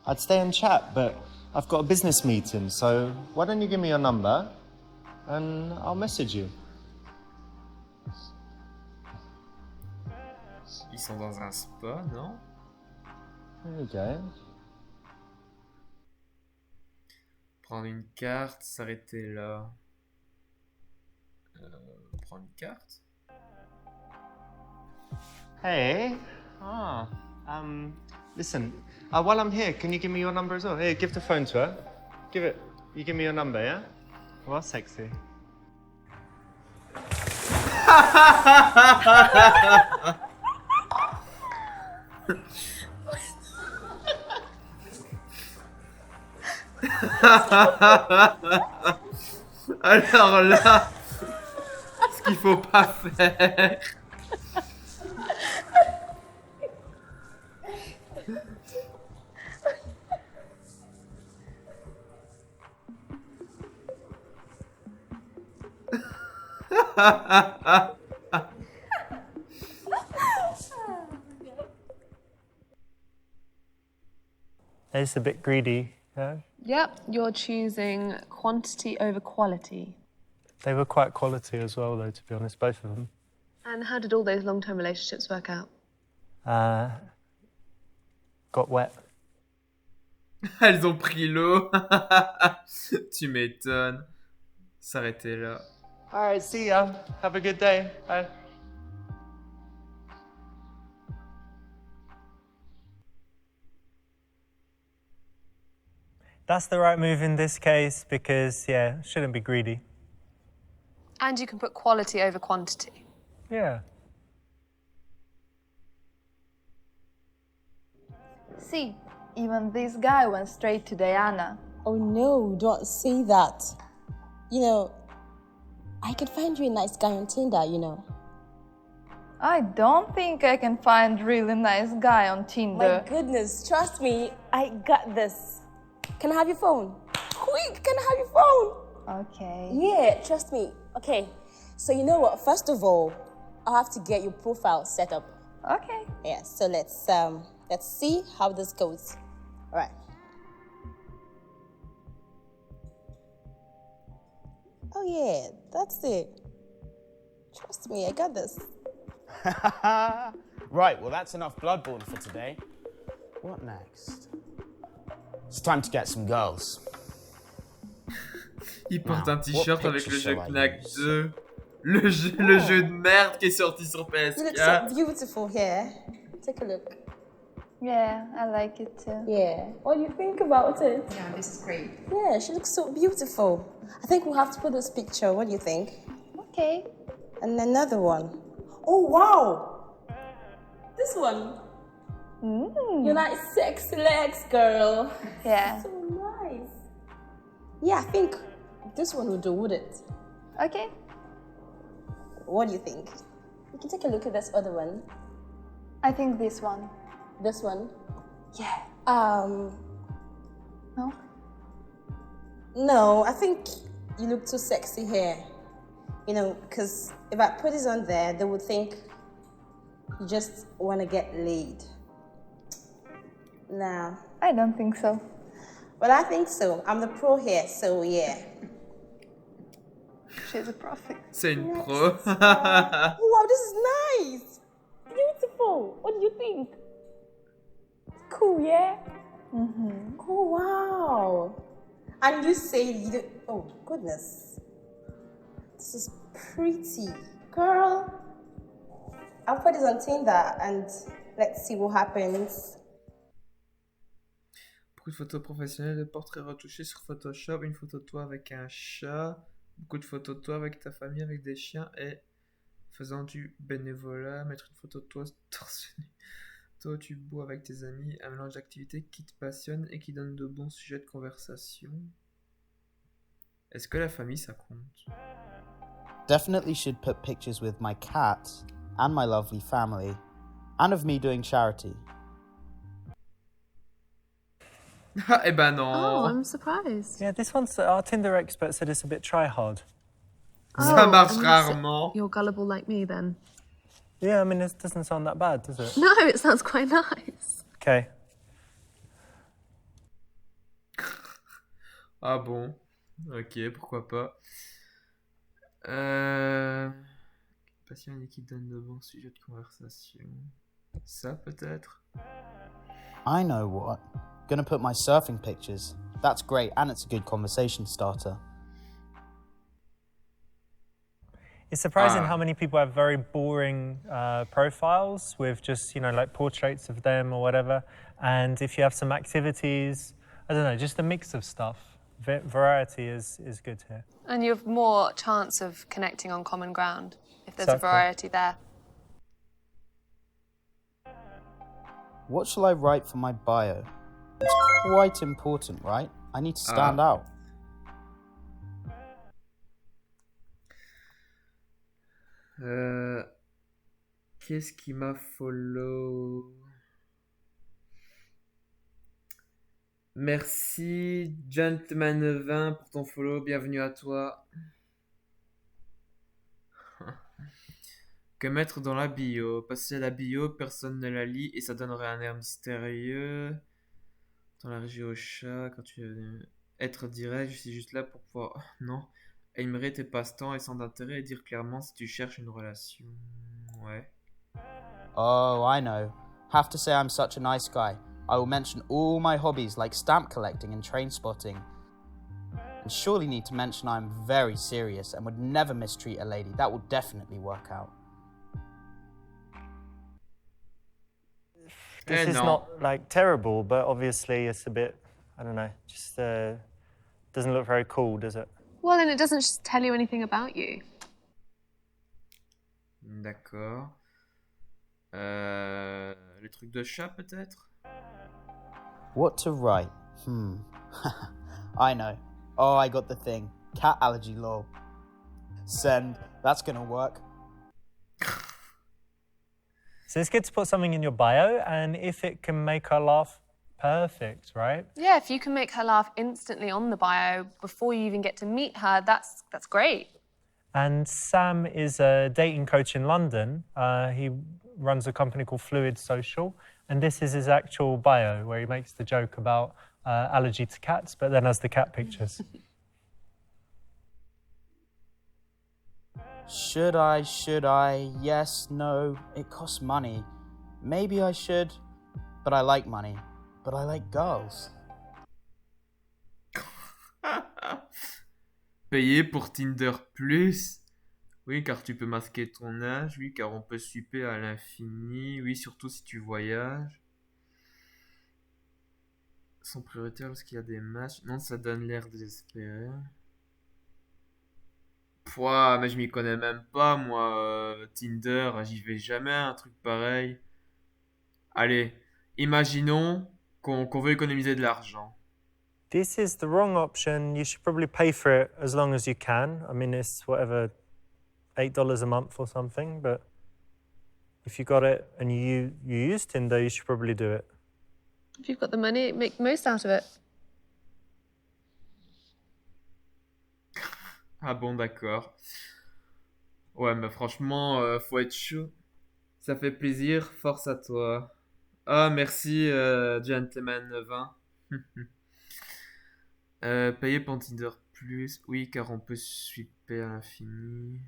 I'd stay and chat, but I've got a business meeting, so why don't you give me your number and I'll message you. Ils sont dans un spa, non? There you go. Prendre une carte, s'arrêter là. Prendre une carte? Hey. Listen. While I'm here, can you give me your number as well? Here, give the phone to her. Give it. You give me your number, yeah? Well, sexy. Alors là, ce qu'il faut pas faire. It's a bit greedy, yeah? Yep, you're choosing quantity over quality. They were quite quality as well, though, to be honest, both of them. And how did all those long-term relationships work out? Got wet. Elles ont pris l'eau. Tu m'étonnes. S'arrêter là. Alright, see ya. Have a good day. Bye. That's the right move in this case because, yeah, shouldn't be greedy. And you can put quality over quantity. Yeah. See, even this guy went straight to Diana. Oh no, don't say that. You know, I could find you a nice guy on Tinder, you know. I don't think I can find really nice guy on Tinder. My goodness, trust me, I got this. Can I have your phone? Quick, can I have your phone? Okay. Yeah, trust me. Okay, so you know what? First of all, I have to get your profile set up. Okay. Yeah, so let's see how this goes. All right. Oh yeah, that's it. Trust me, I got this. Right, well that's enough Bloodborne for today. What next? It's time to get some girls. Il porte Now, un t-shirt what avec le picture jeu shall I Knack use? 2. Le jeu de merde qui est sorti sur You look PS4. so beautiful here. Take a look. Yeah, I like it too. Yeah. What do you think about it? Yeah, this is great. Yeah, she looks so beautiful. I think we'll have to put this picture. What do you think? Okay. And another one. Oh, wow! This one. You're like sexy legs, girl. Yeah. So nice. Yeah, I think this one would do, would it? Okay. What do you think? You can take a look at this other one. I think this one. This one? Yeah. No? No, I think you look too sexy here. You know, because if I put this on there, they would think you just want to get laid. Nah. I don't think so. Well, I think so. I'm the pro here, so yeah. She's a prophet. C'est une pro. Oh, wow, this is nice. Beautiful. What do you think? Cool, yeah? Mm-hmm. Oh, wow. And you say you don't... Oh, goodness. This is pretty. Girl, I'll put this on Tinder and let's see what happens. Beaucoup de photos professionnelles de portraits retouchés sur Photoshop. Une photo de toi avec un chat. Beaucoup de photos de toi avec ta famille, avec des chiens et faisant du bénévolat. Mettre une photo de toi torse nu. Toi, tu bois avec tes amis. Un mélange d'activités qui te passionne et qui donne de bons sujets de conversation. Est-ce que la famille, ça compte? Definitely should put pictures with my cat and my lovely family and of me doing charity. Eh ben non. Oh, I'm surprised. Yeah, this one's... Our Tinder expert said it's a bit try-hard. Ça marche unless rarement. You're gullible like me then. Yeah, I mean, it doesn't sound that bad, does it? No, it sounds quite nice. Okay. Ah bon. Ok, pourquoi pas. Passion et qui donne de bons sujets de conversation. Ça peut-être. I know what. Gonna put my surfing pictures. That's great, and it's a good conversation starter. It's surprising how many people have very boring profiles with just, like portraits of them or whatever. And if you have some activities, I don't know, just a mix of stuff. Variety is good here. And you have more chance of connecting on common ground if there's Exactly. a variety there. What shall I write for my bio? It's quite important, right? I need to stand out. Qu'est-ce qui m'a follow? Merci, Gentleman20 pour ton follow. Bienvenue à toi. Que mettre dans la bio? Passer la bio, personne ne la lit et ça donnerait un air mystérieux. Dans la régie au chat, quand tu veux être direct, je suis juste là pour pouvoir. Non. Aimerais tes passe-temps et sans intérêt et dire clairement si tu cherches une relation. Ouais. Oh, I know. Have to say I'm such a nice guy. I will mention all my hobbies like stamp collecting and train spotting. And surely need to mention I'm very serious and would never mistreat a lady. That will definitely work out. This is not like terrible, but obviously it's a bit, I don't know, just doesn't look very cool, does it? Well, and it doesn't just tell you anything about you. D'accord. Les trucs de chat peut-être? What to write? I know. Oh, I got the thing. Cat allergy lol. Send. That's gonna work. So it's good to put something in your bio, and if it can make her laugh, perfect, right? Yeah, if you can make her laugh instantly on the bio before you even get to meet her, that's great. And Sam is a dating coach in London. He runs a company called Fluid Social, and this is his actual bio, where he makes the joke about allergy to cats, but then has the cat pictures. Should I? Yes, no. It costs money. Maybe I should, but I like money. But I like girls. Payer pour Tinder Plus? Oui, car tu peux masquer ton âge. Oui, car on peut swiper à l'infini. Oui, surtout si tu voyages. Sont prioritaires lorsqu'il y a des matchs. Non, ça donne l'air désespéré. Pouah, mais je m'y connais même pas, moi. Tinder, j'y vais jamais, un truc pareil. Allez, imaginons qu'on veut économiser de l'argent. This is the wrong option. You should probably pay for it as long as you can. I mean, it's whatever, $8 a month or something, but if you got it and you use Tinder, you should probably do it. If you've got the money, make the most out of it. Ah bon, d'accord. Ouais, mais franchement, faut être chaud. Ça fait plaisir, force à toi. Ah, merci, Gentleman20. Payer pour Tinder Plus. Oui, car on peut swiper à l'infini.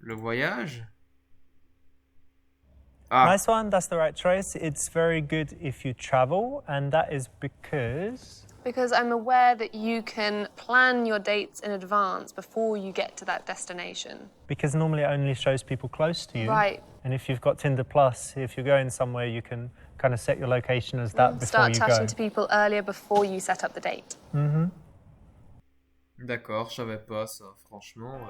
Le voyage? Nice one, that's the right choice. It's very good if you travel, and that is because... Because I'm aware that you can plan your dates in advance before you get to that destination. Because normally it only shows people close to you. Right. And if you've got Tinder Plus, if you're going somewhere, you can kind of set your location as that before you go. Start chatting to people earlier before you set up the date. Mm-hmm. D'accord, je savais pas ça, franchement.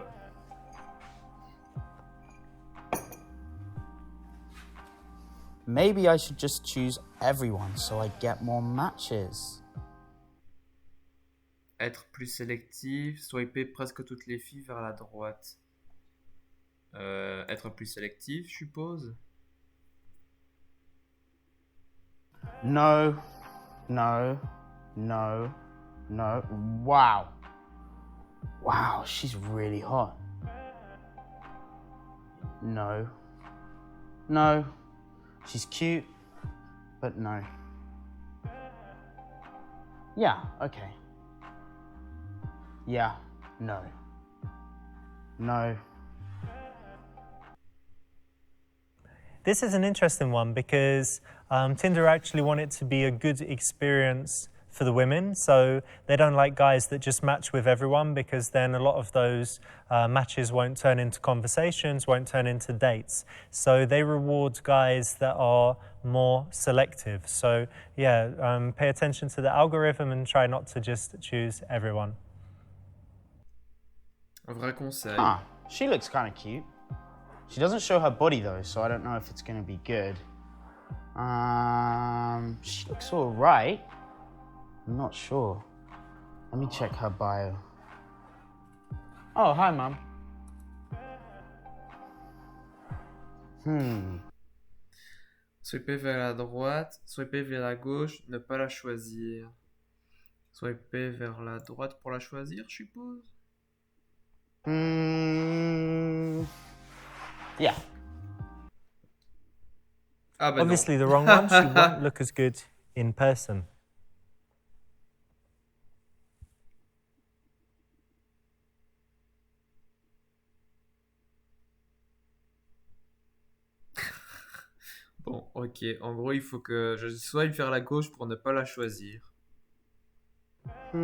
Maybe I should just choose everyone so I get more matches. Être plus sélectif, swiper presque toutes les filles vers la droite. Être plus sélectif, je suppose. No. Wow, she's really hot. No. She's cute, but no. Yeah, okay. Yeah, no. No. This is an interesting one because Tinder actually want it to be a good experience for the women. So they don't like guys that just match with everyone, because then a lot of those matches won't turn into conversations, won't turn into dates. So they reward guys that are more selective. So yeah, pay attention to the algorithm and try not to just choose everyone. Un vrai conseil. Huh. She looks kind of cute. She doesn't show her body though, so I don't know if it's going to be good. She looks all right. I'm not sure. Let me check her bio. Oh, hi, Mum. Swiper vers la droite, swiper vers la gauche, ne pas la choisir. Swiper vers la droite pour la choisir, je suppose. Yeah. Ah, ben Obviously non. the wrong one. She won't look as good in person. Bon, ok. En gros, il faut que je swipe vers la gauche pour ne pas la choisir. No.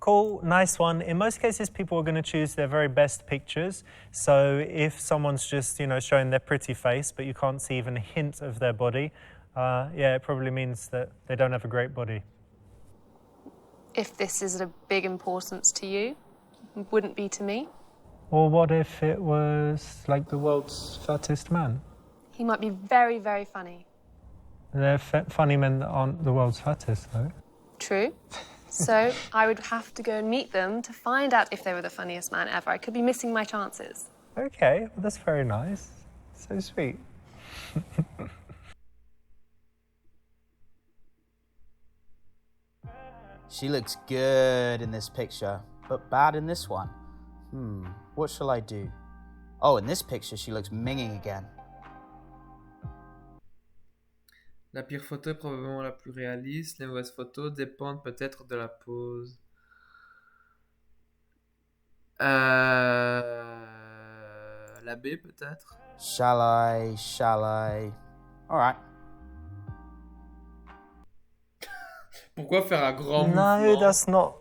Cool, nice one. In most cases, people are going to choose their very best pictures. So if someone's just, showing their pretty face, but you can't see even a hint of their body, yeah, it probably means that they don't have a great body. If this is of big importance to you, it wouldn't be to me. Or what if it was like the world's fattest man? He might be very, very funny. They're funny men that aren't the world's fattest, though. True. So I would have to go and meet them to find out if they were the funniest man ever. I could be missing my chances. Okay, well, that's very nice. So sweet. She looks good in this picture, but bad in this one. What shall I do? Oh, in this picture, she looks minging again. La pire photo est probablement la plus réaliste. Les mauvaises photos dépendent peut-être de la pose. La B peut-être. Shall I? All right. Pourquoi faire un grand No, mouvement? that's not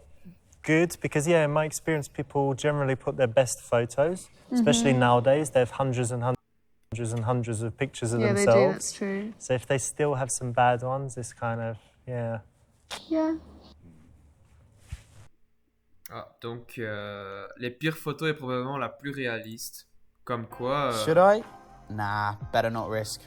good because, yeah, in my experience, people generally put their best photos, especially nowadays. They have hundreds and hundreds of pictures of themselves. Yeah, they do, that's true. So if they still have some bad ones, it's kind of, yeah. Yeah. Ah, donc, les pires photos est probablement la plus réaliste. Comme quoi... Should I? Nah, better not risk.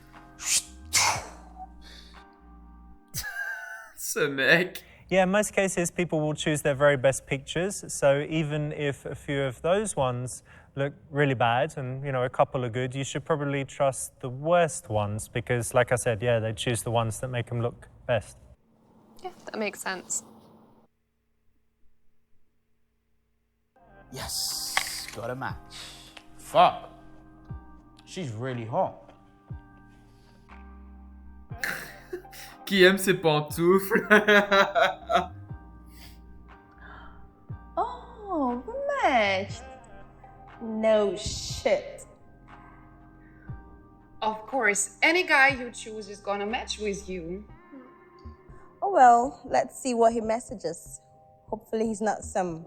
Ce mec. Yeah, in most cases, people will choose their very best pictures. So even if a few of those ones look really bad and, a couple are good, you should probably trust the worst ones because, like I said, yeah, they choose the ones that make them look best. Yeah, that makes sense. Yes, got a match. Fuck. She's really hot. Qui aime ses pantoufles? Oh, we matched. No shit. Of course, any guy you choose is gonna match with you. Oh well, let's see what he messages. Hopefully he's not some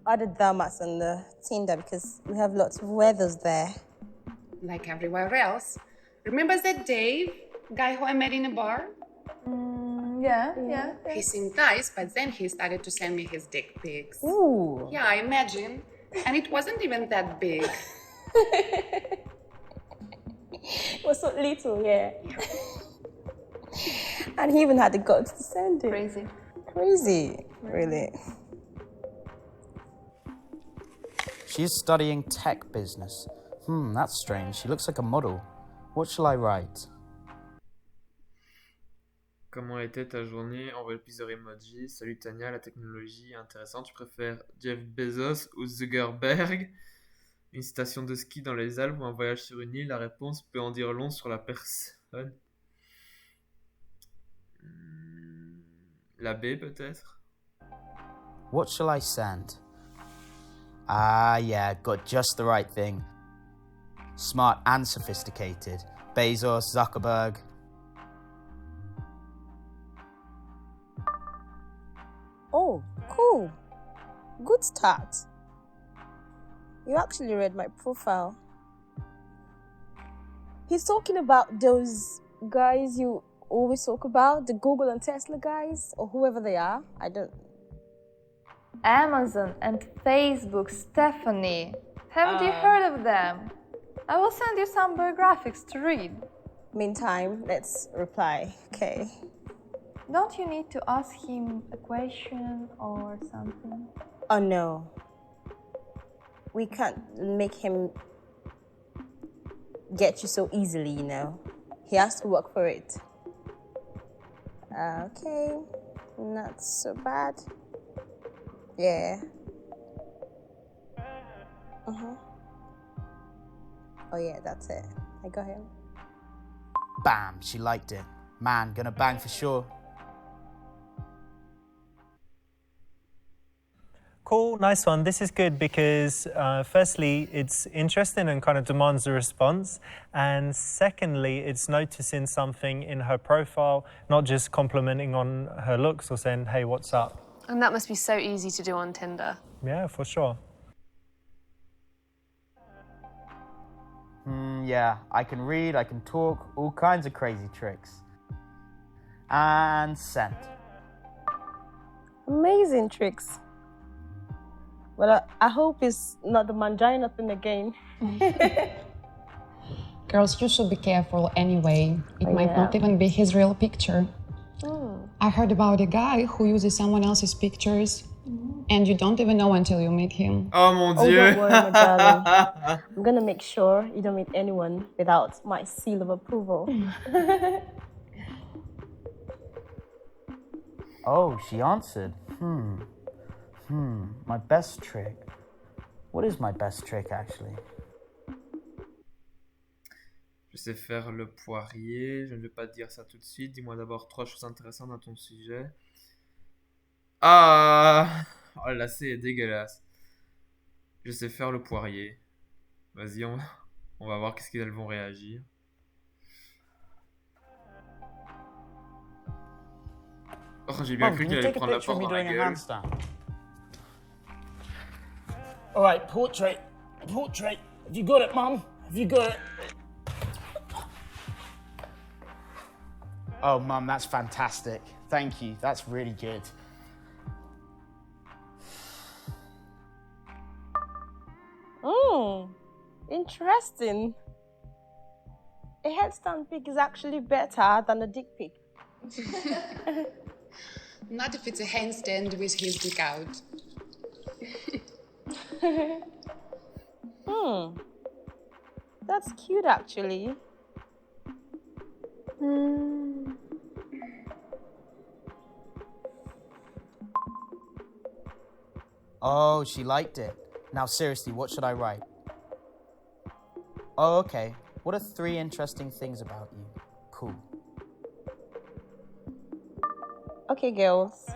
other dumbass on the Tinder because we have lots of weathers there. Like everywhere else. Remember that Dave, guy who I met in a bar? Yeah. He seemed nice, but then he started to send me his dick pics. Ooh. Yeah, I imagine. And it wasn't even that big. It was so little, yeah. And he even had the guts to send it. Crazy, really. She's studying tech business. That's strange. She looks like a model. What shall I write? Comment était ta journée? Envoie plusieurs emojis. Salut Tania, la technologie est intéressante. Tu préfères Jeff Bezos ou Zuckerberg? Une station de ski dans les Alpes ou un voyage sur une île? La réponse peut en dire long sur la personne. La B peut-être? What shall I send? Ah, yeah, got just the right thing. Smart and sophisticated. Bezos, Zuckerberg. Oh, cool. Good start. You actually read my profile. He's talking about those guys you always talk about, the Google and Tesla guys, or whoever they are. I don't. Amazon and Facebook, Stephanie. Haven't you heard of them? I will send you some biographics to read. Meantime, let's reply. Okay. Don't you need to ask him a question or something? Oh no. We can't make him get you so easily, you know. He has to work for it. Okay. Not so bad. Yeah. Oh yeah, that's it. I got him. Bam, she liked it. Man, gonna bang for sure. Cool, nice one. This is good because firstly, it's interesting and kind of demands a response. And secondly, it's noticing something in her profile, not just complimenting on her looks or saying, hey, what's up? And that must be so easy to do on Tinder. Yeah, for sure. Yeah, I can read, I can talk, all kinds of crazy tricks. And sent. Amazing tricks. Well, I hope it's not the mangina thing again. Girls, you should be careful anyway. It might not even be his real picture. I heard about a guy who uses someone else's pictures, and you don't even know until you meet him. Oh mon Oh, dieu. don't worry, my darling. I'm gonna make sure you don't meet anyone without my seal of approval. Oh, she answered. My best trick. What is my best trick, actually? Je sais faire le poirier. Je ne vais pas te dire ça tout de suite. Dis-moi d'abord 3 choses intéressantes dans ton sujet. Ah! Oh là, c'est dégueulasse. Je sais faire le poirier. Vas-y, on va voir qu'est-ce qu'elles vont réagir. Oh, j'ai bien cru qu'elle allait prendre la porte dans la gueule. All right, portrait. Portrait. Have you got it, Mum? Have you got it? Oh, Mum, that's fantastic. Thank you. That's really good. Interesting. A headstand pic is actually better than a dick pic. Not if it's a handstand with his dick out. That's cute, actually. Oh, she liked it. Now, seriously, what should I write? Oh, okay. What are 3 interesting things about you? Cool. Okay, girls.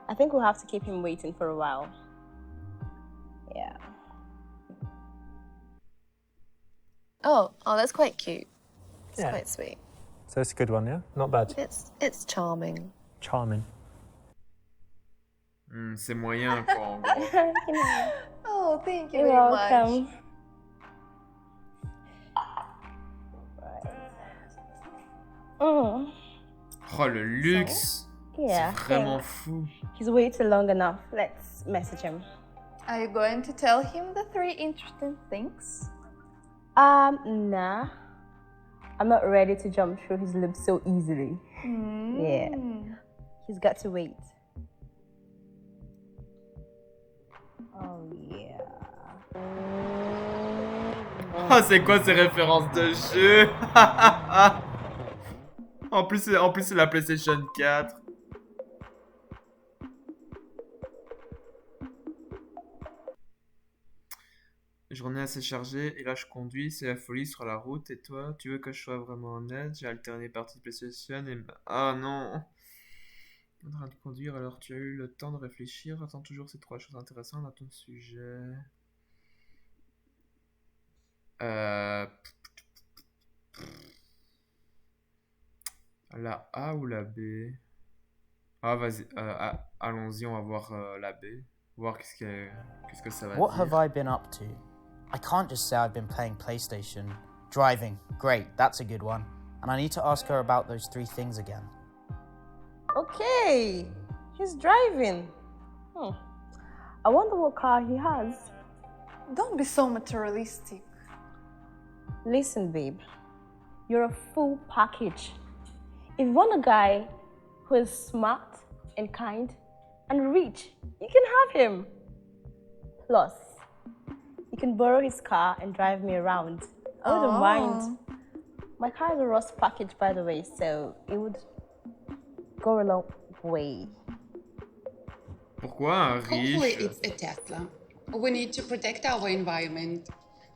I think we'll have to keep him waiting for a while. Yeah. Oh, that's quite cute. It's Yeah. quite sweet. So it's a good one, yeah? Not bad. It's charming. Charming. C'est moyen, quoi, en gros. Oh, thank you You're very welcome. much. Oh, le luxe. Yeah. C'est vraiment fou. He's waited long enough. Let's message him. Are you going to tell him the 3 interesting things? Nah. I'm not ready to jump through his loops so easily. Yeah. He's got to wait. Oh, yeah. Oh, c'est quoi ces références de jeu? En plus, c'est la PlayStation 4. Journée assez chargée, et là je conduis, c'est la folie sur la route, et toi, tu veux que je sois vraiment honnête? J'ai alterné partie PlayStation et... Ah non! En train de conduire, alors tu as eu le temps de réfléchir. Attends toujours ces 3 choses intéressantes dans ton sujet. La A ou la B? Ah, vas-y, allons-y, on va voir la B. Voir qu'est-ce que ça va What dire. have I been up to? I can't just say I've been playing PlayStation. Driving, great, that's a good one. And I need to ask her about those 3 things again. Okay, he's driving. I wonder what car he has. Don't be so materialistic. Listen, babe, you're a full package. If you want a guy who is smart and kind and rich, you can have him. Plus, you can borrow his car and drive me around. I wouldn't mind. My car is a Ross package, by the way, so it would go a long way. Pourquoi un Hopefully riche? it's a Tesla. We need to protect our environment.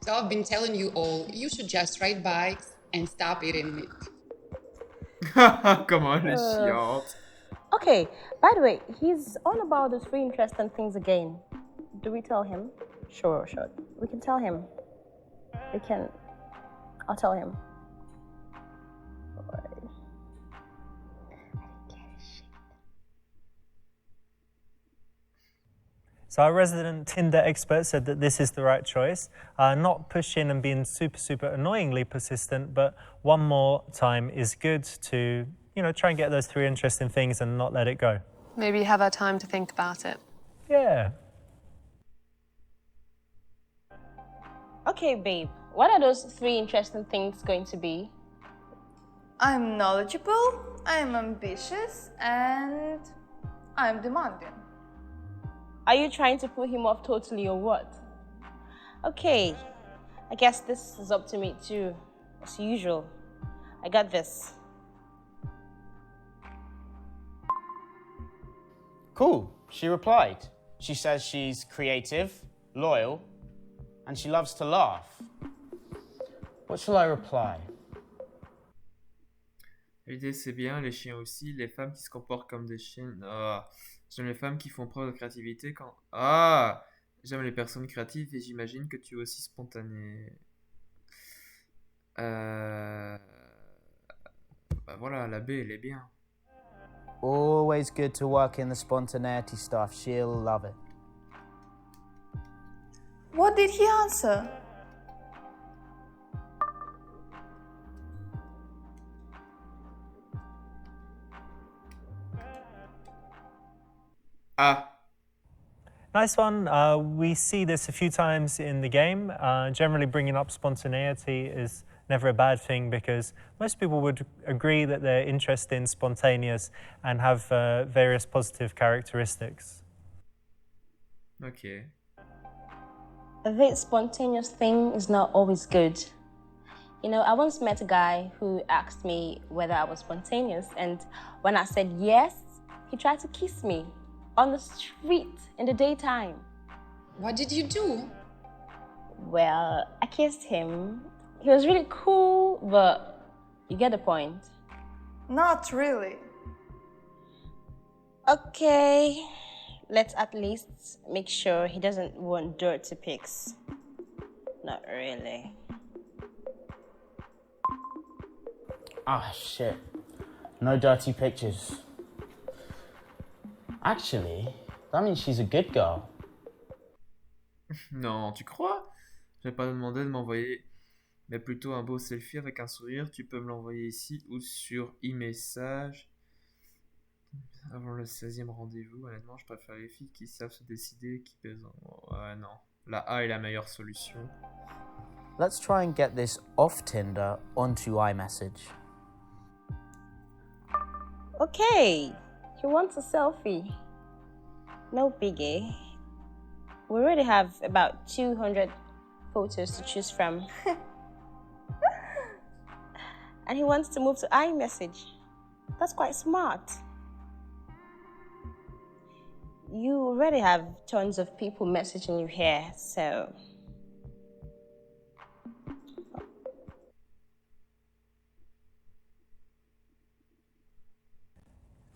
So I've been telling you all, you should just ride bikes and stop eating meat. Comment elle est chiante. Okay, by the way, he's on about the 3 interesting things again. Do we tell him? Sure. We can tell him. I'll tell him. So our resident Tinder expert said that this is the right choice. Not pushing and being super annoyingly persistent, but one more time is good to, try and get those 3 interesting things and not let it go. Maybe have our time to think about it. Yeah. Okay, babe, what are those 3 interesting things going to be? I'm knowledgeable, I'm ambitious, and I'm demanding. Are you trying to put him off totally or what? Okay, I guess this is up to me too, as usual. I got this. Cool, she replied. She says she's creative, loyal, and she loves to laugh. What shall I reply? L'idée c'est bien, les chiens aussi, les femmes qui se comportent comme des chiens. J'aime les femmes qui font preuve de créativité quand... J'aime les personnes créatives et j'imagine que tu es aussi spontané. Bah voilà, la B, elle est bien. Always good to work in the spontaneity stuff. She'll love it. What did he answer? Nice one. We see this a few times in the game. Generally bringing up spontaneity is never a bad thing because most people would agree that they're interested in spontaneous and have various positive characteristics. Okay. A bit spontaneous thing is not always good. I once met a guy who asked me whether I was spontaneous, and when I said yes, he tried to kiss me on the street in the daytime. What did you do? Well, I kissed him. He was really cool, but you get the point. Not really. Okay, let's at least make sure he doesn't want dirty pics. Not really. Shit. No dirty pictures. Actually, that means she's a good girl. Non, tu crois? Je vais pas te demander de m'envoyer, mais plutôt un beau selfie avec un sourire. Tu peux me l'envoyer ici ou sur e-message. Avant le 16e rendez-vous, honnêtement, je préfère les filles qui savent se décider, qui pèsent. Ouais, non. La A est la meilleure solution. Let's try and get this off Tinder onto iMessage. Okay, he wants a selfie. No biggie. We already have about 200 photos to choose from. And he wants to move to iMessage. That's quite smart. You already have tons of people messaging you here, so...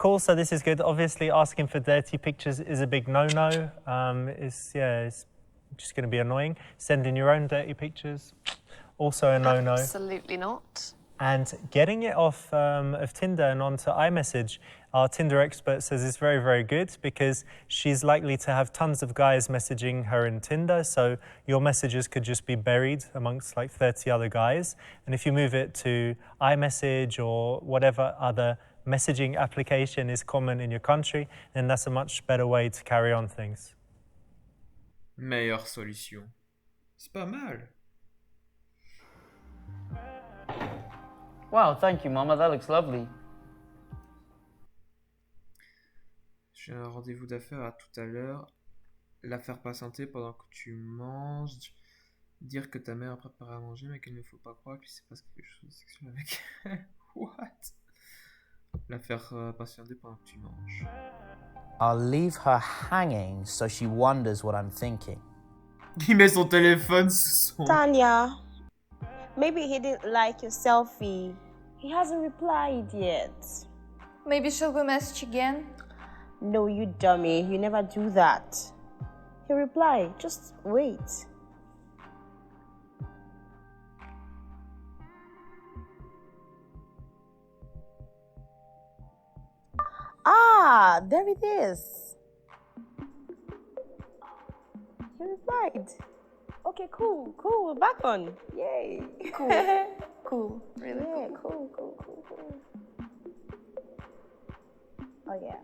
cool. So this is good. Obviously, asking for dirty pictures is a big no-no. It's just going to be annoying. Sending your own dirty pictures, also a no-no. Absolutely not. And getting it off of Tinder and onto iMessage, our Tinder expert says it's very, very good because she's likely to have tons of guys messaging her in Tinder. So your messages could just be buried amongst like 30 other guys. And if you move it to iMessage or whatever other messaging application is common in your country, then that's a much better way to carry on things. Meilleure solution. C'est pas mal. Wow, thank you, Mama. That looks lovely. J'ai un rendez-vous d'affaires à tout à l'heure. La faire patienter pendant que tu manges. Dire que ta mère a préparé à manger, mais qu'il ne faut pas croire qu'il se passe quelque chose de sexuel avec elle. What? La faire patienter pendant que tu manges. I'll leave her hanging so she wonders what I'm thinking. Il met son téléphone sous son... Tanya, maybe he didn't like your selfie. He hasn't replied yet. Maybe she'll go message again? No, you dummy. You never do that. He'll reply. Just wait. Ah, there it is. He replied. Okay, cool. We're back on. Yay. Cool. Cool. Really Yeah, cool. cool. Oh, yeah.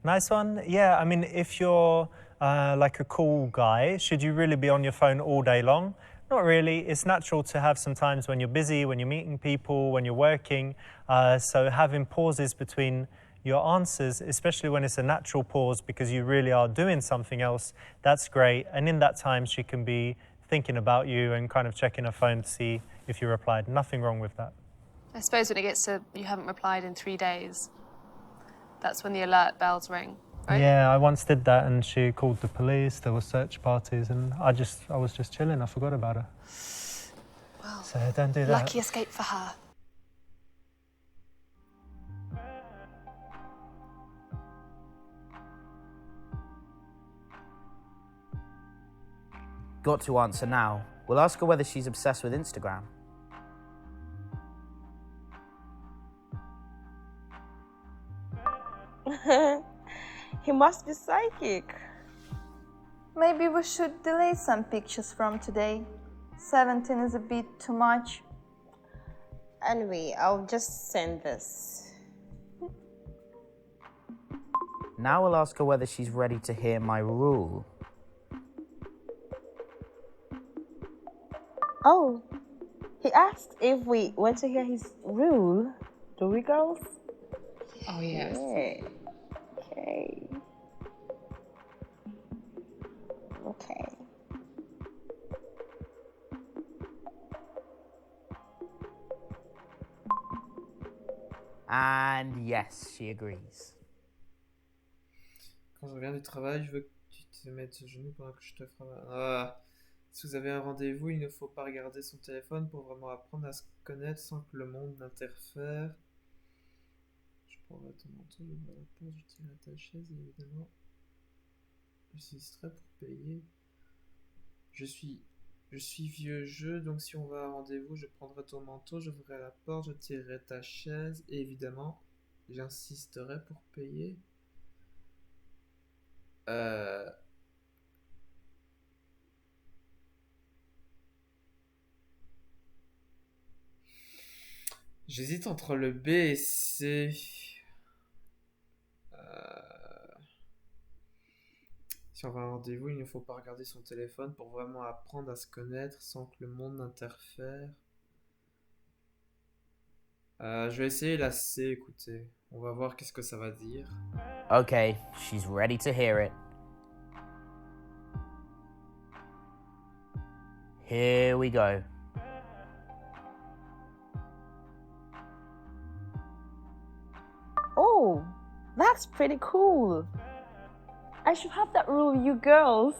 Nice one. Yeah, I mean, if you're like a cool guy, should you really be on your phone all day long? Not really. It's natural to have some times when you're busy, when you're meeting people, when you're working. So having pauses between your answers, especially when it's a natural pause because you really are doing something else, that's great. And in that time, she can be thinking about you and kind of checking her phone to see if you replied. Nothing wrong with that. I suppose when it gets to you haven't replied in 3 days, that's when the alert bells ring, right? Yeah, I once did that and she called the police, there were search parties and I was just chilling, I forgot about her. Well, so don't do that. Lucky escape for her. Got to answer now. We'll ask her whether she's obsessed with Instagram. He must be psychic. Maybe we should delete some pictures from today. 17 is a bit too much. Anyway, I'll just send this. Now we'll ask her whether she's ready to hear my rule. Oh, he asked if we want to hear his rule. Do we, girls? Oh, yes. Yeah. Okay. Okay. And yes, she agrees. Quand je reviens du travail, je veux que tu te mettes à genoux pendant que je te ferai... Ah. Si vous avez un rendez-vous, il ne faut pas regarder son téléphone pour vraiment apprendre à se connaître sans que le monde n'interfère. Je prendrai ton manteau, je vais à la porte, je tirerai ta chaise et évidemment, j'insisterai pour payer. Je suis vieux jeu, donc si on va à un rendez-vous, je prendrai ton manteau, je ferai la porte, je tirerai ta chaise et évidemment, j'insisterai pour payer. J'hésite entre le B et C. Si on va à un rendez-vous, il ne faut pas regarder son téléphone pour vraiment apprendre à se connaître sans que le monde n'interfère. Je vais essayer la C, écoutez. On va voir qu'est-ce que ça va dire. Okay, she's ready to hear it. Here we go. Oh, that's pretty cool. I should have that rule, you girls.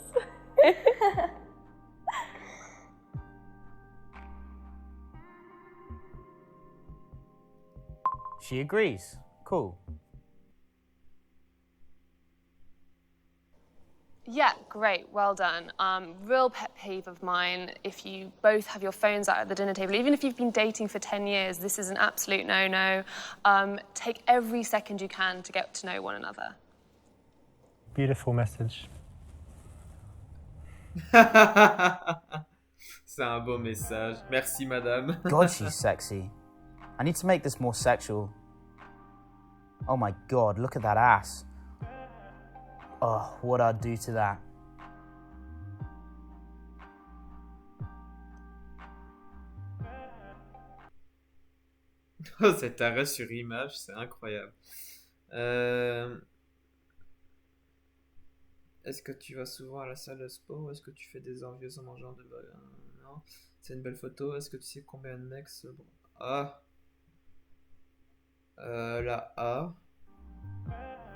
She agrees. Cool. Yeah, great, well done. Real pet peeve of mine, if you both have your phones out at the dinner table, even if you've been dating for 10 years, this is an absolute no-no. Take every second you can to get to know one another. Beautiful message. C'est un beau message. Merci, madame. God, she's sexy. I need to make this more sexual. Oh my God, look at that ass. Oh, what I'd do to that. Oh, cet arrêt sur image, c'est incroyable. Est-ce que tu vas souvent à la salle de sport ou est-ce que tu fais des envieux en mangeant de non, c'est une belle photo. Est-ce que tu sais combien de mecs se... Ah. La A.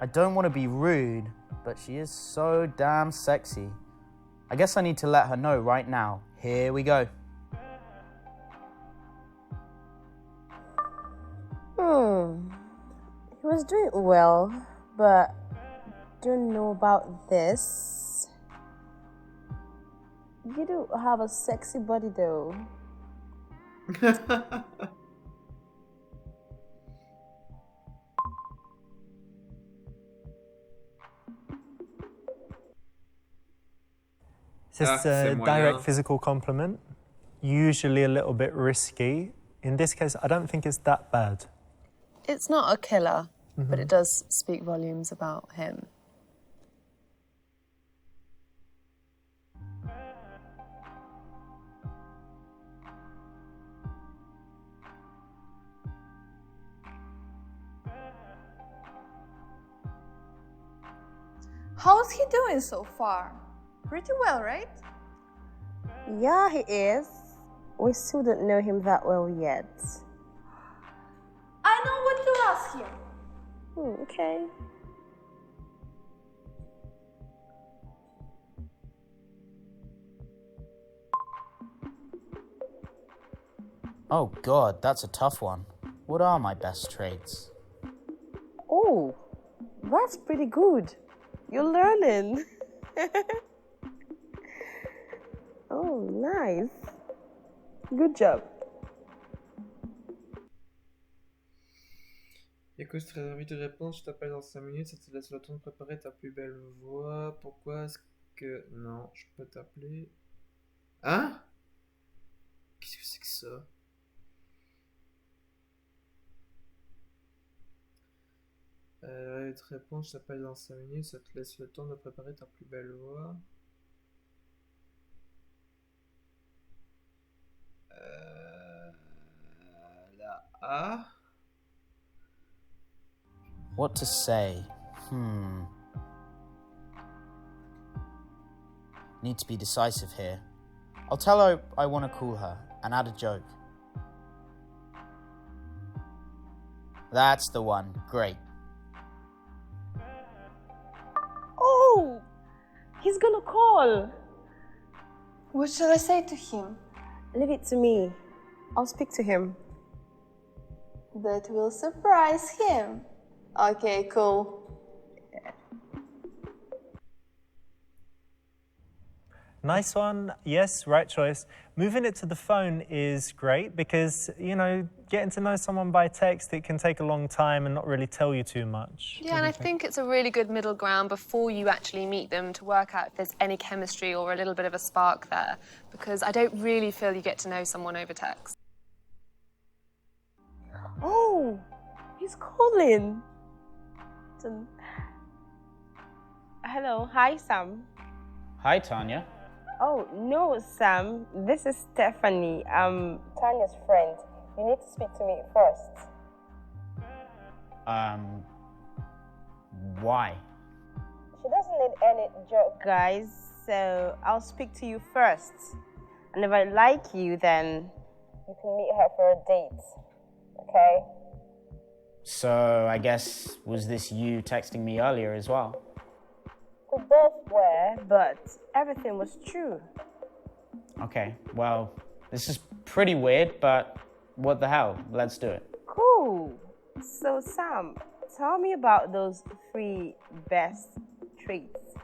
I don't want to be rude, but she is so damn sexy. I guess I need to let her know right now. Here we go. He was doing well, but don't know about this. You do have a sexy body though. It's just a direct physical compliment, usually a little bit risky. In this case, I don't think it's that bad. It's not a killer, but it does speak volumes about him. How's he doing so far? Pretty well, right? Yeah, he is. We still don't know him that well yet. I know what to ask him. Okay. Oh God, that's a tough one. What are my best traits? Oh, that's pretty good. You're learning. Oh, nice. Good job. Écoute, très envie de répondre, je t'appelle dans 5 minutes, ça te laisse le temps de préparer ta plus belle voix. Pourquoi est-ce que... Non, je peux t'appeler... Hein? Qu'est-ce que c'est que ça? Je te réponds, je t'appelle dans 5 minutes, ça te laisse le temps de préparer ta plus belle voix. La A. What to say? Need to be decisive here. I'll tell her I want to call her and add a joke. That's the one. Great. Oh, he's gonna call. What shall I say to him? Leave it to me. I'll speak to him. That will surprise him. Okay, cool. Nice one. Yes, right choice. Moving it to the phone is great because, you know, getting to know someone by text, it can take a long time and not really tell you too much. Yeah, and I think it's a really good middle ground before you actually meet them to work out if there's any chemistry or a little bit of a spark there, because I don't really feel you get to know someone over text. Oh, he's calling. Hello, hi Sam. Hi, Tanya. Oh, no, Sam. This is Stephanie. I'm Tanya's friend. You need to speak to me first. Why? She doesn't need any joke, guys, so I'll speak to you first. And if I like you, then you can meet her for a date. Okay? So, I guess, was this you texting me earlier as well? We both were, but everything was true. Okay, well, this is pretty weird, but what the hell? Let's do it. Cool. So, Sam, tell me about those 3 best traits.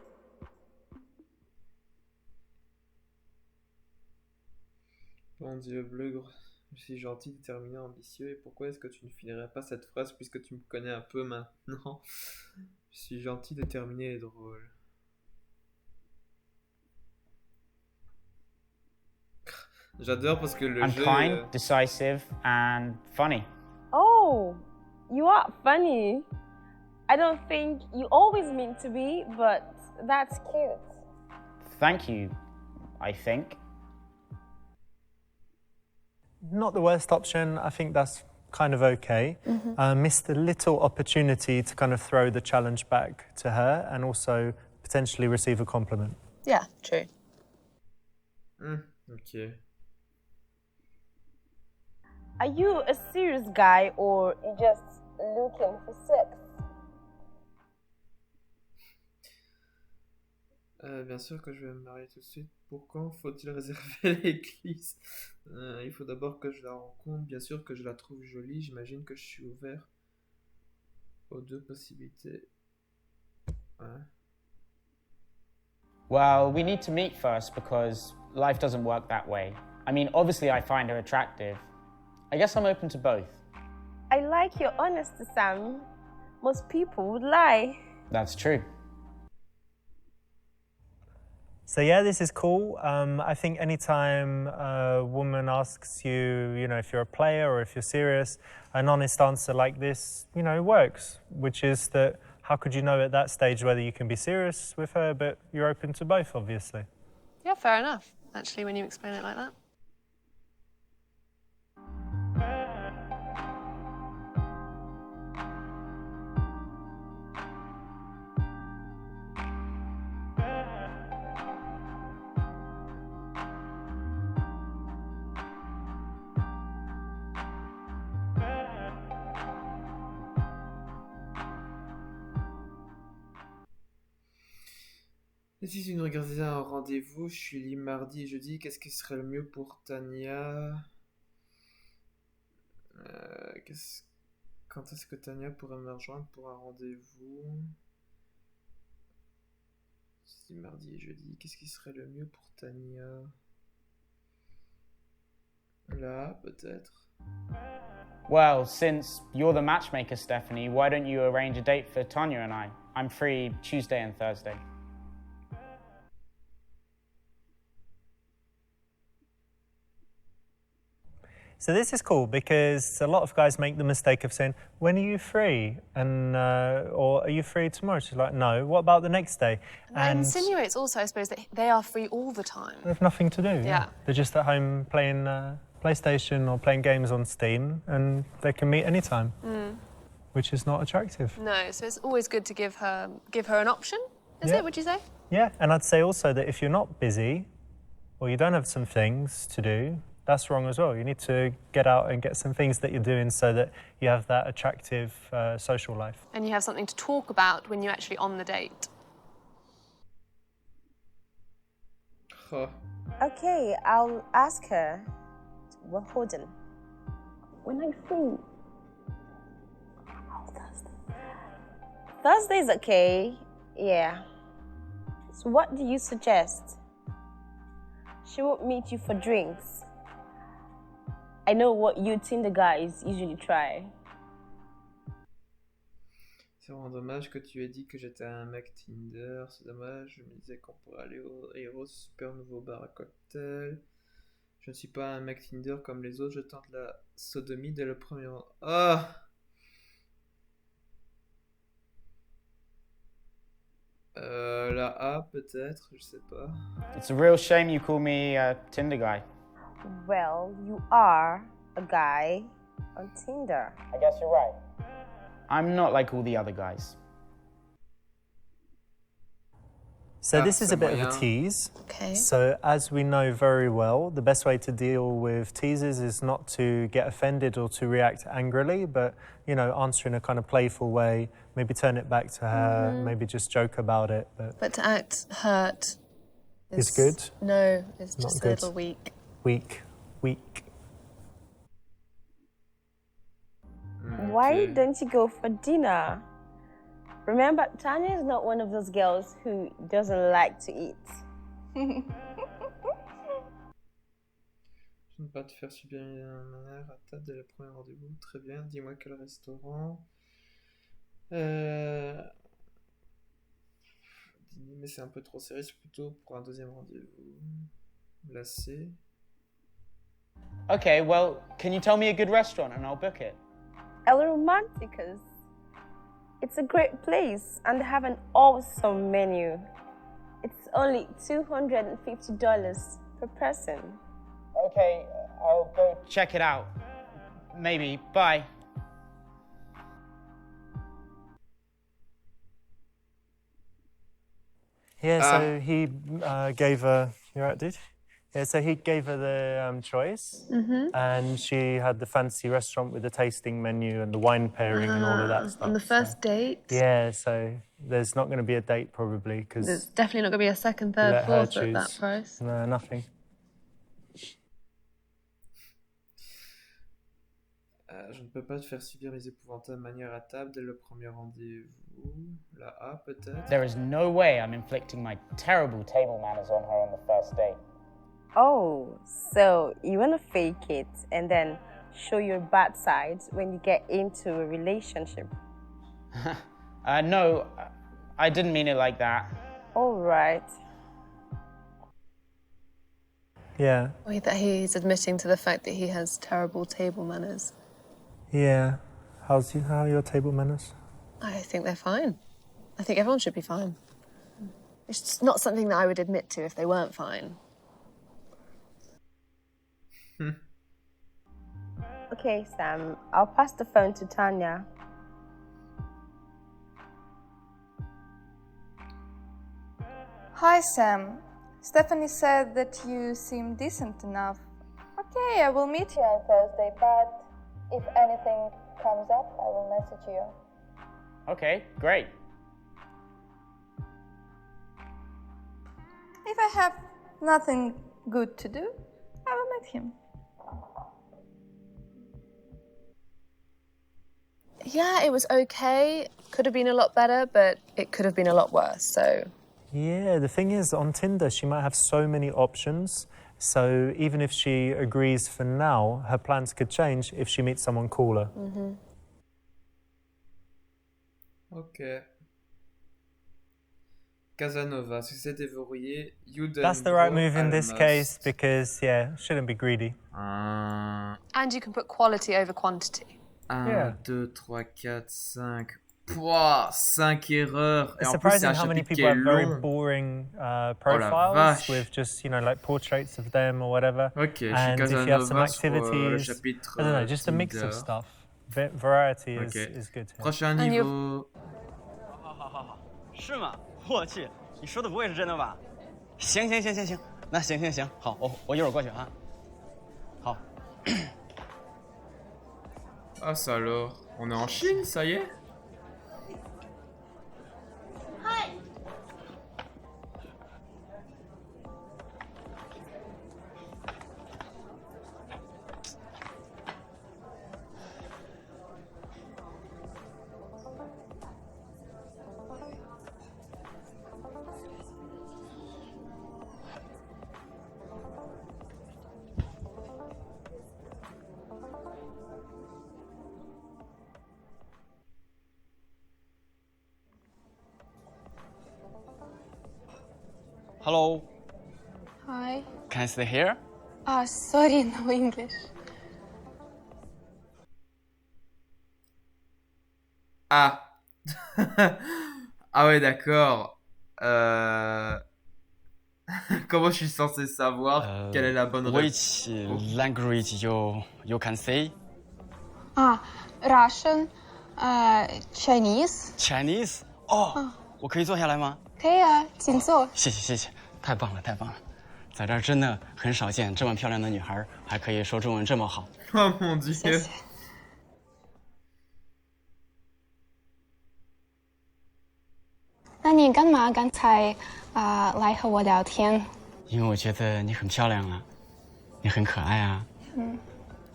Bon Dieu bleu, je suis gentil, déterminé, ambitieux. Et pourquoi est-ce que tu ne finirais pas cette phrase puisque tu me connais un peu maintenant? Je suis gentil, déterminé et drôle. J'adore parce que le I'm jeu... kind, decisive, and funny. Oh, you are funny. I don't think you always mean to be, but that's cute. Thank you, I think. Not the worst option. I think that's kind of okay. Missed a little opportunity to kind of throw the challenge back to her and also potentially receive a compliment. Yeah, true. Ok. Are you a serious guy or you just looking for sex? Bien sûr que je vais me marier tout de suite. Pour quand faut-il réserver l'église? Il faut d'abord que je la rencontre. Bien sûr que je la trouve jolie. J'imagine que je suis ouvert aux 2 possibilités. Ouais. Well, we need to meet first because life doesn't work that way. I mean, obviously I find her attractive. I guess I'm open to both. I like your honesty, Sam. Most people would lie. That's true. So yeah, this is cool. I think anytime a woman asks you, if you're a player or if you're serious, an honest answer like this, works, which is that how could you know at that stage whether you can be serious with her, but you're open to both, obviously. Yeah, fair enough, actually, when you explain it like that. Et si tu nous regardais un rendez-vous, je suis libre mardi et jeudi, qu'est-ce qui serait le mieux pour Tania? Quand est-ce que Tania pourrait me rejoindre pour un rendez-vous? Si mardi et jeudi, qu'est-ce qui serait le mieux pour Tania? Là, peut-être. Well, since you're the matchmaker, Stephanie, why don't you arrange a date for Tanya and I? I'm free Tuesday and Thursday. So this is cool because a lot of guys make the mistake of saying, when are you free? And or are you free tomorrow? She's like, no. What about the next day? That insinuates also, I suppose, that they are free all the time. They have nothing to do. Yeah. They're just at home playing PlayStation or playing games on Steam and they can meet anytime, which is not attractive. No, so it's always good to give her an option, is it, would you say? Yeah, and I'd say also that if you're not busy or you don't have some things to do, that's wrong as well. You need to get out and get some things that you're doing so that you have that attractive social life. And you have something to talk about when you're actually on the date. Okay, I'll ask her. Well, hold on. When I free? Thursday's okay. Yeah. So what do you suggest? She won't meet you for drinks. I know what you Tinder guys usually try. C'est vraiment dommage que tu aies dit que j'étais un mec Tinder. C'est dommage, je me disais qu'on pourrait aller au Héros, super nouveau bar à cocktail. Je ne suis pas un mec Tinder comme les autres, je tente la sodomie dès le premier... Ah! La A peut-être, je sais pas. It's a real shame you call me a Tinder guy. Well, you are a guy on Tinder. I guess you're right. I'm not like all the other guys. So this is a bit of a tease. Okay. So as we know very well, the best way to deal with teasers is not to get offended or to react angrily, but, answer in a kind of playful way, maybe turn it back to her, maybe just joke about it. But to act hurt is good? No, it's Not just good. a little weak. Weak. Why don't you go for dinner? Remember, Tanya is not one of those girls who doesn't like to eat. Je ne pas te faire subir une manière à table dès le premier rendez-vous. Très bien, dis-moi quel restaurant. Dîner, mais c'est un peu trop serré, c'est plutôt pour un deuxième rendez-vous. Lassé. Okay, well, can you tell me a good restaurant and I'll book it? El Romanticus. It's a great place and they have an awesome menu. It's only $250 per person. Okay, I'll go check it out. Maybe. Bye. Yeah, so he gave her. You're right, dude. Yeah, so he gave her the choice, and she had the fancy restaurant with the tasting menu and the wine pairing and all of that stuff. On the first date? Yeah, so there's not going to be a date probably because there's definitely not going to be a second, third, fourth at that price. No, nothing. Je ne peux pas te faire subir mes épouvantables manières à table dès le premier rendez-vous. La A peut-être. There is no way I'm inflicting my terrible table manners on her on the first date. Oh, so you want to fake it and then show your bad sides when you get into a relationship? No, I didn't mean it like that. All right. Yeah. Wait, that he's admitting to the fact that he has terrible table manners. Yeah. How are your table manners? I think they're fine. I think everyone should be fine. It's just not something that I would admit to if they weren't fine. Okay, Sam, I'll pass the phone to Tanya. Hi, Sam. Stephanie said that you seem decent enough. Okay, I will meet you on Thursday, but if anything comes up, I will message you. Okay, great. If I have nothing good to do, I will meet him. Yeah, it was okay. Could have been a lot better, but it could have been a lot worse, so... Yeah, the thing is, on Tinder, she might have so many options. So even if she agrees for now, her plans could change if she meets someone cooler. Ok. Casanova, succès déverrouillé. That's the right move in this case because, yeah, shouldn't be greedy. And you can put quality over quantity. 1, 2, 3, 4, 5. Pouah, 5 erreurs. It's surprising how many people have very boring profiles with just, you know, like portraits of them or whatever. Okay, and if you have some activities, I don't know, just a mix of stuff. Variety is good. Prochain niveau. 是吗？我去，你说的不会是真的吧？行，那行，好，我一会儿过去啊。好。Ah ça alors, on est en Chine, ça y est? Hello. Hi. Can I stay here? Sorry, no English. Ah. Ah ouais, d'accord. Comment je suis censé savoir quelle est la bonne réponse? Which language you can say? Russian, Chinese. Chinese? 哦，我可以坐下来吗？可以啊，请坐。谢谢，太棒了，在这儿真的很少见这么漂亮的女孩还可以说中文这么好。Oh mon dieu. 谢谢。那你干嘛刚才来和我聊天？因为我觉得你很漂亮啊，你很可爱啊，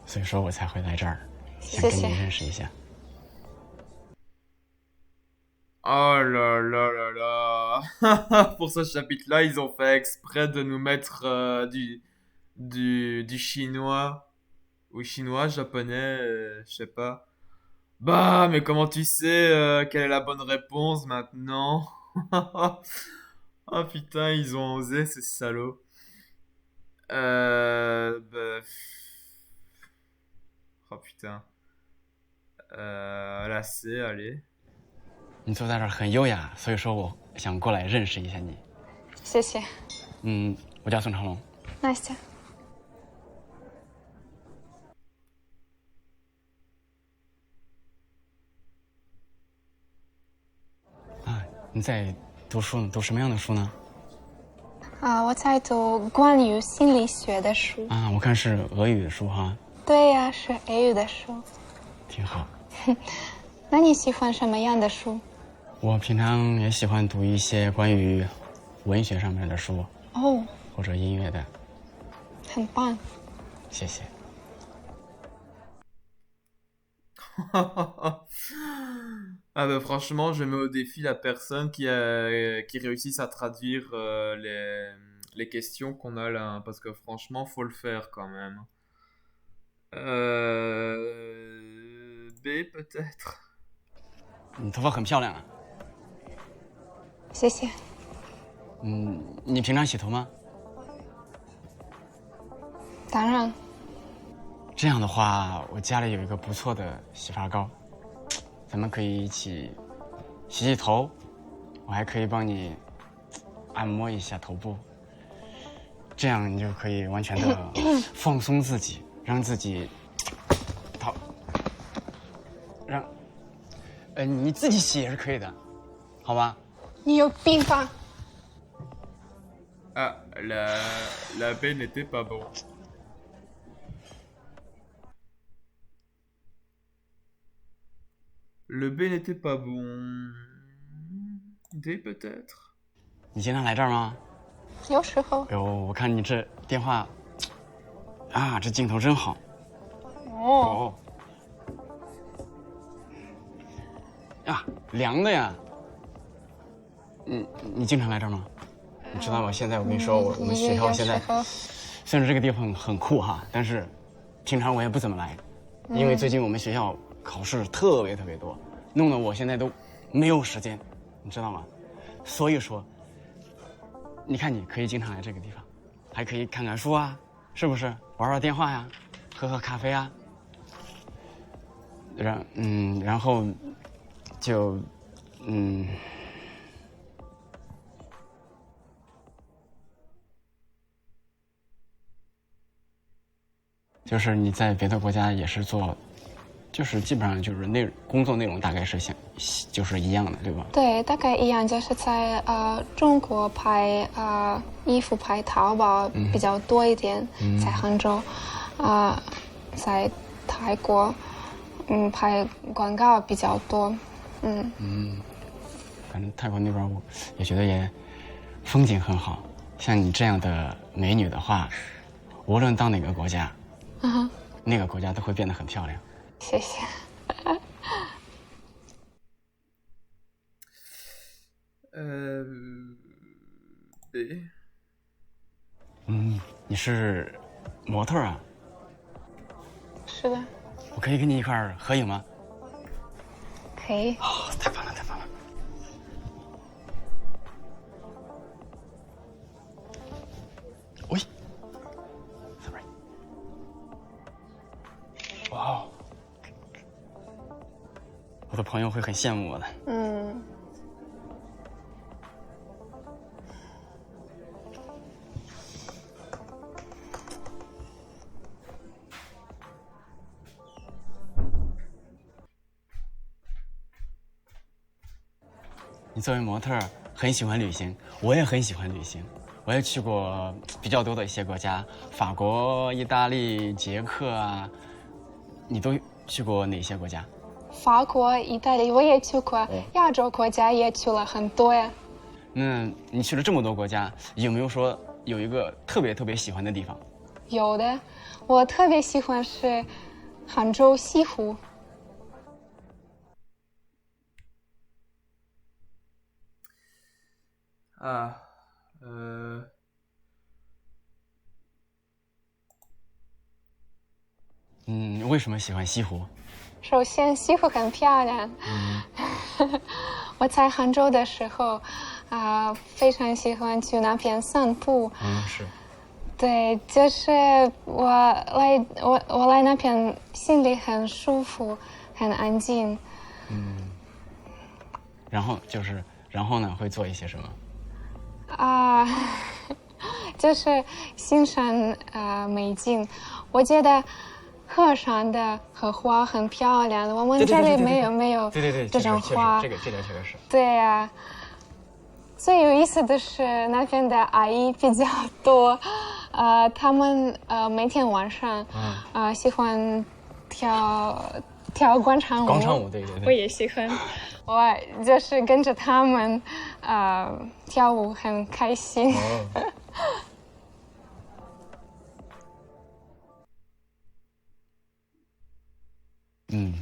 所以说我才会来这儿，想跟你认识一下。Oh là là là là. Pour ce chapitre-là, ils ont fait exprès de nous mettre du chinois. Ou chinois, japonais, je sais pas. Bah, mais comment tu sais quelle est la bonne réponse maintenant? Oh putain, ils ont osé, ces salauds. Bah, oh putain. La C, allez. 你坐在这儿很优雅，所以说我想过来认识一下你。谢谢。我叫孙长龙。Настя。你在读书呢？读什么样的书呢？我在读关于心理学的书。我看是俄语的书哈。对呀，是俄语的书。挺好。那你喜欢什么样的书？我平常也喜欢读一些关于文学上面的书。或者音乐的。很棒。谢谢。Ah bah franchement, je mets au défi la personne qui réussisse à traduire les questions qu'on a là, hein, parce que franchement, faut le faire quand même. B peut-être. 你头发很漂亮啊。谢谢。你平常洗头吗？当然。这样的话，我家里有一个不错的洗发膏。咱们可以一起洗洗头，我还可以帮你按摩一下头部，这样你就可以完全的放松自己，让自己你自己洗也是可以的，好吧？你有病吧？Ah, la B n'était pas bon. Le B n'était pas bon. D peut-être. 你经常来这儿吗？有时候。我看你这电话，这镜头真好。凉的呀。你经常来这儿吗？你知道吗？现在我跟你说，我们学校现在虽然这个地方很酷哈，但是平常我也不怎么来，因为最近我们学校考试特别多，弄得我现在都没有时间，你知道吗？所以说，你看你可以经常来这个地方，还可以看看书啊，是不是？玩玩电话呀，喝咖啡啊，然后就就是你在别的国家也是做，就是基本上就是工作内容大概是就是一样的，对吧？对，大概一样，就是在中国拍衣服拍淘宝比较多一点，在杭州，在泰国拍广告比较多，反正泰国那边我也觉得也风景很好，像你这样的美女的话，无论到哪个国家。那个国家都会变得很漂亮。谢谢。B。你是模特啊？是的。我可以跟你一块儿合影吗？可以。太棒了，太棒了。喂。哇，我的朋友会很羡慕我的。你作为模特很喜欢旅行，我也很喜欢旅行，我也去过比较多的一些国家，法国、意大利、捷克啊。你都去过哪些国家？法国、意大利我也去过，亚洲国家也去了很多呀。那你去了这么多国家，有没有说有一个特别喜欢的地方？有的，我特别喜欢是杭州西湖。啊，为什么喜欢西湖？首先，西湖很漂亮。我在杭州的时候，非常喜欢去那边散步。是。对，就是我来那边心里很舒服，很安静。然后呢，会做一些什么？就是欣赏美景。我觉得河上的荷花很漂亮，我们这里没有这种花。这点确实是。对呀。最有意思的是那边的阿姨比较多，他们每天晚上喜欢跳广场舞。广场舞，对。我也喜欢，我就是跟着他们跳舞，很开心。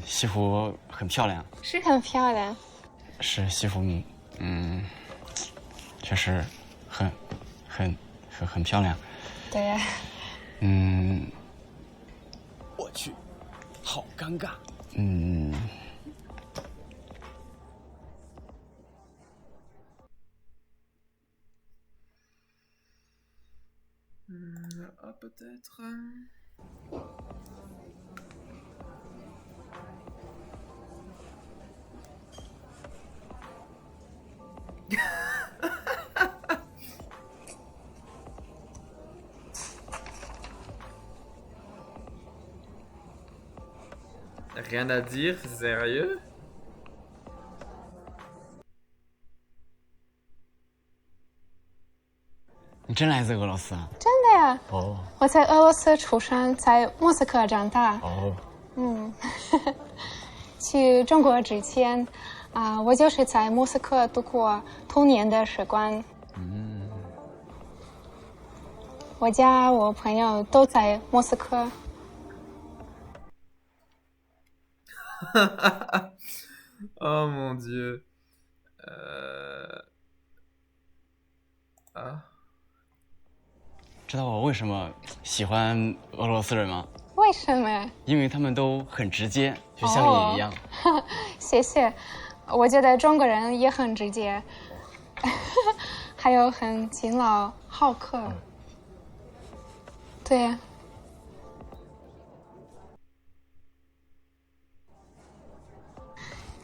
西湖很漂亮。是很漂亮。是西湖，确实很漂亮。对呀。我去，好尴尬。peut-être. Rien à dire, sérieux? 你真来自俄罗斯啊？真的呀。哦。我在俄罗斯出生，在莫斯科长大。哦。去中国之前，我就是在莫斯科度过童年的时光。我家我朋友都在莫斯科。Oh mon dieu. 知道我为什么喜欢俄罗斯人吗？为什么？因为他们都很直接，就像你一样。谢谢。我觉得中国人也很直接，还有很勤劳好客。对呀。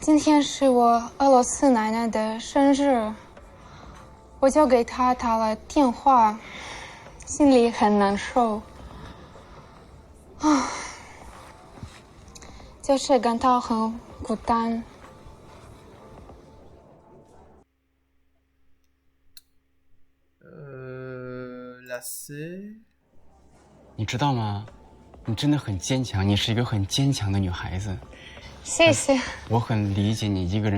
今天是我俄罗斯奶奶的生日，我就给她打了电话，心里很难受，就是感到很孤单。你知道吗？你真的很坚强，你是一个很坚强的女孩子。谢谢。我很理解你一个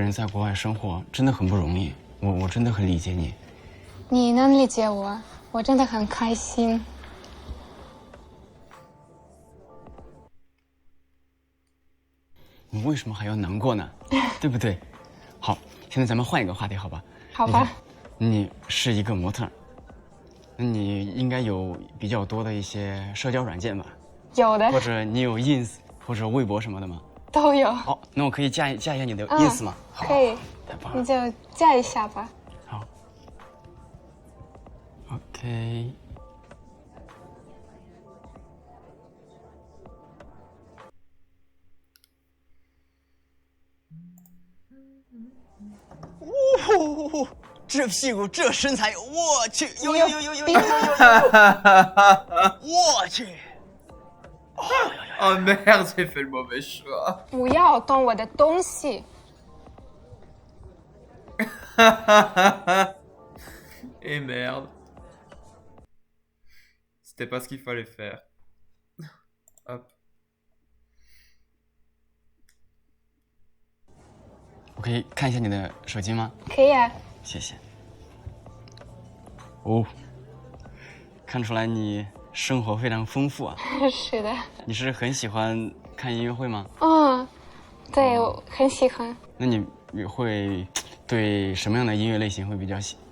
人在国外生活，真的很不容易。我真的很理解你。你能理解我，我真的很开心。你为什么还要难过呢？对不对？好，现在咱们换一个话题，好吧？好吧。你是一个模特，那你应该有比较多的一些社交软件吧？有的。或者你有 ins 或者微博什么的吗？都有。好，那我可以加一下你的 ins 吗？可以。太棒了。你就加一下吧。好。OK。这屁股，这身材，我去，有，我去。Oh merde, j'ai fait le mauvais choix. 不要动我的东西。Et merde. C'était pas ce qu'il fallait faire. Hop. 我可以看一下你的手机吗？可以啊。谢谢。哦，看出来你生活非常丰富啊。是的。你是很喜欢看音乐会吗？对，我很喜欢。那你会对什么样的音乐类型会比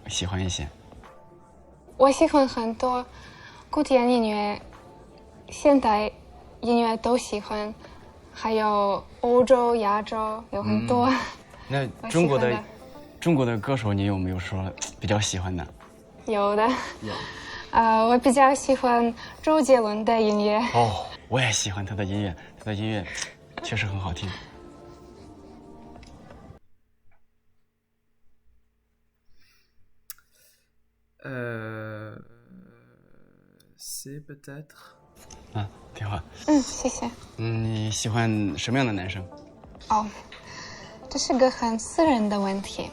喜欢一些？我喜欢很多古典音乐、现代音乐都喜欢，还有欧洲、亚洲有很多。那我中国的喜欢中国的歌手，你有没有说比较喜欢的？有的。有。我比较喜欢周杰伦的音乐。哦，我也喜欢他的音乐，他的音乐确实很好听。C peut-être。啊，挺好。谢谢。你喜欢什么样的男生？哦，这是个很私人的问题。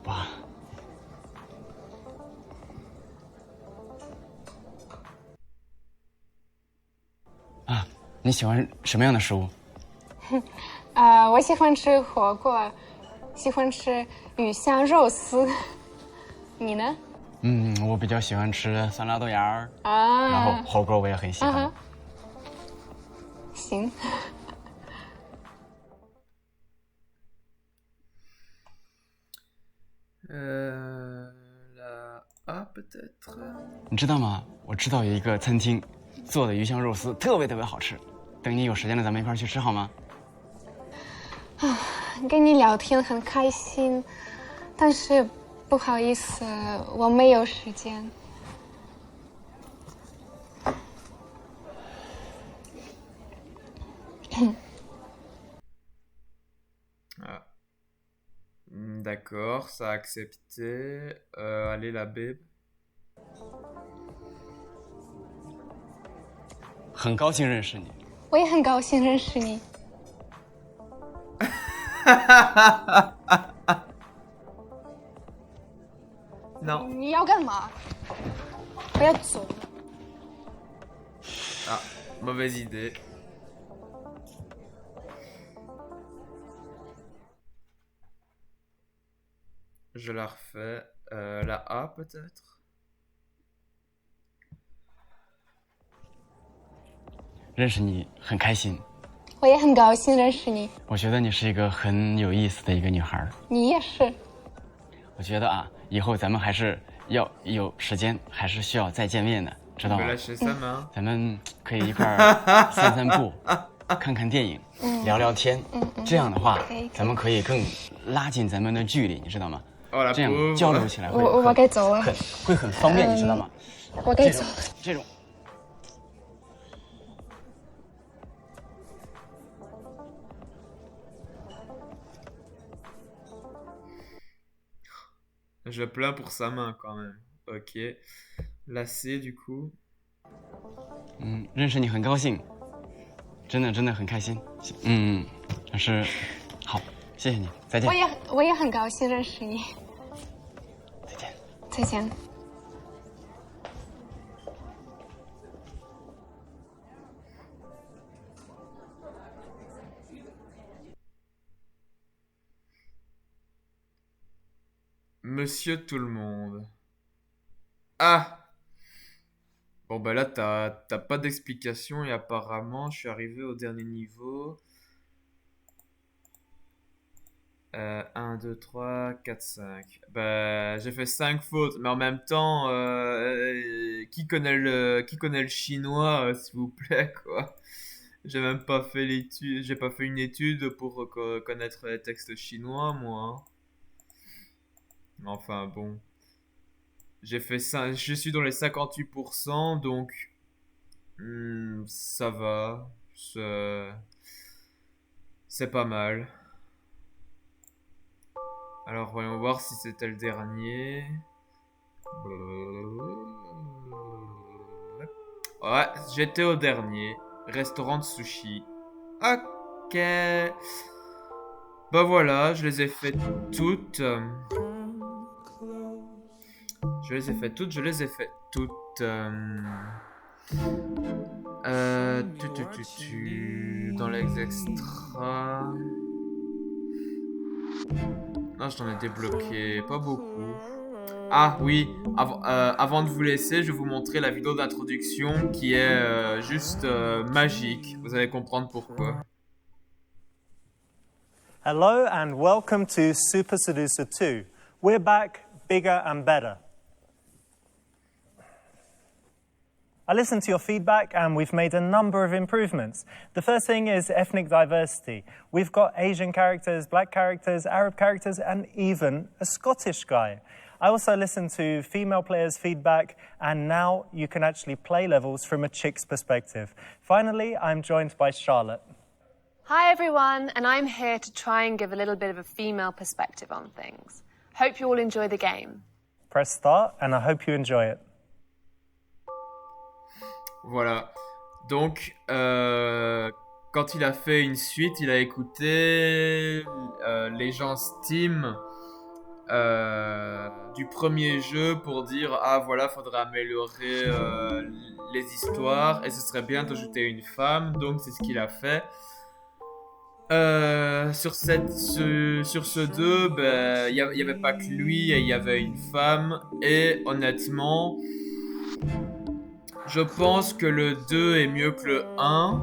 哇。啊，你喜欢什么样的食物？我喜欢吃火锅，喜欢吃鱼香肉丝。你呢？我比较喜欢吃酸辣豆芽儿，啊，然后火锅我也很喜欢。行。La A peut-être。你知道吗？我知道有一个餐厅做的鱼香肉丝特别好吃，等你有时间了，咱们一块儿去吃好吗？跟你聊天很开心，但是不好意思，我没有时间。Ah. D'accord, ça a accepté. Allez, la babe. 很高兴认识你。我也很高兴认识你。Non. 你要干嘛？我要走。Ah, mauvaise idée. Je la refais. La A peut-être. 认识你很开心。我也很高兴认识你。我觉得你是一个很有意思的一个女孩。你也是。我觉得啊，以后咱们还是要有时间，还是需要再见面的，知道吗？咱们可以一块儿散步，看看电影，聊聊天。这样的话，咱们可以更拉近咱们的距离，你知道吗？这样交流起来会我该走了，会很方便，你知道吗？我该走了。这种。Je plains pour sa main quand même. Ok. La C du coup. 认识你很高兴，真的很开心。但是好，谢谢你，再见。我也很高兴认识你。再见。再见。Monsieur tout le monde. Ah! Bon bah là t'as pas d'explication et apparemment je suis arrivé au dernier niveau. 1, 2, 3, 4, 5. Bah j'ai fait 5 fautes, mais en même temps, qui connaît le chinois, s'il vous plaît, quoi. J'ai même pas fait l'étude, j'ai pas fait une étude pour connaître les textes chinois, moi. Enfin bon. J'ai fait ça, je suis dans les 58%, donc ça va. C'est pas mal. Alors voyons voir si c'était le dernier. Ouais, j'étais au dernier. Restaurant de sushi. Ok. Bah voilà, je les ai fait toutes. Je les ai fait toutes. Dans les extras. Non, je t'en ai débloqué pas beaucoup. Ah oui, avant de vous laisser, je vais vous montrer la vidéo d'introduction qui est juste magique. Vous allez comprendre pourquoi. Hello and welcome to Super Seducer 2. We're back bigger and better. I listened to your feedback and we've made a number of improvements. The first thing is ethnic diversity. We've got Asian characters, black characters, Arab characters, and even a Scottish guy. I also listened to female players' feedback, and now you can actually play levels from a chick's perspective. Finally, I'm joined by Charlotte. Hi everyone, and I'm here to try and give a little bit of a female perspective on things. Hope you all enjoy the game. Press start, and I hope you enjoy it. Voilà. Donc, quand il a fait une suite, il a écouté les gens Steam du premier jeu pour dire ah voilà, faudrait améliorer les histoires et ce serait bien d'ajouter une femme. Donc c'est ce qu'il a fait. Sur ce 2, ben, il y avait pas que lui, il y avait une femme et honnêtement, je pense que le 2 est mieux que le 1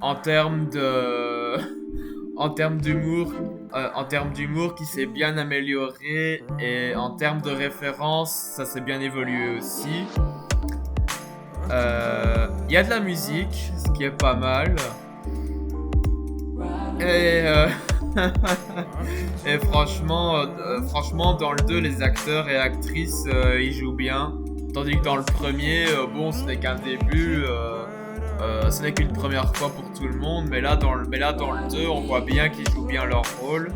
en termes d'humour qui s'est bien amélioré et en termes de références, ça s'est bien évolué aussi. Il y a de la musique, ce qui est pas mal. Et franchement, dans le 2, les acteurs et actrices, ils jouent bien. Tandis que dans le premier, bon, ce n'est qu'un début, ce n'est qu'une première fois pour tout le monde. Mais là, dans le 2, on voit bien qu'ils jouent bien leur rôle.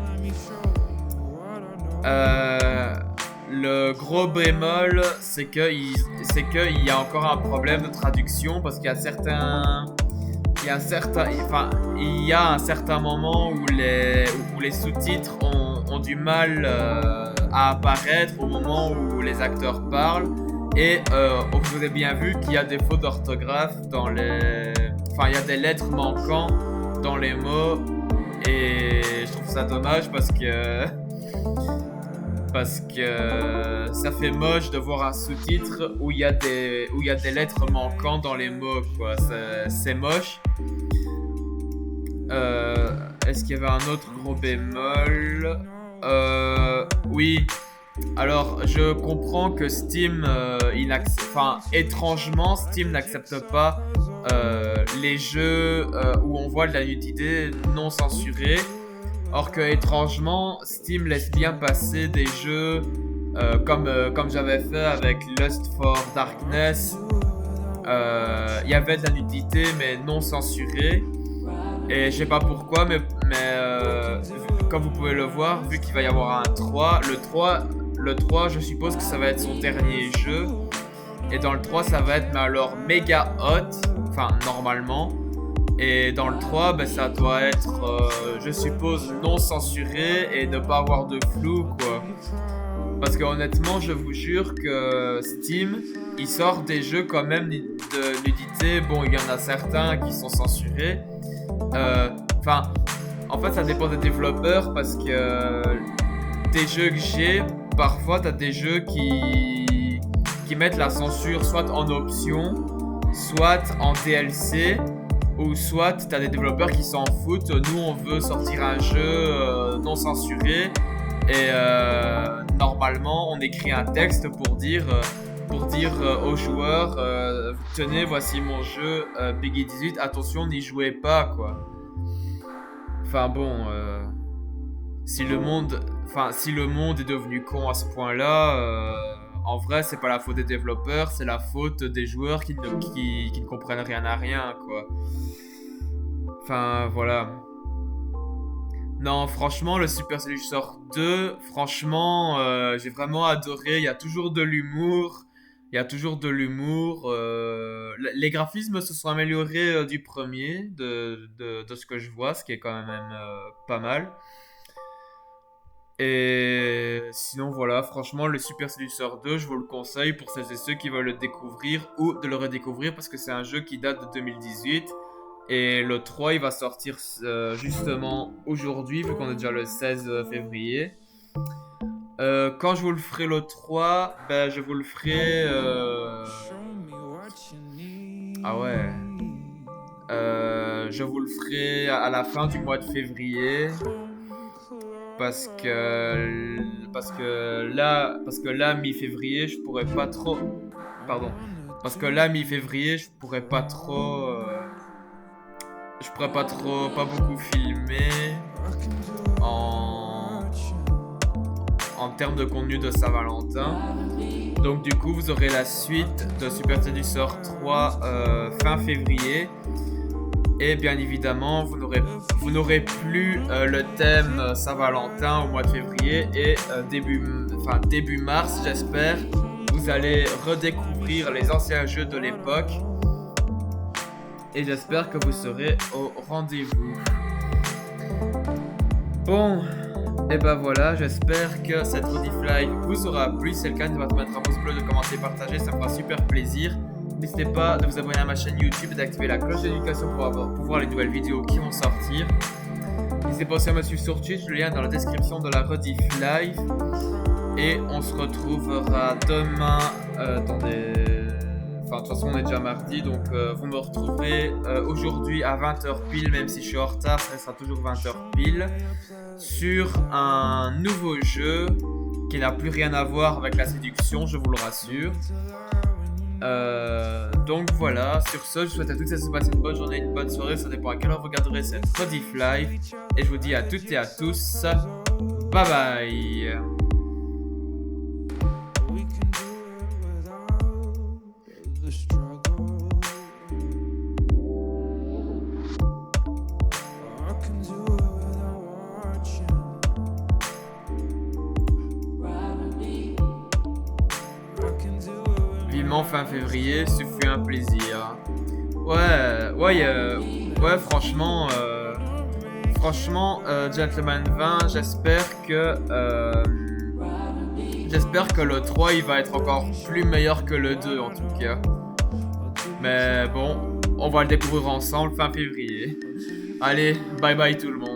Le gros bémol, c'est qu'il y a encore un problème de traduction parce qu'il y a un certain moment où les sous-titres ont du mal à apparaître au moment où les acteurs parlent. Et vous avez bien vu qu'il y a des fautes d'orthographe il y a des lettres manquantes dans les mots. Et je trouve ça dommage parce que ça fait moche de voir un sous-titre où il y a des lettres manquantes dans les mots, quoi. C'est moche. Est-ce qu'il y avait un autre gros bémol? Oui. Alors, je comprends que Steam, étrangement, Steam n'accepte pas les jeux où on voit de la nudité non censurée. Or que, étrangement, Steam laisse bien passer des jeux comme j'avais fait avec Lust for Darkness. Il y avait de la nudité, mais non censurée. Et je sais pas pourquoi, mais comme vous pouvez le voir, vu qu'il va y avoir un 3, le 3, je suppose que ça va être son dernier jeu. Et dans le 3, ça va être méga hot. Enfin, normalement. Et dans le 3, ben, ça doit être, je suppose, non censuré et ne pas avoir de flou, quoi. Parce que honnêtement, je vous jure que Steam, il sort des jeux quand même de nudité. Bon, il y en a certains qui sont censurés. En fait, ça dépend des développeurs parce que des jeux que j'ai, parfois, t'as des jeux qui mettent la censure soit en option, soit en DLC, ou soit t'as des développeurs qui s'en foutent. Nous, on veut sortir un jeu non censuré et normalement, on écrit un texte pour dire aux joueurs tenez, voici mon jeu Peggy 18, attention, n'y jouez pas, quoi. Enfin bon, si le monde est devenu con à ce point-là, en vrai, c'est pas la faute des développeurs, c'est la faute des joueurs qui ne comprennent rien à rien, quoi. Enfin, voilà. Non, franchement, le Super Seducer 2, franchement, j'ai vraiment adoré. Il y a toujours de l'humour. Les graphismes se sont améliorés du premier, de ce que je vois, ce qui est quand même pas mal. Et sinon, voilà, franchement, le Super Seducer 2, je vous le conseille pour celles et ceux qui veulent le découvrir ou de le redécouvrir parce que c'est un jeu qui date de 2018. Et le 3, il va sortir justement aujourd'hui, vu qu'on est déjà le 16 février. Quand je vous le ferai le 3, ben je vous le ferai... Ah ouais. Je vous le ferai à la fin du mois de février. parce que là mi-février je pourrais pas trop pas beaucoup filmer en termes de contenu de Saint-Valentin. Donc du coup vous aurez la suite de Super Seducer 3 fin février. Et bien évidemment, vous n'aurez plus le thème Saint-Valentin au mois de février. Et début mars, j'espère, vous allez redécouvrir les anciens jeux de l'époque. Et j'espère que vous serez au rendez-vous. Bon, et ben voilà, j'espère que cette Rediff-Live vous aura plu. Si c'est le cas, n'hésitez pas à mettre un pouce bleu, de commenter, partager, ça me fera super plaisir. N'hésitez pas à vous abonner à ma chaîne YouTube et d'activer la cloche de notification pour voir les nouvelles vidéos qui vont sortir. N'hésitez pas aussi à me suivre sur Twitch, le lien est dans la description de la Rediff-Live. Et on se retrouvera demain Enfin, de toute façon, on est déjà mardi, donc vous me retrouverez aujourd'hui à 20h pile, même si je suis en retard, ça sera toujours 20h pile, sur un nouveau jeu qui n'a plus rien à voir avec la séduction, je vous le rassure. Donc voilà, sur ce, je souhaite à toutes et à tous de passer une bonne journée, une bonne soirée, ça dépend à quelle heure vous regarderez cette Rediff-Live. Et je vous dis à toutes et à tous, bye bye. Vivement fin février, ce fut un plaisir. Franchement, Gentleman 20, j'espère que le 3 il va être encore plus meilleur que le 2 en tout cas. Mais bon, on va le découvrir ensemble fin février. Allez, bye bye tout le monde.